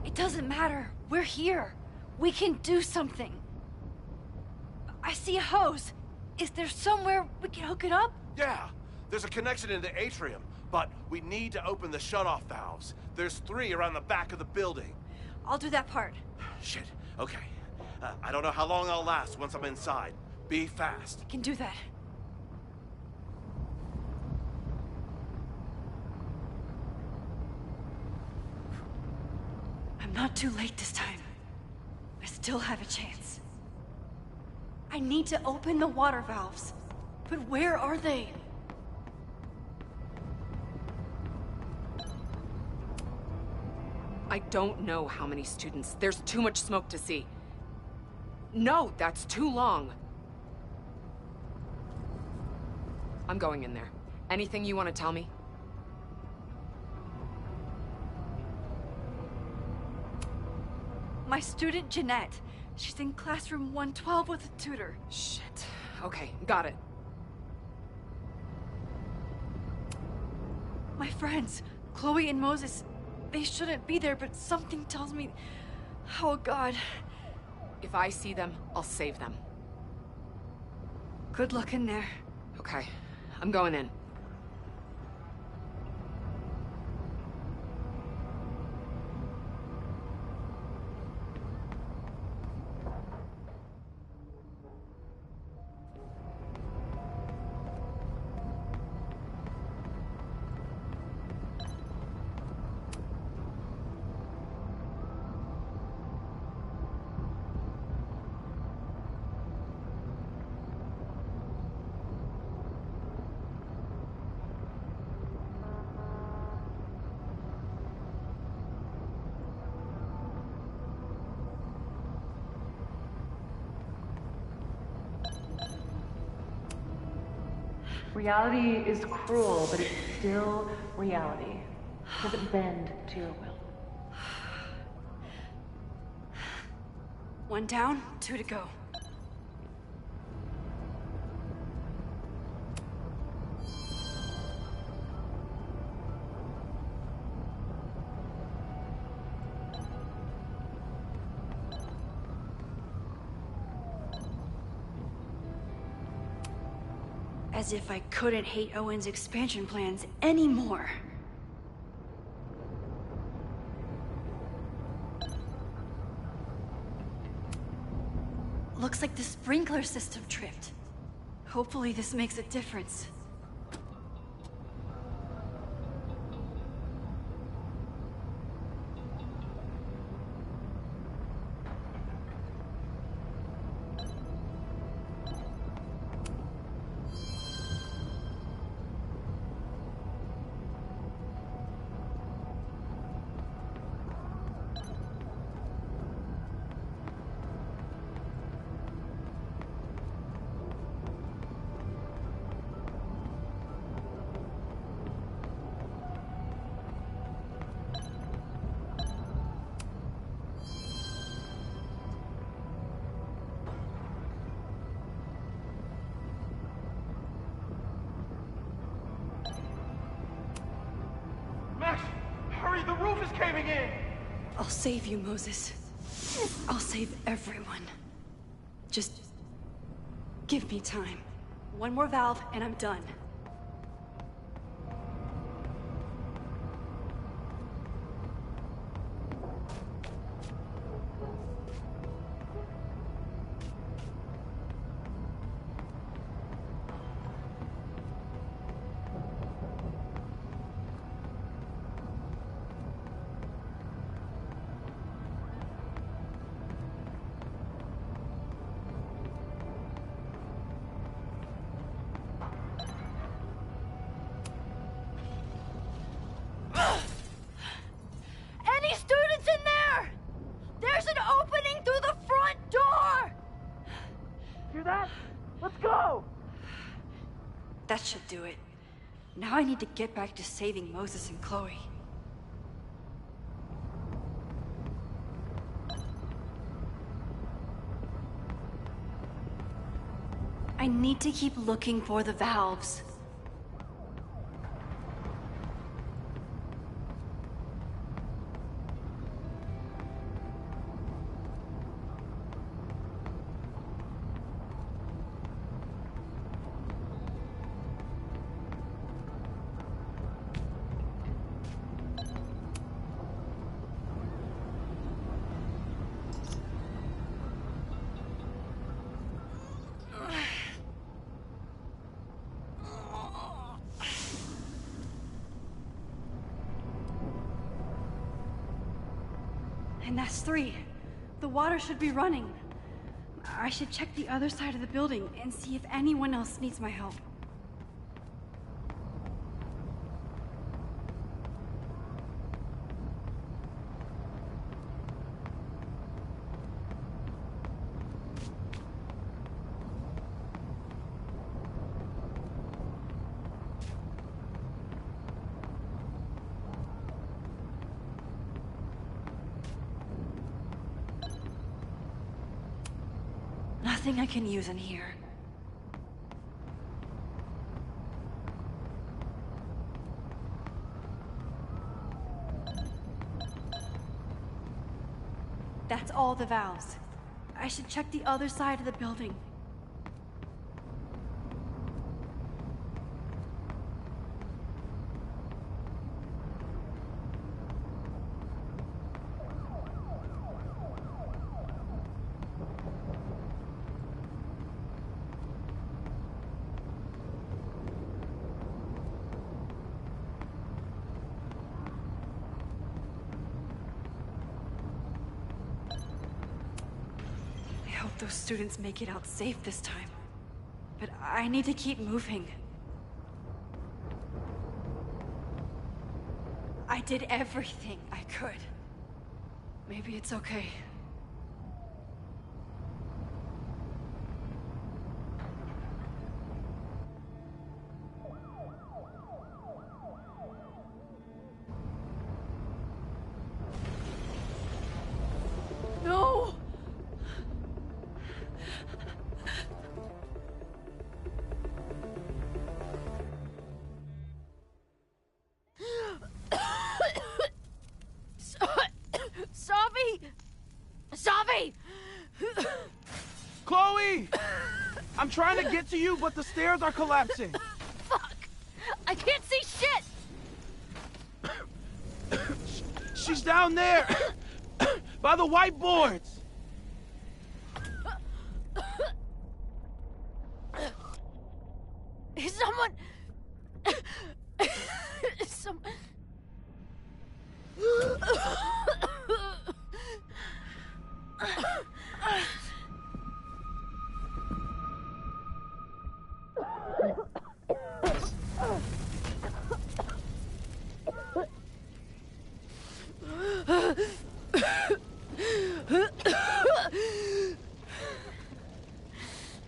It doesn't matter. We're here. We can do something. I see a hose. Is there somewhere we can hook it up? Yeah, there's a connection in the atrium, but we need to open the shutoff valves. There's 3 around the back of the building. I'll do that part. Shit, okay. I don't know how long I'll last once I'm inside. Be fast. I can do that. I'm not too late this time. I still have a chance. I need to open the water valves. But where are they? I don't know how many students. There's too much smoke to see. No, that's too long. I'm going in there. Anything you want to tell me? My student Jeanette. She's in classroom 112 with a tutor. Shit. Okay, got it. My friends, Chloe and Moses, they shouldn't be there, but something tells me... Oh, God. If I see them, I'll save them. Good luck in there. Okay, I'm going in. Reality is cruel, but it's still reality. It doesn't bend to your will. One down, 2 to go. As if I couldn't hate Owen's expansion plans anymore. Looks like the sprinkler system tripped. Hopefully this makes a difference. Max, hurry, the roof is caving in! I'll save you, Moses. I'll save everyone. Just give me time. One more valve and I'm done. Any students in there? There's an opening through the front door! Hear that? Let's go! That should do it. Now I need to get back to saving Moses and Chloe. I need to keep looking for the valves. And that's 3. The water should be running. I should check the other side of the building and see if anyone else needs my help. Nothing I can use in here. That's all the valves. I should check the other side of the building. I hope those students make it out safe this time. But I need to keep moving. I did everything I could. Maybe it's okay. Chloe! I'm trying to get to you, but the stairs are collapsing. Fuck! I can't see shit! She's down there! By the whiteboards! Is someone... Some...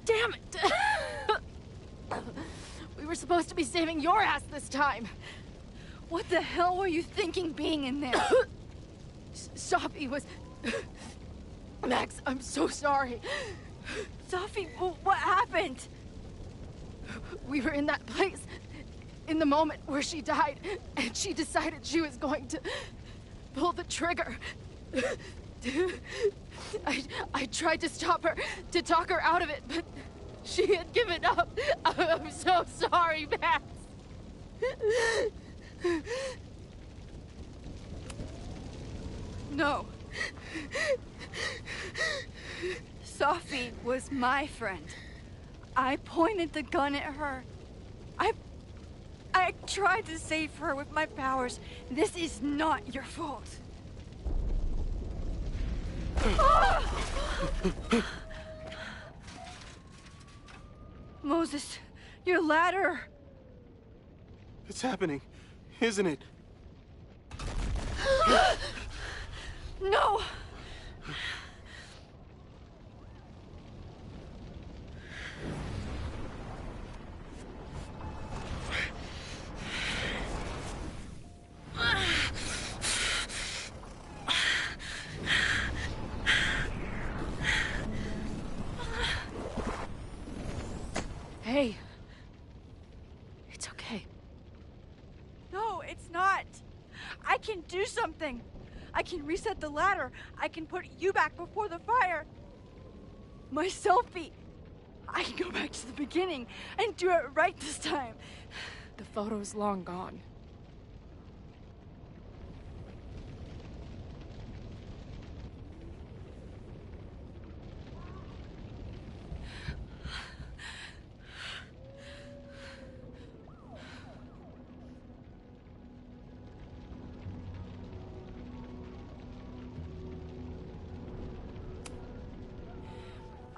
Damn it! We were supposed to be saving your ass this time. What the hell were you thinking being in there? Sophie was... Max, I'm so sorry. Sophie, what happened? We were in that place in the moment where she died, and she decided she was going to pull the trigger. I tried to stop her, to talk her out of it, but she had given up. I'm so sorry, Max. No. Sophie was my friend. I pointed the gun at her. I tried to save her with my powers. This is not your fault. Moses, your ladder. It's happening, isn't it? No! Hey. It's okay. No, it's not. I can do something. I can reset the ladder. I can put you back before the fire. My selfie. I can go back to the beginning and do it right this time. The photo's long gone.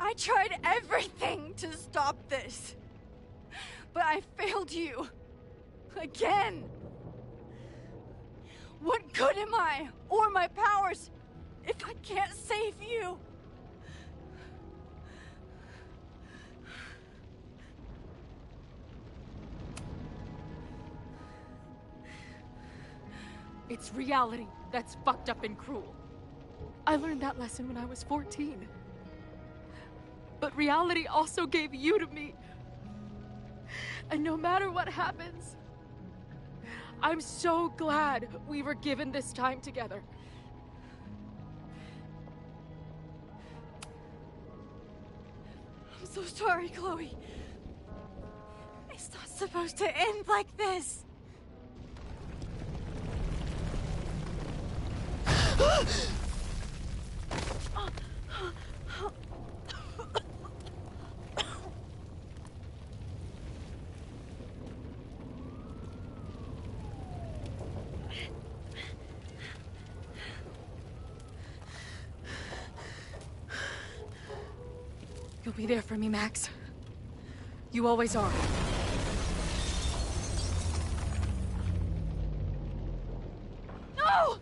I tried everything to stop this. But I failed you. Again. What good am I, or my powers, if I can't save you? It's reality that's fucked up and cruel. I learned that lesson when I was 14. But reality also gave you to me. And no matter what happens, I'm so glad we were given this time together. I'm so sorry, Chloe. It's not supposed to end like this. You'll be there for me, Max. You always are. No!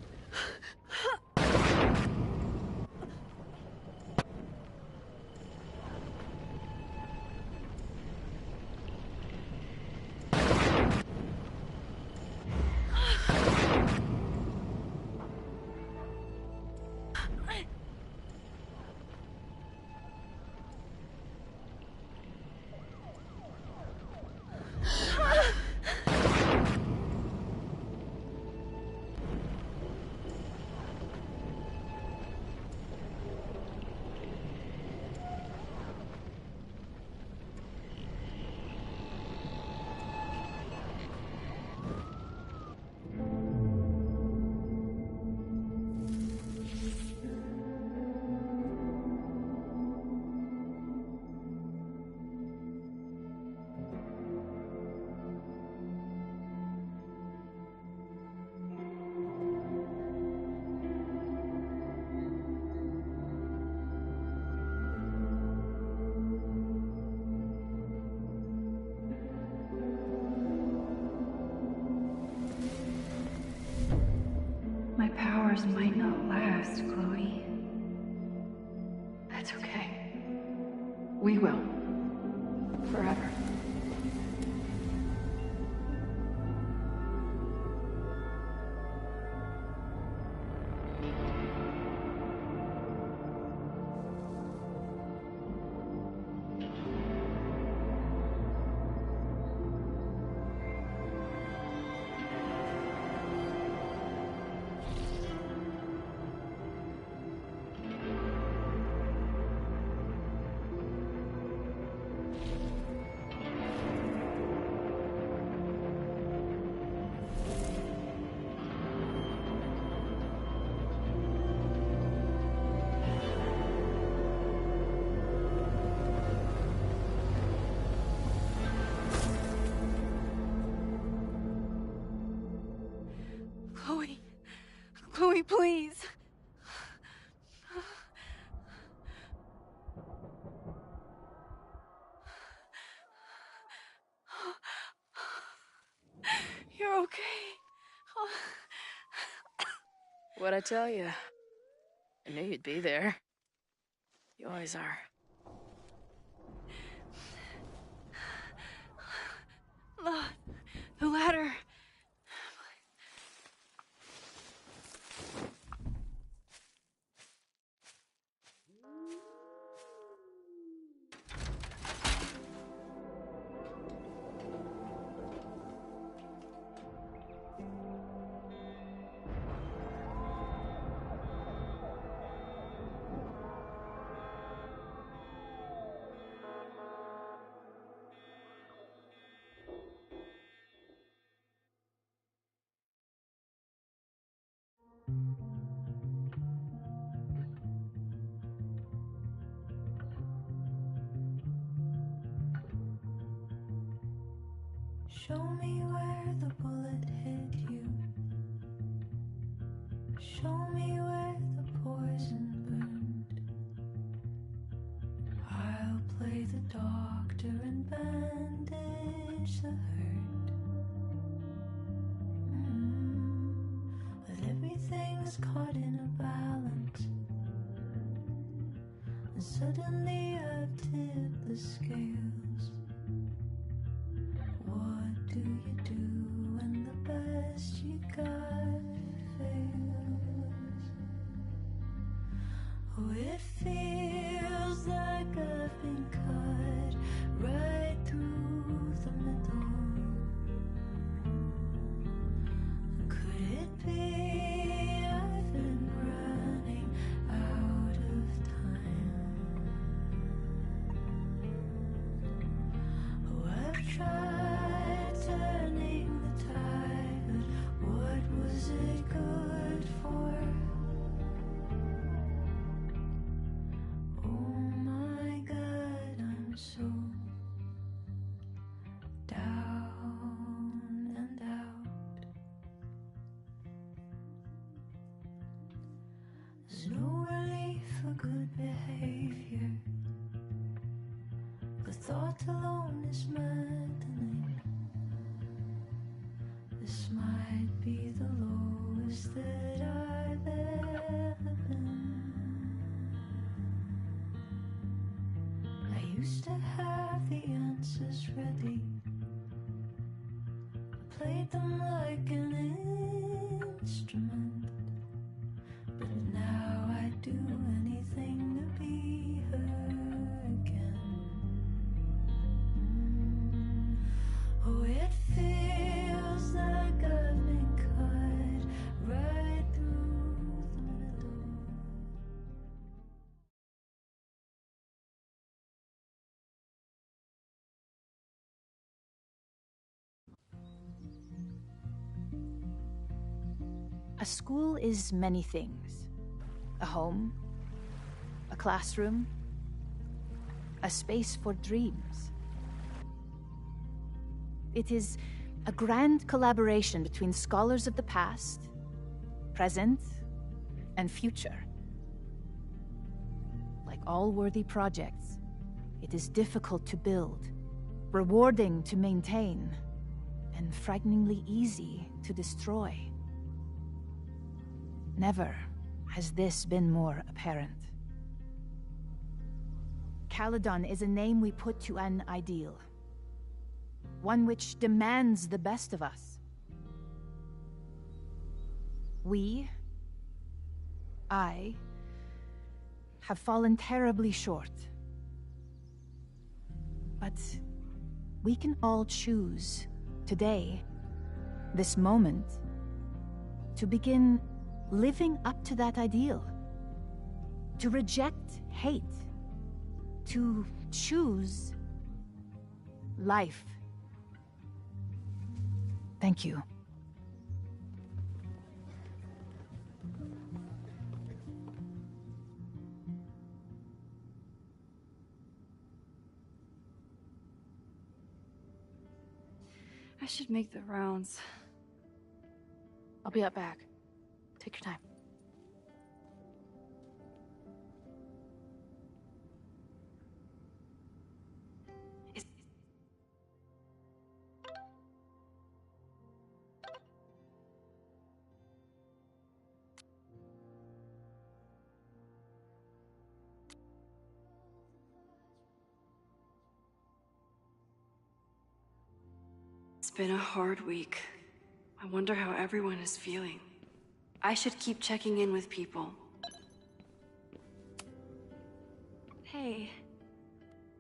powers might not last, Chloe. That's okay. We will. Forever. Chloe, please. You're okay. What'd I tell you? I knew you'd be there. You always are. The ladder. Show me where the bullet hit you. Show me where the poison burned. I'll play the doctor and bandage the hurt. But everything's caught in a balance. And suddenly I've tipped the scales. What do you do when the best you got fails? Oh, it feels like I've been cut right through the middle. Could it be I've been running out of time? Oh, I've tried turning the tide, but what was it good for? Oh my God, I'm so down and out. There's no relief for good behavior. The thought alone is maddening. This might be the lowest that I've ever been. I used to have the answers ready. I played them like an instrument. But now I'd do anything to be her again. Oh, it feels like I've been cut right through the middle. A school is many things. A home, a classroom, a space for dreams. It is a grand collaboration between scholars of the past, present, and future. Like all worthy projects, it is difficult to build, rewarding to maintain, and frighteningly easy to destroy. Never has this been more apparent. Caledon is a name we put to an ideal. One which demands the best of us. I, have fallen terribly short. But we can all choose, today, this moment, to begin living up to that ideal. To reject hate. To choose life. Thank you. I should make the rounds. I'll be up back. Take your time. It's been a hard week. I wonder how everyone is feeling. I should keep checking in with people. Hey,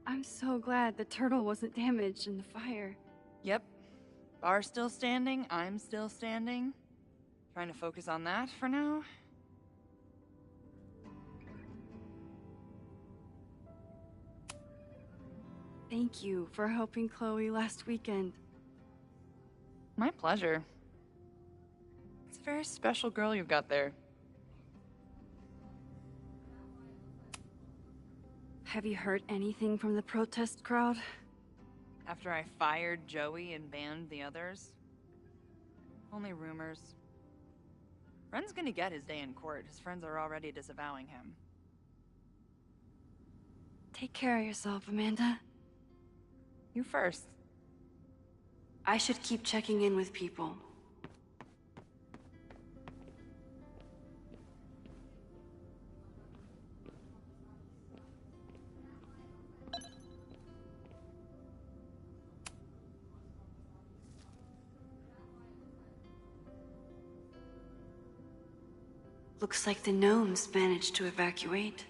I'm so glad the turtle wasn't damaged in the fire. Yep. Bar's still standing, I'm still standing. Trying to focus on that for now. Thank you for helping Chloe last weekend. My pleasure. It's a very special girl you've got there. Have you heard anything from the protest crowd? After I fired Joey and banned the others? Only rumors. Ren's gonna get his day in court. His friends are already disavowing him. Take care of yourself, Amanda. You first. I should keep checking in with people. Looks like the gnomes managed to evacuate.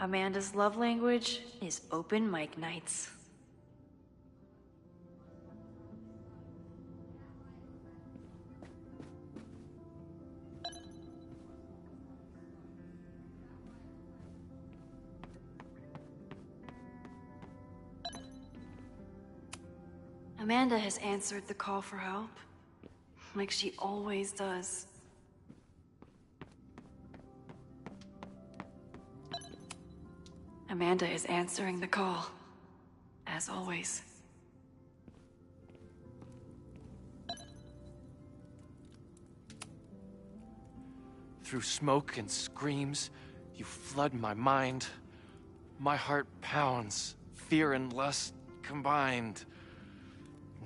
Amanda's love language is open mic nights. Amanda has answered the call for help, like she always does. Amanda is answering the call, as always. Through smoke and screams, you flood my mind. My heart pounds, fear and lust combined.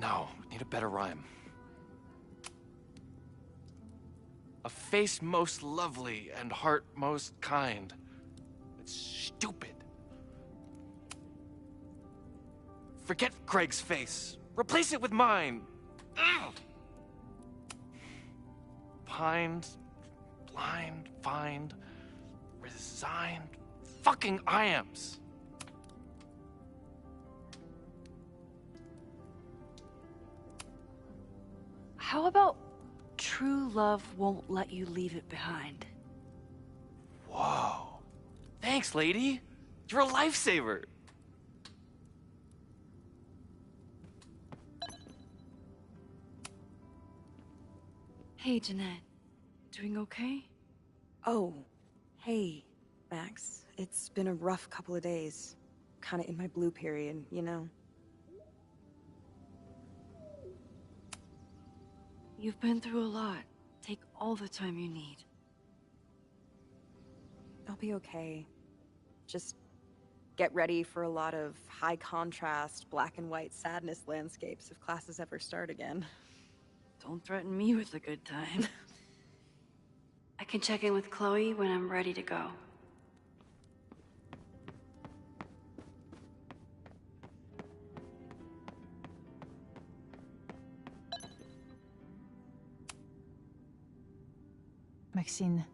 No, need a better rhyme. A face most lovely and heart most kind. It's stupid. Forget Craig's face. Replace it with mine. Ugh. Pined, blind, find, resigned. Fucking I-ams. How about true love won't let you leave it behind? Whoa. Thanks, lady. You're a lifesaver. Hey, Jeanette. Doing okay? Oh, hey, Max. It's been a rough couple of days. Kinda in my blue period, you know? You've been through a lot. Take all the time you need. I'll be okay. Just get ready for a lot of high contrast, black and white sadness landscapes if classes ever start again. Don't threaten me with a good time. I can check in with Chloe when I'm ready to go. Maxine,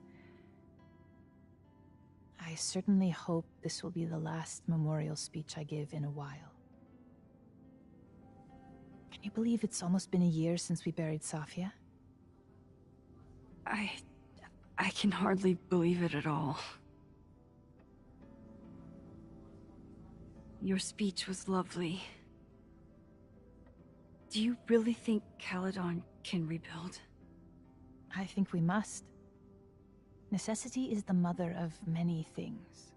I certainly hope this will be the last memorial speech I give in a while. Can you believe it's almost been a year since we buried Safia? I can hardly believe it at all. Your speech was lovely. Do you really think Caledon can rebuild? I think we must. Necessity is the mother of many things.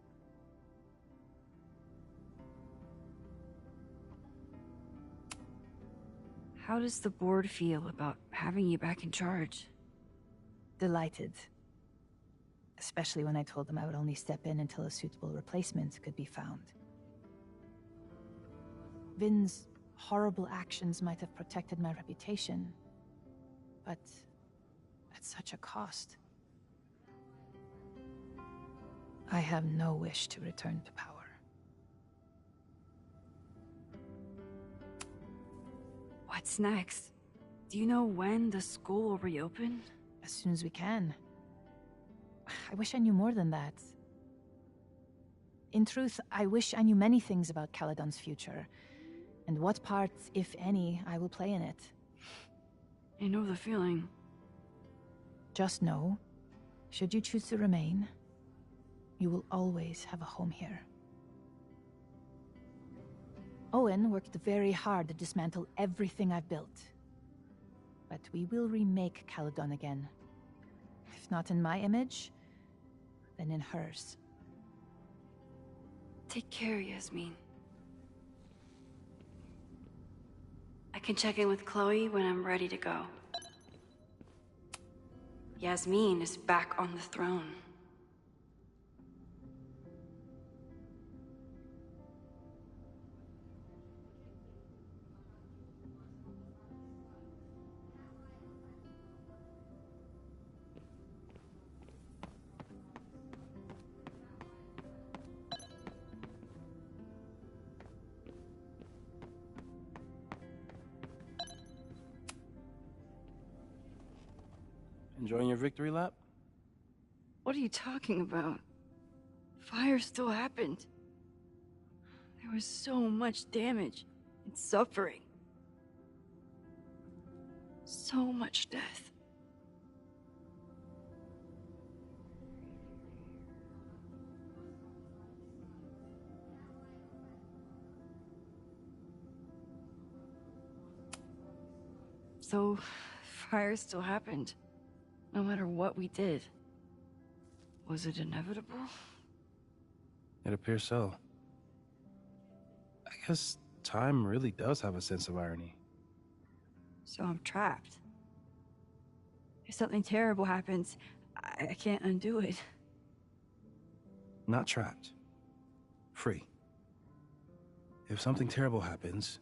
How does the board feel about having you back in charge? Delighted. Especially when I told them I would only step in until a suitable replacement could be found. Vin's horrible actions might have protected my reputation, but at such a cost. I have no wish to return to power. What's next? Do you know when the school will reopen? As soon as we can. I wish I knew more than that. In truth, I wish I knew many things about Caledon's future, and what part, if any, I will play in it. I know the feeling. Just know, should you choose to remain, you will always have a home here. Owen worked very hard to dismantle everything I've built. But we will remake Caledon again. If not in my image, then in hers. Take care, Yasmin. I can check in with Chloe when I'm ready to go. Yasmin is back on the throne. Enjoying your victory lap? What are you talking about? Fire still happened. There was so much damage and suffering. So much death. So, fire still happened. No matter what we did. Was it inevitable? It appears so. I guess time really does have a sense of irony. So I'm trapped. If something terrible happens, I can't undo it. Not trapped. Free. If something terrible happens,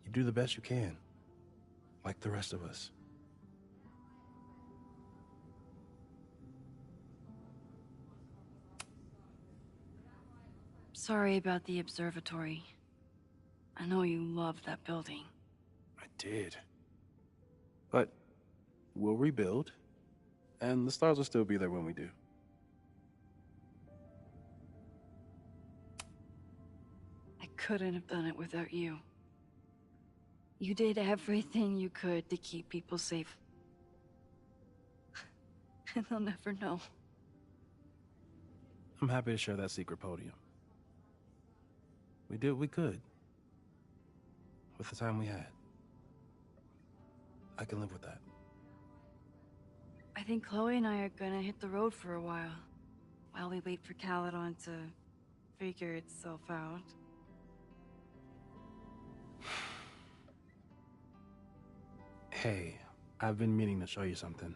you do the best you can. Like the rest of us. Sorry about the observatory. I know you loved that building. I did. But we'll rebuild, and the stars will still be there when we do. I couldn't have done it without you. You did everything you could to keep people safe. And they'll never know. I'm happy to share that secret podium. We did what we could. With the time we had. I can live with that. I think Chloe and I are gonna hit the road for a while we wait for Caledon to figure itself out. Hey, I've been meaning to show you something.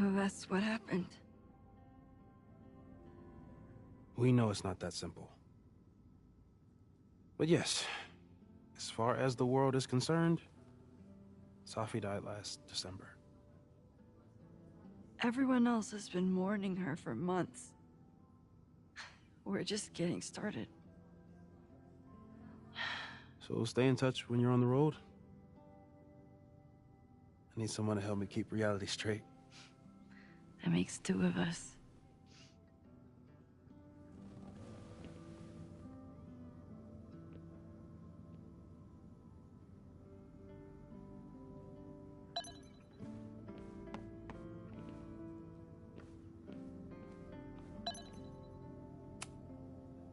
So that's what happened. We know it's not that simple. But yes, as far as the world is concerned, Safi died last December. Everyone else has been mourning her for months. We're just getting started. So stay in touch when you're on the road. I need someone to help me keep reality straight. That makes two of us.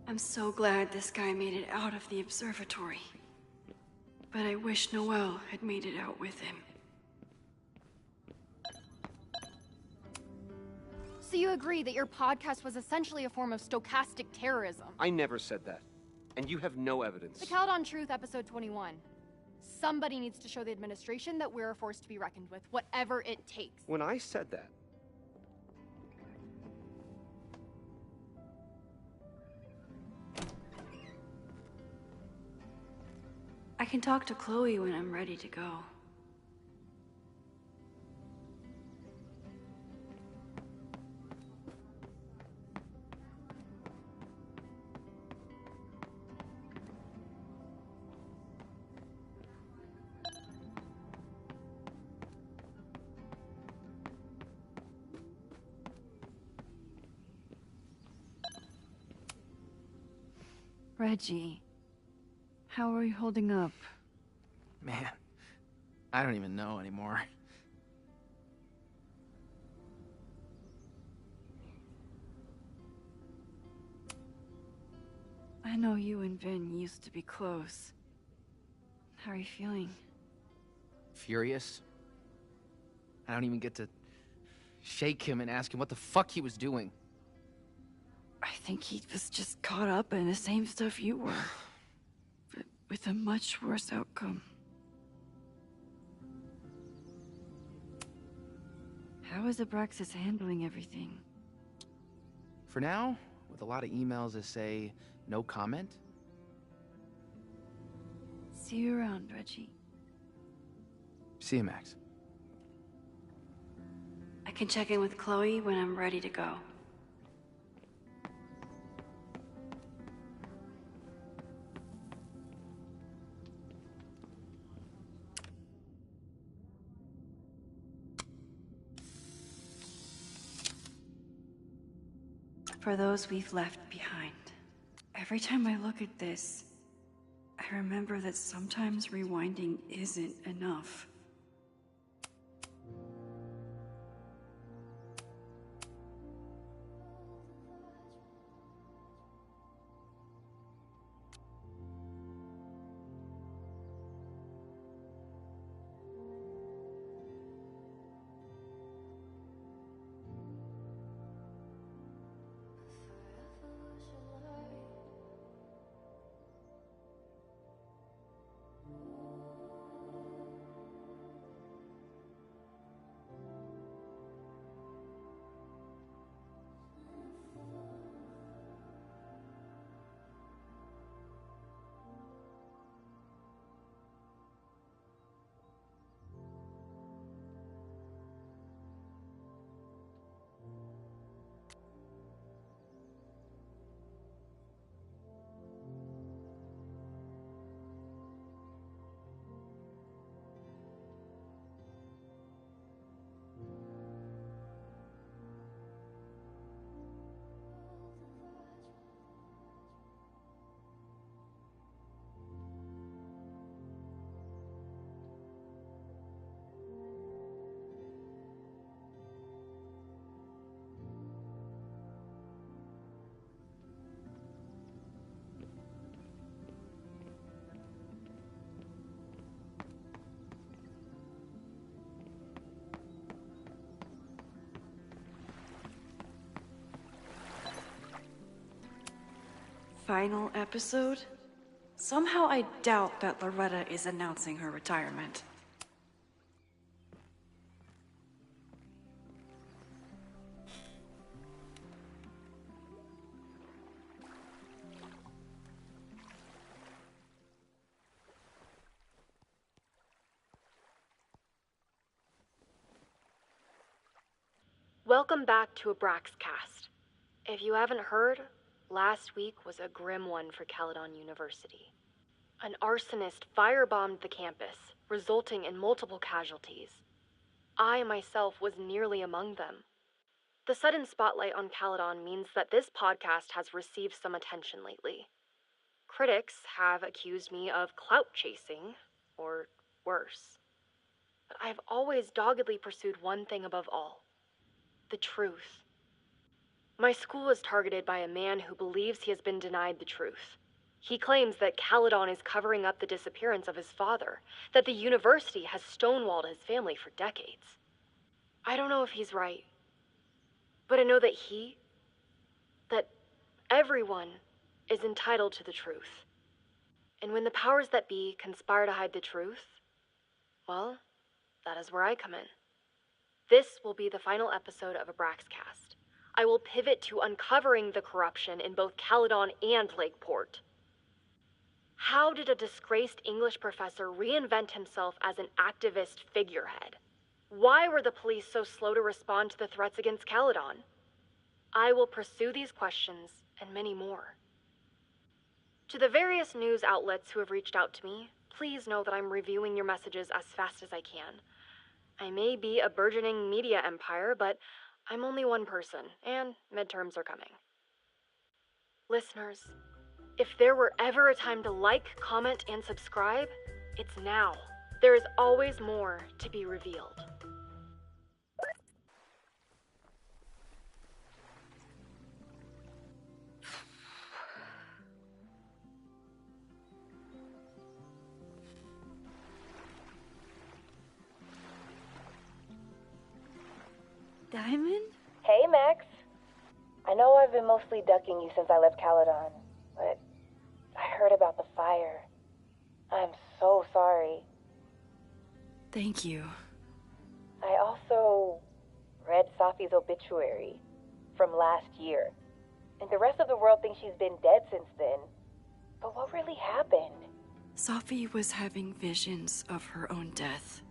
I'm so glad this guy made it out of the observatory. But I wish Noelle had made it out with him. So you agree that your podcast was essentially a form of stochastic terrorism? I never said that. And you have no evidence. The Caledon Truth, episode 21. Somebody needs to show the administration that we're a force to be reckoned with, whatever it takes. When I said that, I can talk to Chloe when I'm ready to go. Reggie, how are you holding up? Man, I don't even know anymore. I know you and Vin used to be close. How are you feeling? Furious. I don't even get to shake him and ask him what the fuck he was doing. I think he was just caught up in the same stuff you were, but with a much worse outcome. How is Abraxas handling everything? For now, with a lot of emails that say no comment. See you around, Reggie. See you, Max. I can check in with Chloe when I'm ready to go. For those we've left behind. Every time I look at this, I remember that sometimes rewinding isn't enough. final episode? Somehow I doubt that Loretta is announcing her retirement. Welcome back to Abraxcast. If you haven't heard, last week was a grim one for Caledon University. An arsonist firebombed the campus, resulting in multiple casualties. I myself was nearly among them. The sudden spotlight on Caledon means that this podcast has received some attention lately. Critics have accused me of clout chasing, or worse. But I've always doggedly pursued one thing above all: the truth. My school is targeted by a man who believes he has been denied the truth. He claims that Caledon is covering up the disappearance of his father, that the university has stonewalled his family for decades. I don't know if he's right, but I know that that everyone is entitled to the truth. And when the powers that be conspire to hide the truth, well, that is where I come in. This will be the final episode of Abraxcast. I will pivot to uncovering the corruption in both Caledon and Lakeport. How did a disgraced English professor reinvent himself as an activist figurehead? Why were the police so slow to respond to the threats against Caledon? I will pursue these questions and many more. To the various news outlets who have reached out to me, please know that I'm reviewing your messages as fast as I can. I may be a burgeoning media empire, but I'm only one person, and midterms are coming. Listeners, if there were ever a time to like, comment, and subscribe, it's now. There is always more to be revealed. Diamond? Hey, Max. I know I've been mostly ducking you since I left Caledon, but I heard about the fire. I'm so sorry. Thank you. I also read Safi's obituary from last year, and the rest of the world thinks she's been dead since then. But what really happened? Safi was having visions of her own death.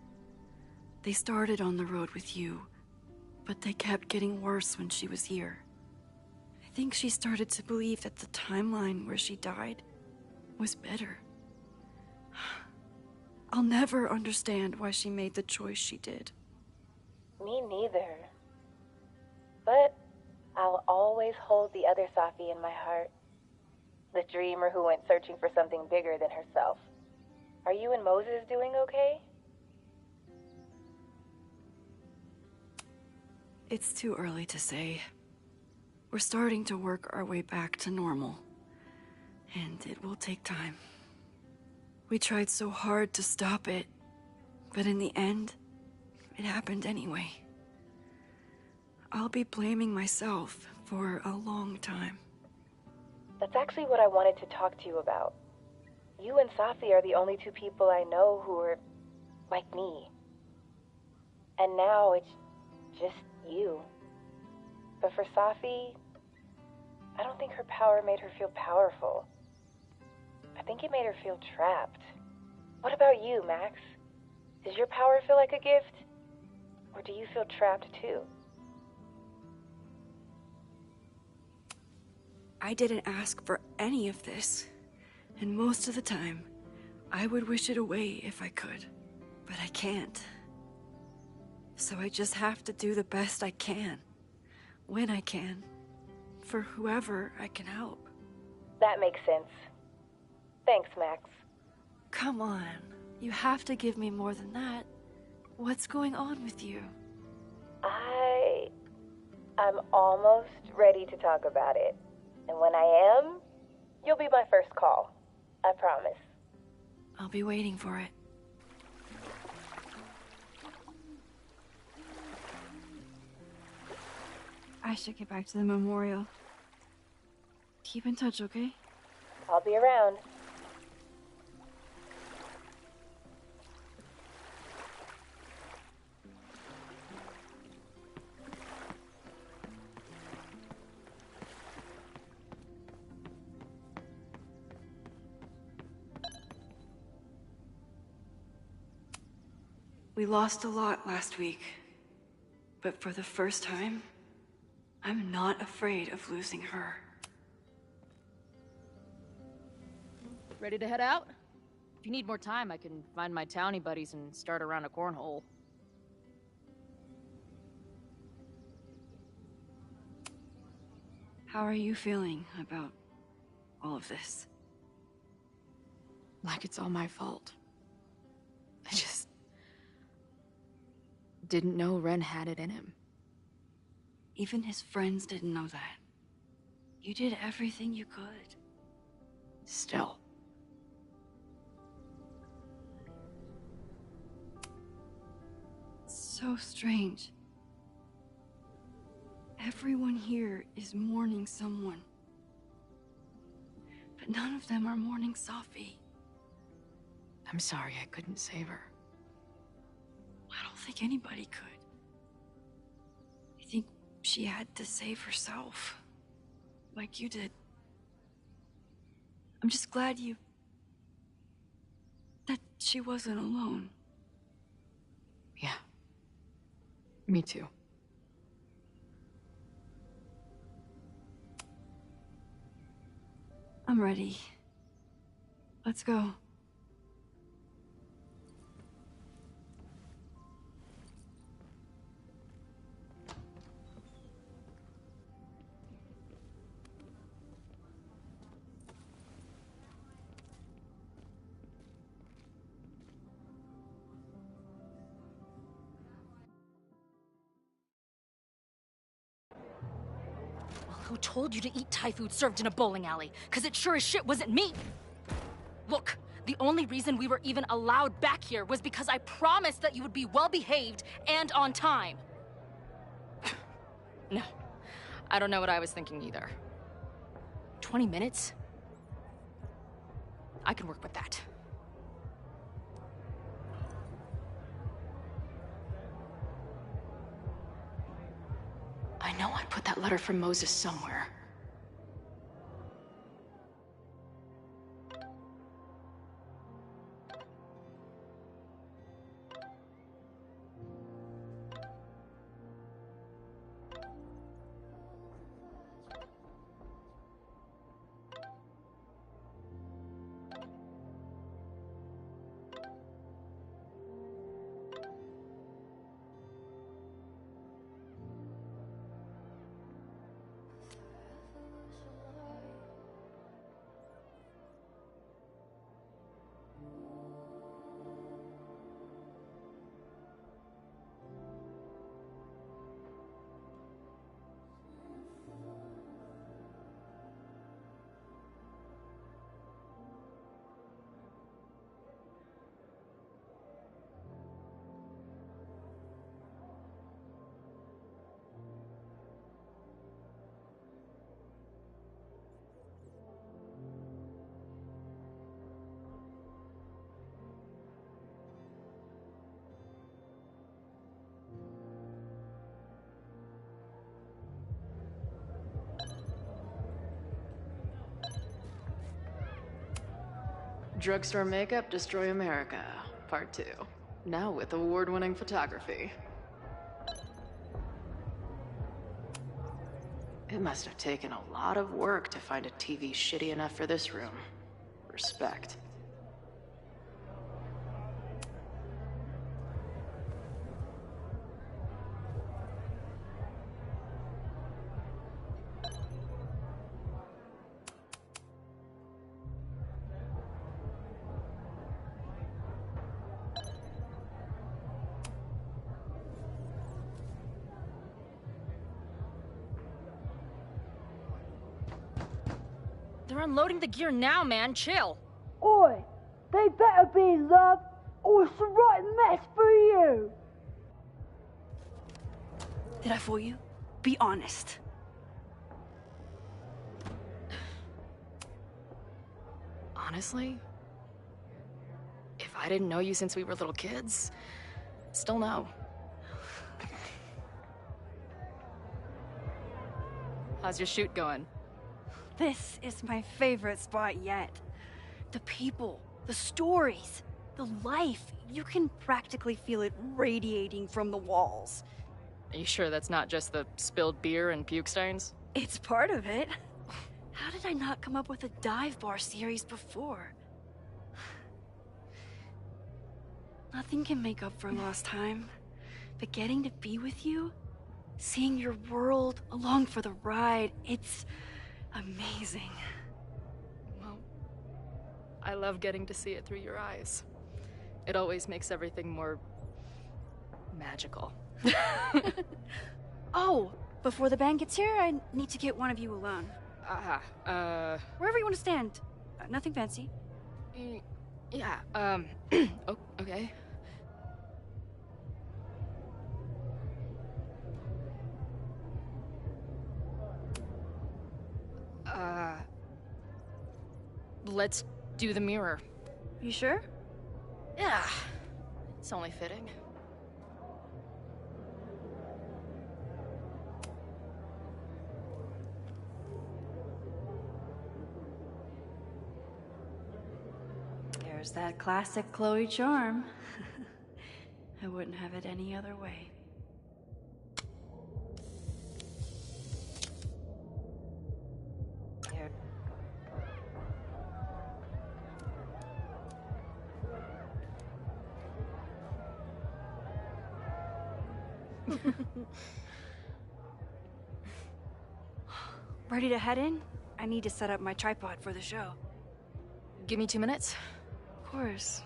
They started on the road with you, but they kept getting worse when she was here. I think she started to believe that the timeline where she died was better. I'll never understand why she made the choice she did. Me neither. But I'll always hold the other Safi in my heart. The dreamer who went searching for something bigger than herself. Are you and Moses doing okay? It's too early to say. We're starting to work our way back to normal, and it will take time. We tried so hard to stop it, but in the end, it happened anyway. I'll be blaming myself for a long time. That's actually what I wanted to talk to you about. You and Safi are the only two people I know who are like me. And now it's just you. But for Safi, I don't think her power made her feel powerful. I think it made her feel trapped. What about you, Max? Does your power feel like a gift? Or do you feel trapped too? I didn't ask for any of this, and most of the time, I would wish it away if I could, but I can't. So I just have to do the best I can, when I can, for whoever I can help. That makes sense. Thanks, Max. Come on, you have to give me more than that. What's going on with you? I'm almost ready to talk about it. And when I am, you'll be my first call. I promise. I'll be waiting for it. I should get back to the memorial. Keep in touch, okay? I'll be around. We lost a lot last week, but for the first time, I'm not afraid of losing her. Ready to head out? If you need more time, I can find my townie buddies and start around a cornhole. How are you feeling about all of this? Like it's all my fault. I just didn't know Ren had it in him. Even his friends didn't know that. You did everything you could. Still. It's so strange. Everyone here is mourning someone. But none of them are mourning Safi. I'm sorry I couldn't save her. I don't think anybody could. I think she had to save herself. Like you did. I'm just glad that she wasn't alone. Yeah. Me too. I'm ready. Let's go. Who told you to eat Thai food served in a bowling alley? Because it sure as shit wasn't me! Look, the only reason we were even allowed back here was because I promised that you would be well-behaved and on time. No, I don't know what I was thinking either. 20 minutes? I can work with that. I know I put that letter from Moses somewhere. Drugstore Makeup Destroy America, Part 2. Now with award-winning photography. It must have taken a lot of work to find a TV shitty enough for this room. Respect. They're unloading the gear now, man. Chill. Oi! They better be in love, or it's a right mess for you! Did I fool you? Be honest. Honestly, if I didn't know you since we were little kids, still no. How's your shoot going? This is my favorite spot yet. The people, the stories, the life. You can practically feel it radiating from the walls. Are you sure that's not just the spilled beer and puke stains? It's part of it. How did I not come up with a dive bar series before? Nothing can make up for lost time, but getting to be with you, seeing your world along for the ride, it's amazing. Well, I love getting to see it through your eyes. It always makes everything more magical. Oh, before the band gets here, I need to get one of you alone. Wherever you want to stand. Nothing fancy. Yeah, oh, okay. Let's do the mirror. You sure? Yeah, it's only fitting. There's that classic Chloe charm. I wouldn't have it any other way. There. Ready to head in? I need to set up my tripod for the show. Give me 2 minutes. Of course.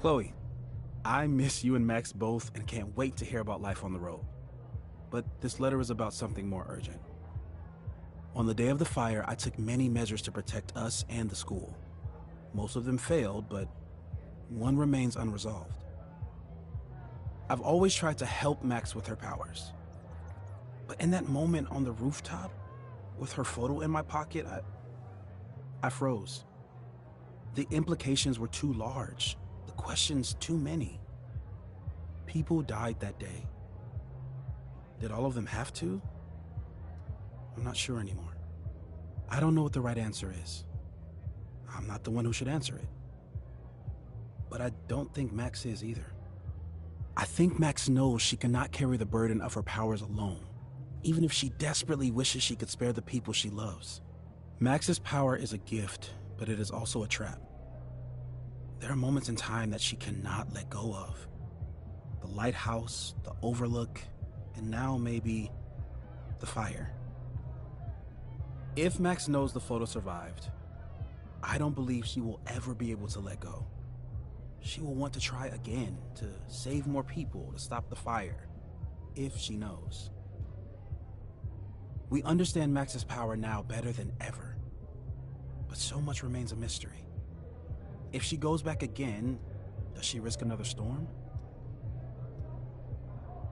Chloe, I miss you and Max both and can't wait to hear about life on the road. But this letter is about something more urgent. On the day of the fire, I took many measures to protect us and the school. Most of them failed, but one remains unresolved. I've always tried to help Max with her powers. But in that moment on the rooftop, with her photo in my pocket, I froze. The implications were too large. The questions too many. People died that day. Did all of them have to? I'm not sure anymore. I don't know what the right answer is. I'm not the one who should answer it. But I don't think Max is either. I think Max knows she cannot carry the burden of her powers alone, even if she desperately wishes she could spare the people she loves. Max's power is a gift, but it is also a trap. There are moments in time that she cannot let go of. The lighthouse, the overlook, and now maybe the fire. If Max knows the photo survived, I don't believe she will ever be able to let go. She will want to try again, to save more people, to stop the fire, if she knows. We understand Max's power now better than ever, but so much remains a mystery. If she goes back again, does she risk another storm?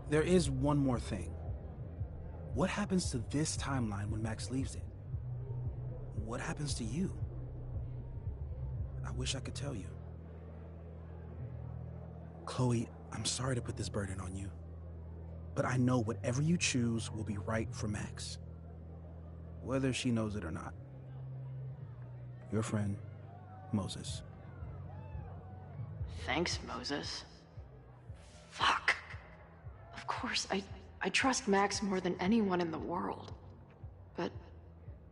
There is one more thing. What happens to this timeline when Max leaves it? What happens to you? I wish I could tell you. Chloe, I'm sorry to put this burden on you, but I know whatever you choose will be right for Max, whether she knows it or not. Your friend, Moses. Thanks, Moses. Fuck. Of course, I trust Max more than anyone in the world. But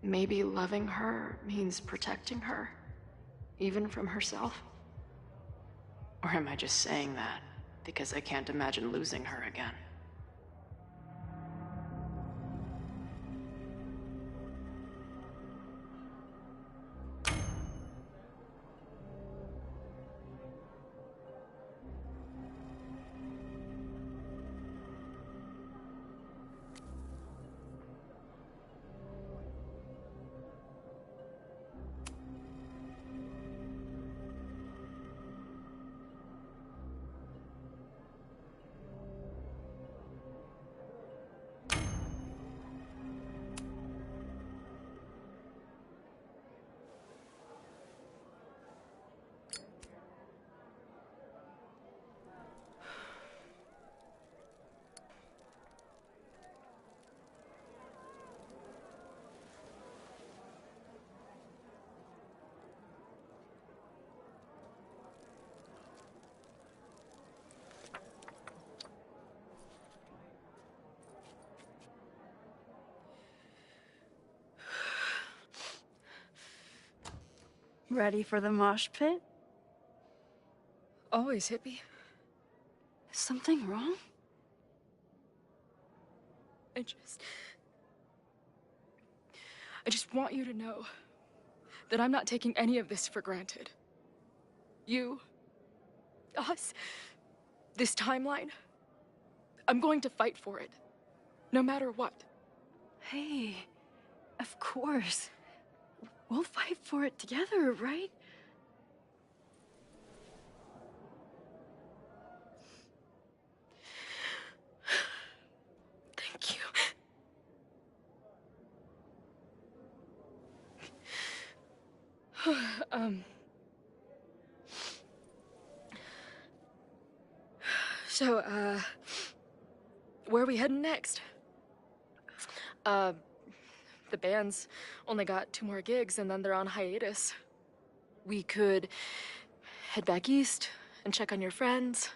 maybe loving her means protecting her, even from herself? Or am I just saying that because I can't imagine losing her again? Ready for the mosh pit? Always, hippie. Is something wrong? I just want you to know that I'm not taking any of this for granted. You, us, this timeline, I'm going to fight for it, no matter what. Hey, of course. We'll fight for it together, right? Thank you. So, where are we heading next? The band's only got 2 more gigs and then they're on hiatus. We could head back east and check on your friends.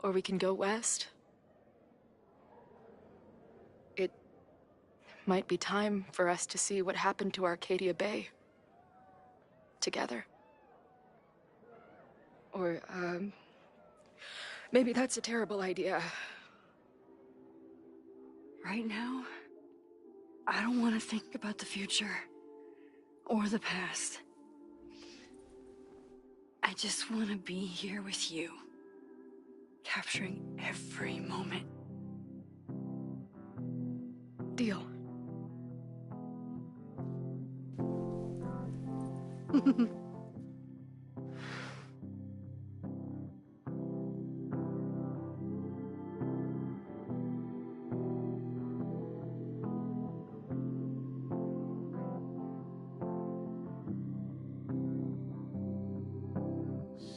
Or we can go west. It might be time for us to see what happened to Arcadia Bay. Together. Or, maybe that's a terrible idea. Right now, I don't want to think about the future or the past. I just want to be here with you, capturing every moment. Deal.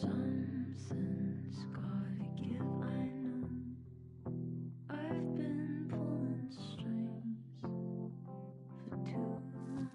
Something's gotta give, I know. I've been pulling strings for too long.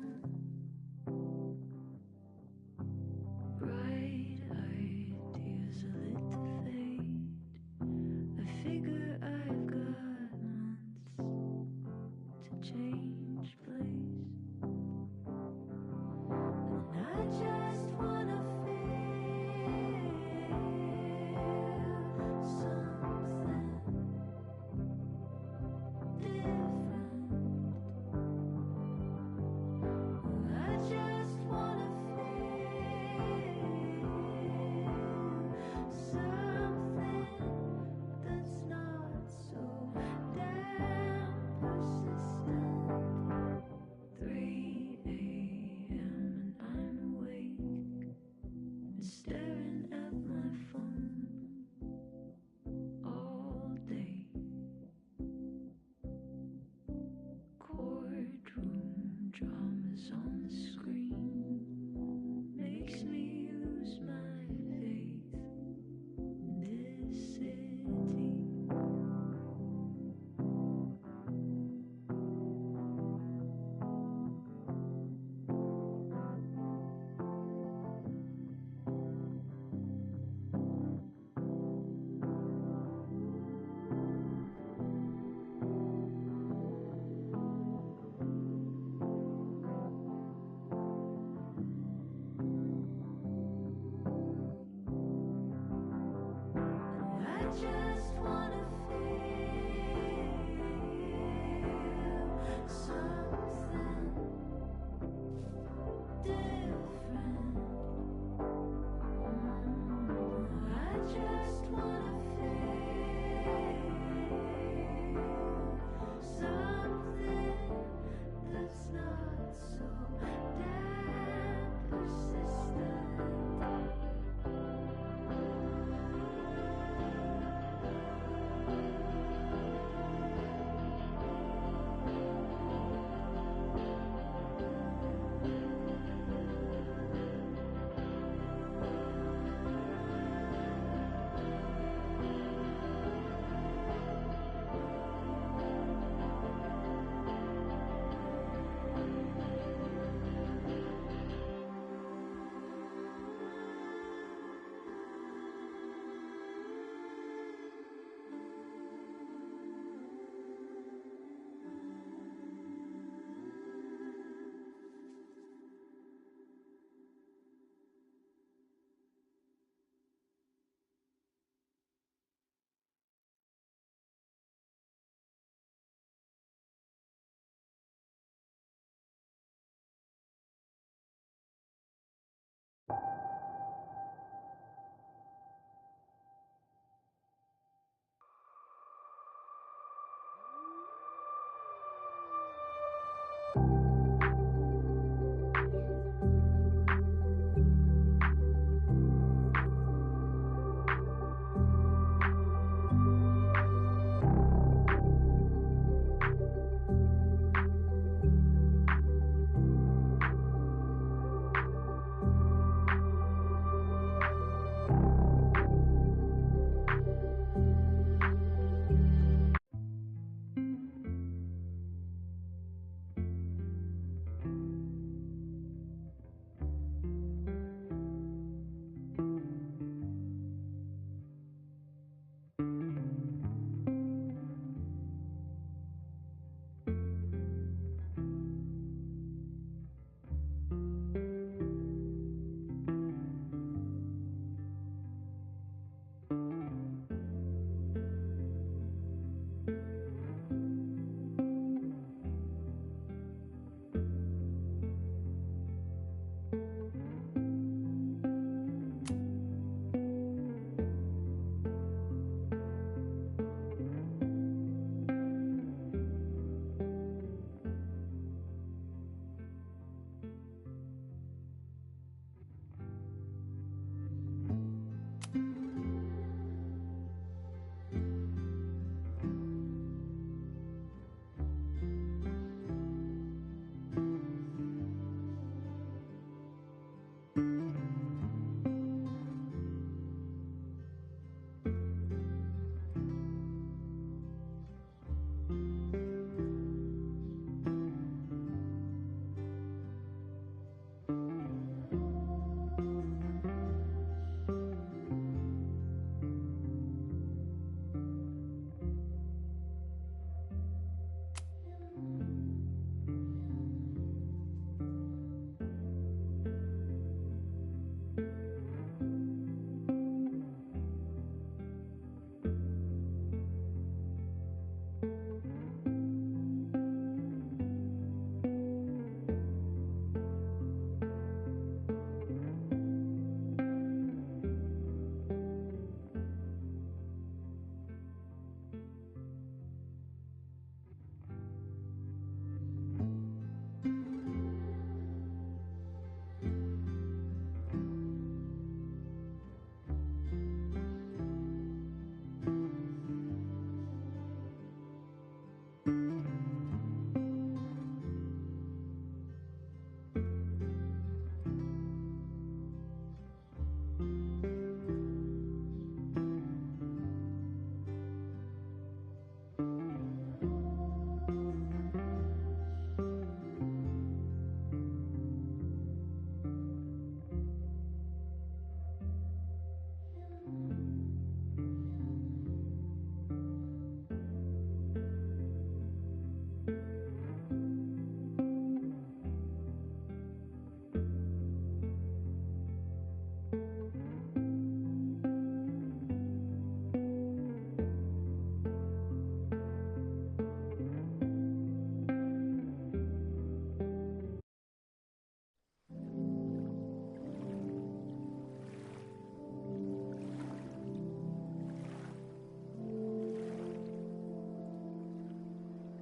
you.